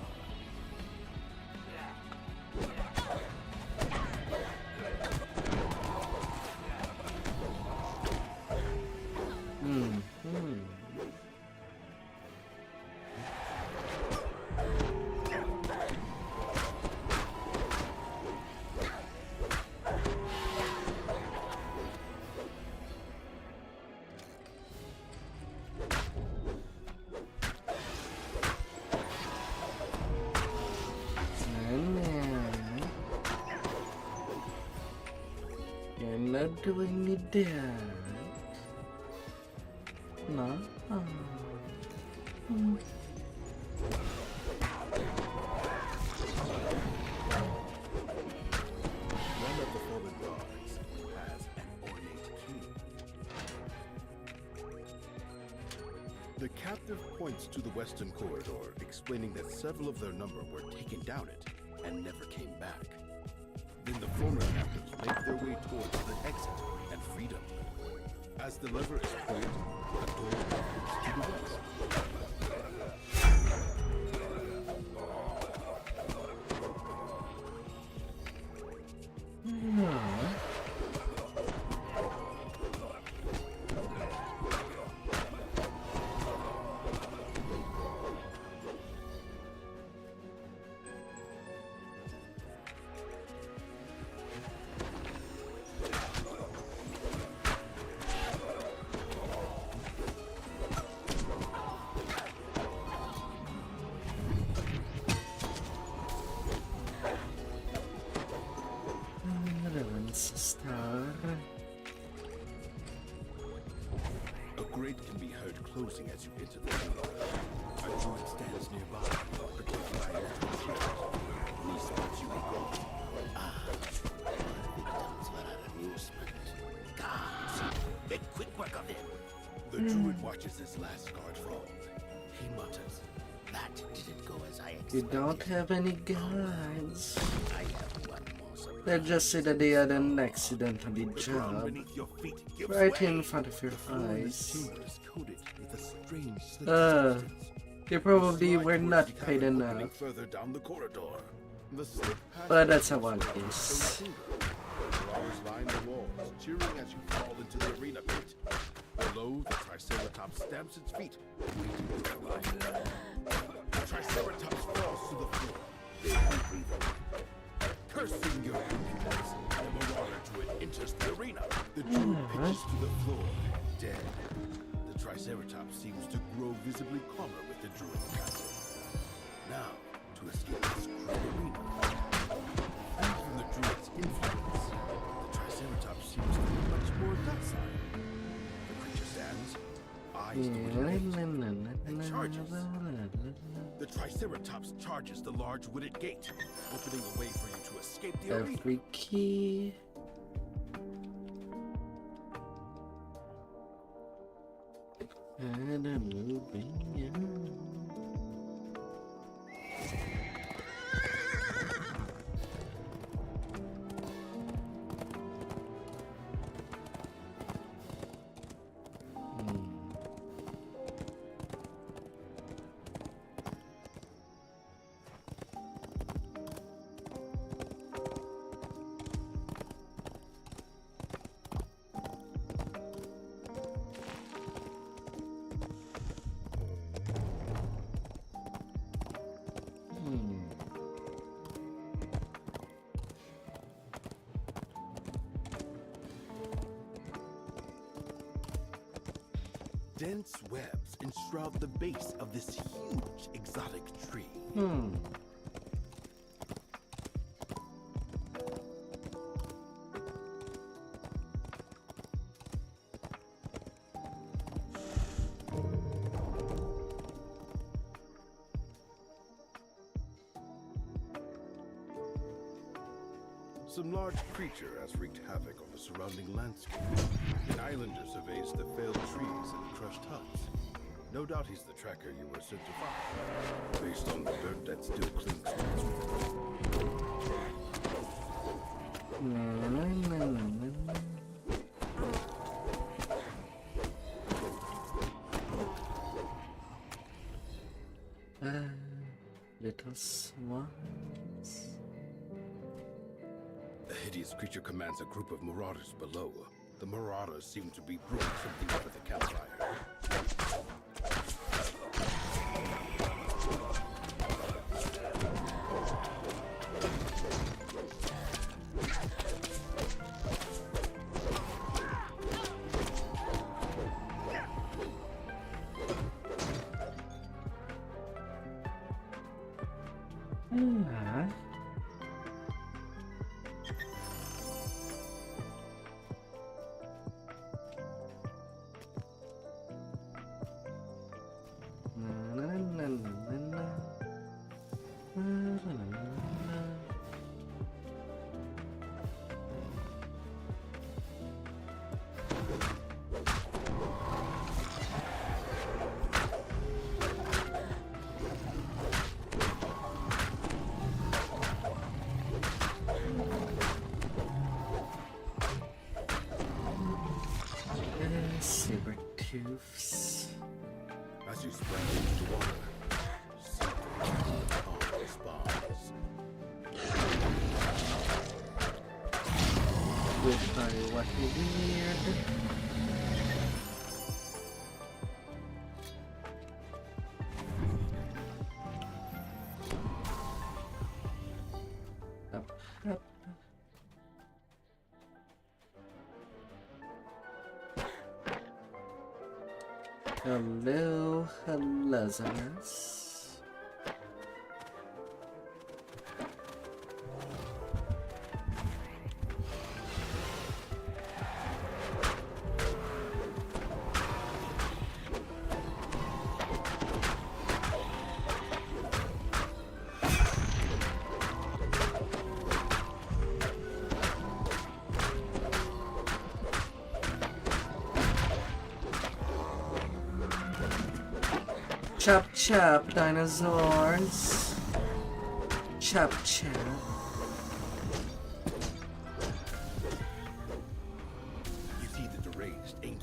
You're not doing me that. No. One of the fallen guards has an ornate key. The captive points to the western corridor, explaining that several of their number were taken down it and never came back. Then the former captives make their way towards the exit and freedom. As the lever is pulled, a door opens to the west. A grate can be heard closing as you enter the room. A druid stands nearby, protected by a metal shield. When he spots you, he goes, victims for our amusement. Guards, make quick work of them. The druid watches his last guard fall. He mutters, that didn't go as I expected. You don't have any guards. I have one more surprise. Let's just say that they had an accident on the job, right in front of your eyes. They probably were not paid enough. But that's how it is. Marauders line the walls, cheering as you fall into the arena pit. Below, the Triceratops stamps its feet, waiting to arrive. The Triceratops falls to the floor, cursing your impudence. The Marauder Druid enters the arena. The Druid pitches to the floor, dead. The Triceratops seems to grow visibly calmer with the Druid castle. Now, to escape this cruel arena, free from the Druid's influence, the Triceratops seems to be much more docile. The creature stands, eyes to and charges. The Triceratops charges the large wooded gate, opening a way for you to escape the arena. Every key. And I'm moving on. Dense webs enshroud the base of this huge exotic tree. Some large creature has wreaked havoc on the surrounding landscape. An islander surveys the felled trees and crushed huts. No doubt he's the tracker you were sent to find, based on the dirt that still clings to his Little swans. The hideous creature commands a group of marauders below. The marauders seem to be brewing something over the campfire. Saber-tooths. As you spread into water, something responds. Goodbye, what weird. Up. Hello, Lazarus. Chop chop, dinosaurs. Chop chop.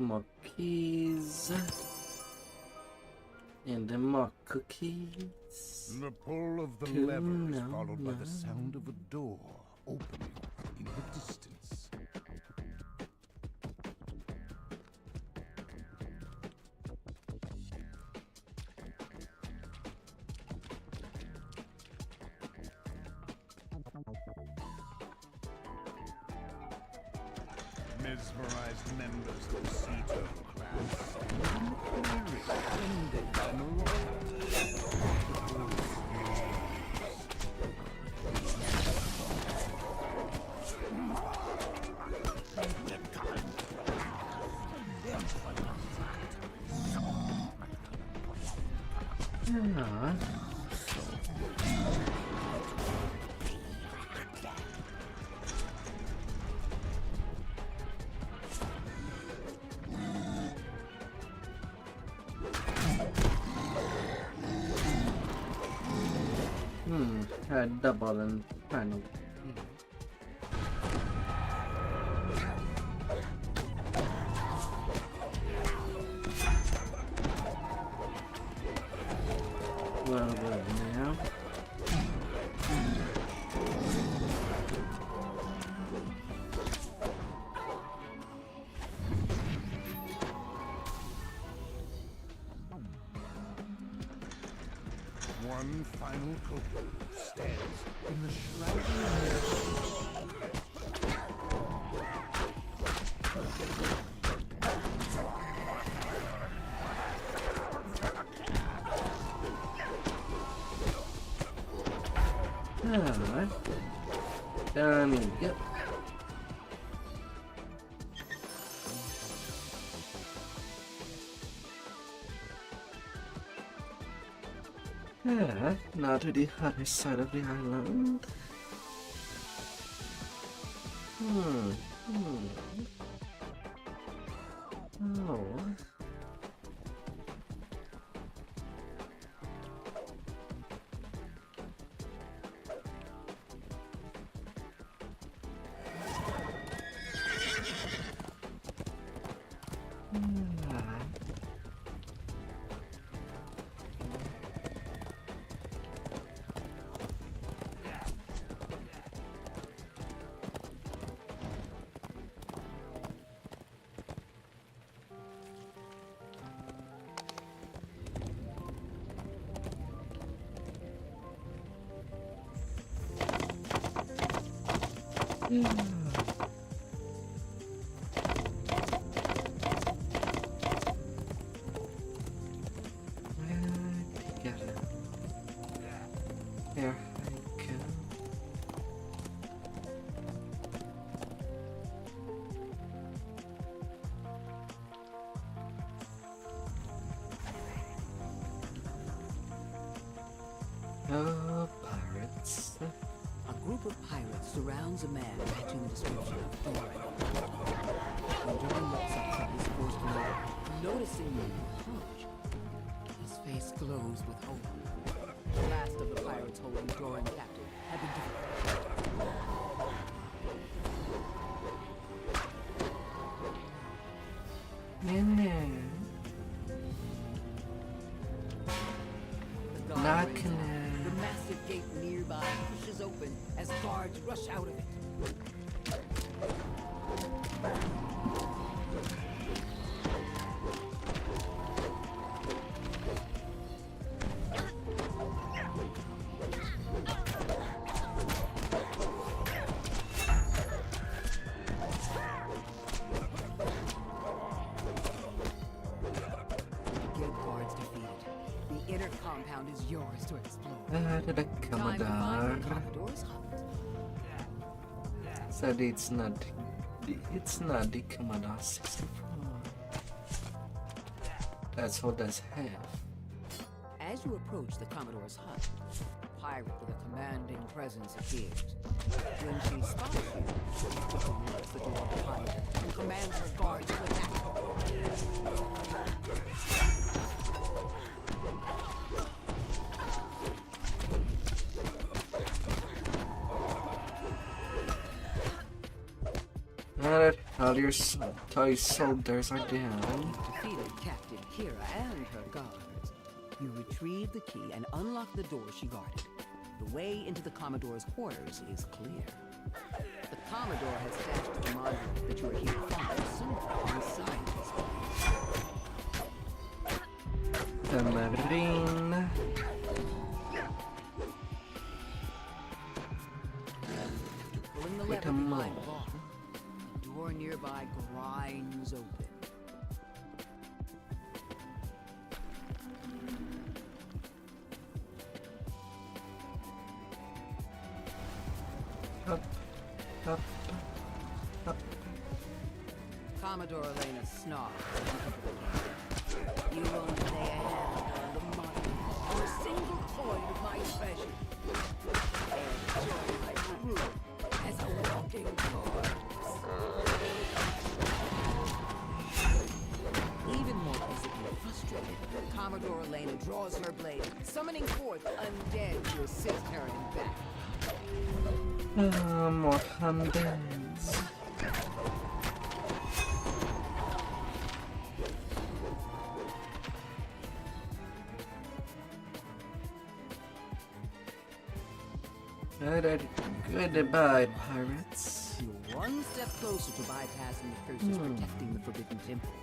More keys. And then more cookies. The pull of the Cool, lever is no, followed by no. the sound of a door opening in the distance. Mesmerized members of the sea turtle class stand in the clearing, ending by Yeah. Had double and panel. Well, good now. one final coat stands in the shrouding Alright. Done. Yep. Now to the other side of the island. Oh. There I go. Oh, pirates. A group of pirates surrounds a man matching the description of Thorn. Wondering what something is supposed to know, noticing me approach, his face glows with hope. The last of the pirates holding Doran captive had been defeated. The guard rings out. The massive gate nearby pushes open as guards rush out of it. Is yours to explore. To the Commodore. Said it's not the Commodore 64. That's what does have. As you approach the Commodore's hut, a pirate with a commanding presence appears. When she spots you, she quickly locks the door behind her and commands her guards to attack. All your toy soldiers are down. Defeated Captain Kira and her guards. You retrieve the key and unlock the door she guarded. The way into the Commodore's quarters is clear. The Commodore has stashed the monolith that you are here to find somewhere inside this place. The marine. Pulling the Quit lever a behind mole. the bar. The door nearby grinds open. Up, up, up. Commodore Elena snarls. You won't lay a hand on the money or a single coin of my treasure. And join my crew as a walking corpse. Even more visibly frustrated, Commodore Elena draws her blade, summoning forth undead to assist her in battle. More hundreds. Goodbye, pirates. You're one step closer to bypassing the curses protecting the Forbidden Temple.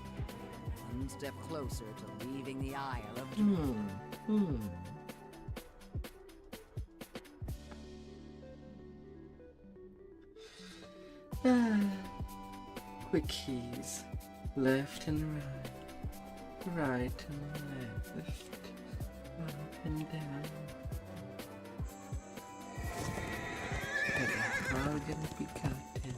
One step closer to leaving the Isle of Dread. Quick keys. Left and right. Right and left. Up and down. All gonna be gotten.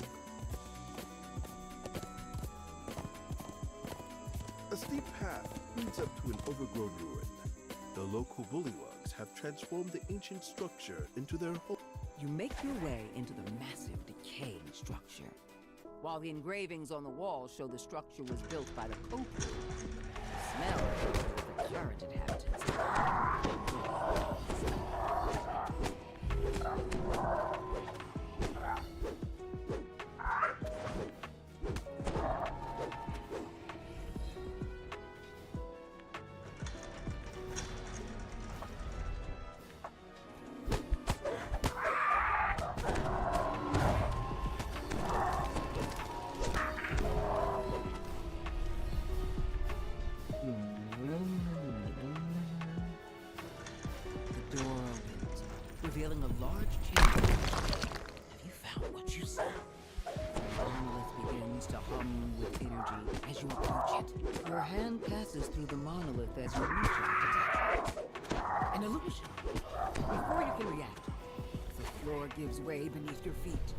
A steep path leads up to an overgrown ruin. The local bullywugs have transformed the ancient structure into their home. You make your way into the massive, decaying structure. While the engravings on the wall show the structure was built by the Copu, the smell shows that the current inhabitants. The door opens, revealing a large chamber. Have you found what you seek? The monolith begins to hum with energy as you approach it. Your hand passes through the monolith as you reach out to touch it. An illusion. Before you can react, the floor gives way beneath your feet.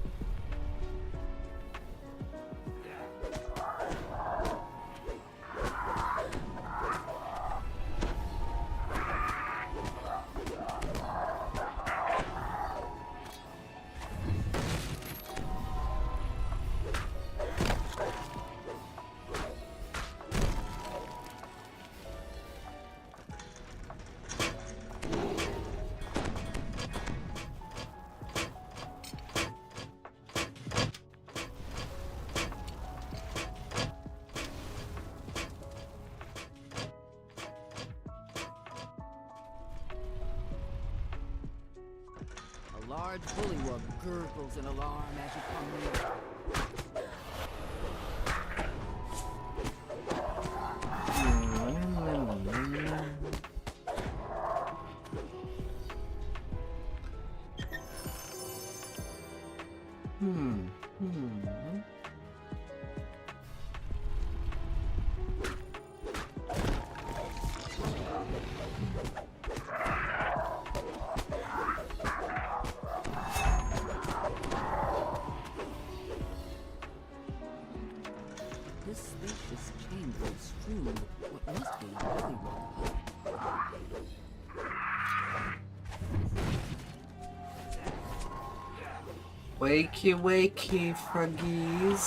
A large bullywug gurgles in alarm as you come near. This spacious chamber is strewn with what must be bullywug. Wakey, wakey, froggies.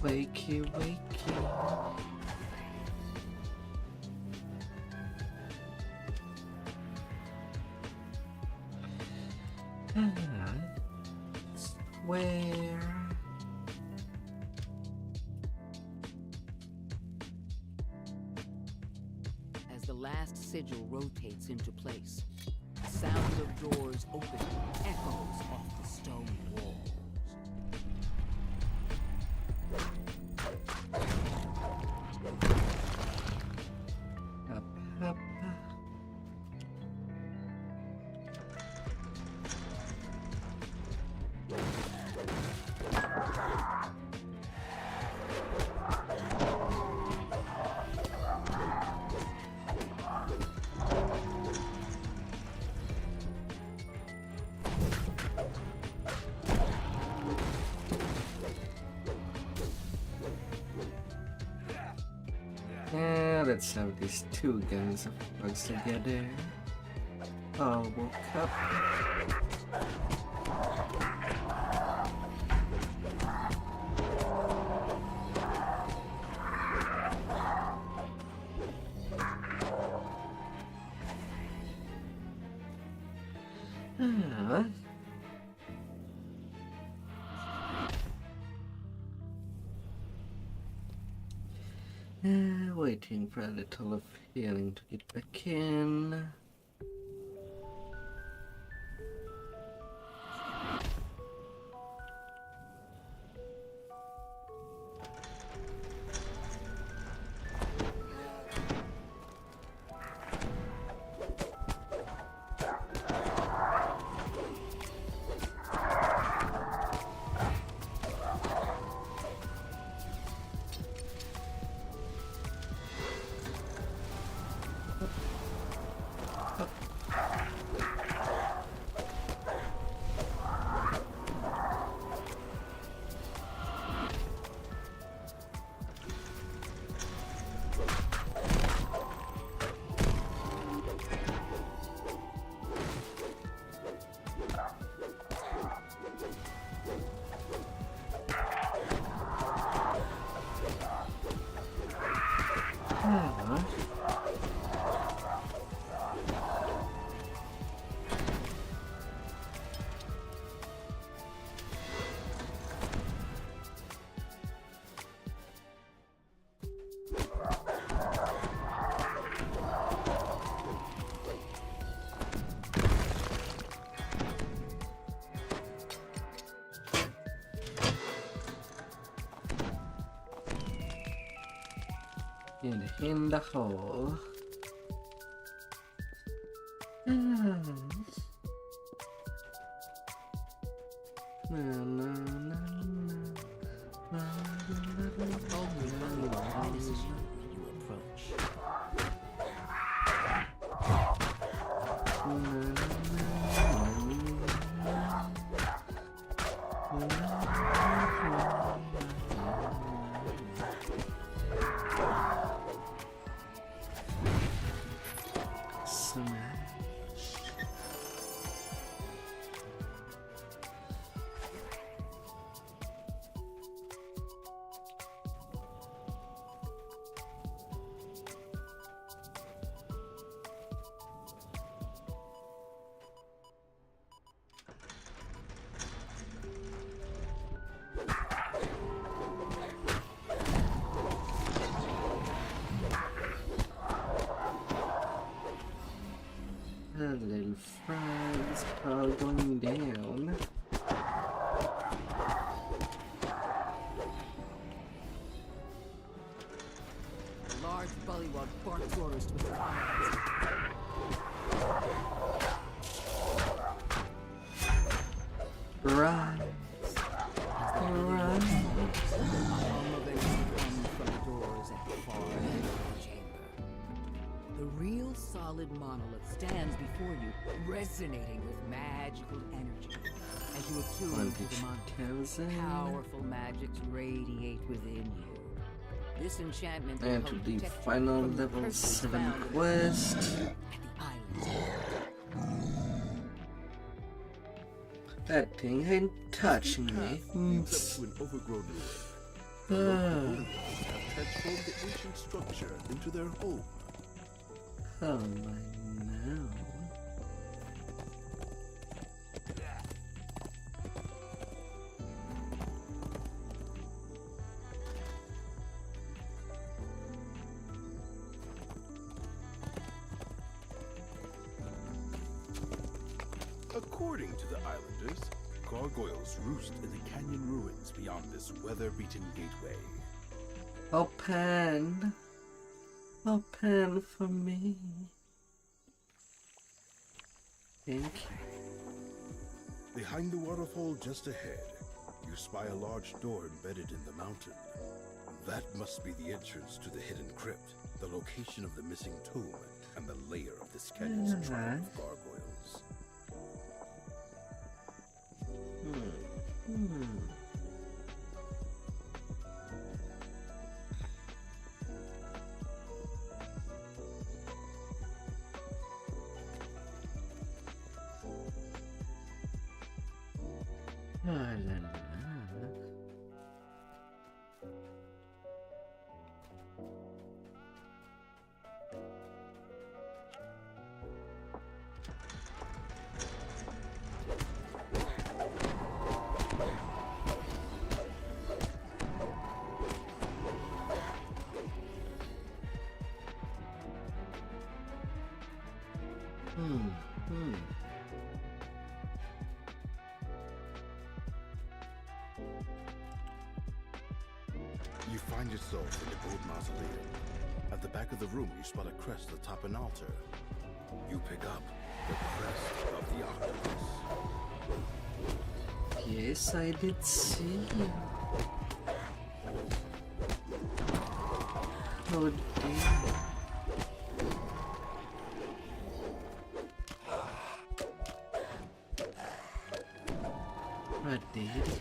Wakey, wakey. Where? As the last sigil rotates into place, the sound of doors opening echoes off the stone walls. Up, up. Let's have these two gangs of bugs together. All woke up. Waiting for a little of healing to get back in. And in the hole. Little fries are going down. A large bullywug barks orders to the fire. Rise. Rise. From the doors at the far end of the chamber. The real solid monolith stands before you, resonating with magical energy. As you attune to the monolith, powerful magics radiate within you. This enchantment will And to help the protect you final from the level curses 7 found in the quest. That thing ain't touching me. Leads up to an overgrown ruin. The local bullywugs have transformed the ancient structure into their home. Oh my no. According to the islanders, gargoyles roost in the canyon ruins beyond this weather-beaten gateway. Open for me. Thank you. Behind the waterfall just ahead, you spy a large door embedded in the mountain. That must be the entrance to the hidden crypt, the location of the missing tomb, and the lair of this canyon's tribe of gargoyles. You find yourself in the old mausoleum. At the back of the room, you spot a crest atop an altar. You pick up the crest of the octopus. Yes, I did see. Oh dear. I did.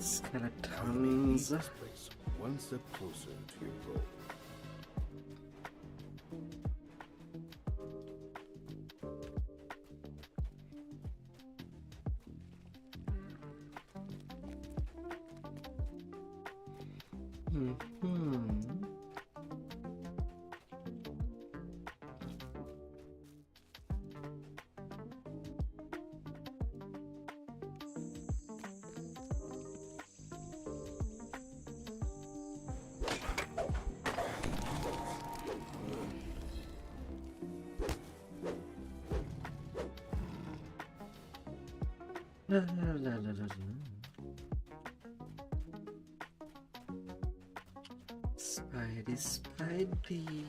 Skeletons. One step closer to your goal. La la la la la. Spidey, Spidey.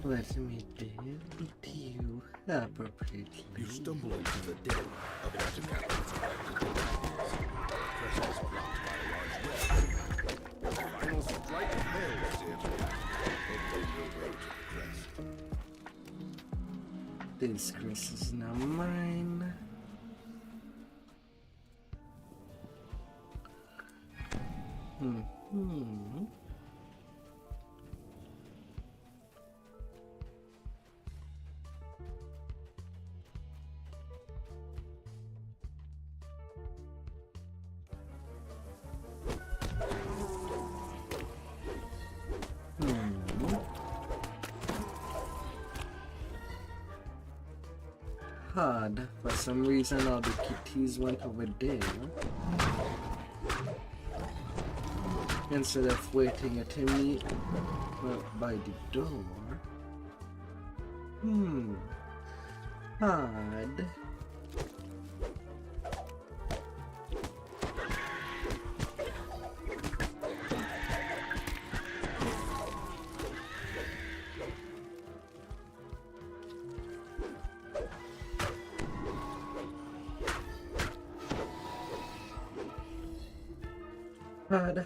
Let me deal with you appropriately. You stumble into the den of an artifact. Crest is blocked by a large web. Your final strike fails to interact. Open your way to the crest. This crest is now mine. Hard. For some reason all the kitties went over there instead of waiting at me by the door. Hard. Hard.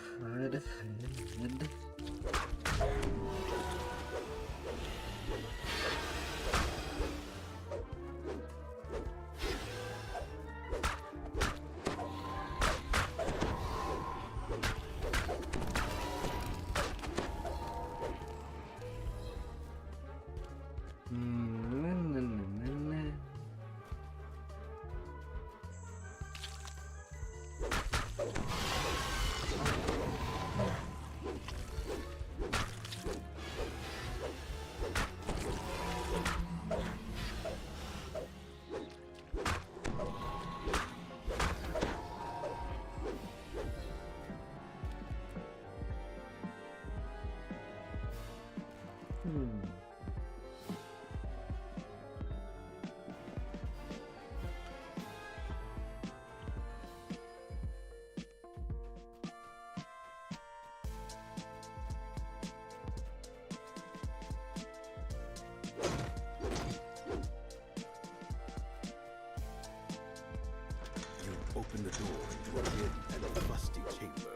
open the door into a dim and musty chamber.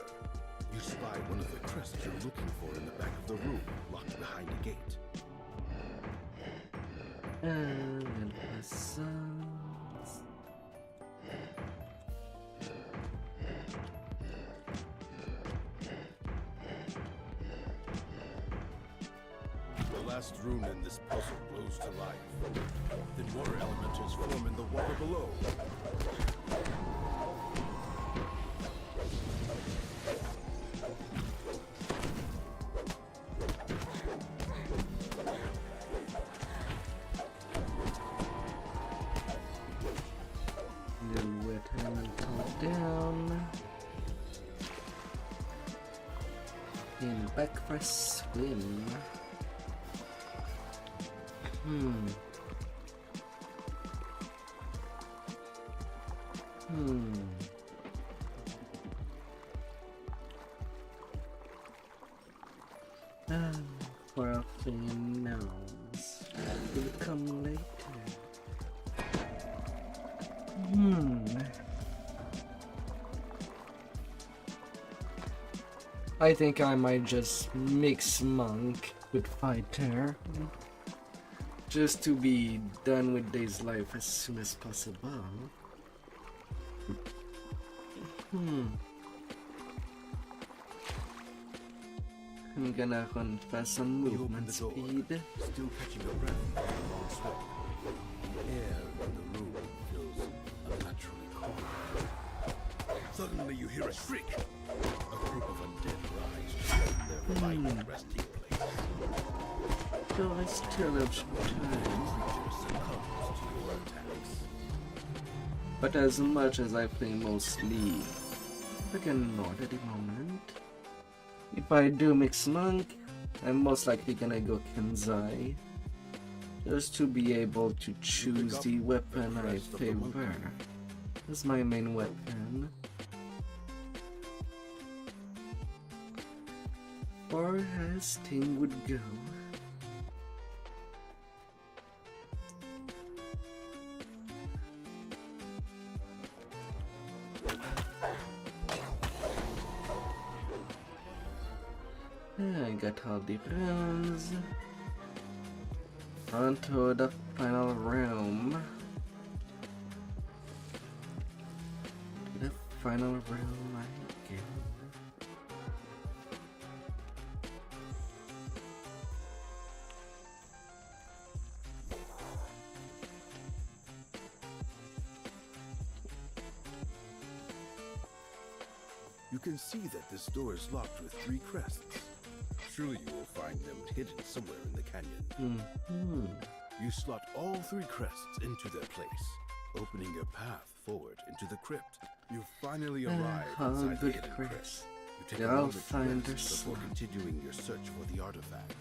You spy one of the crests you're looking for in the back of the room, locked behind a gate. And sounds. The last rune in this puzzle glows to life. Then water elementals form in the water below. Little wet elemental down. And back for a swim. For a thing nouns will come later. I think I might just mix monk with fighter. Just to be done with this life as soon as possible. I'm gonna run fast on movement speed. Still catching your breath after a long swim. The air in the room feels unnaturally cold. Suddenly you hear a shriek. A group of undead rise to their final resting place. So I still have some time. Succumbs to your attacks. But as much as I play mostly freaking Nord at the moment, if I do mix monk, I'm most likely gonna go Kenzai, just to be able to choose the weapon I favor as my main weapon. Or as thing would go. I got all the runes. Onto the final room. The final room I get. You can see that this door is locked with 3 crests. Surely you will find them hidden somewhere in the canyon. You slot all 3 crests into their place, opening your path forward into the crypt. You finally arrive inside the hidden crypt. You take a moment to rest before continuing your search for the artifact.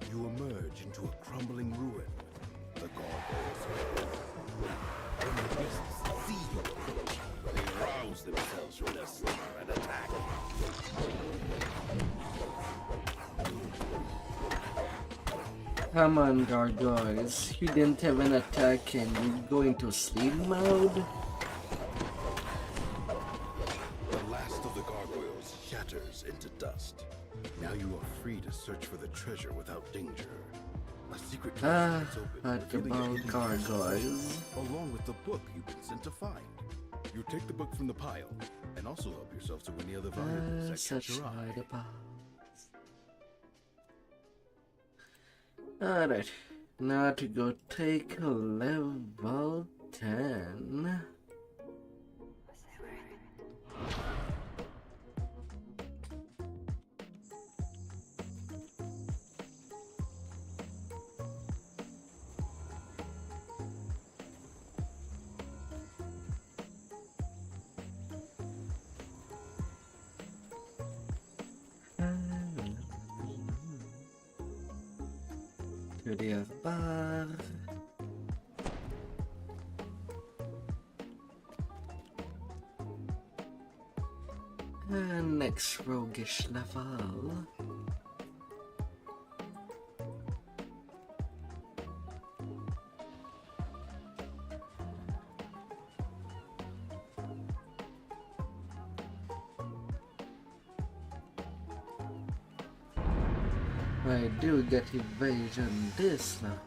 You emerge into a crumbling ruin. The gargoyles when the beasts see you approach, they rouse themselves from their slumber and attack. Come on, gargoyles. You didn't have an attack and you go into sleep mode? The last of the gargoyles shatters into dust. Now you are free to search for the treasure without danger. A secret door slides open, revealing a hidden gargoyles. along with the book you've been sent to find. You take the book from the pile, and also help yourself to any other valuables that catch your eye. Alright, now to go take a level 10. to the bar. And next roguish level. I do get evasion this level.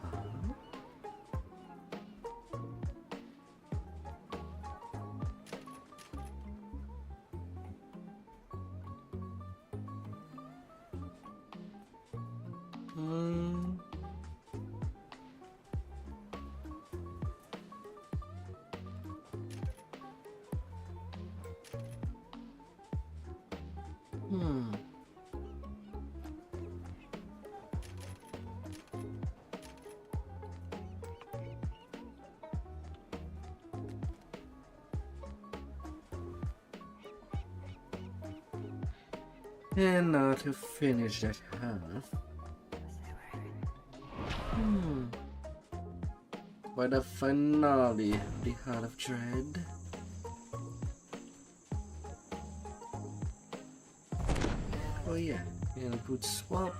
And now to finish that half. For the finale, the Heart of Dread. Oh yeah, input swap.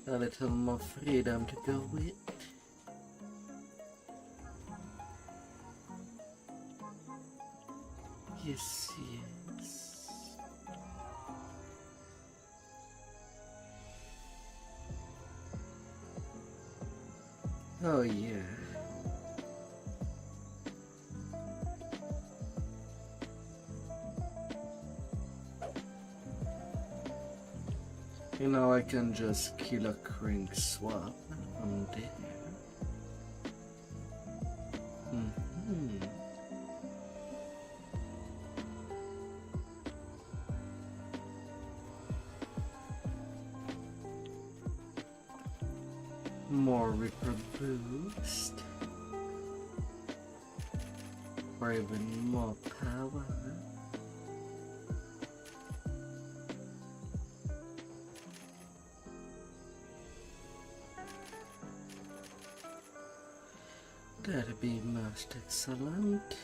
A little more freedom to go with. Yes, yes. Oh yeah. You know, I can just kill a crank swap from there. More Reaper boost, or even more power. That'd be most excellent.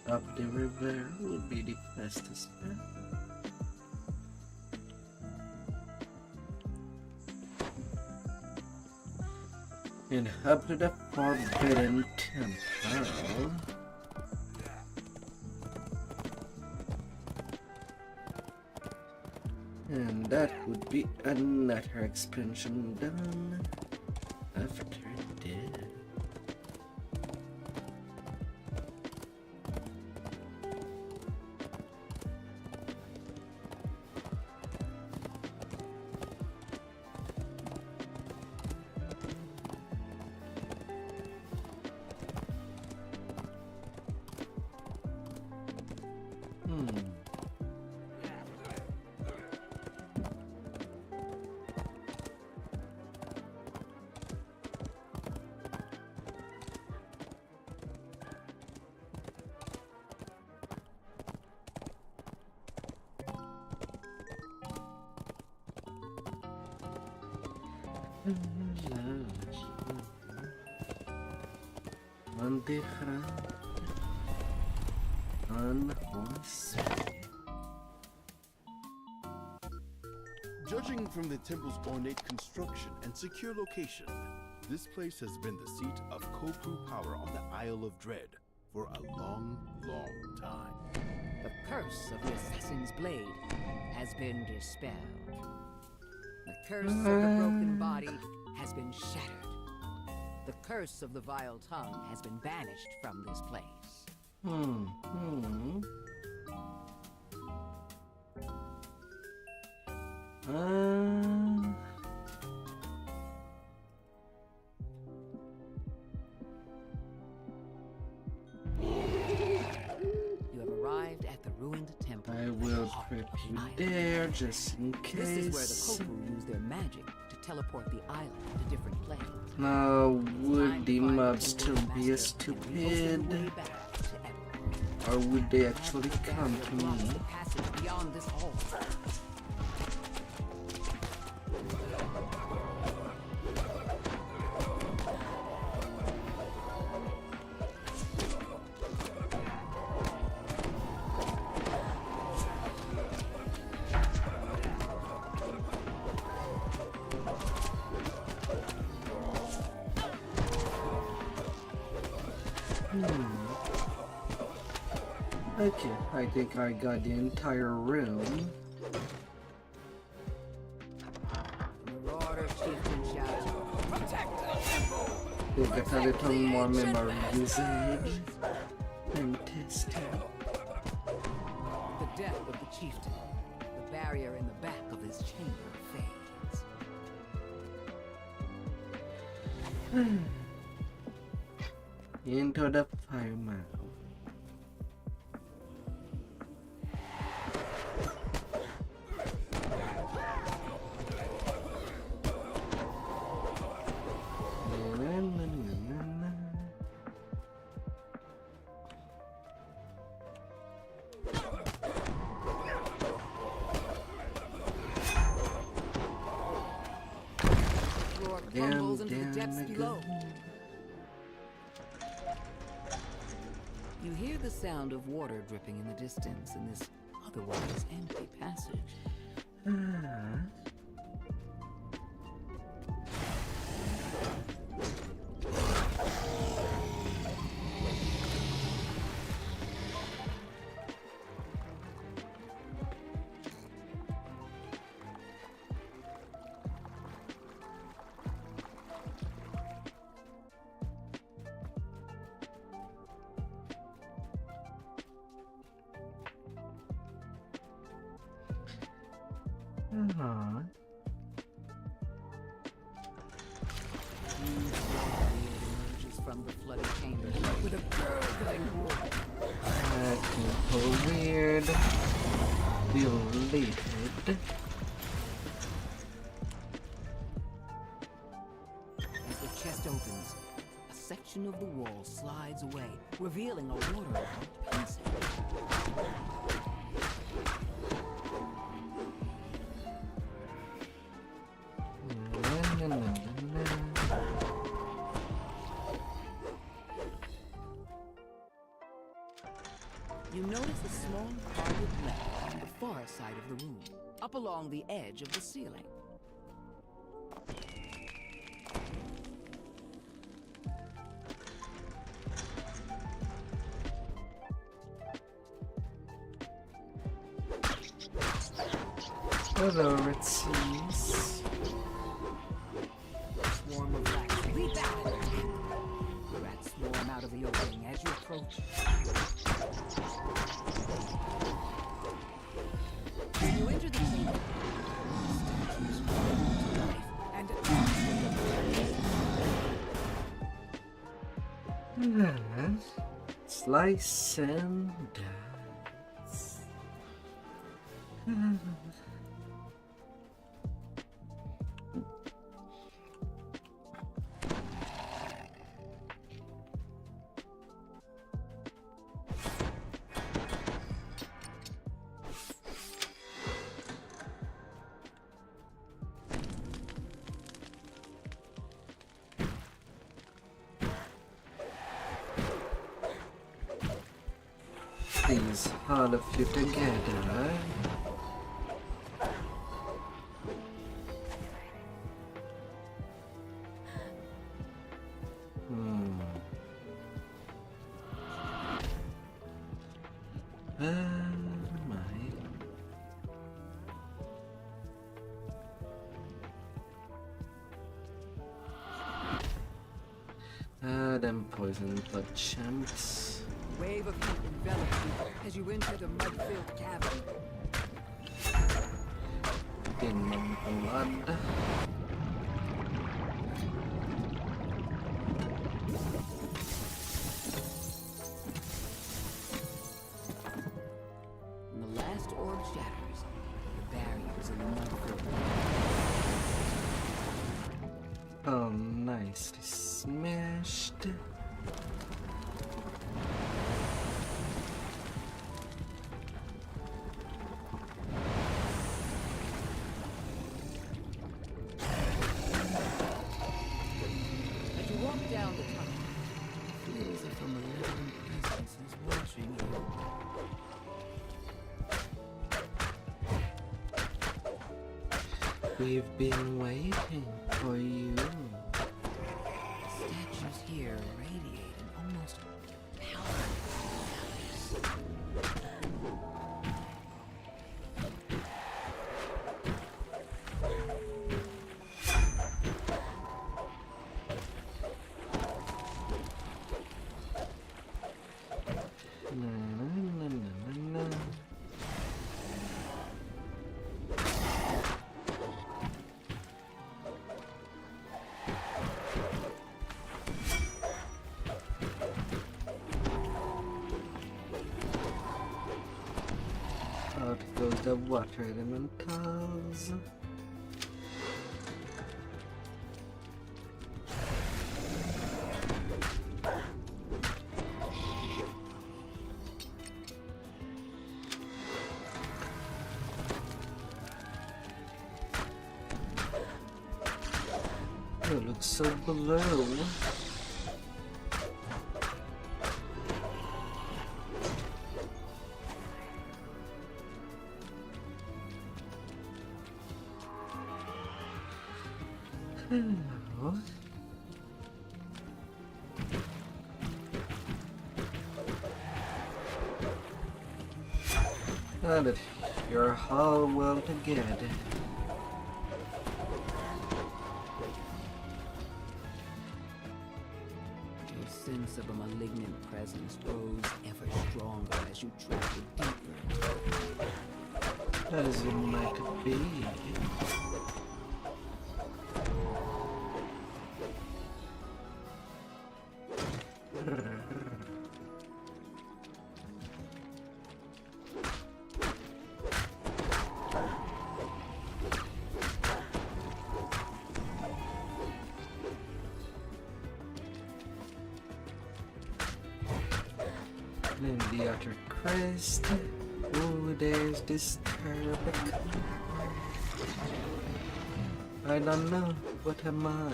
Up the river would be the fastest path. And up to the Forbidden Temple. And that would be another expansion done after that. Judging from the temple's ornate construction and secure location, this place has been the seat of Kopu power on the Isle of Dread for a long, long time. The curse of the Assassin's Blade has been dispelled. The curse of the broken body has been shattered. The curse of the vile tongue has been banished from this place. You have arrived at the ruined temple. I will prep you there just in case. This is where the Kopu use their magic to teleport the island to different planes. Now, would the mobs still be as stupid? Or would they actually come to me? Passage beyond this hall. Okay, I think I got the entire room. They got a little more memory usage and testing. The death of the chieftain. The barrier in the back of his chamber fades. Into the fire mouth. Crumbles into the depths below. You hear the sound of water dripping in the distance in this otherwise empty passage. Emerges from the flooded chamber with a gurgling roar. Acting a little weird. Deleted. As the chest opens, a section of the wall slides away, revealing a water passage. You notice a small carved lamp on the far side of the room, up along the edge of the ceiling. Hello, it seems. Swarm of rats leap out and attack. The rats swarm out of the opening as you approach. When you enter the chamber, statues come to life and Slice and dice. Please, all of you together. Them poison blood champs. a wave of heat envelops you as you enter the mud-filled cavern. In blood. When the last orb shatters, the barriers in the mud-filled Oh, nicely smashed. As you walk down the tunnel, it feels as if a malevolent presence is watching you. We've been waiting for you. Statues here radiate an almost palpable Out goes the water elementals. It looks so blue. Hello. Now that you're all well together. Your sense of a malignant presence grows ever stronger as you travel deeper. As it might be. In the outer crest. Ooh, there's this terrible. I don't know. What am I?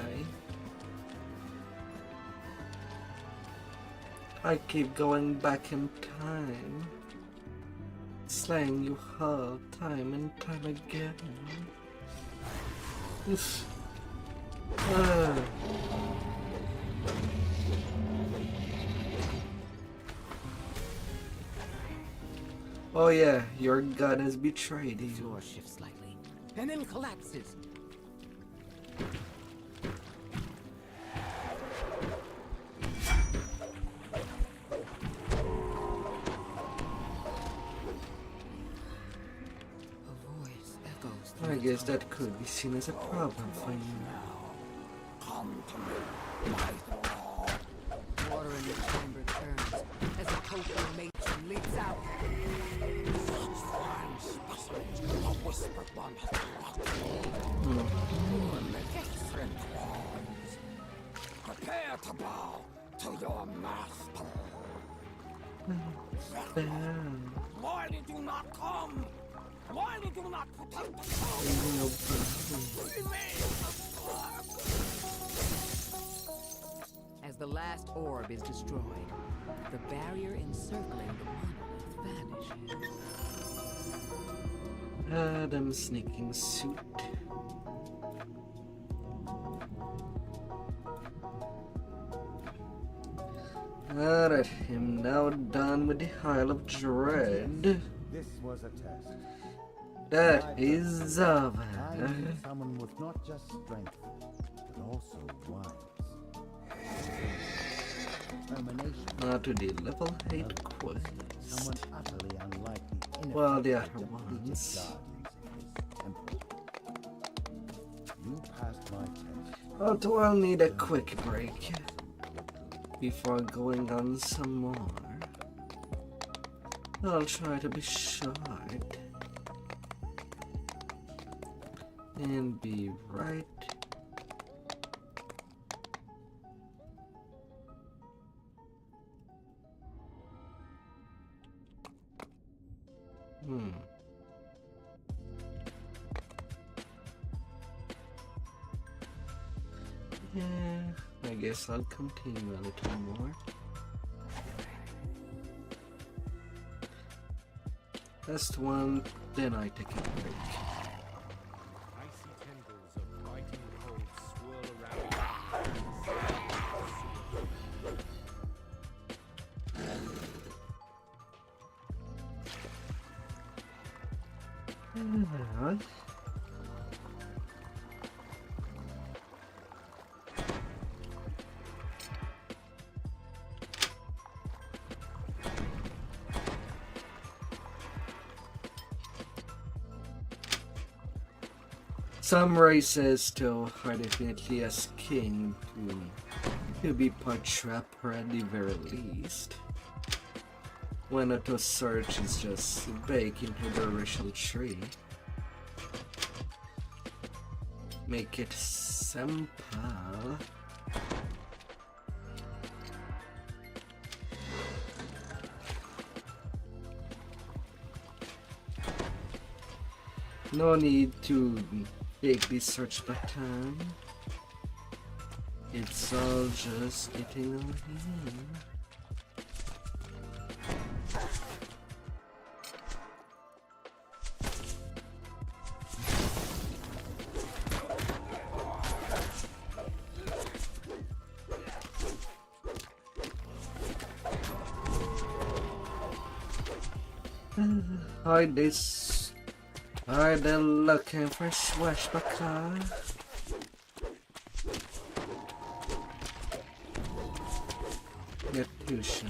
I keep going back in time. Slaying you all time and time again. Oof. Oh yeah, your god has betrayed you. The floor shifts slightly, and then collapses. I guess that could be seen as a problem for you. Come to me, my Water in the chamber turns as a total matron leaps out. Such fine specimens, the whispered one has brought. Poor magnificent ones. Prepare to bow to your master. Why did you not come? Why did you not protect the soul? As the last orb is destroyed, the barrier encircling the monolith vanishes. Adam's sneaking suit. Alright, I'm now done with the Isle of Dread. This was a test. That is over. I need someone with not just strength, but also wise. Determination. Now to the level 8 quest. Someone utterly unlike the Well, the other ineffective ones. guardians of this temple. You passed my test. Although I'll need a quick break before going on some more. I'll try to be short and be right I guess I'll continue a little more. Last one, then I take a break. Icy tendrils of biting cold swirl around Some races though are definitely as king to be portrayed at the very least. When auto search is just baked into the racial tree. Make it simple. No need to take the search button. It's all just getting on here. Hi, this. Are they looking for swashbuckler? Get tuition,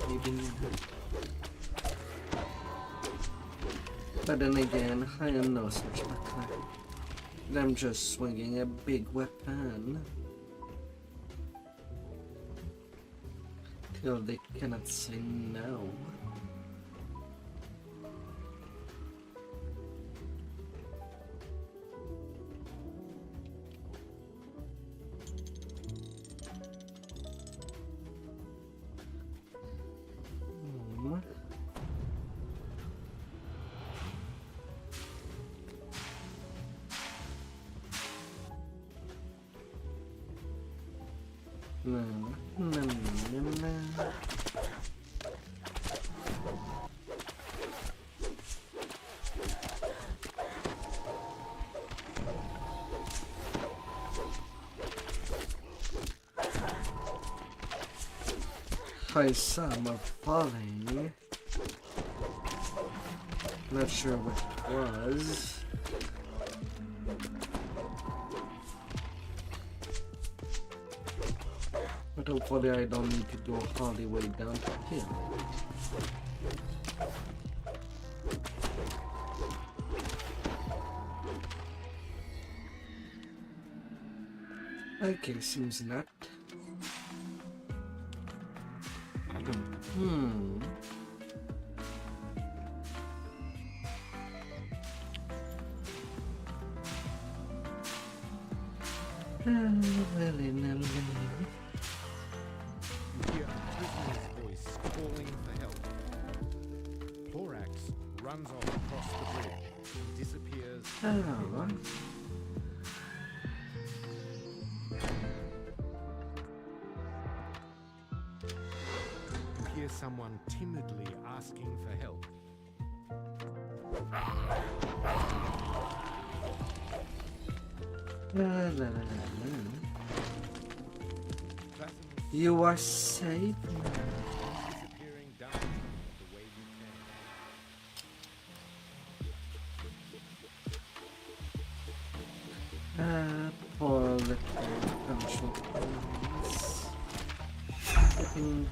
maybe not. But then again, I am no swashbuckler. I'm just swinging a big weapon. Till they cannot say no. I saw more falling. Not sure what it was. But hopefully I don't need to go all the way down to him. Okay, seems not. runs off across the bridge and disappears. Oh. You hear someone timidly asking for help. You are safe. Disappearing down the way you came. Poor little potential police. Getting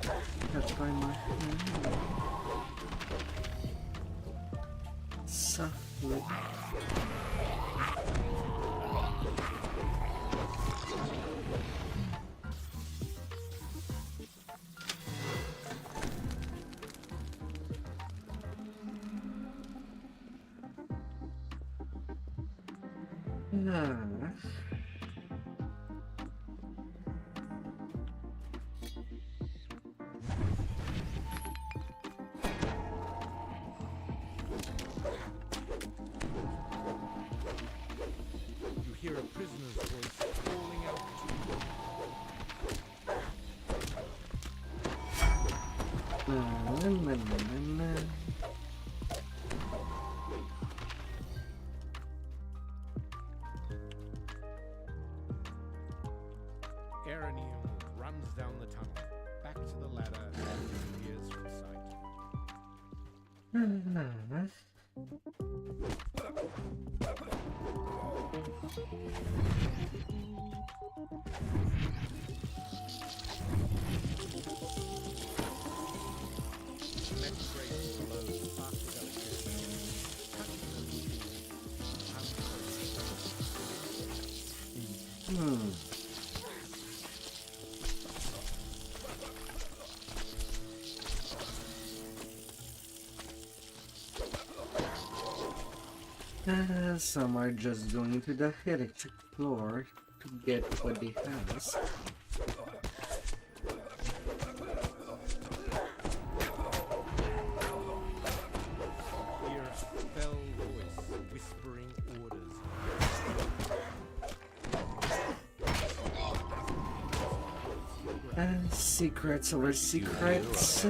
touched by my hand. Softly. You hear a prisoner's voice calling out to you. Eranium runs down the tunnel, back to the ladder, and disappears from sight. Some are just going to the critic floor to get what they has. Hear a fell voice whispering orders. Secrets over secrets.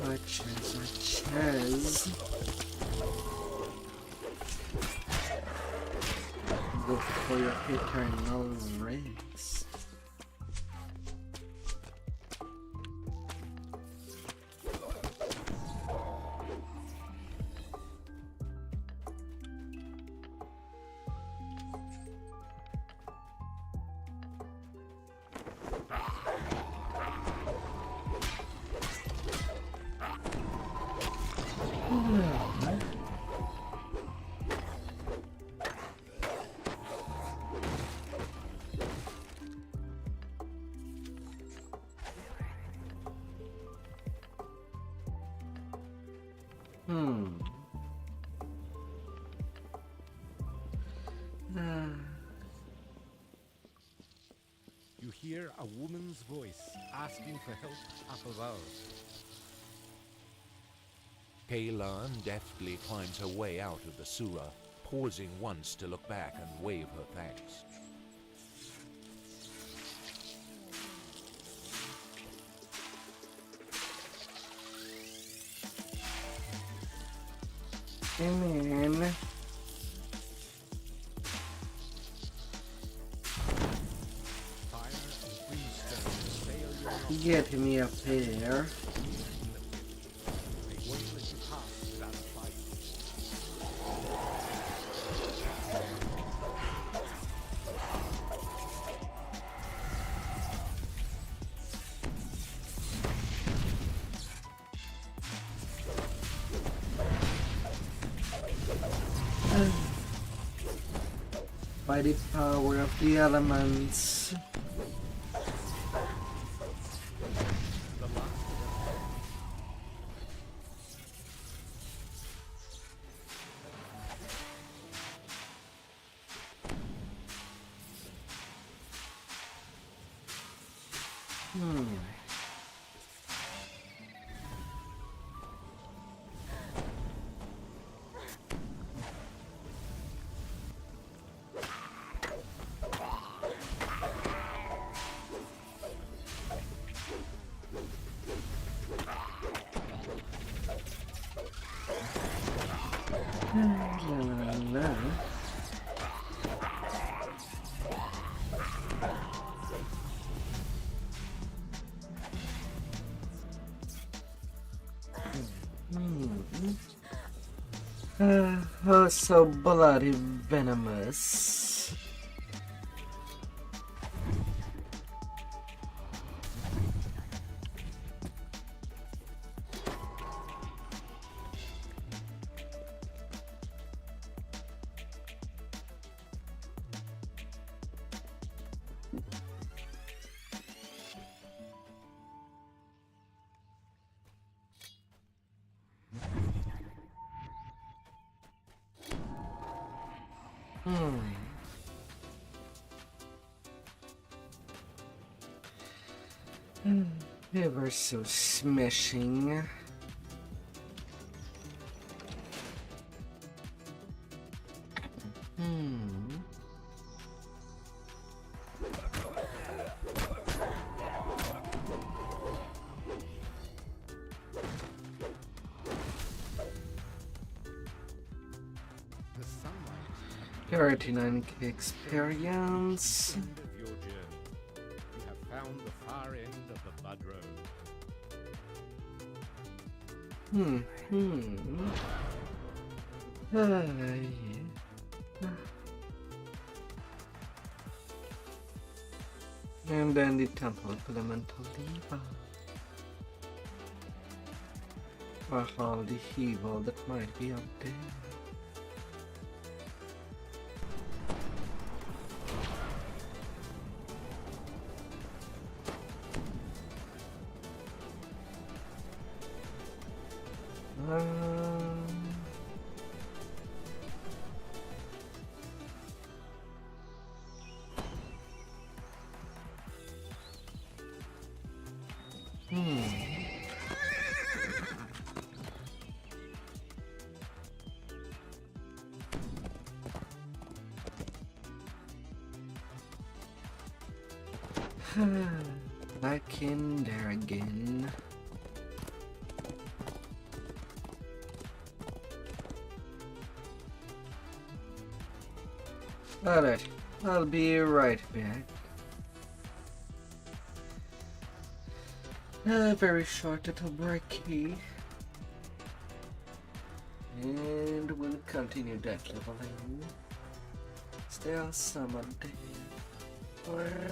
Arches. Go for your eternal race. You hear a woman's voice asking for help up above. Kalan deftly finds her way out of the sewer, pausing once to look back and wave her thanks. Amen. Get me up here. By the power of the elements. Oh, so bloody venomous. Ever so smashing. The sunlight. 39k experience. End of your journey. You have found the far end of the Blood Road. And then the Temple of Elemental Diva. Or all the evil that might be out there. Back in there again. Alright, I'll be right back. A very short little breaky. And we'll continue that leveling. Still some of day. Alright.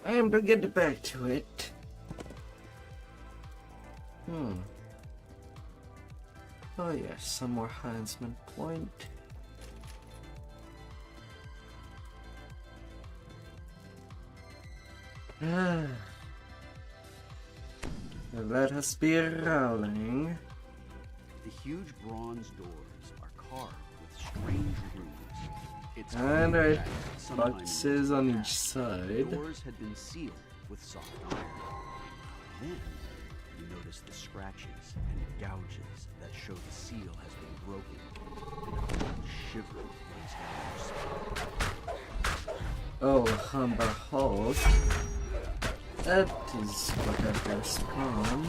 I'm gonna get back to it. Oh yes, some more Huntsman Point. Let us be rolling. The huge bronze doors are carved with strange runes. It's And clear right, that sometime in boxes the on past, each side. the doors had been sealed with soft iron. Then you notice the scratches and gouges that show the seal has been broken, and a cold shiver runs down your spine. Oh, Humber Hulk. That is whatever spawn.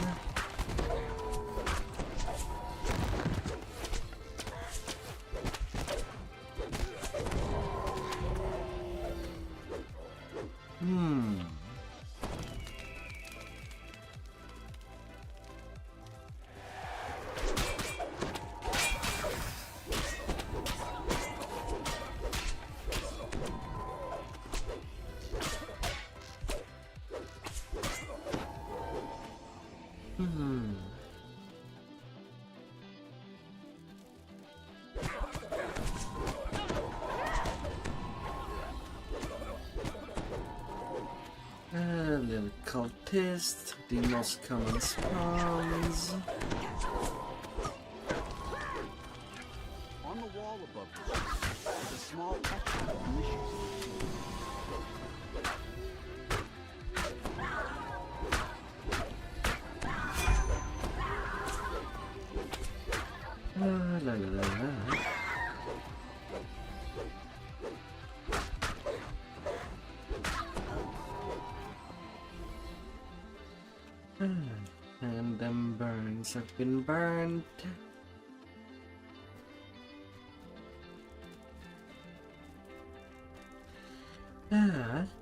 Little cultist, the most common spawns. On the wall above the chest is a small etching of initials of the team. La la la la. And them burns have been burnt.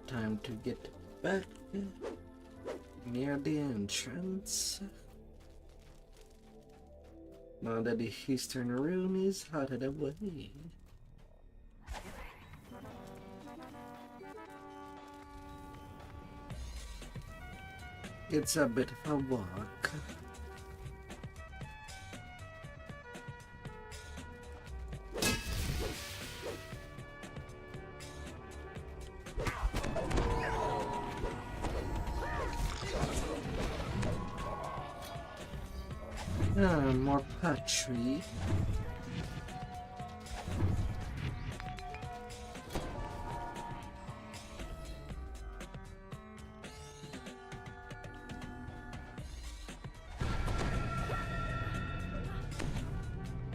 Time to get back near the entrance. Now that the eastern rune is out of the way. It's a bit of a walk. More pottery.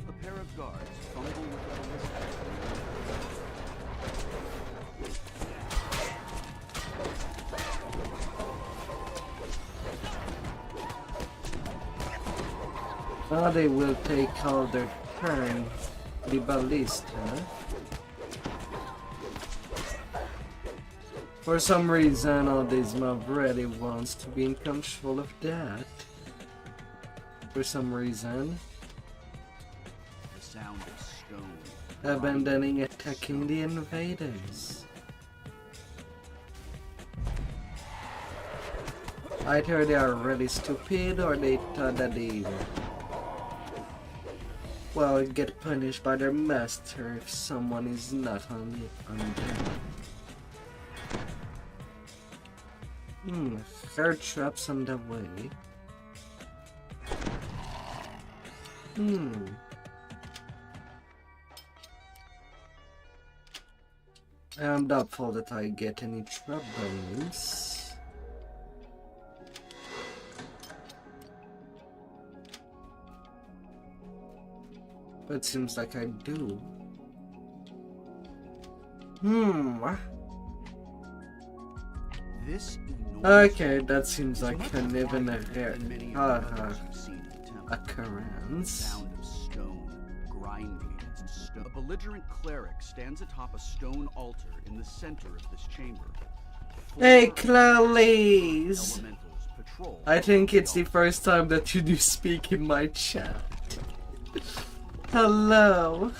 A pair of guards fumble with their wristbands. Now they will take all their turn. The ballista. For some reason, all these mob really wants to be in control of that. For some reason. The sound of stone. Abandoning attacking the invaders. Either they are really stupid or they thought that they well get punished by their master if someone is not on them. Third traps on the way. I'm doubtful that I get any troubles. But it seems like I do. This Okay, that seems like an even a rare occurrence. Sound of stone, grinding and stone. A belligerent cleric stands atop a stone altar in the center of this chamber. Hey, Clarice! I think it's the first time that you do speak in my chat. Hello.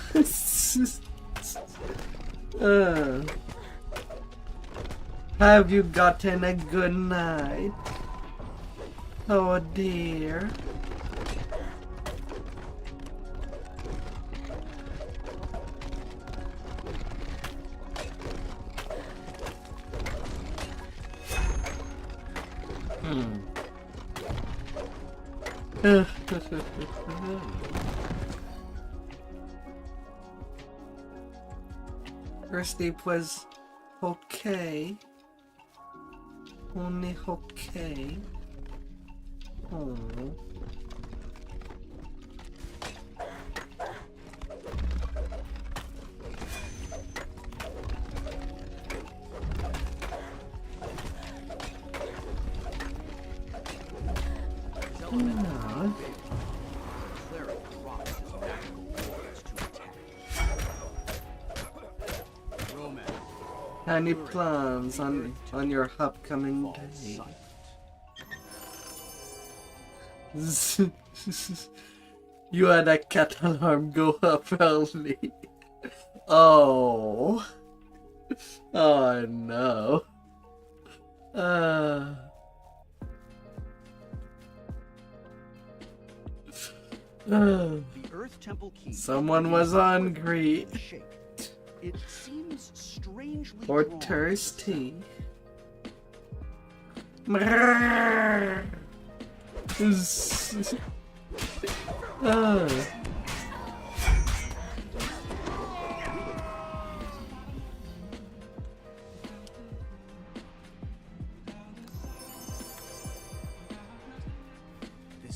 Have you gotten a good night? Oh dear. First sleep was okay. Only okay. Oh. Any plans on your upcoming day? You had a cat alarm go up early. Oh. Oh no. The Earth Temple key. Someone was hungry. It seems strangely Or drawn. thirsty. This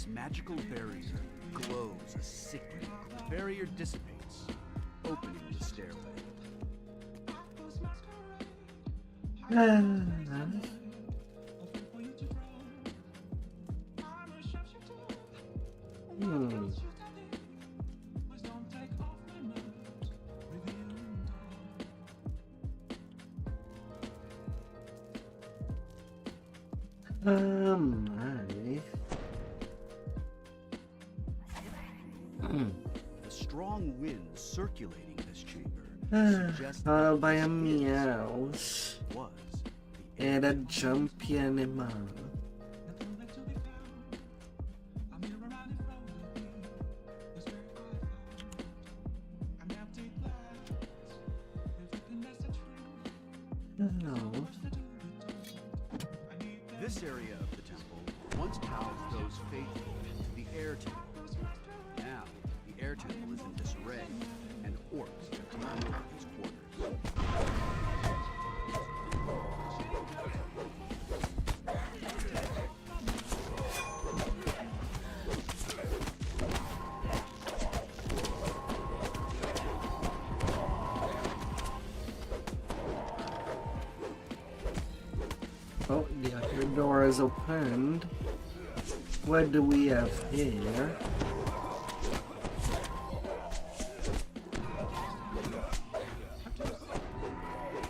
magical barrier glows a sickly. The barrier dissipates, opening the stairway. The strong winds circulating this chamber suggest I'll buy a meows. And a jumpy animal. No. this area of the temple once housed those faithful to the air temple. Now, the air temple is in disarray, and orcs have taken over its quarters. Oh, the other door is opened. What do we have here?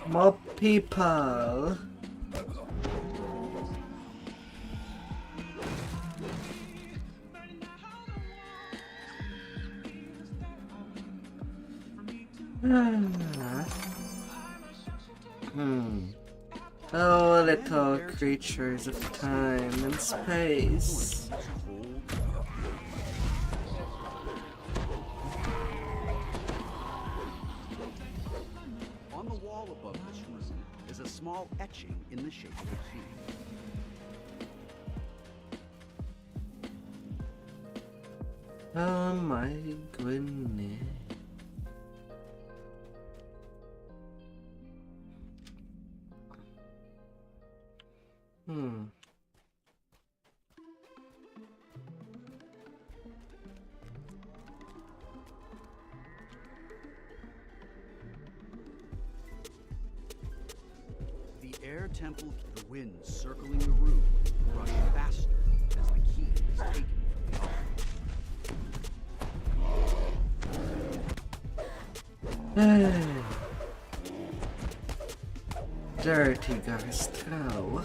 More people. Oh, little creatures of time and space. On the wall above this room is a small etching in the shape of a key. Oh my goodness. The air temple, the winds circling the room, rush faster as the key is taken from the altar. Dirty guy's toe.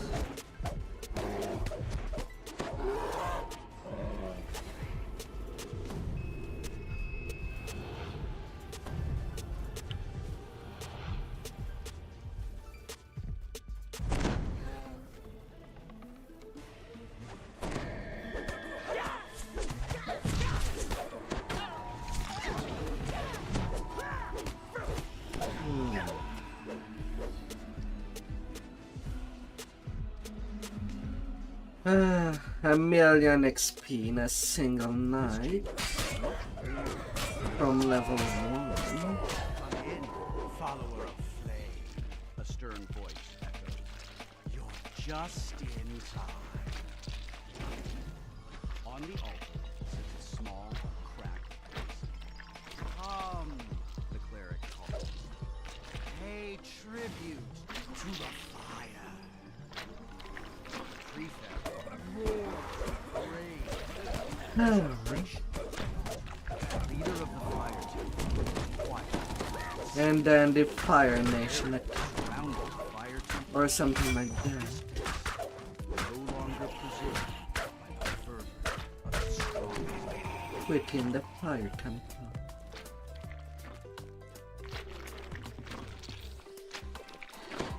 A million XP in a single night from level 1. Come in, follower of flame. A stern voice echoes. You're just in time. On the altar sits a small, cracked face. Come, the cleric calls. Pay tribute to the fire. Prefect roars rage. Leader of the fire temple, quiet. And then the Fire Nation attack. Or something like that. No longer preserved by the fervor of the strong. Within the Fire Temple.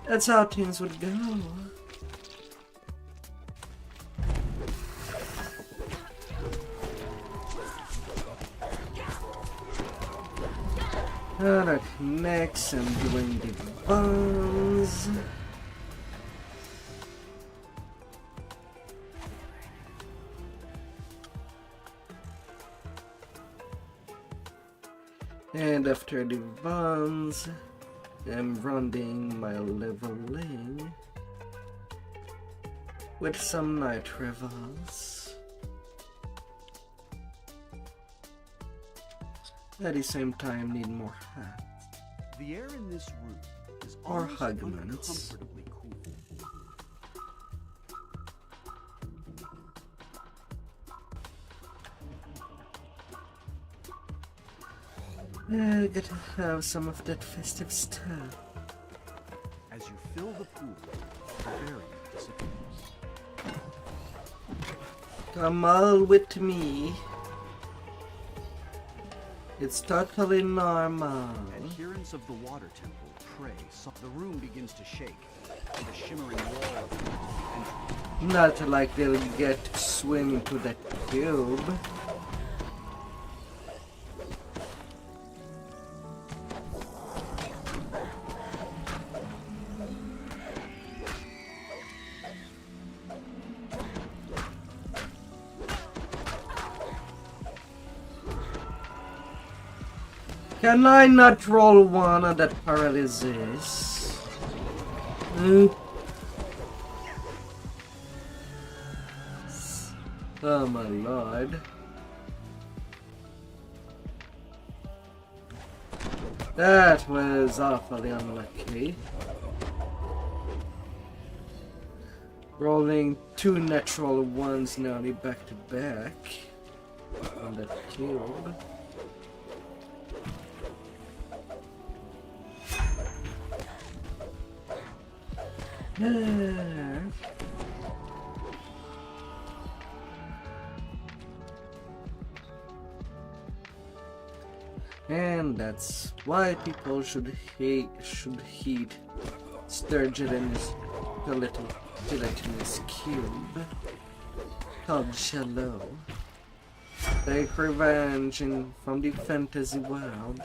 That's how things would go. Alright, next I'm doing the bombs. And after the bombs, I'm running my leveling with some night revels. At the same time, need more hats. The air in this room is or almost hugments. uncomfortably cool. I gotta have some of that festive stuff. As you fill the pool, the variant disappears. Come all with me. It's totally normal. Adherents of the water temple pray. So the room begins to shake. And the shimmering wall of the entrance. Not like they'll get to swim into that cube. Can I not roll one on that paralysis? Oh my lord. That was awfully unlucky. Rolling 2 natural ones nearly back to back on that cube. And that's why people should heat Sturgeon's little gelatinous cube called Jello. Take revenge from the fantasy world.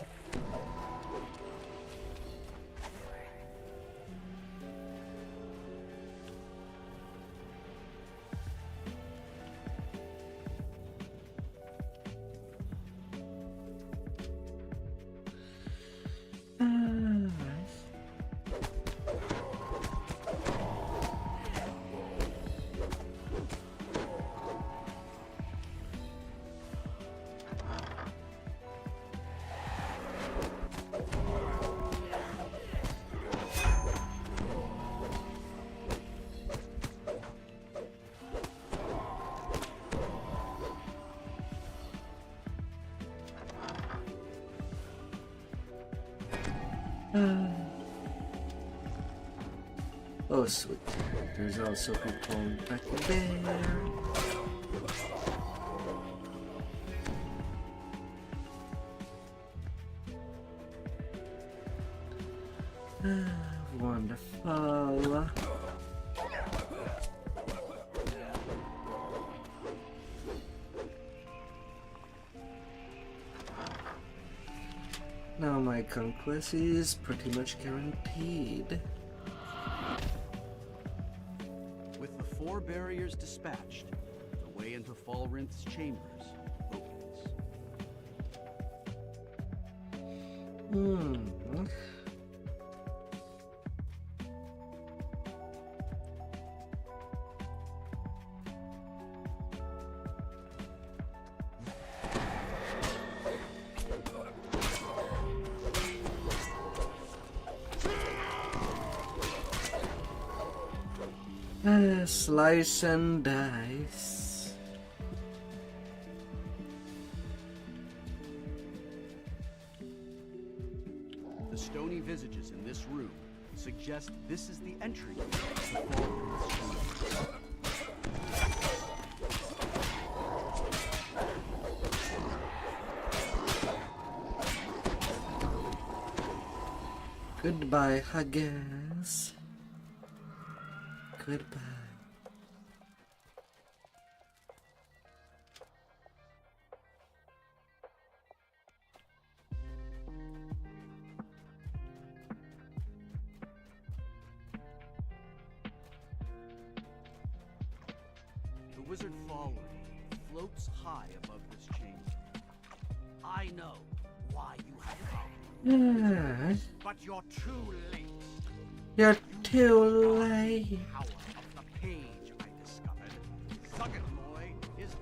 Oh sweet, there's also people back there. Wonderful. Now my conquest is pretty much guaranteed. With the 4 barriers warriors dispatched, the way into Falrinth's chambers opens. Slice and dice. The stony visages in this room suggest this is the entry to Falrinth's chambers. Goodbye, Huggers. Goodbye. The wizard Falrin floats high above this chamber. I know why you have come. But you're too late. You're too late. Power of the page I discovered. Zuggetmoy is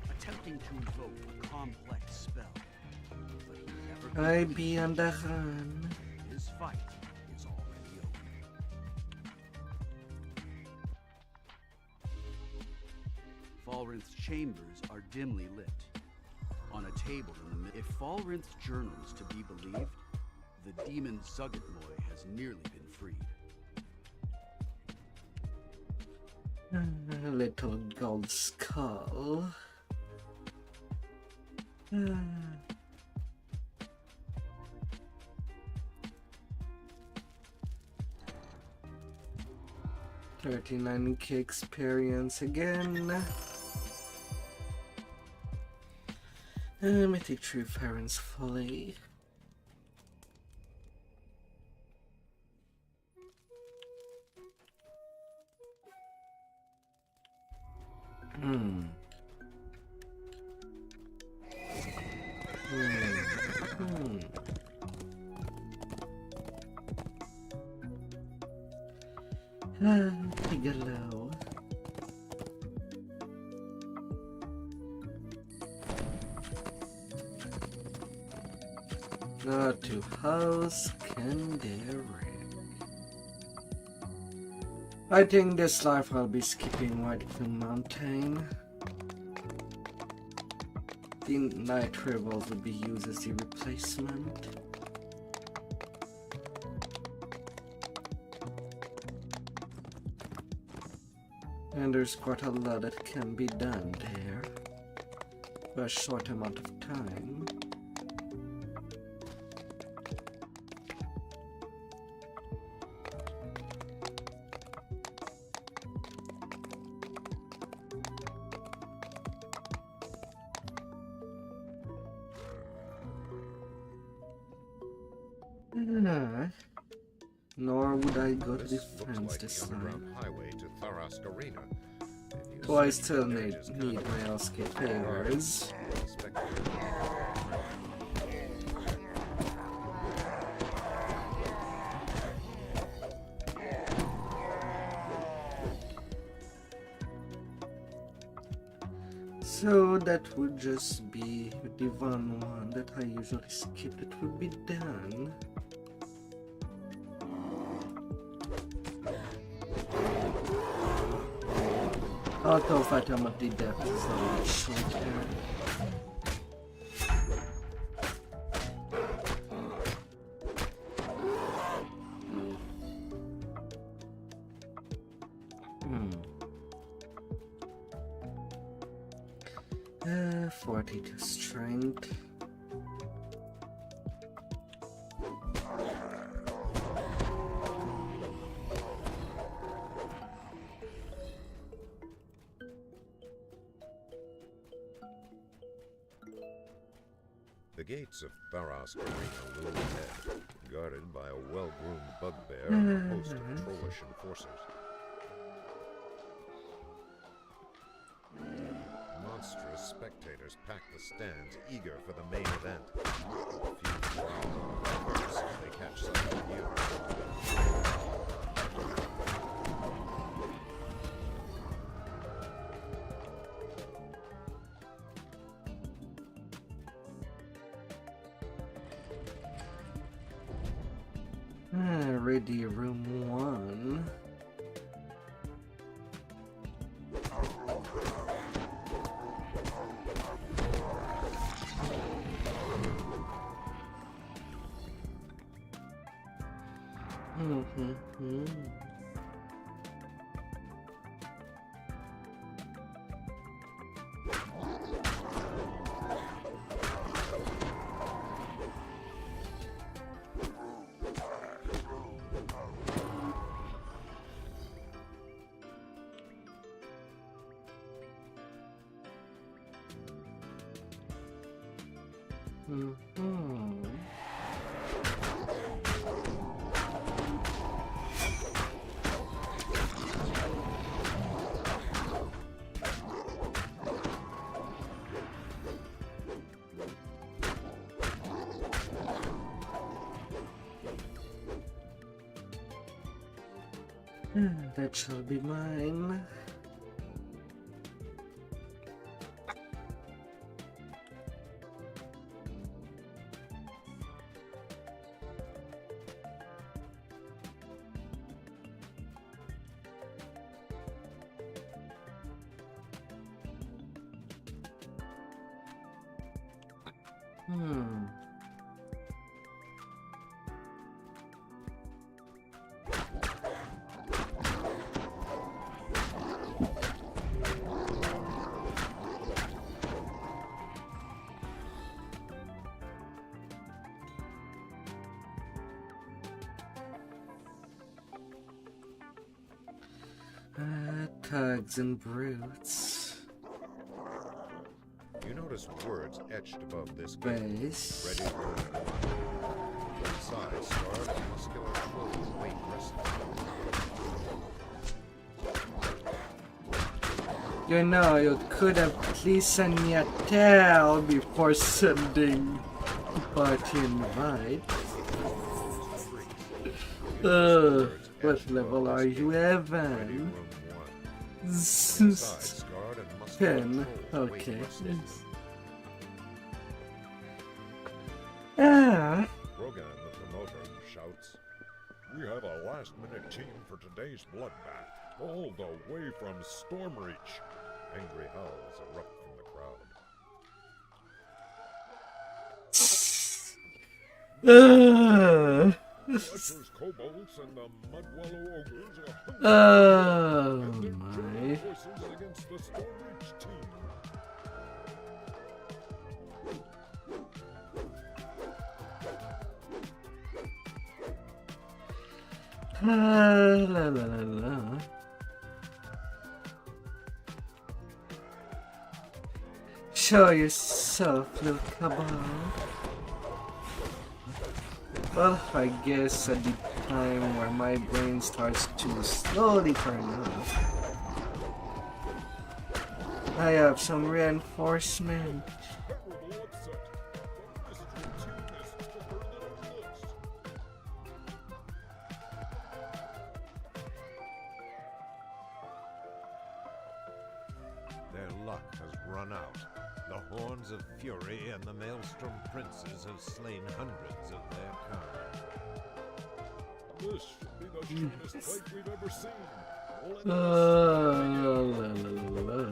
attempting to invoke a complex spell. But he never I be on the run. His fight is already over. Falrinth's chambers are dimly lit. On a table in the middle, if Falrinth's journal is to be believed, the demon Zuggetmoy has nearly been freed. A little gold skull. 39k experience again. Mythic True Farron's Folly. Bigelow. To house Kenderick. I think this life I'll be skipping White Queen Mountain. The Night Rebels will be used as the replacement. And there's quite a lot that can be done there for a short amount of time. Nor would I go to the fence this time. Highway to Tharask Arena. Oh, I still need my escape papers. So that would just be the one that I usually skip. It would be done. Auto fight him at the depth is a lot shorter. Hmm. 42 strength. The gates of Tharos Arena loom ahead, guarded by a well-groomed bugbear and a host of trollish enforcers. Monstrous spectators pack the stands, eager for the main event. A few growl as they catch something new. Ready room 1. That shall be mine. Tugs and brutes. You notice words etched above this base. Ready room 1. Inside, scarred and muscular trolls wait resting. You know, you could have please sent me a tell before sending party invite. What level are you, Evan? 10. Okay. Rogan, the promoter, shouts, "We have a last-minute team for today's bloodbath, all the way from Stormreach." Angry howls erupt from the crowd. Fletcher's kobolds and the Mudwallow ogres are hungry, and they're joining forces against the Stormreach team. La la la la. Show yourself, little cabal. Well, I guess at the time where my brain starts to slowly turn off, I have some reinforcement. Their luck has run out. The horns of fury and the maelstrom princes have slain hundreds of their kind. This should be the shortest fight we've ever seen. La, la, la.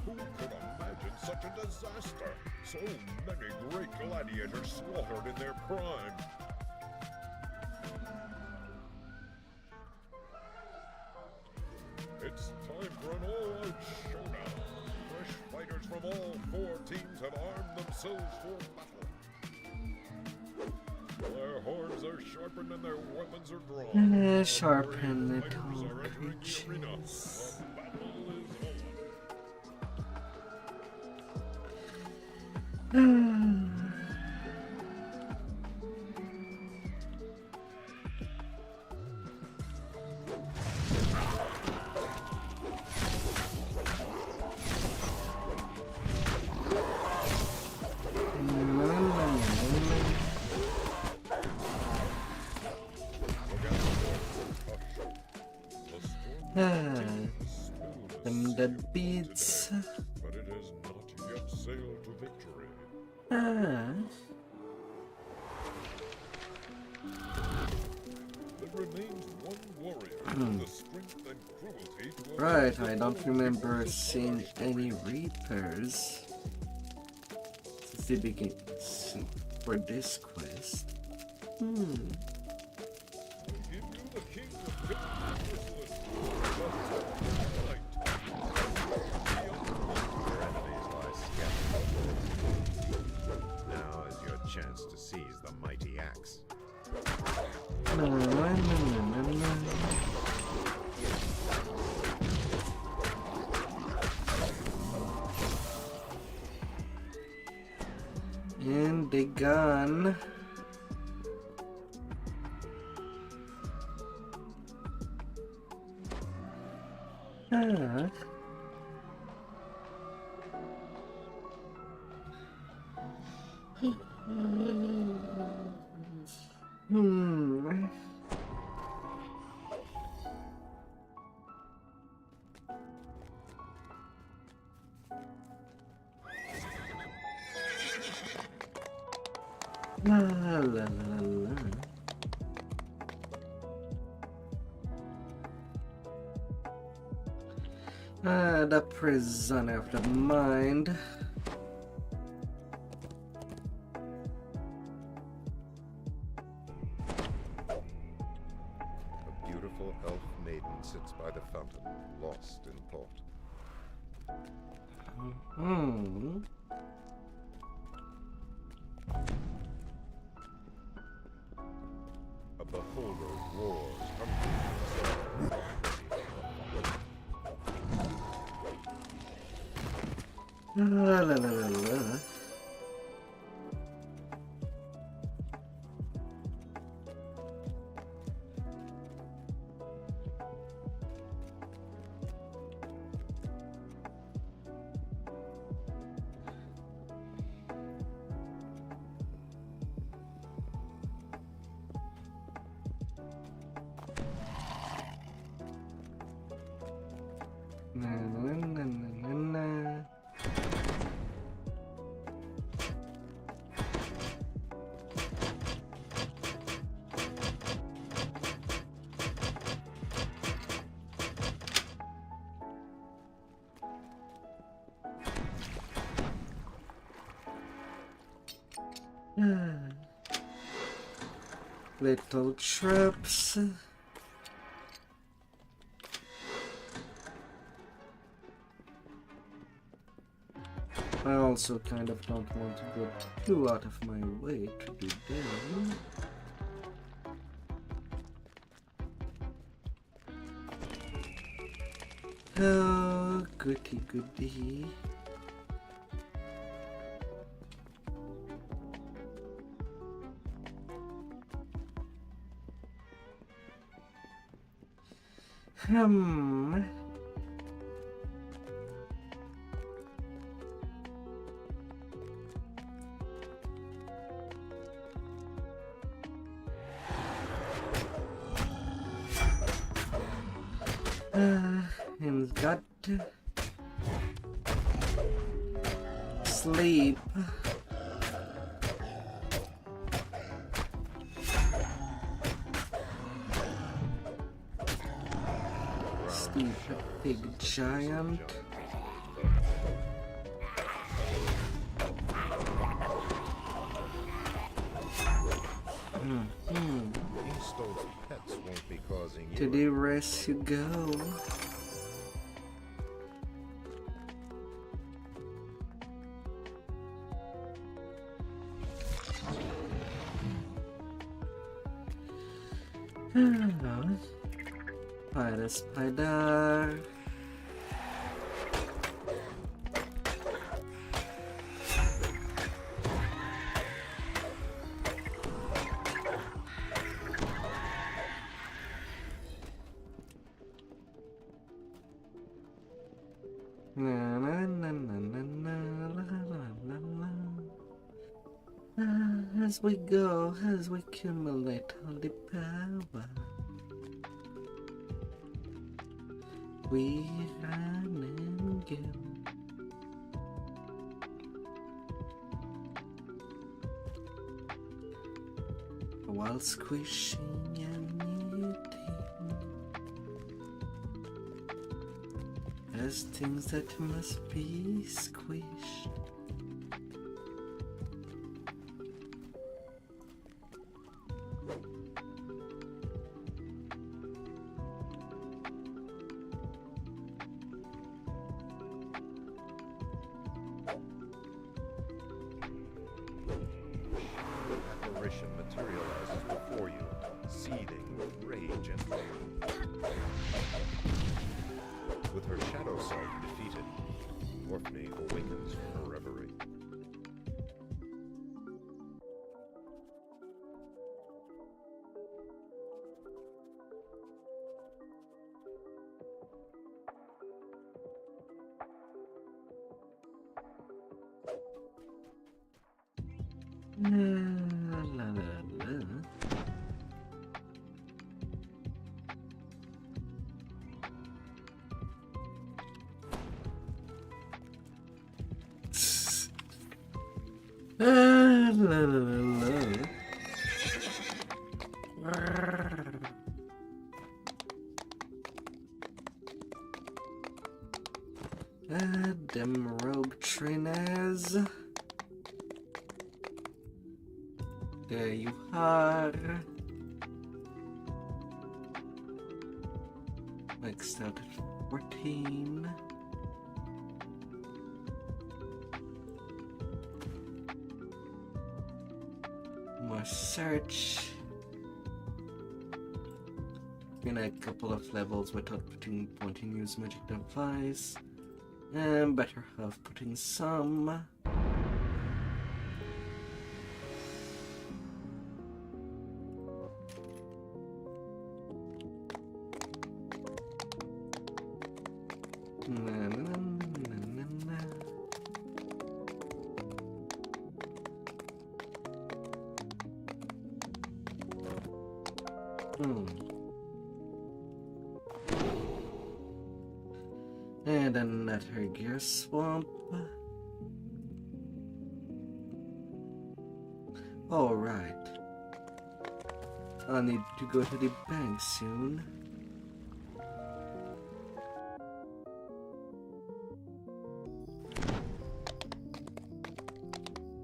Who could imagine such a disaster? So many great gladiators slaughtered in their prime. It's time for an all-out showdown. Fresh fighters from all four teams have armed themselves for battle. Their horns are sharpened and their weapons are drawn. Sharpen it Fighters all, are entering the arena. creatures. The battle is Them dead beats. but it has not yet sailed to victory. There remains one warrior with the strength and cruelty to Right, I don't remember seeing any Reapers since the beginning for this quest. Now is your chance to seize the mighty axe. And the gun. La la la la. The prisoner of the mind. A beautiful elf maiden sits by the fountain, lost in thought. A beholder roars hungry. La la la la la. Na na na na na. Little traps. I also kind of don't want to go too out of my way to do them. Oh, goody goody. And got to sleep. Sleep, big giant. These stolen pets won't be causing you. To the rest you go. Spider, spider. Na, na, na, na, na, na, la, la, la, la. As we go, as we accumulate all the power, we run and go. While squishing and eating as things that must be squished. Apparition materializes before you, seething with rage and pain. With her shadow self defeated, Orphne awakens from her reverie. La la la. La la la la. Them rogue trainers. There you are. Maxed out at 14. More search. In a couple of levels without putting point in use magic device. And better have putting some. And another gear swamp. Alright. I'll need to go to the bank soon.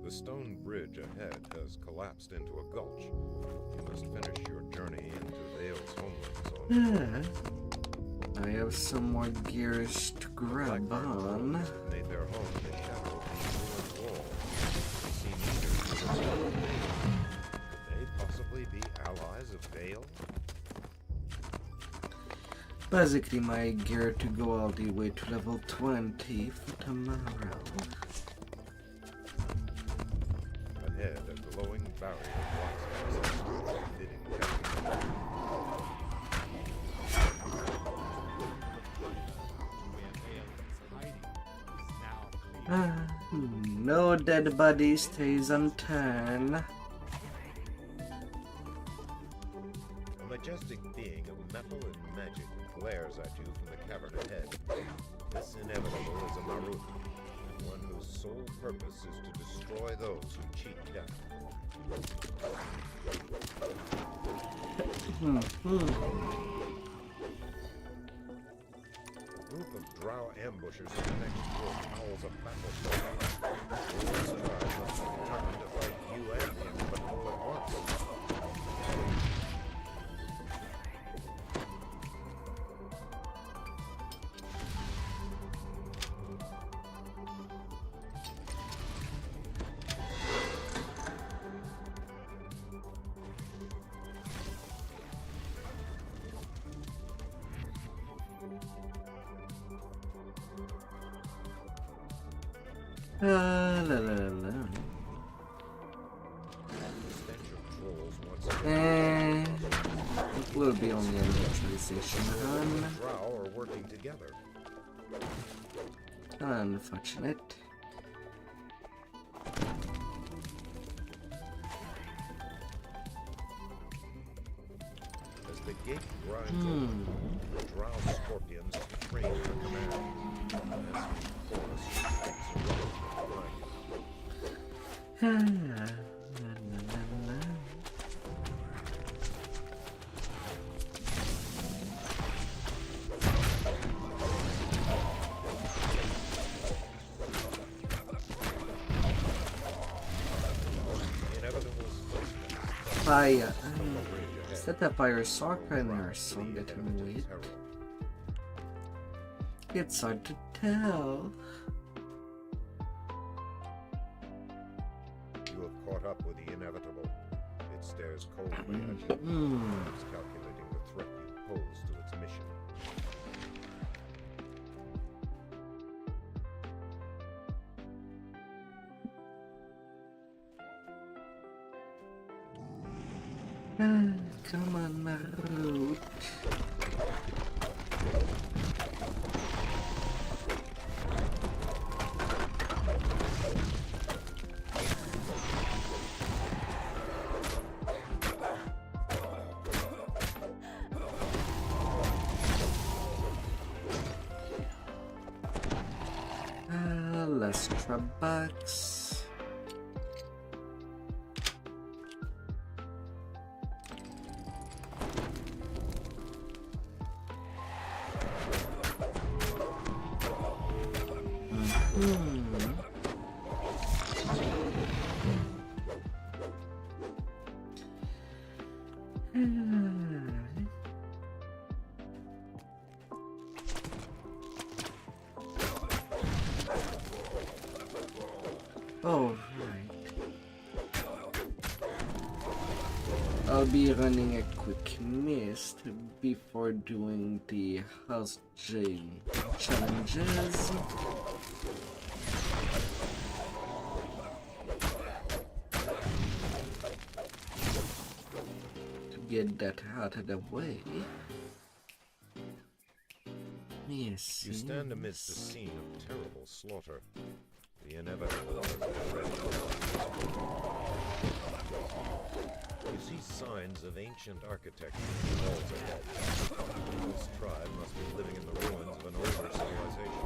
The stone bridge ahead has collapsed into a gulch. You must finish your journey into Vale's homelands on I have some more gears to grab on. made their home in the shadow of the ruined wall. They seem eager to restore Vale. Could they possibly be allies of Vale? Basically my gear to go all the way to level 20 for tomorrow. Ahead, a glowing barrier blocks access, bidding capture. No dead body stays unturned. A majestic being being of metal and magic glares at you from the cavern ahead. This inevitable is a Marut, one whose sole purpose is to destroy those who cheat death. A group of drow ambushers in the next wood howls a battle cry. The Listeners must be determined to fight you and the inevitable at once. La la la. We'll be on the neutralization run. Drow are working together. Unfortunate. As the gate grinds open, the drow scorpions train for command. As the chorus takes a run behind you. Fire. Set a fire soccer in there, so getting weak. It's hard to tell. You have caught up with the inevitable. It stares coldly at you. It's calculating the threat you pose to its mission. Come on, Marut. Less bucks. Oh, right. I'll be running a quick mist before doing the house challenges. To get that out of the way. Yes. You stand amidst a scene of terrible slaughter. The inevitable has already. You see signs of ancient architecture in the walls ahead. This tribe must be living in the ruins of an older civilization.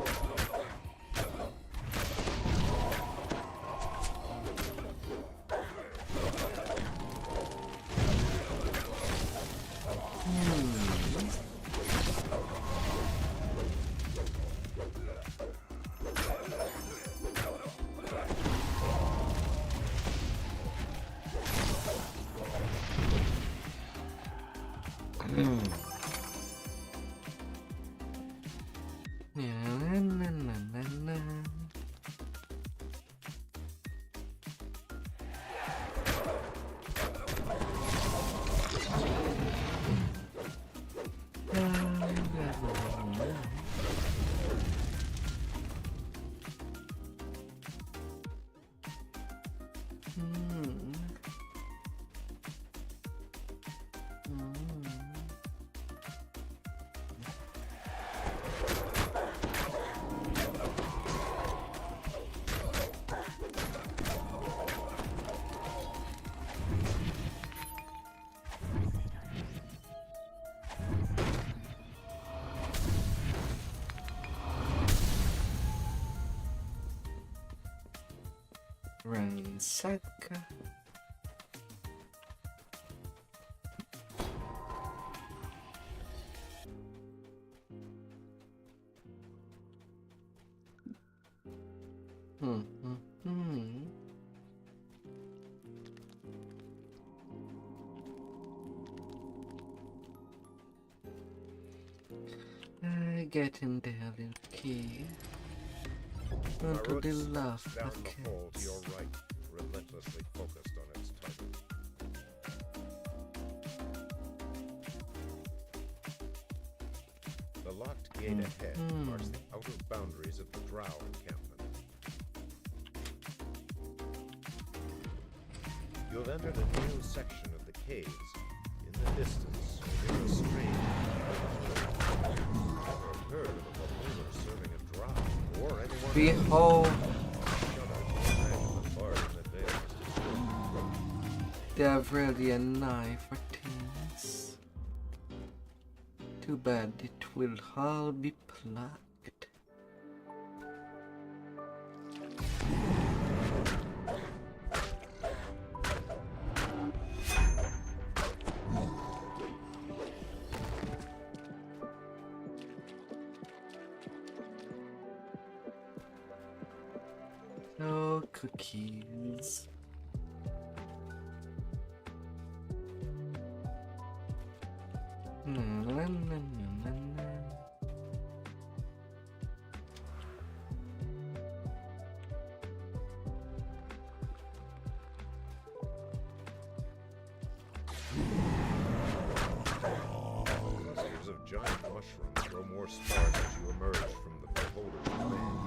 ransack. Get in there, little key. Onto the left down bucket. the hall to your right, relentlessly focused on its target. The locked gate ahead marks the outer boundaries of the Drow encampment. You have entered a new section of the caves. In the distance, you hear a strange never heard of a beholder serving a Drow or anyone Behold, they have really a knife for things. Too bad it will all be plucked. No cookies. Na, na, na, na, na, na. Clusters of giant mushrooms grow more sparse as you emerge from the beholder's domain.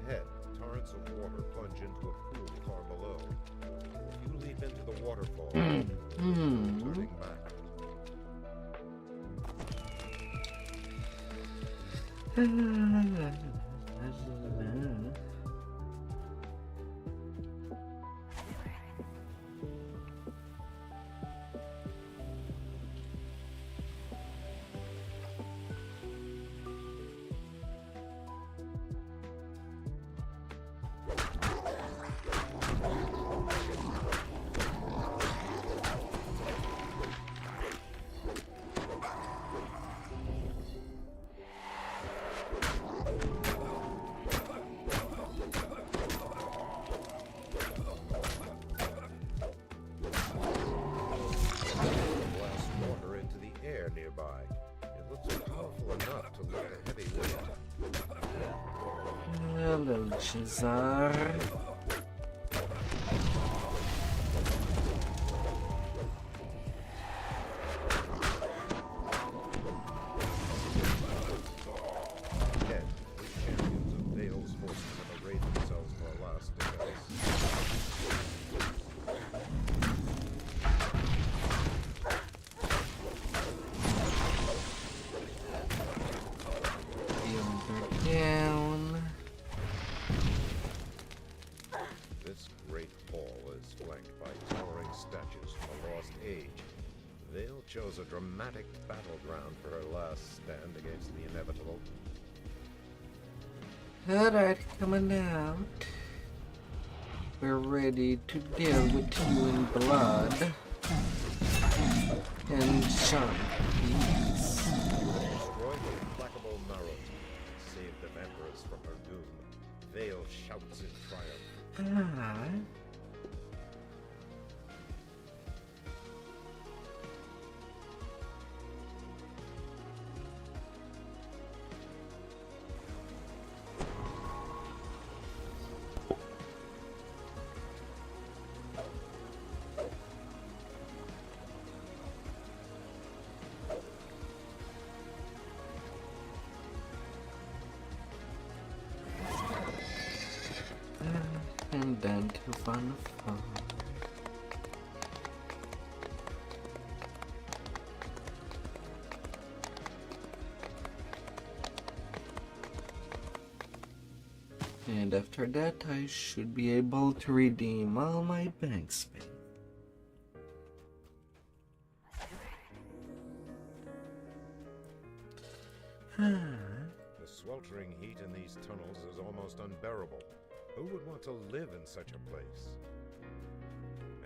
Ahead, torrents of water plunge into a pool far below. You leap into the waterfall, turning back. Blast water into the air nearby. It looks powerful enough to lift a heavy weight. Hello, Chazar. Ahead, the champions of Vale's forces have arrayed themselves for a last defense. Down. This great hall is flanked by towering statues from a lost age. Vale chose a dramatic battleground for her last stand against the inevitable. Alright, coming out. We're ready to deal with you in blood. And zombies. Destroy the implacable Narot. Save the Empress from her doom. Vale shouts in triumph. Ah. And then to fun. And after that, I should be able to redeem all my bank spend. sweltering heat in these tunnels is almost unbearable. Who would want to live in such a place?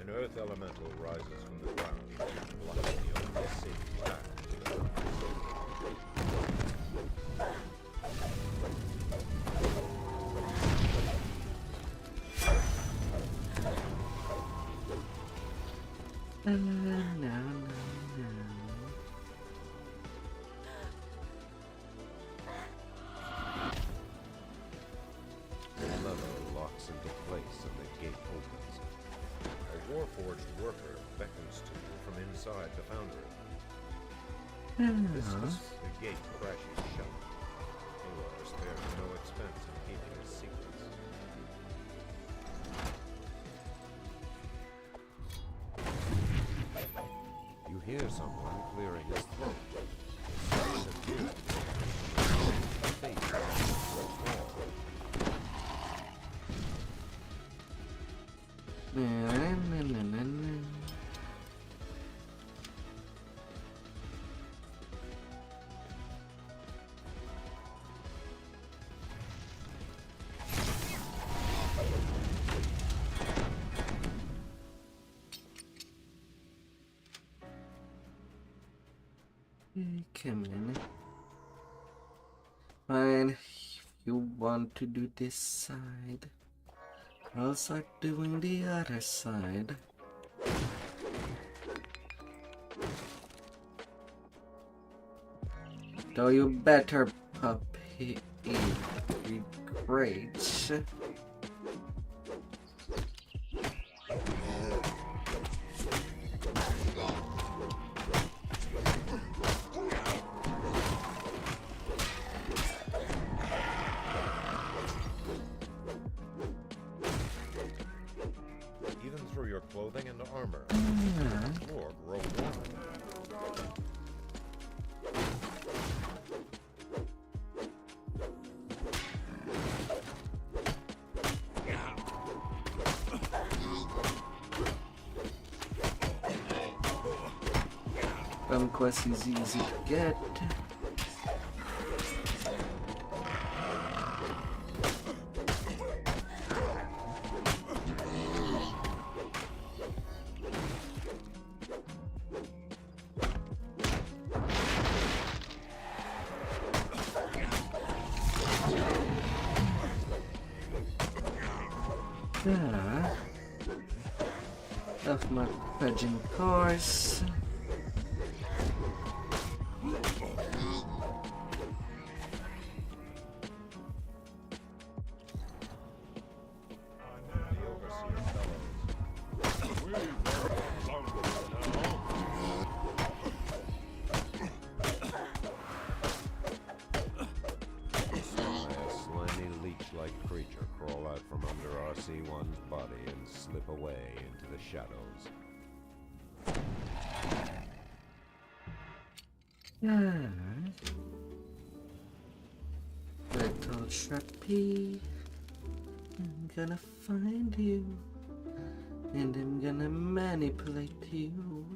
An earth elemental rises from the ground, blocking the only safe path to the The lever locks into place and the gate opens. A warforged worker beckons to you from inside the foundry. The gate crashes shut. Aloy spares no expense in keeping his secrets. You hear someone clearing his throat. Come in. Fine, if you want to do this side, I'll start doing the other side. Though you better puppy be great. Even through your clothing and armor, the floor grow warm. Conquest is easy to get. Of my purging course. RC1's body and slip away into the shadows. Little Trappy, I'm gonna find you, and I'm gonna manipulate you.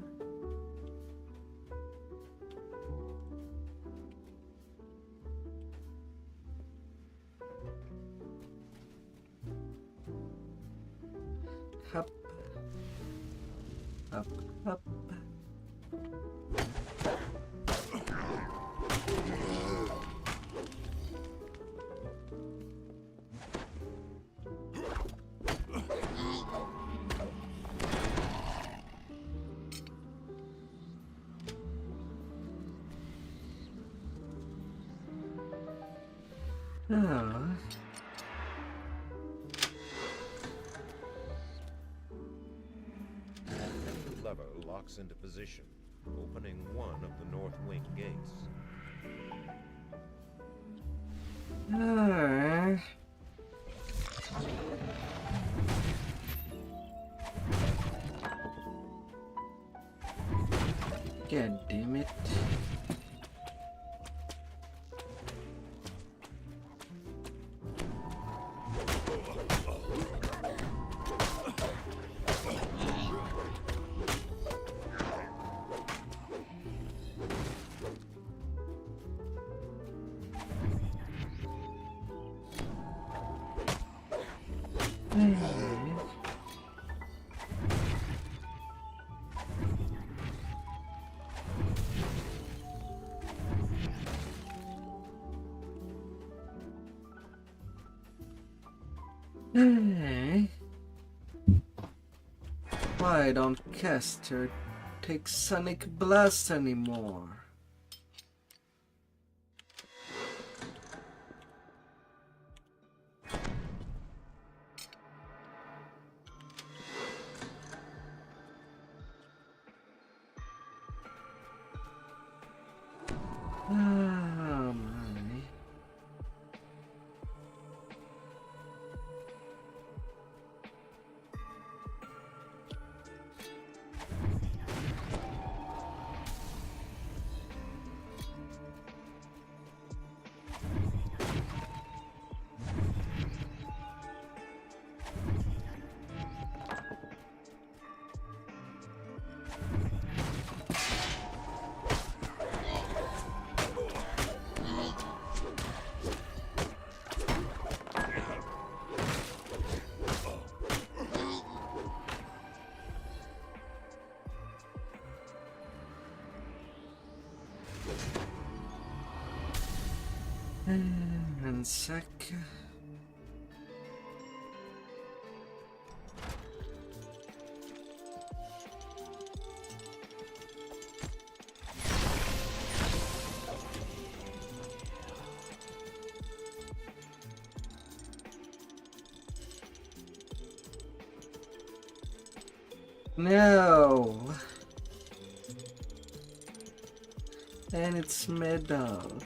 Up, up, up. Oh. The lever locks into position, opening one of the north wing gates. God damn it. Hey. Why don't Caster take Sonic Blast anymore? Oh my. And sec. No. And it's middle.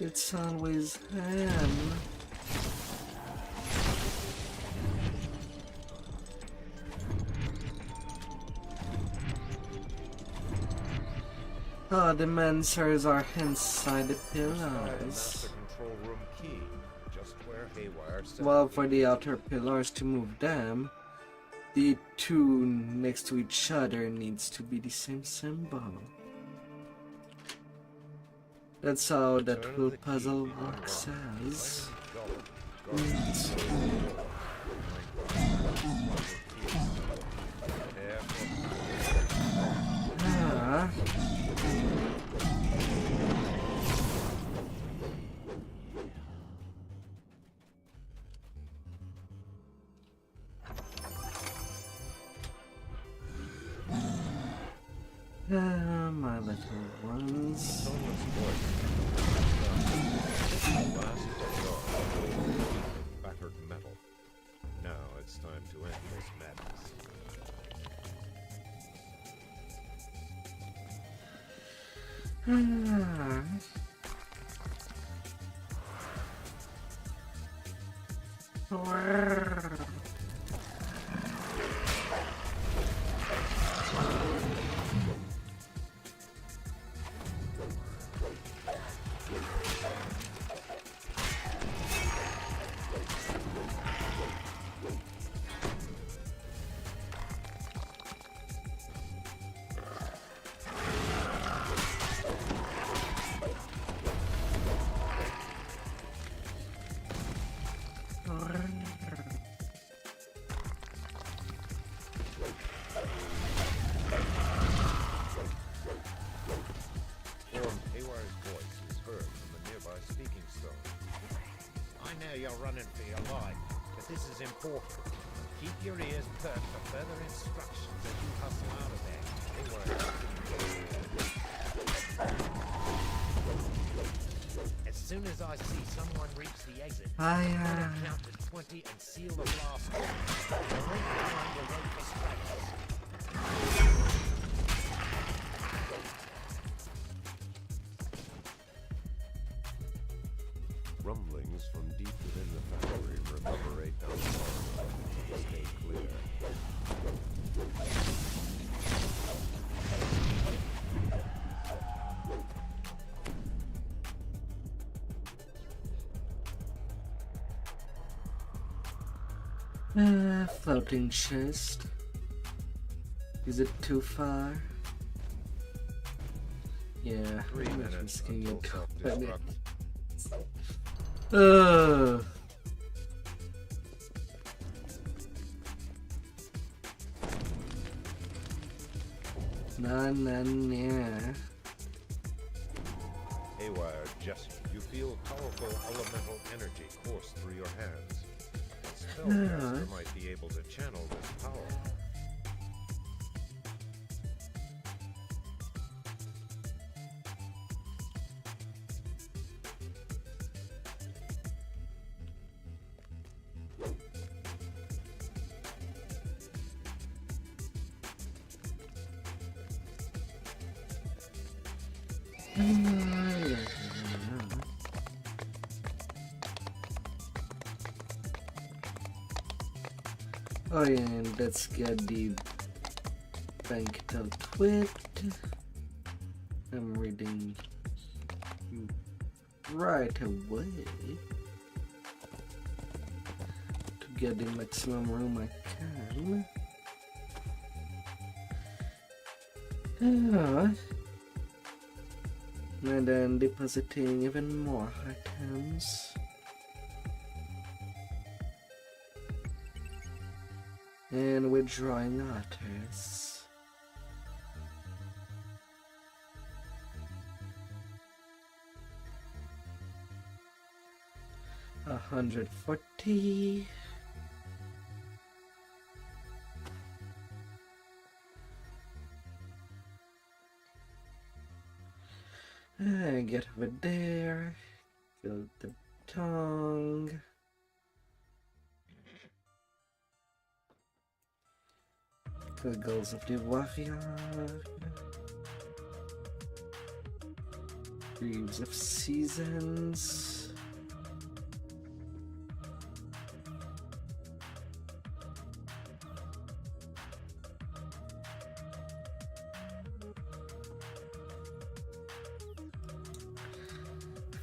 It's always him. Oh, the Mansers are inside the pillars. Control room key, just where Haywire said. Well, for the outer pillars to move them, the two next to each other needs to be the same symbol. That's how that whole puzzle works as. Ah. My little ones. Battered metal. Now it's time to end this madness. You're running for your life, but this is important. Keep your ears perked for further instructions as you hustle out of there. As soon as I see someone reach the exit, I'm gonna count to 20 and seal the blast off. I won't find the road for scratches. Rumblings from deep within the factory reverberate down the corridor. Stay clear. Floating chest. Is it too far? Yeah, 3 I'm not minutes risking until it. self-destruct. yeah. Haywire Jesse, you feel powerful elemental energy course through your hands. A spellcaster might be able to channel this power. Oh yeah, and let's get the bank tweaked. I'm reading right away to get the maximum room I can. And then depositing even more items. And withdrawing others. $140. Get over there. Fill the tongue. The goals of the warrior. Greaves of seasons.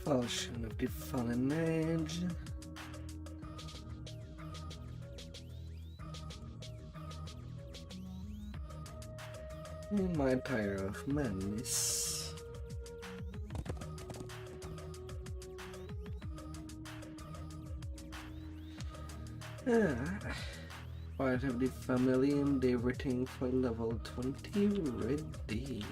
Falchion of the fallen age. My Pyre of Madness. Part of the family and everything for level 20 ready.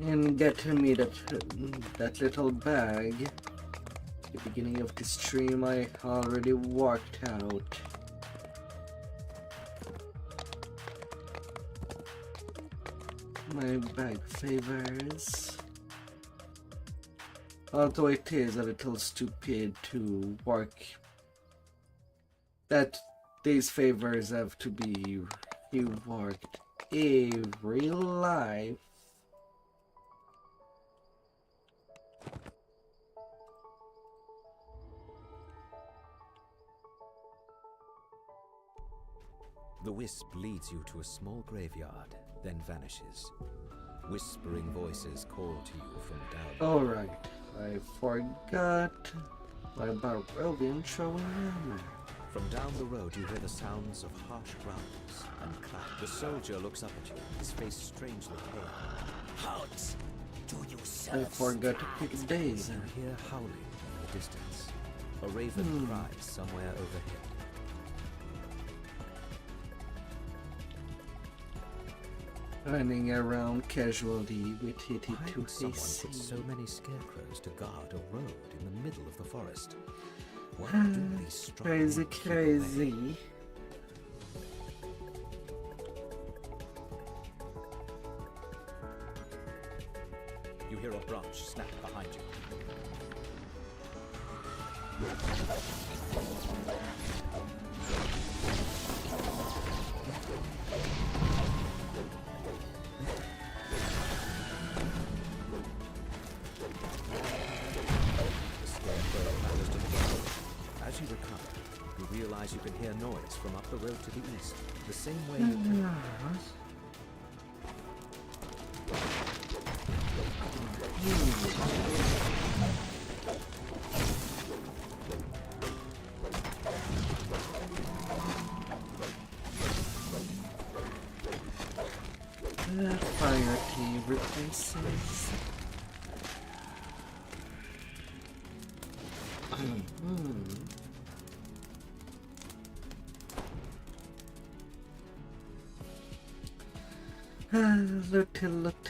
And get me that little bag. At the beginning of the stream I already worked out. My bag favors. Although it is a little stupid to work that these favors have to be reworked every life. The wisp leads you to a small graveyard, then vanishes. Whispering voices call to you from down. Alright, I forgot my Barovian throwing hammer. From down the road you hear the sounds of harsh growls and claps. The soldier looks up at you, his face strangely pale. Halt! Do you I forgot to pick days. You hear howling in the distance. A raven cries somewhere overhead. Running around casually with 82 Someone AC. put so many scarecrows to guard a road in the middle of the forest. What do these strong Crazy. You hear a branch snap behind you. As you recover, you realize you can hear noise from up the road to the east, the same way you can. Fire key replaces.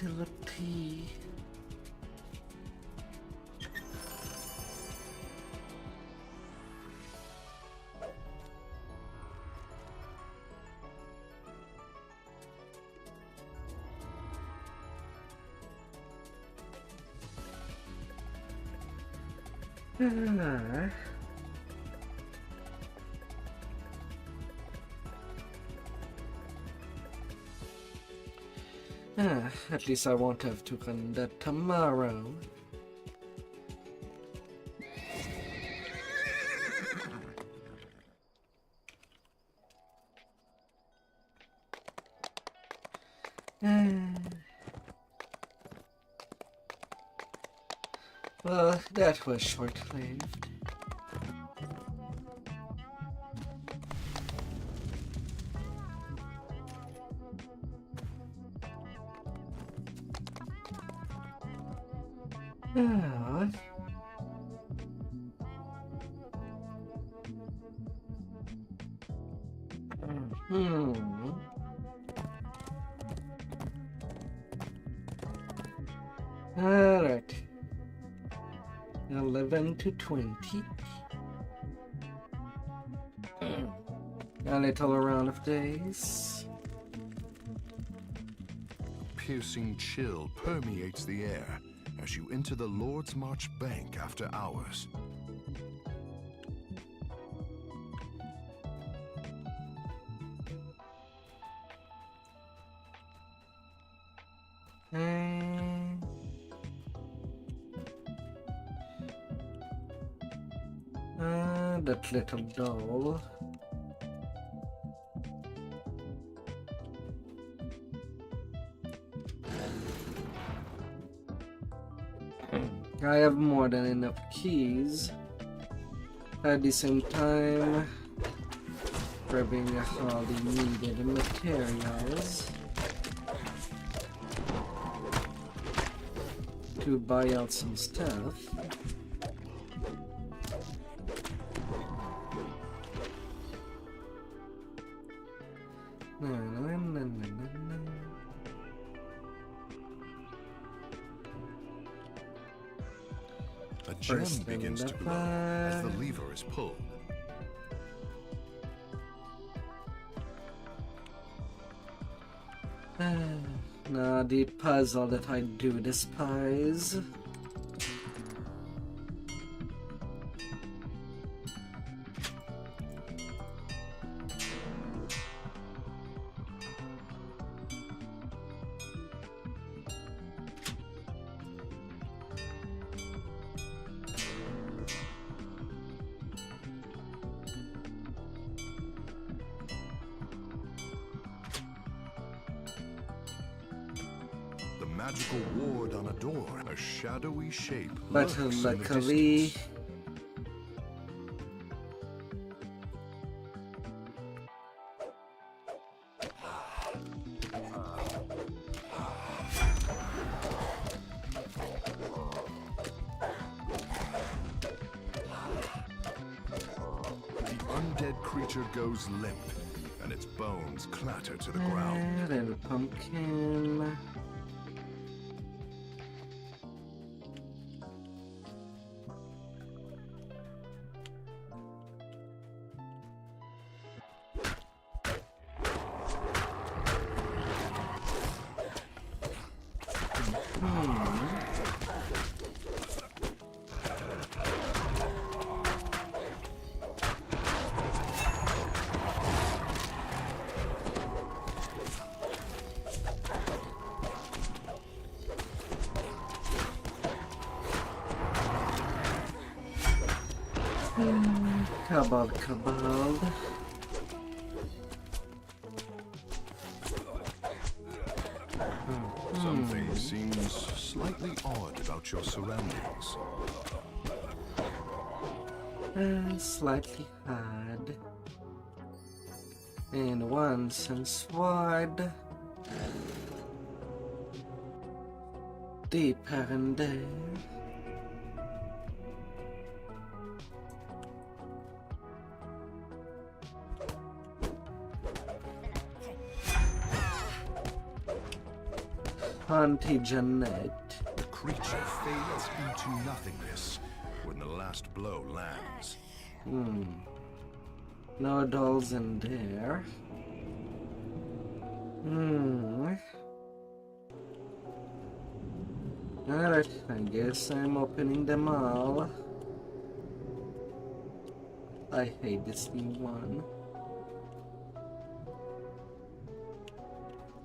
Utility. At least I won't have to run that tomorrow. Well, that was short-lived. Alright. 11 to 20. A little round of days. A piercing chill permeates the air as you enter the Lord's March Bank after hours. That little doll. I have more than enough keys. At the same time, grabbing all the needed materials to buy out some stuff. A gem begins to glow as the lever is pulled. Now the puzzle that I do despise. Magical ward on a door, a shadowy shape. But luckily, the undead creature goes limp, and its bones clatter to the ground. And a pumpkin. Cabal. Something seems slightly odd about your surroundings. Slightly odd. And one sense wide. Deeper in there. Auntie Jeanette. The creature fades into nothingness when the last blow lands. No dolls in there. Alright, I guess I'm opening them all. I hate this new one.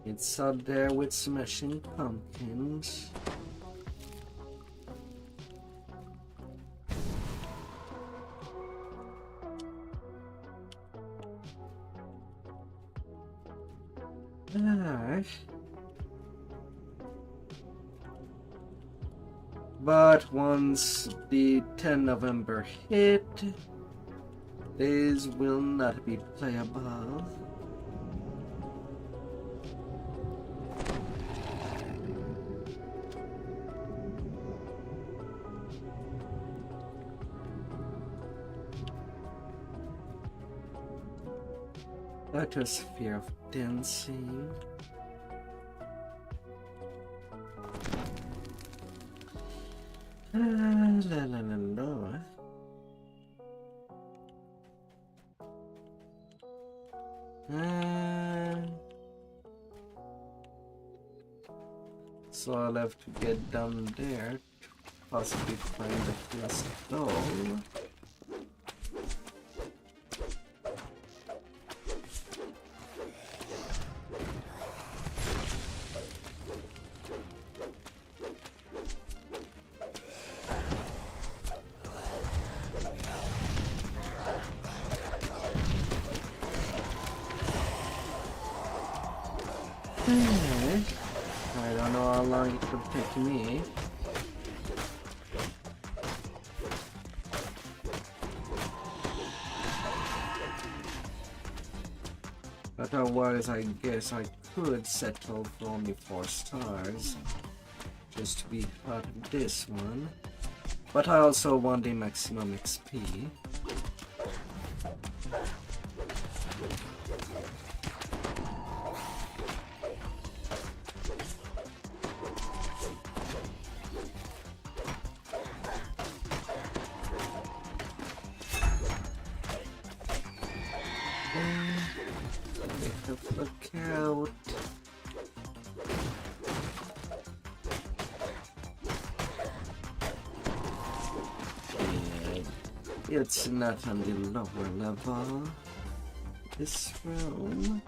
It's out there with smashing pumpkins. Alright. But once the 10 November hit, these will not be playable. Atmosphere of dancing. La la la la. So I'll have to get down there to possibly find the first doll. I don't know how long it would take me. Otherwise, I guess I could settle for only 4 stars just to be out of this one. But I also want the maximum XP. Look out. Yeah, it's not on the lower level. This room.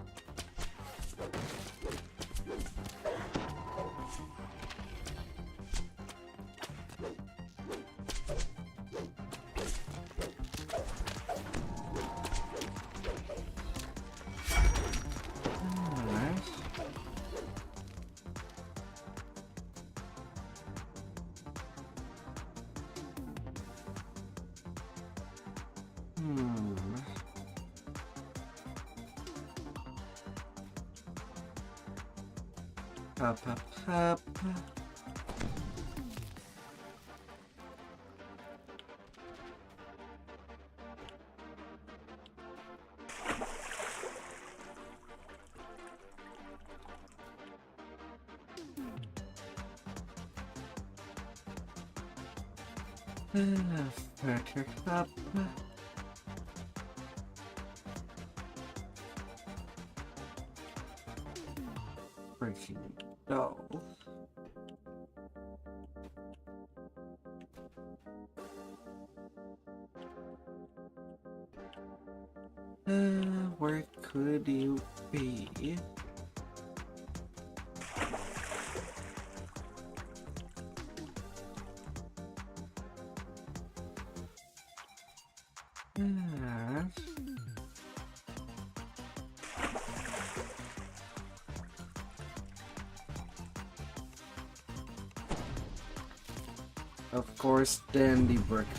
Up, up, up. Further up. Breaking doll. Where could you be? Of course, then the breakables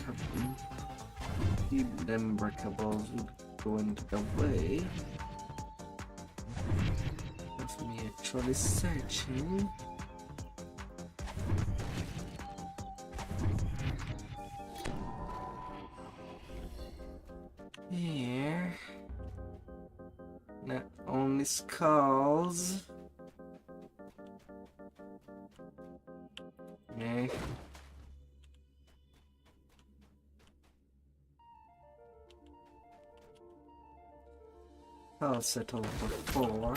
would go into the way of me actually searching. Here, not only skulls. Eh. I'll settle for 4.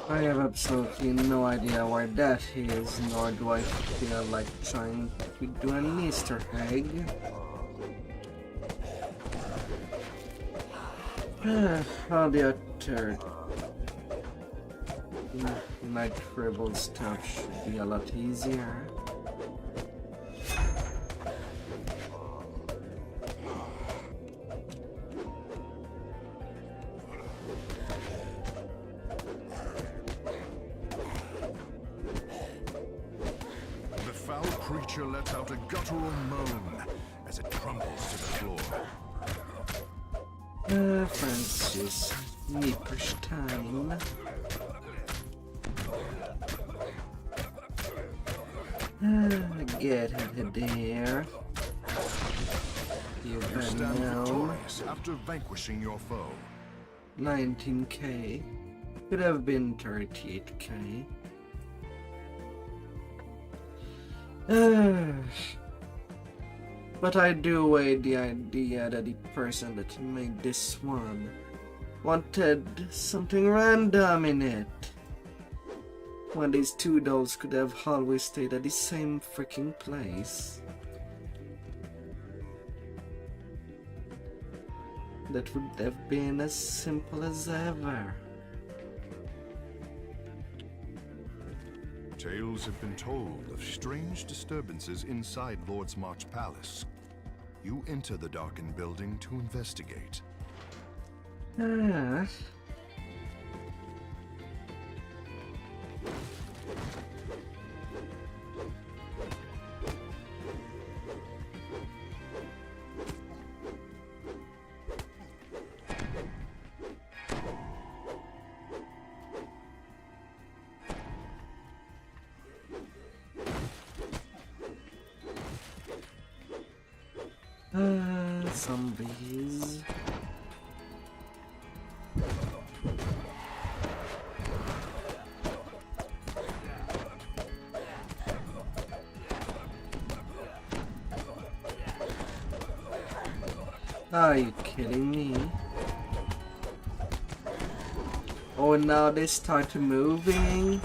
I have absolutely no idea where that is, nor do I feel like trying to do an Easter egg. All the other night dribble stuff should be a lot easier. The foul creature lets out a guttural moan as it crumbles to the floor. Francis, Nippers time. Get out of there. You You stand victorious after vanquishing your foe. 19k. Could have been 38k. But I do weigh the idea that the person that made this one wanted something random in it. When these two dolls could have always stayed at the same freaking place. That would have been as simple as ever. Tales have been told of strange disturbances inside Lord's March Palace. You enter the darkened building to investigate. Zombies. Are you kidding me? Oh, now they start moving.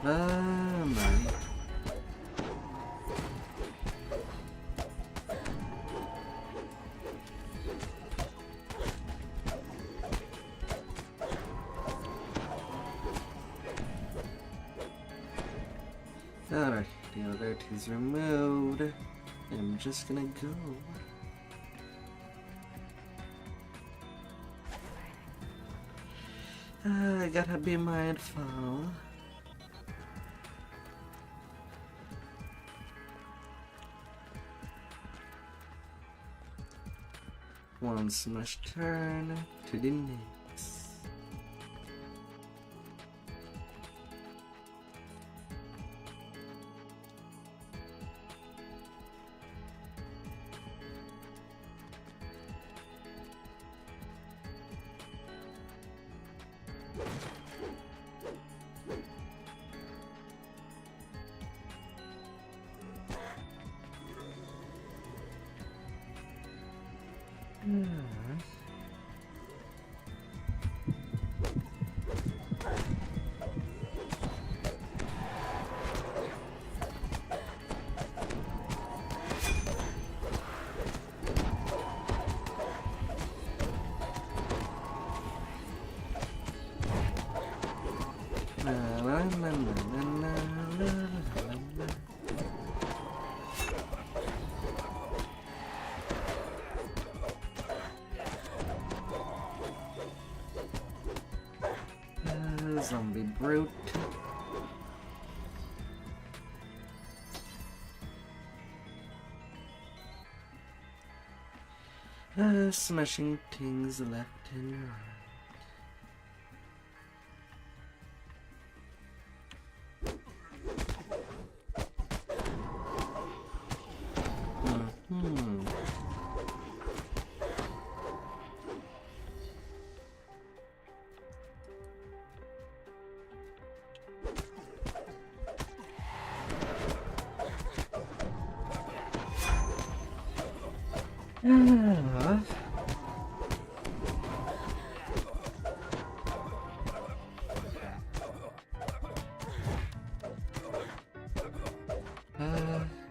Man. Alright, the alert is removed. I'm just gonna go. I gotta be mindful. One smash turn to the next. Zombie brute. Smashing things left and right.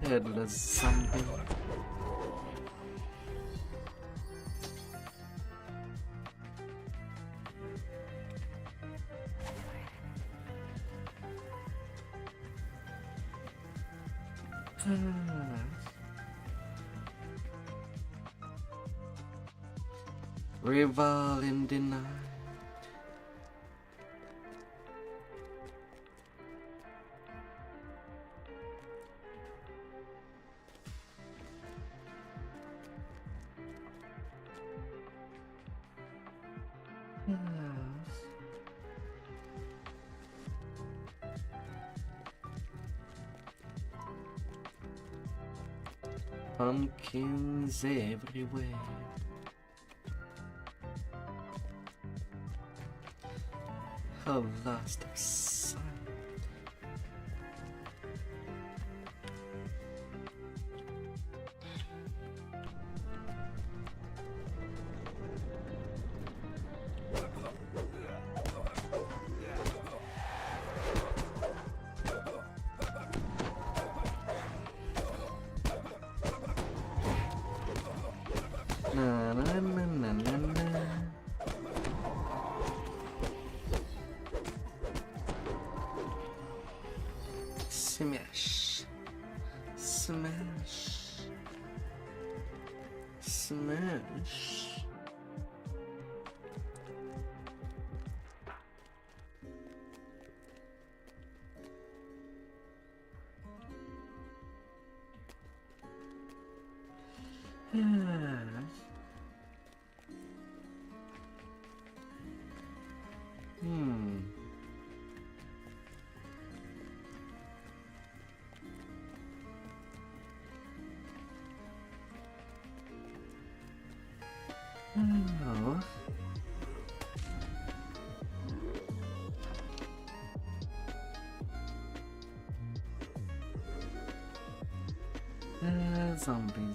Headless zombie. Revel in the night. Pumpkins everywhere. How lost of sight. Na na na na na na. Smash. Smash. Smash. Oh.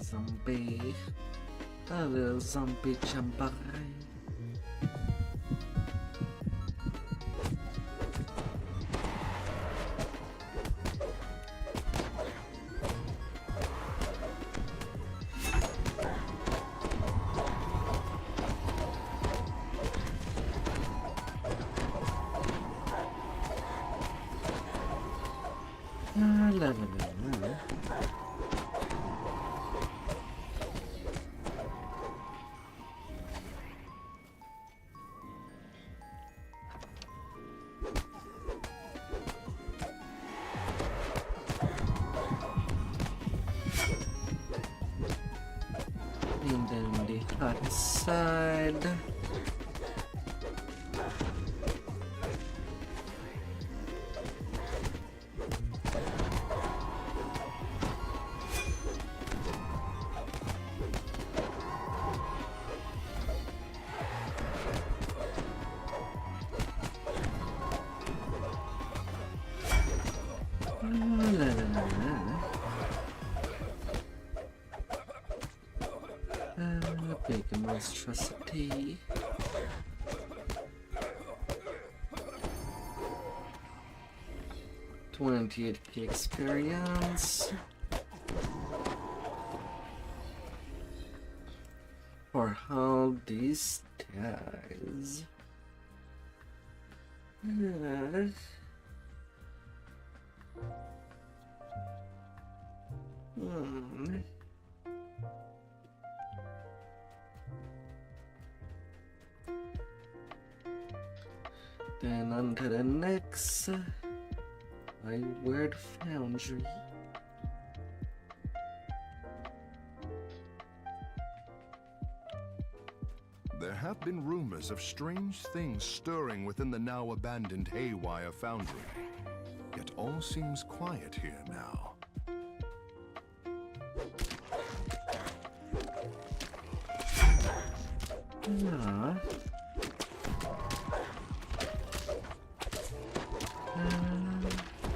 Zombie. A little zombie jamboree. La la la la. And then the other side. Big monstrosity. $28 experience. For all these guys. Then on to the next word foundry. have been rumors of strange things stirring within the now abandoned Haywire Foundry. Yet all seems quiet here now. Yeah.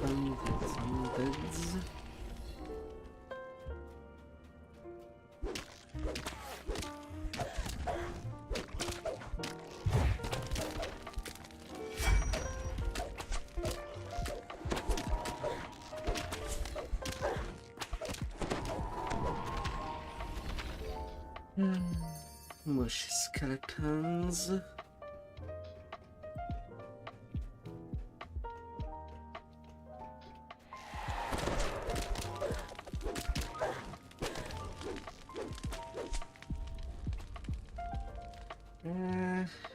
Some bids. Mushy skeletons.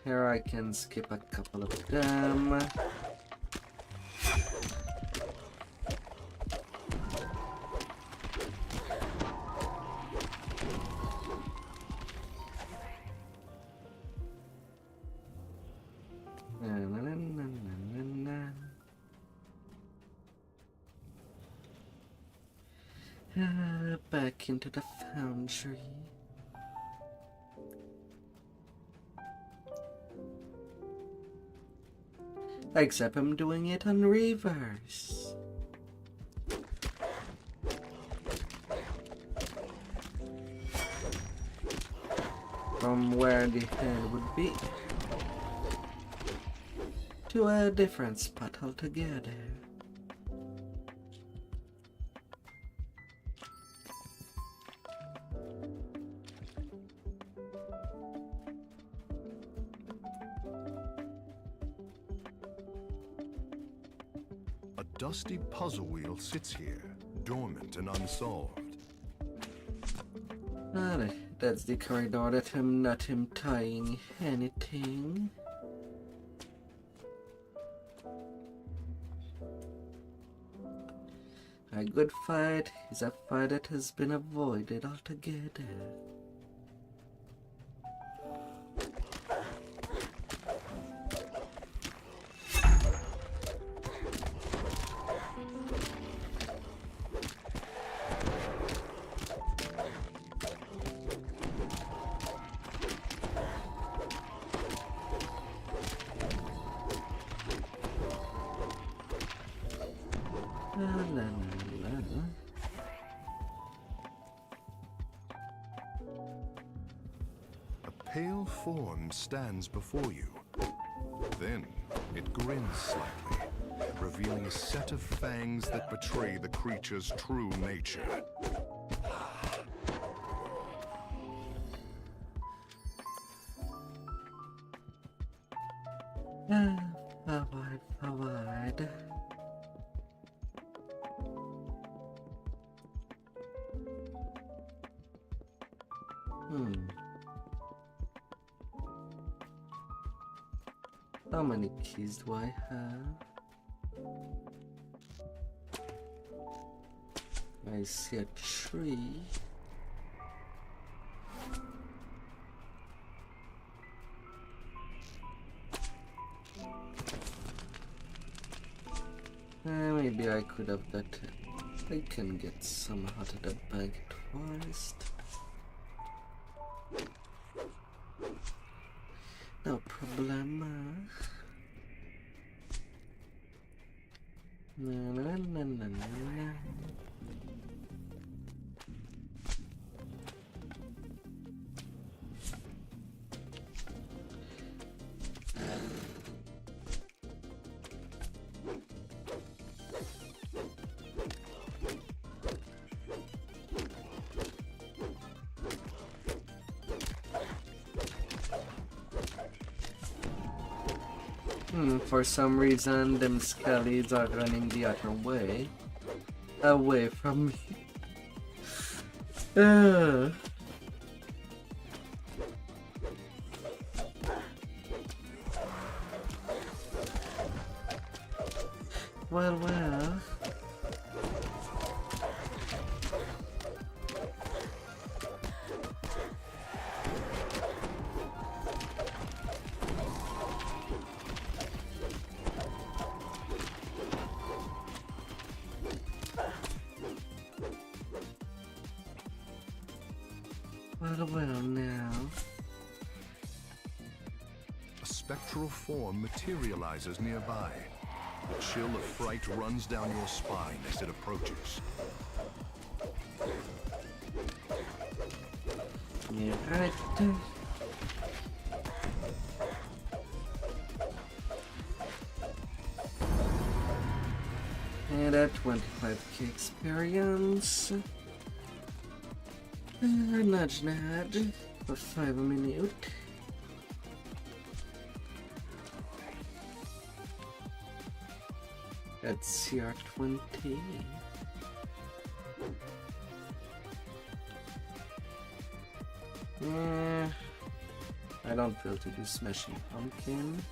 Here I can skip a couple of them. Back into the foundry. Except I'm doing it on reverse. From where the head would be to a different spot altogether. A dusty puzzle wheel sits here, dormant and unsolved. That's the corridor that I'm not tying anything. A good fight is a fight that has been avoided altogether. A pale form stands before you. Then it grins slightly, revealing a set of fangs that betray the creature's true nature. Forward. How many keys do I have? I see a tree. Maybe I could have got it. I can get some out of the bag twice. No problem. For some reason, them skellies are running the other way. Away from me. Well. well now. A spectral form materializes nearby. The chill of fright runs down your spine as it approaches. Yeah, right. And at 25k experience. Nudge nudge for 5 minutes. That's CR20. Yeah, I don't feel to do Smashing Pumpkin.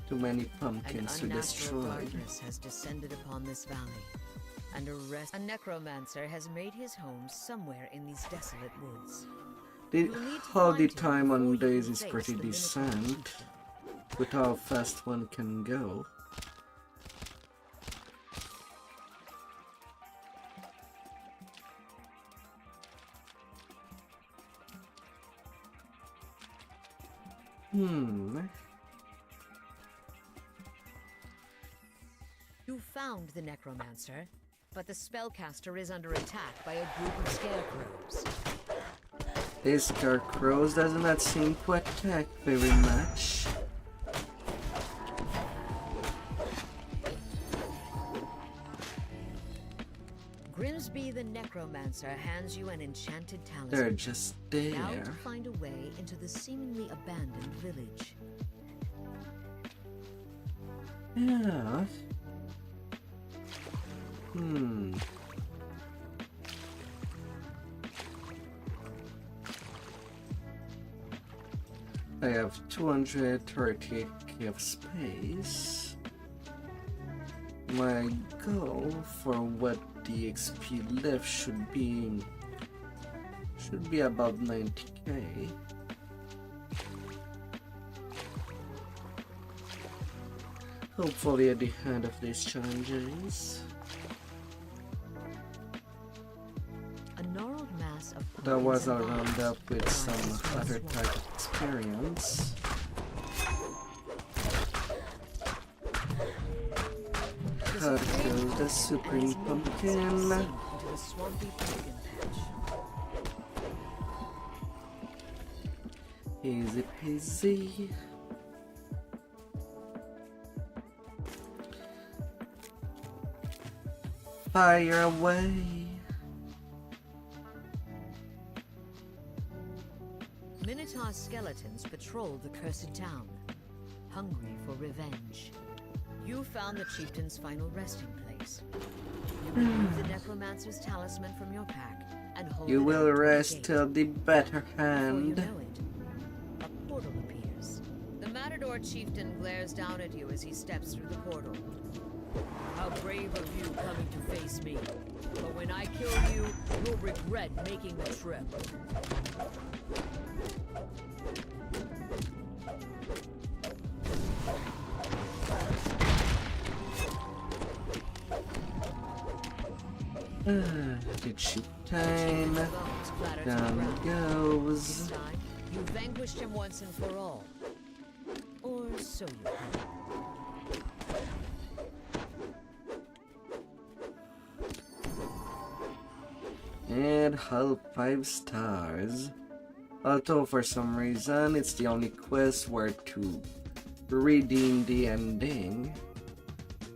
Too many pumpkins to destroy. Darkness has descended upon this valley, and a necromancer has made his home somewhere in these desolate woods. All the time on days is pretty decent, with how fast one can go. You found the necromancer, but the spellcaster is under attack by a group of scarecrows. These scarecrows does not seem to attack very much. Grimsby the necromancer hands you an enchanted talisman. They're just there. Now to find a way into the seemingly abandoned village. Yeah. I have 238k of space. My goal for what the XP left should be about 90k. Hopefully at the end of these challenges. A gnarled mass of That was a roundup with some other type of experience. Kill the Supreme Pumpkin. Easy peasy. Fire away. Minotaur skeletons patrol the cursed town, hungry for revenge. You found the chieftain's final resting place. You remove the necromancer's talisman from your pack and hold You it will out to rest the gate. till the better hand. Before you know it, a portal appears. The Matador chieftain glares down at you as he steps through the portal. How brave of you coming to face me. But when I kill you, you'll regret making the trip. Good shoot time. Down it goes. This time, you vanquished him once and for all. Or so you hope. And hull 5 stars. Although for some reason it's the only quest where to redeem the ending.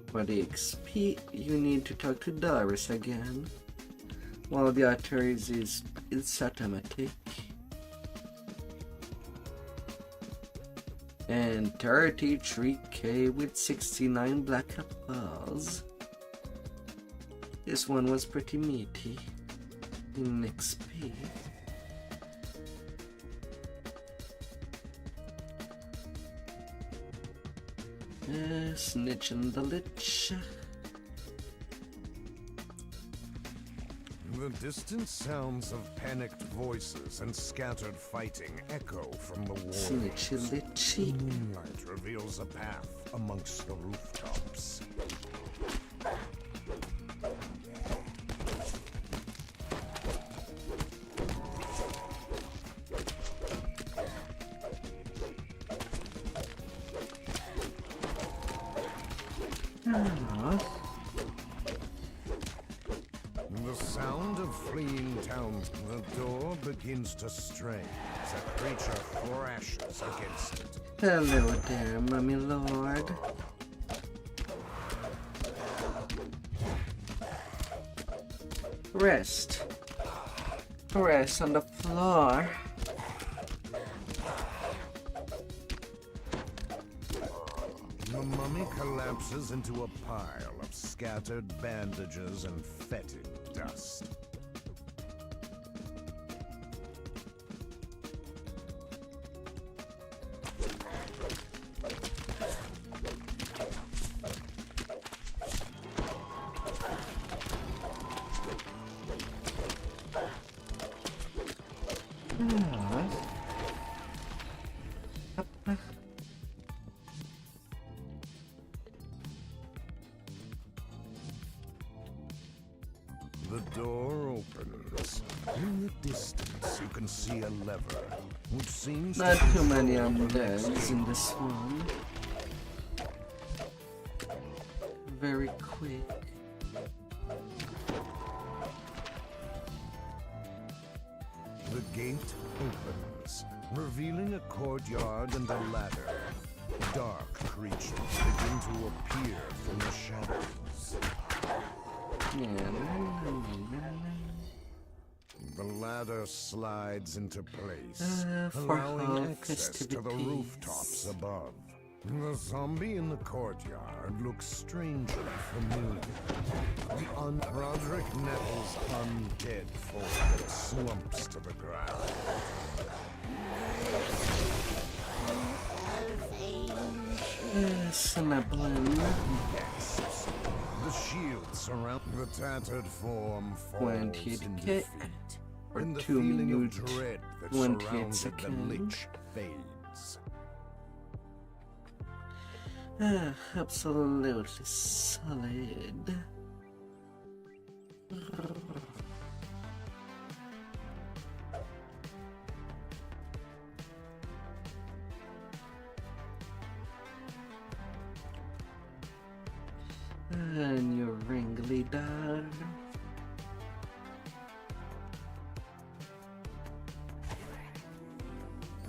For the XP, you need to talk to Doris again. While the others it's automatic. And 33k with 69 black apples. This one was pretty meaty in XP. Snitch and the Lich. The distant sounds of panicked voices and scattered fighting echo from the walls. Snitchy Litchy. Moonlight reveals a path amongst the rooftops. The sound of fleeing towns. The door begins to strain as a creature thrashes against it. Hello there, mummy lord. Rest. Rest on the floor. The mummy collapses into a pile of scattered bandages and fetid dust. The door opens. In the distance, you can see a lever, which seems Not to too many control the undeads next in this one. Very quick. The gate opens, revealing a courtyard and a ladder. Dark creatures begin to appear from the shadows. The ladder slides into place, for allowing all access to the festivities. rooftops above. The zombie in the courtyard looks strangely familiar. Roderick Nettle's undead form slumps to the ground. Snubbling. The shield surround the tattered form falls 20 in K defeat. or And the 2 feeling of minutes, dread that 28 surrounded the seconds. lich fades. Absolutely solid. And your ringleader.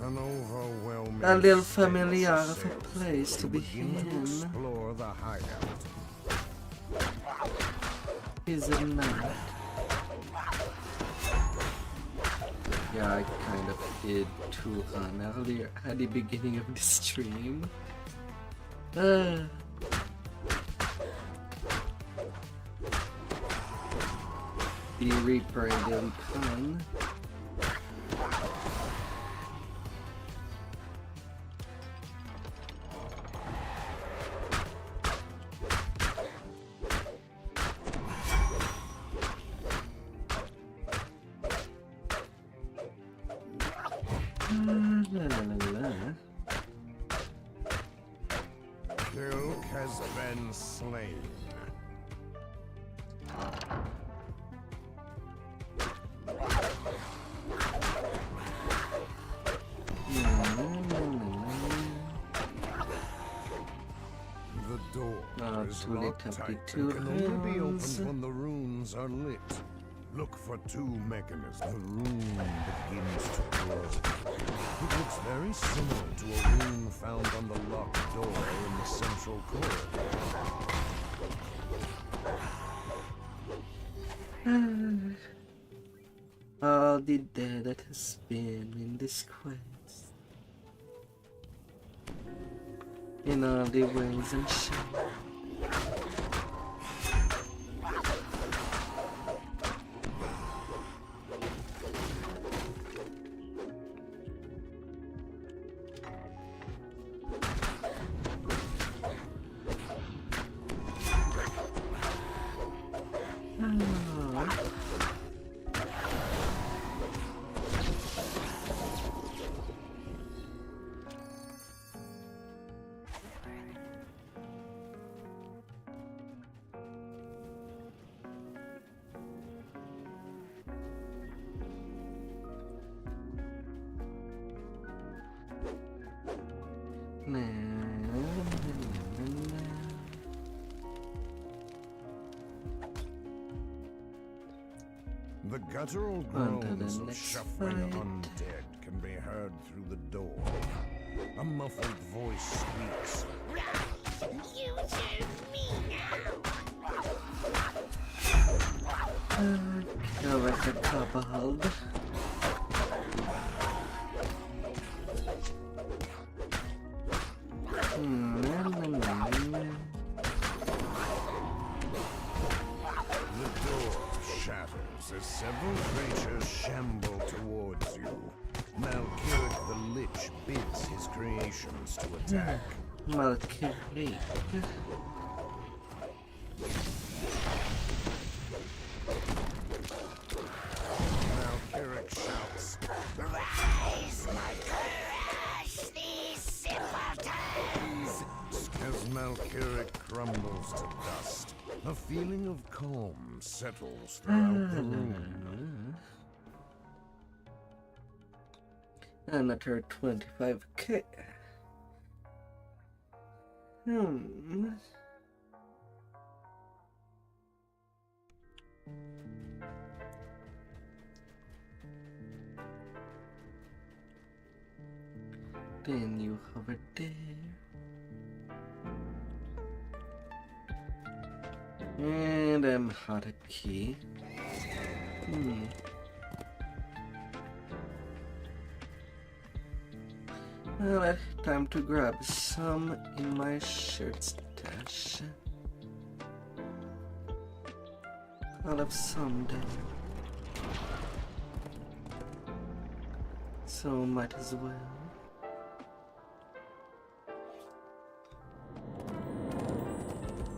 An overwhelming A little stench familiar of a assails place to you begin to begin. explore the hideout. Is it not? Yeah, I kind of did too earlier at the beginning of the stream. The Reaper didn't come. Ilk has been slain. The door is too late, locked have tight the and two can only be runes. opened when the runes are lit. Look for two mechanisms. The rune begins to glow. It looks very similar to a rune found on the locked door in the central corridor. All the day that has been in this quest, in all the ways and shapes. The guttural On to the groans of next shuffling fight. undead can be heard through the door. A muffled voice squeaks. You serve me Kill like a kobold. The door shatters as several creatures shamble towards you. Malkirik the Lich bids his creations to attack. Malkirik. Malkirik shouts, Rise, my crush these simpletons! as Malkirik crumbles to dust. A feeling of calm settles throughout the room. Another 25k. Then you hover there. And I'm hotkey. Well, time to grab some in my shirt stash. I'll have some there. So might as well.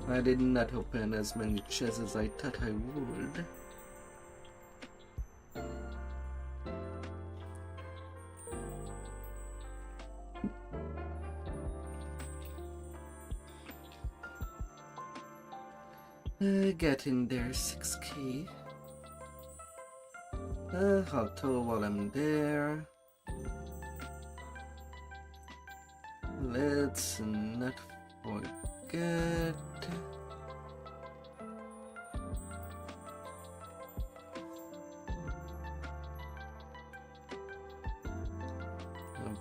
I did not open as many chests as I thought I would. Getting there, 6k. Auto while I'm there. Let's not forget.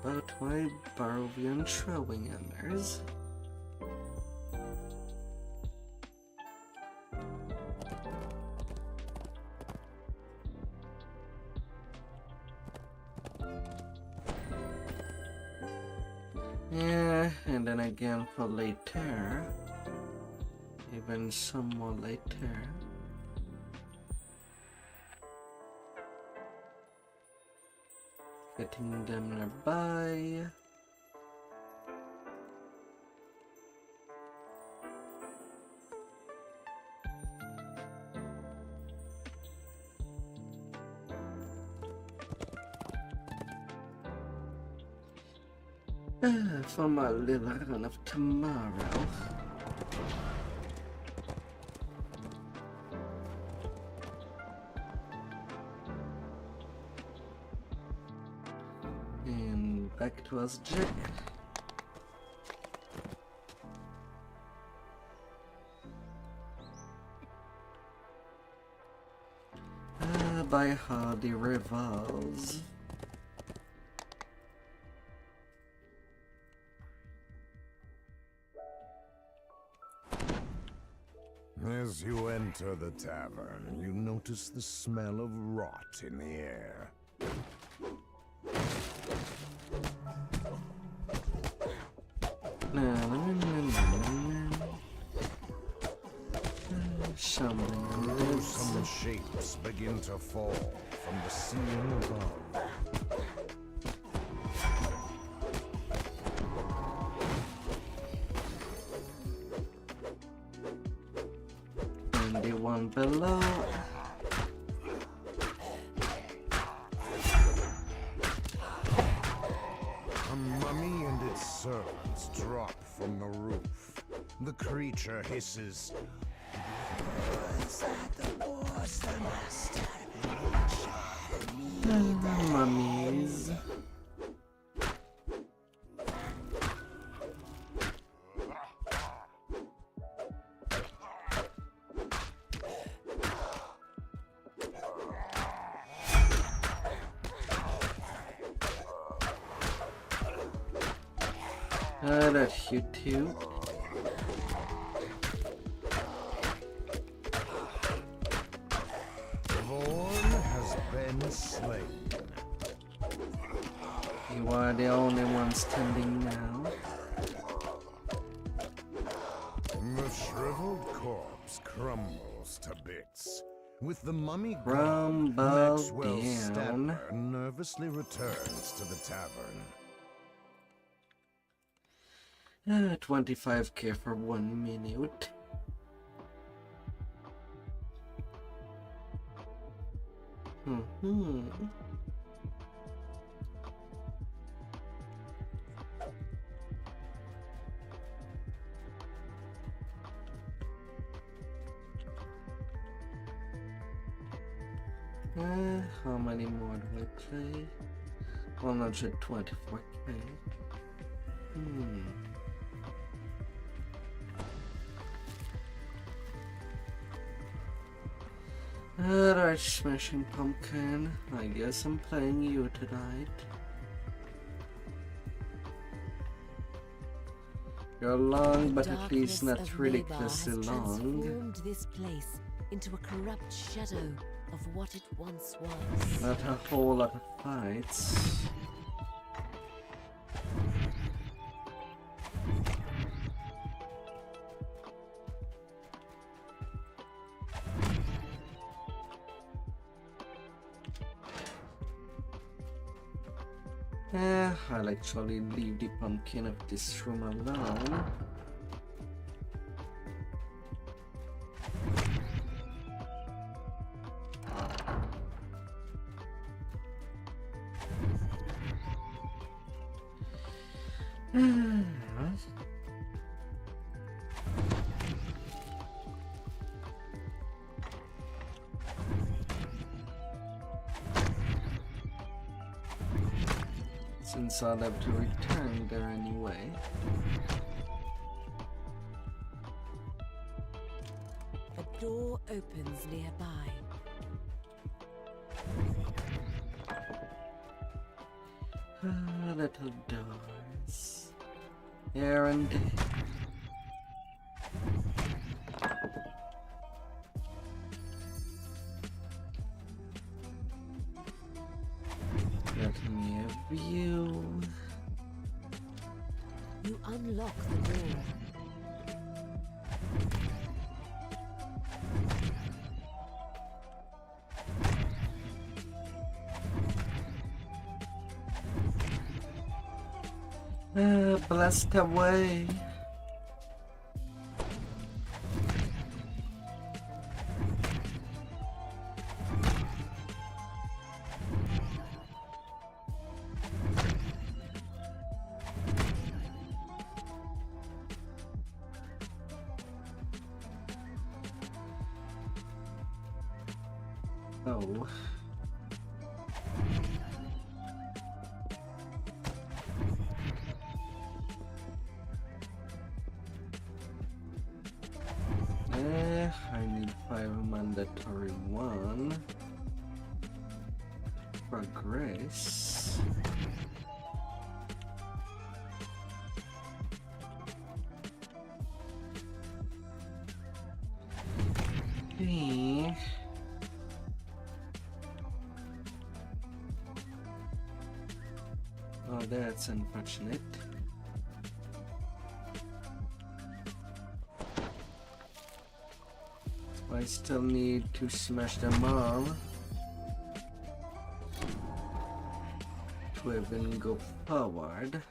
About my Barovian throwing hammers. Yeah, and then again for later. Even some more later. Getting them nearby. For my little run of tomorrow. And back to us, Jack. By how the revolves. As you enter the tavern, you notice the smell of rot in the air. Some shapes begin to fall from the ceiling above. And the one below. A mummy and its servants drop from the roof. The creature hisses. Mummies. That's you too. Vorn has been slain. You are the only one standing now. The shriveled corpse crumbles to bits. With the mummy Crumble gone, Maxwell down. Stadler nervously returns to the tavern. 25k for 1 minute. How many more do I play? 124k. Alright, Smashing Pumpkin. I guess I'm playing you tonight. You're long, but at least not ridiculously long. Transformed this place into a corrupt shadow of what it once was. Not a whole lot of fights. I'll actually leave the pumpkin of this room alone. Since I'll have to return there anyway. A door opens nearby. Little doors. Here and there. Let me have you. You unlock the door. Blast away. Oh. I need 5 mandatory 1 for grace. Oh, that's unfortunate. I still need to smash them all to even go forward.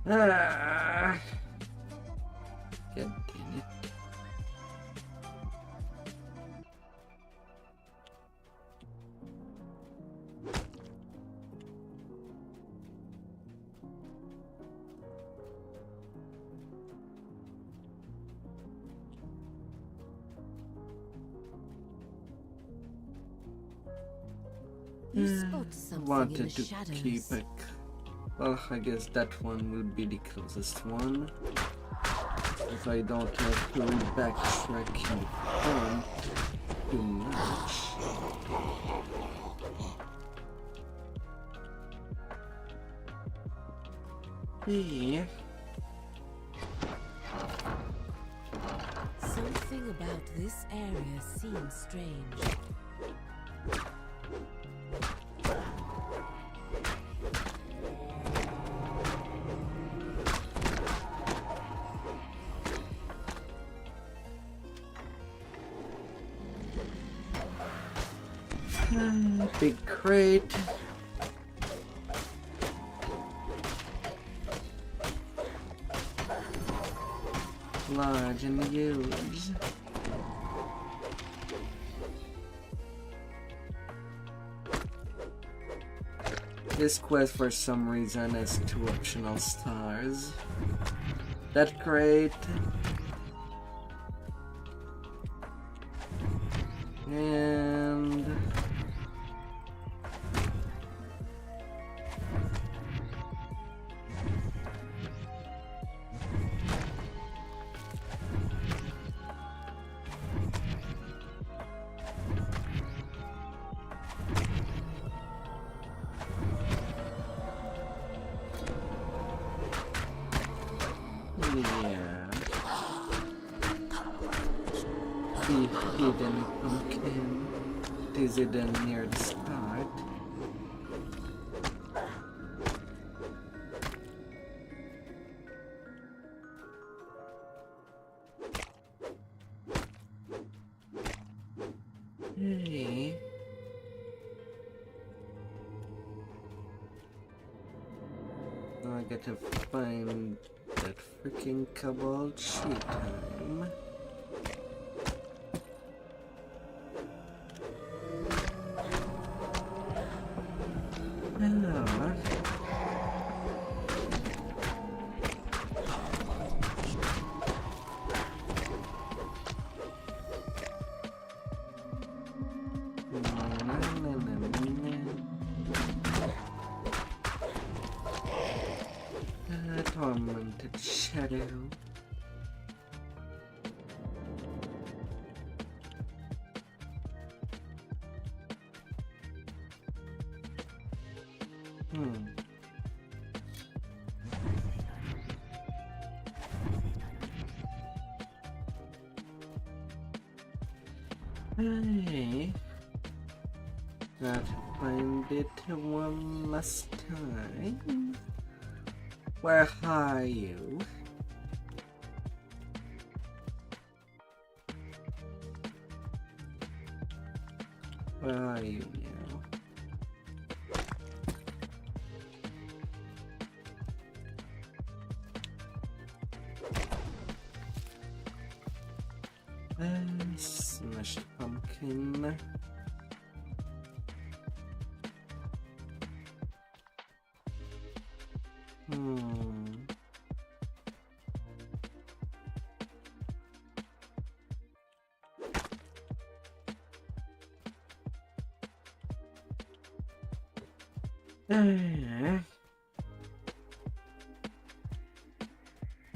God damn it. You spot something Wanted in the to shadows. keep it. Well, I guess that one will be the closest one. If I don't have to backtrack in front too much. Yeah. Something about this area seems strange. Big crate. Large and huge. This quest for some reason has 2 optional stars. That crate. And yeah. The hidden pumpkin. Is hidden near the start. Hey. Now I gotta find that freaking cobalt sheet time. Hello. Tormented shadow. Hey, gotta find it one last time. Where are you? Where are you now? Smashed pumpkin.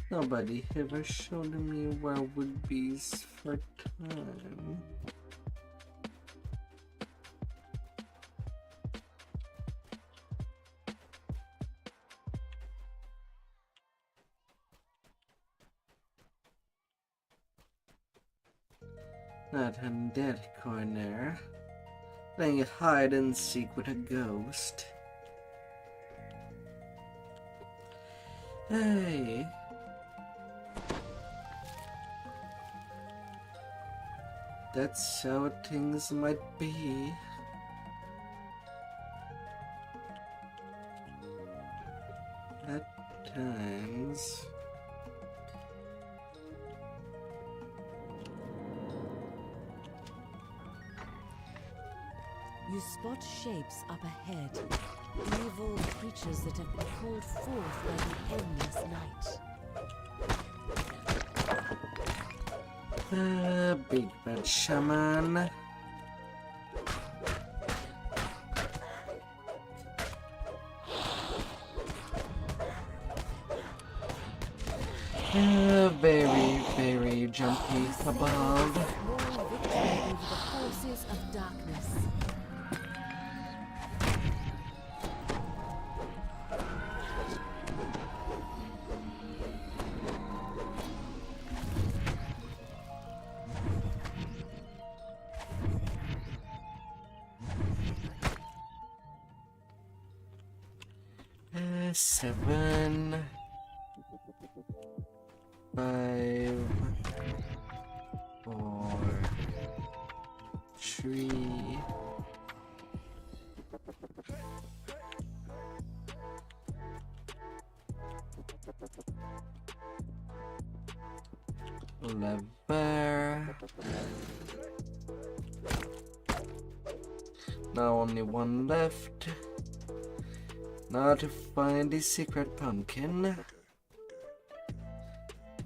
Nobody ever showed me where would be for time. Not in that corner. Playing hide and seek with a ghost. Hey. That's how things might be. At times. You spot shapes up ahead. Evil creatures that have been called forth by the endless night. Big bad shaman. Very, very jumpy above. The forces of darkness. 7, 5, 4, 3, 11. Now only one left. Now to find the secret pumpkin.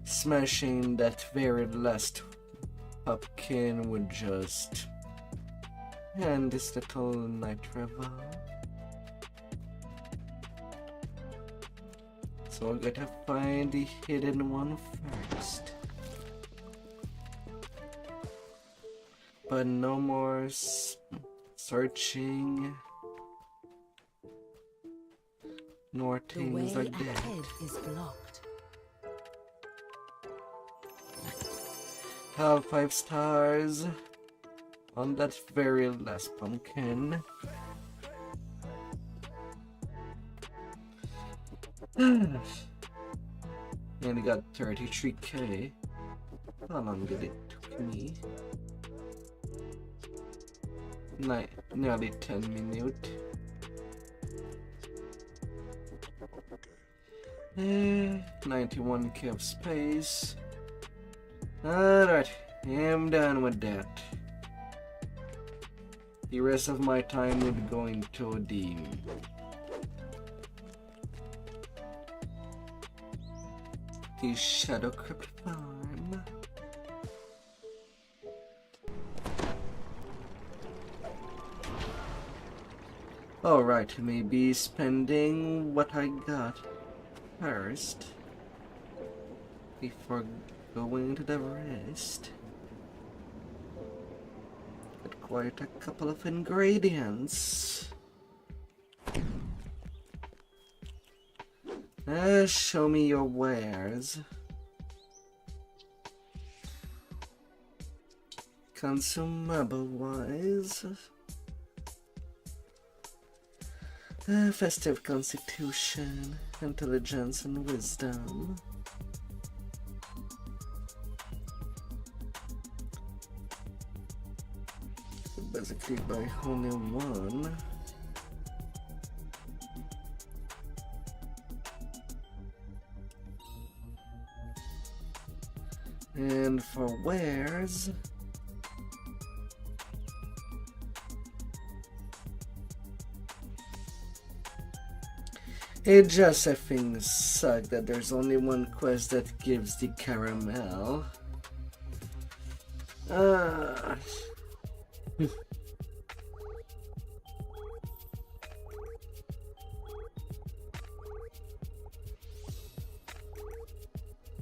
Smashing that very last pumpkin would just end this little night travel. So I'm gonna find the hidden one first. But no more searching. Nor things like that. Ahead is blocked. Have 5 stars on that very last pumpkin. And got 33k. How long did it took me? Nearly 10 minutes. 91k of space. Alright, I'm done with that. The rest of my time will be going to the Shadow Crypt farm. Alright, maybe spending what I got first before going to the rest. Got quite a couple of ingredients. Show me your wares. Consumable wise. Festive constitution, intelligence and wisdom. Basically buy only one. And for wares, it just effing sucks that there's only one quest that gives the caramel. At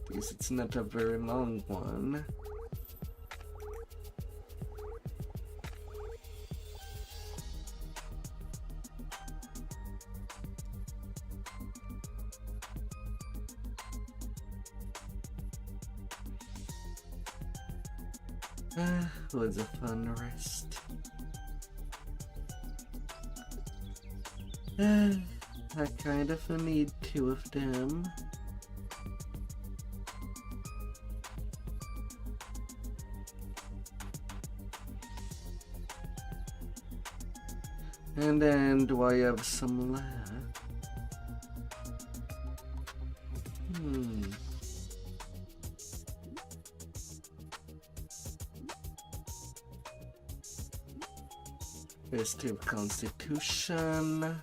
least it's not a very long one. Was a fun rest. I kind of need 2 of them. And then do I have some left? Festive constitution.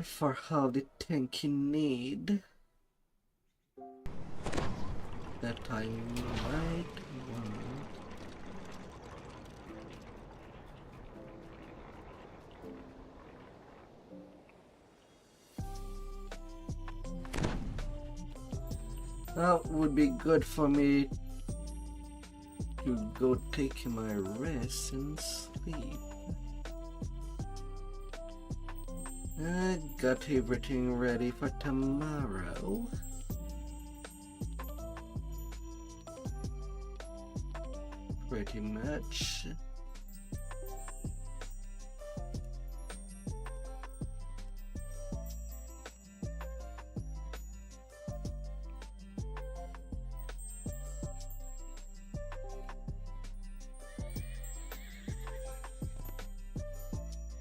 For how the tank you need. That I might want. That would be good for me to go take my rest and sleep. I got everything ready for tomorrow. pretty much.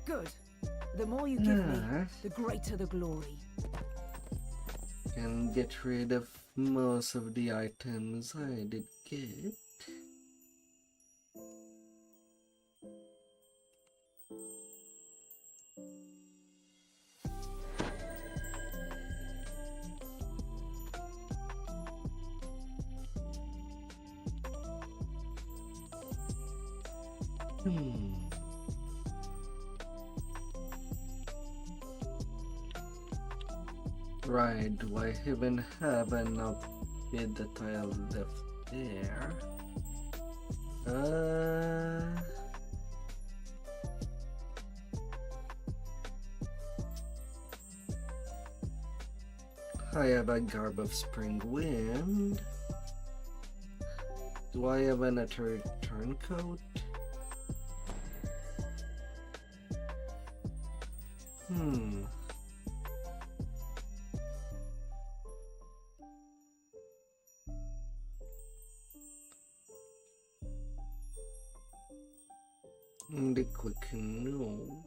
Good. The more you give me, the greater the glory. Can get rid of most of the items I did get. Right, do I even have an outfit that I left there? I have a garb of spring wind. Do I have an turncoat? The quick no.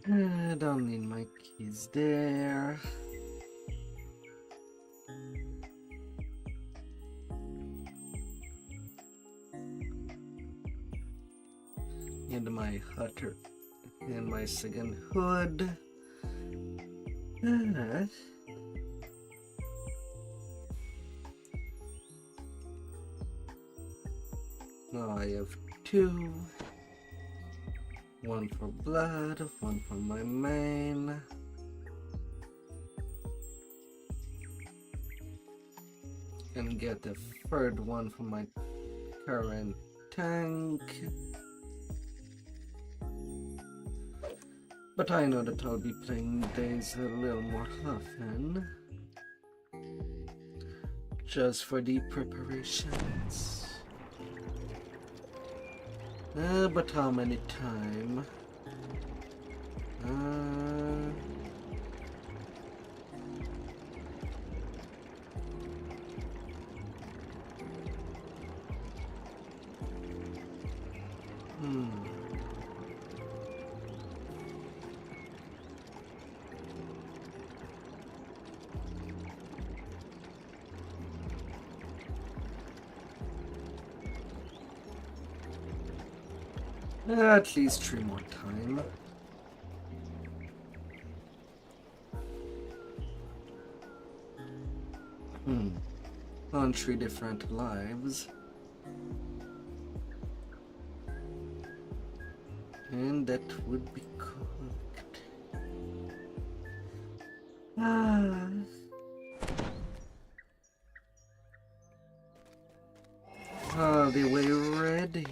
I don't need my keys there. And my hutter and my second hood. Now I have two. One for blood, one for my main. And get the third one for my current tank. But I know that I'll be playing days a little more often. Just for the preparations. But how many time? At least 3 more time. On 3 different lives. And that would be cooked. All the way ready.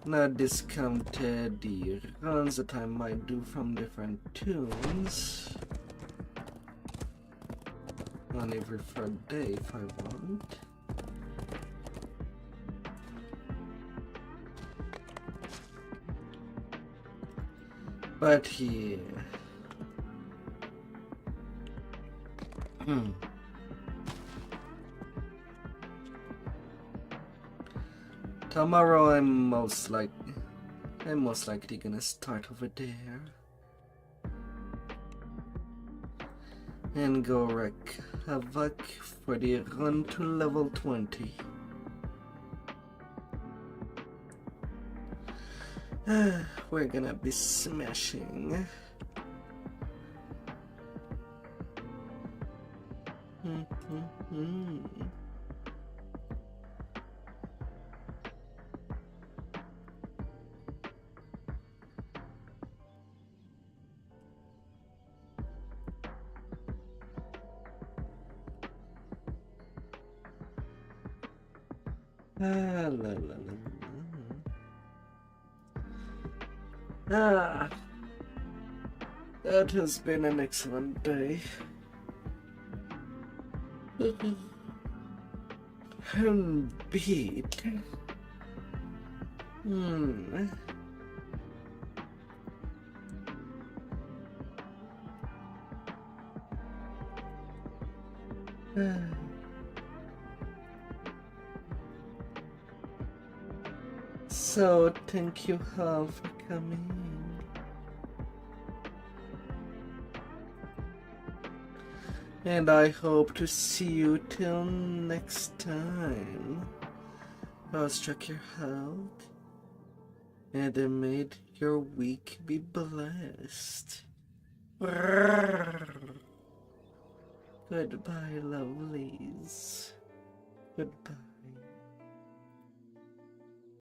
Not discounted the runs that I might do from different tunes on every 3rd day if I want. But yeah. Tomorrow I'm most likely gonna start over there and go wreak havoc for the run to level 20. We're gonna be smashing. La, la, la, la. That has been an excellent day. Beat. So, thank you all for coming. And I hope to see you till next time. I'll check your health. And may your week be blessed. Goodbye, lovelies. Goodbye.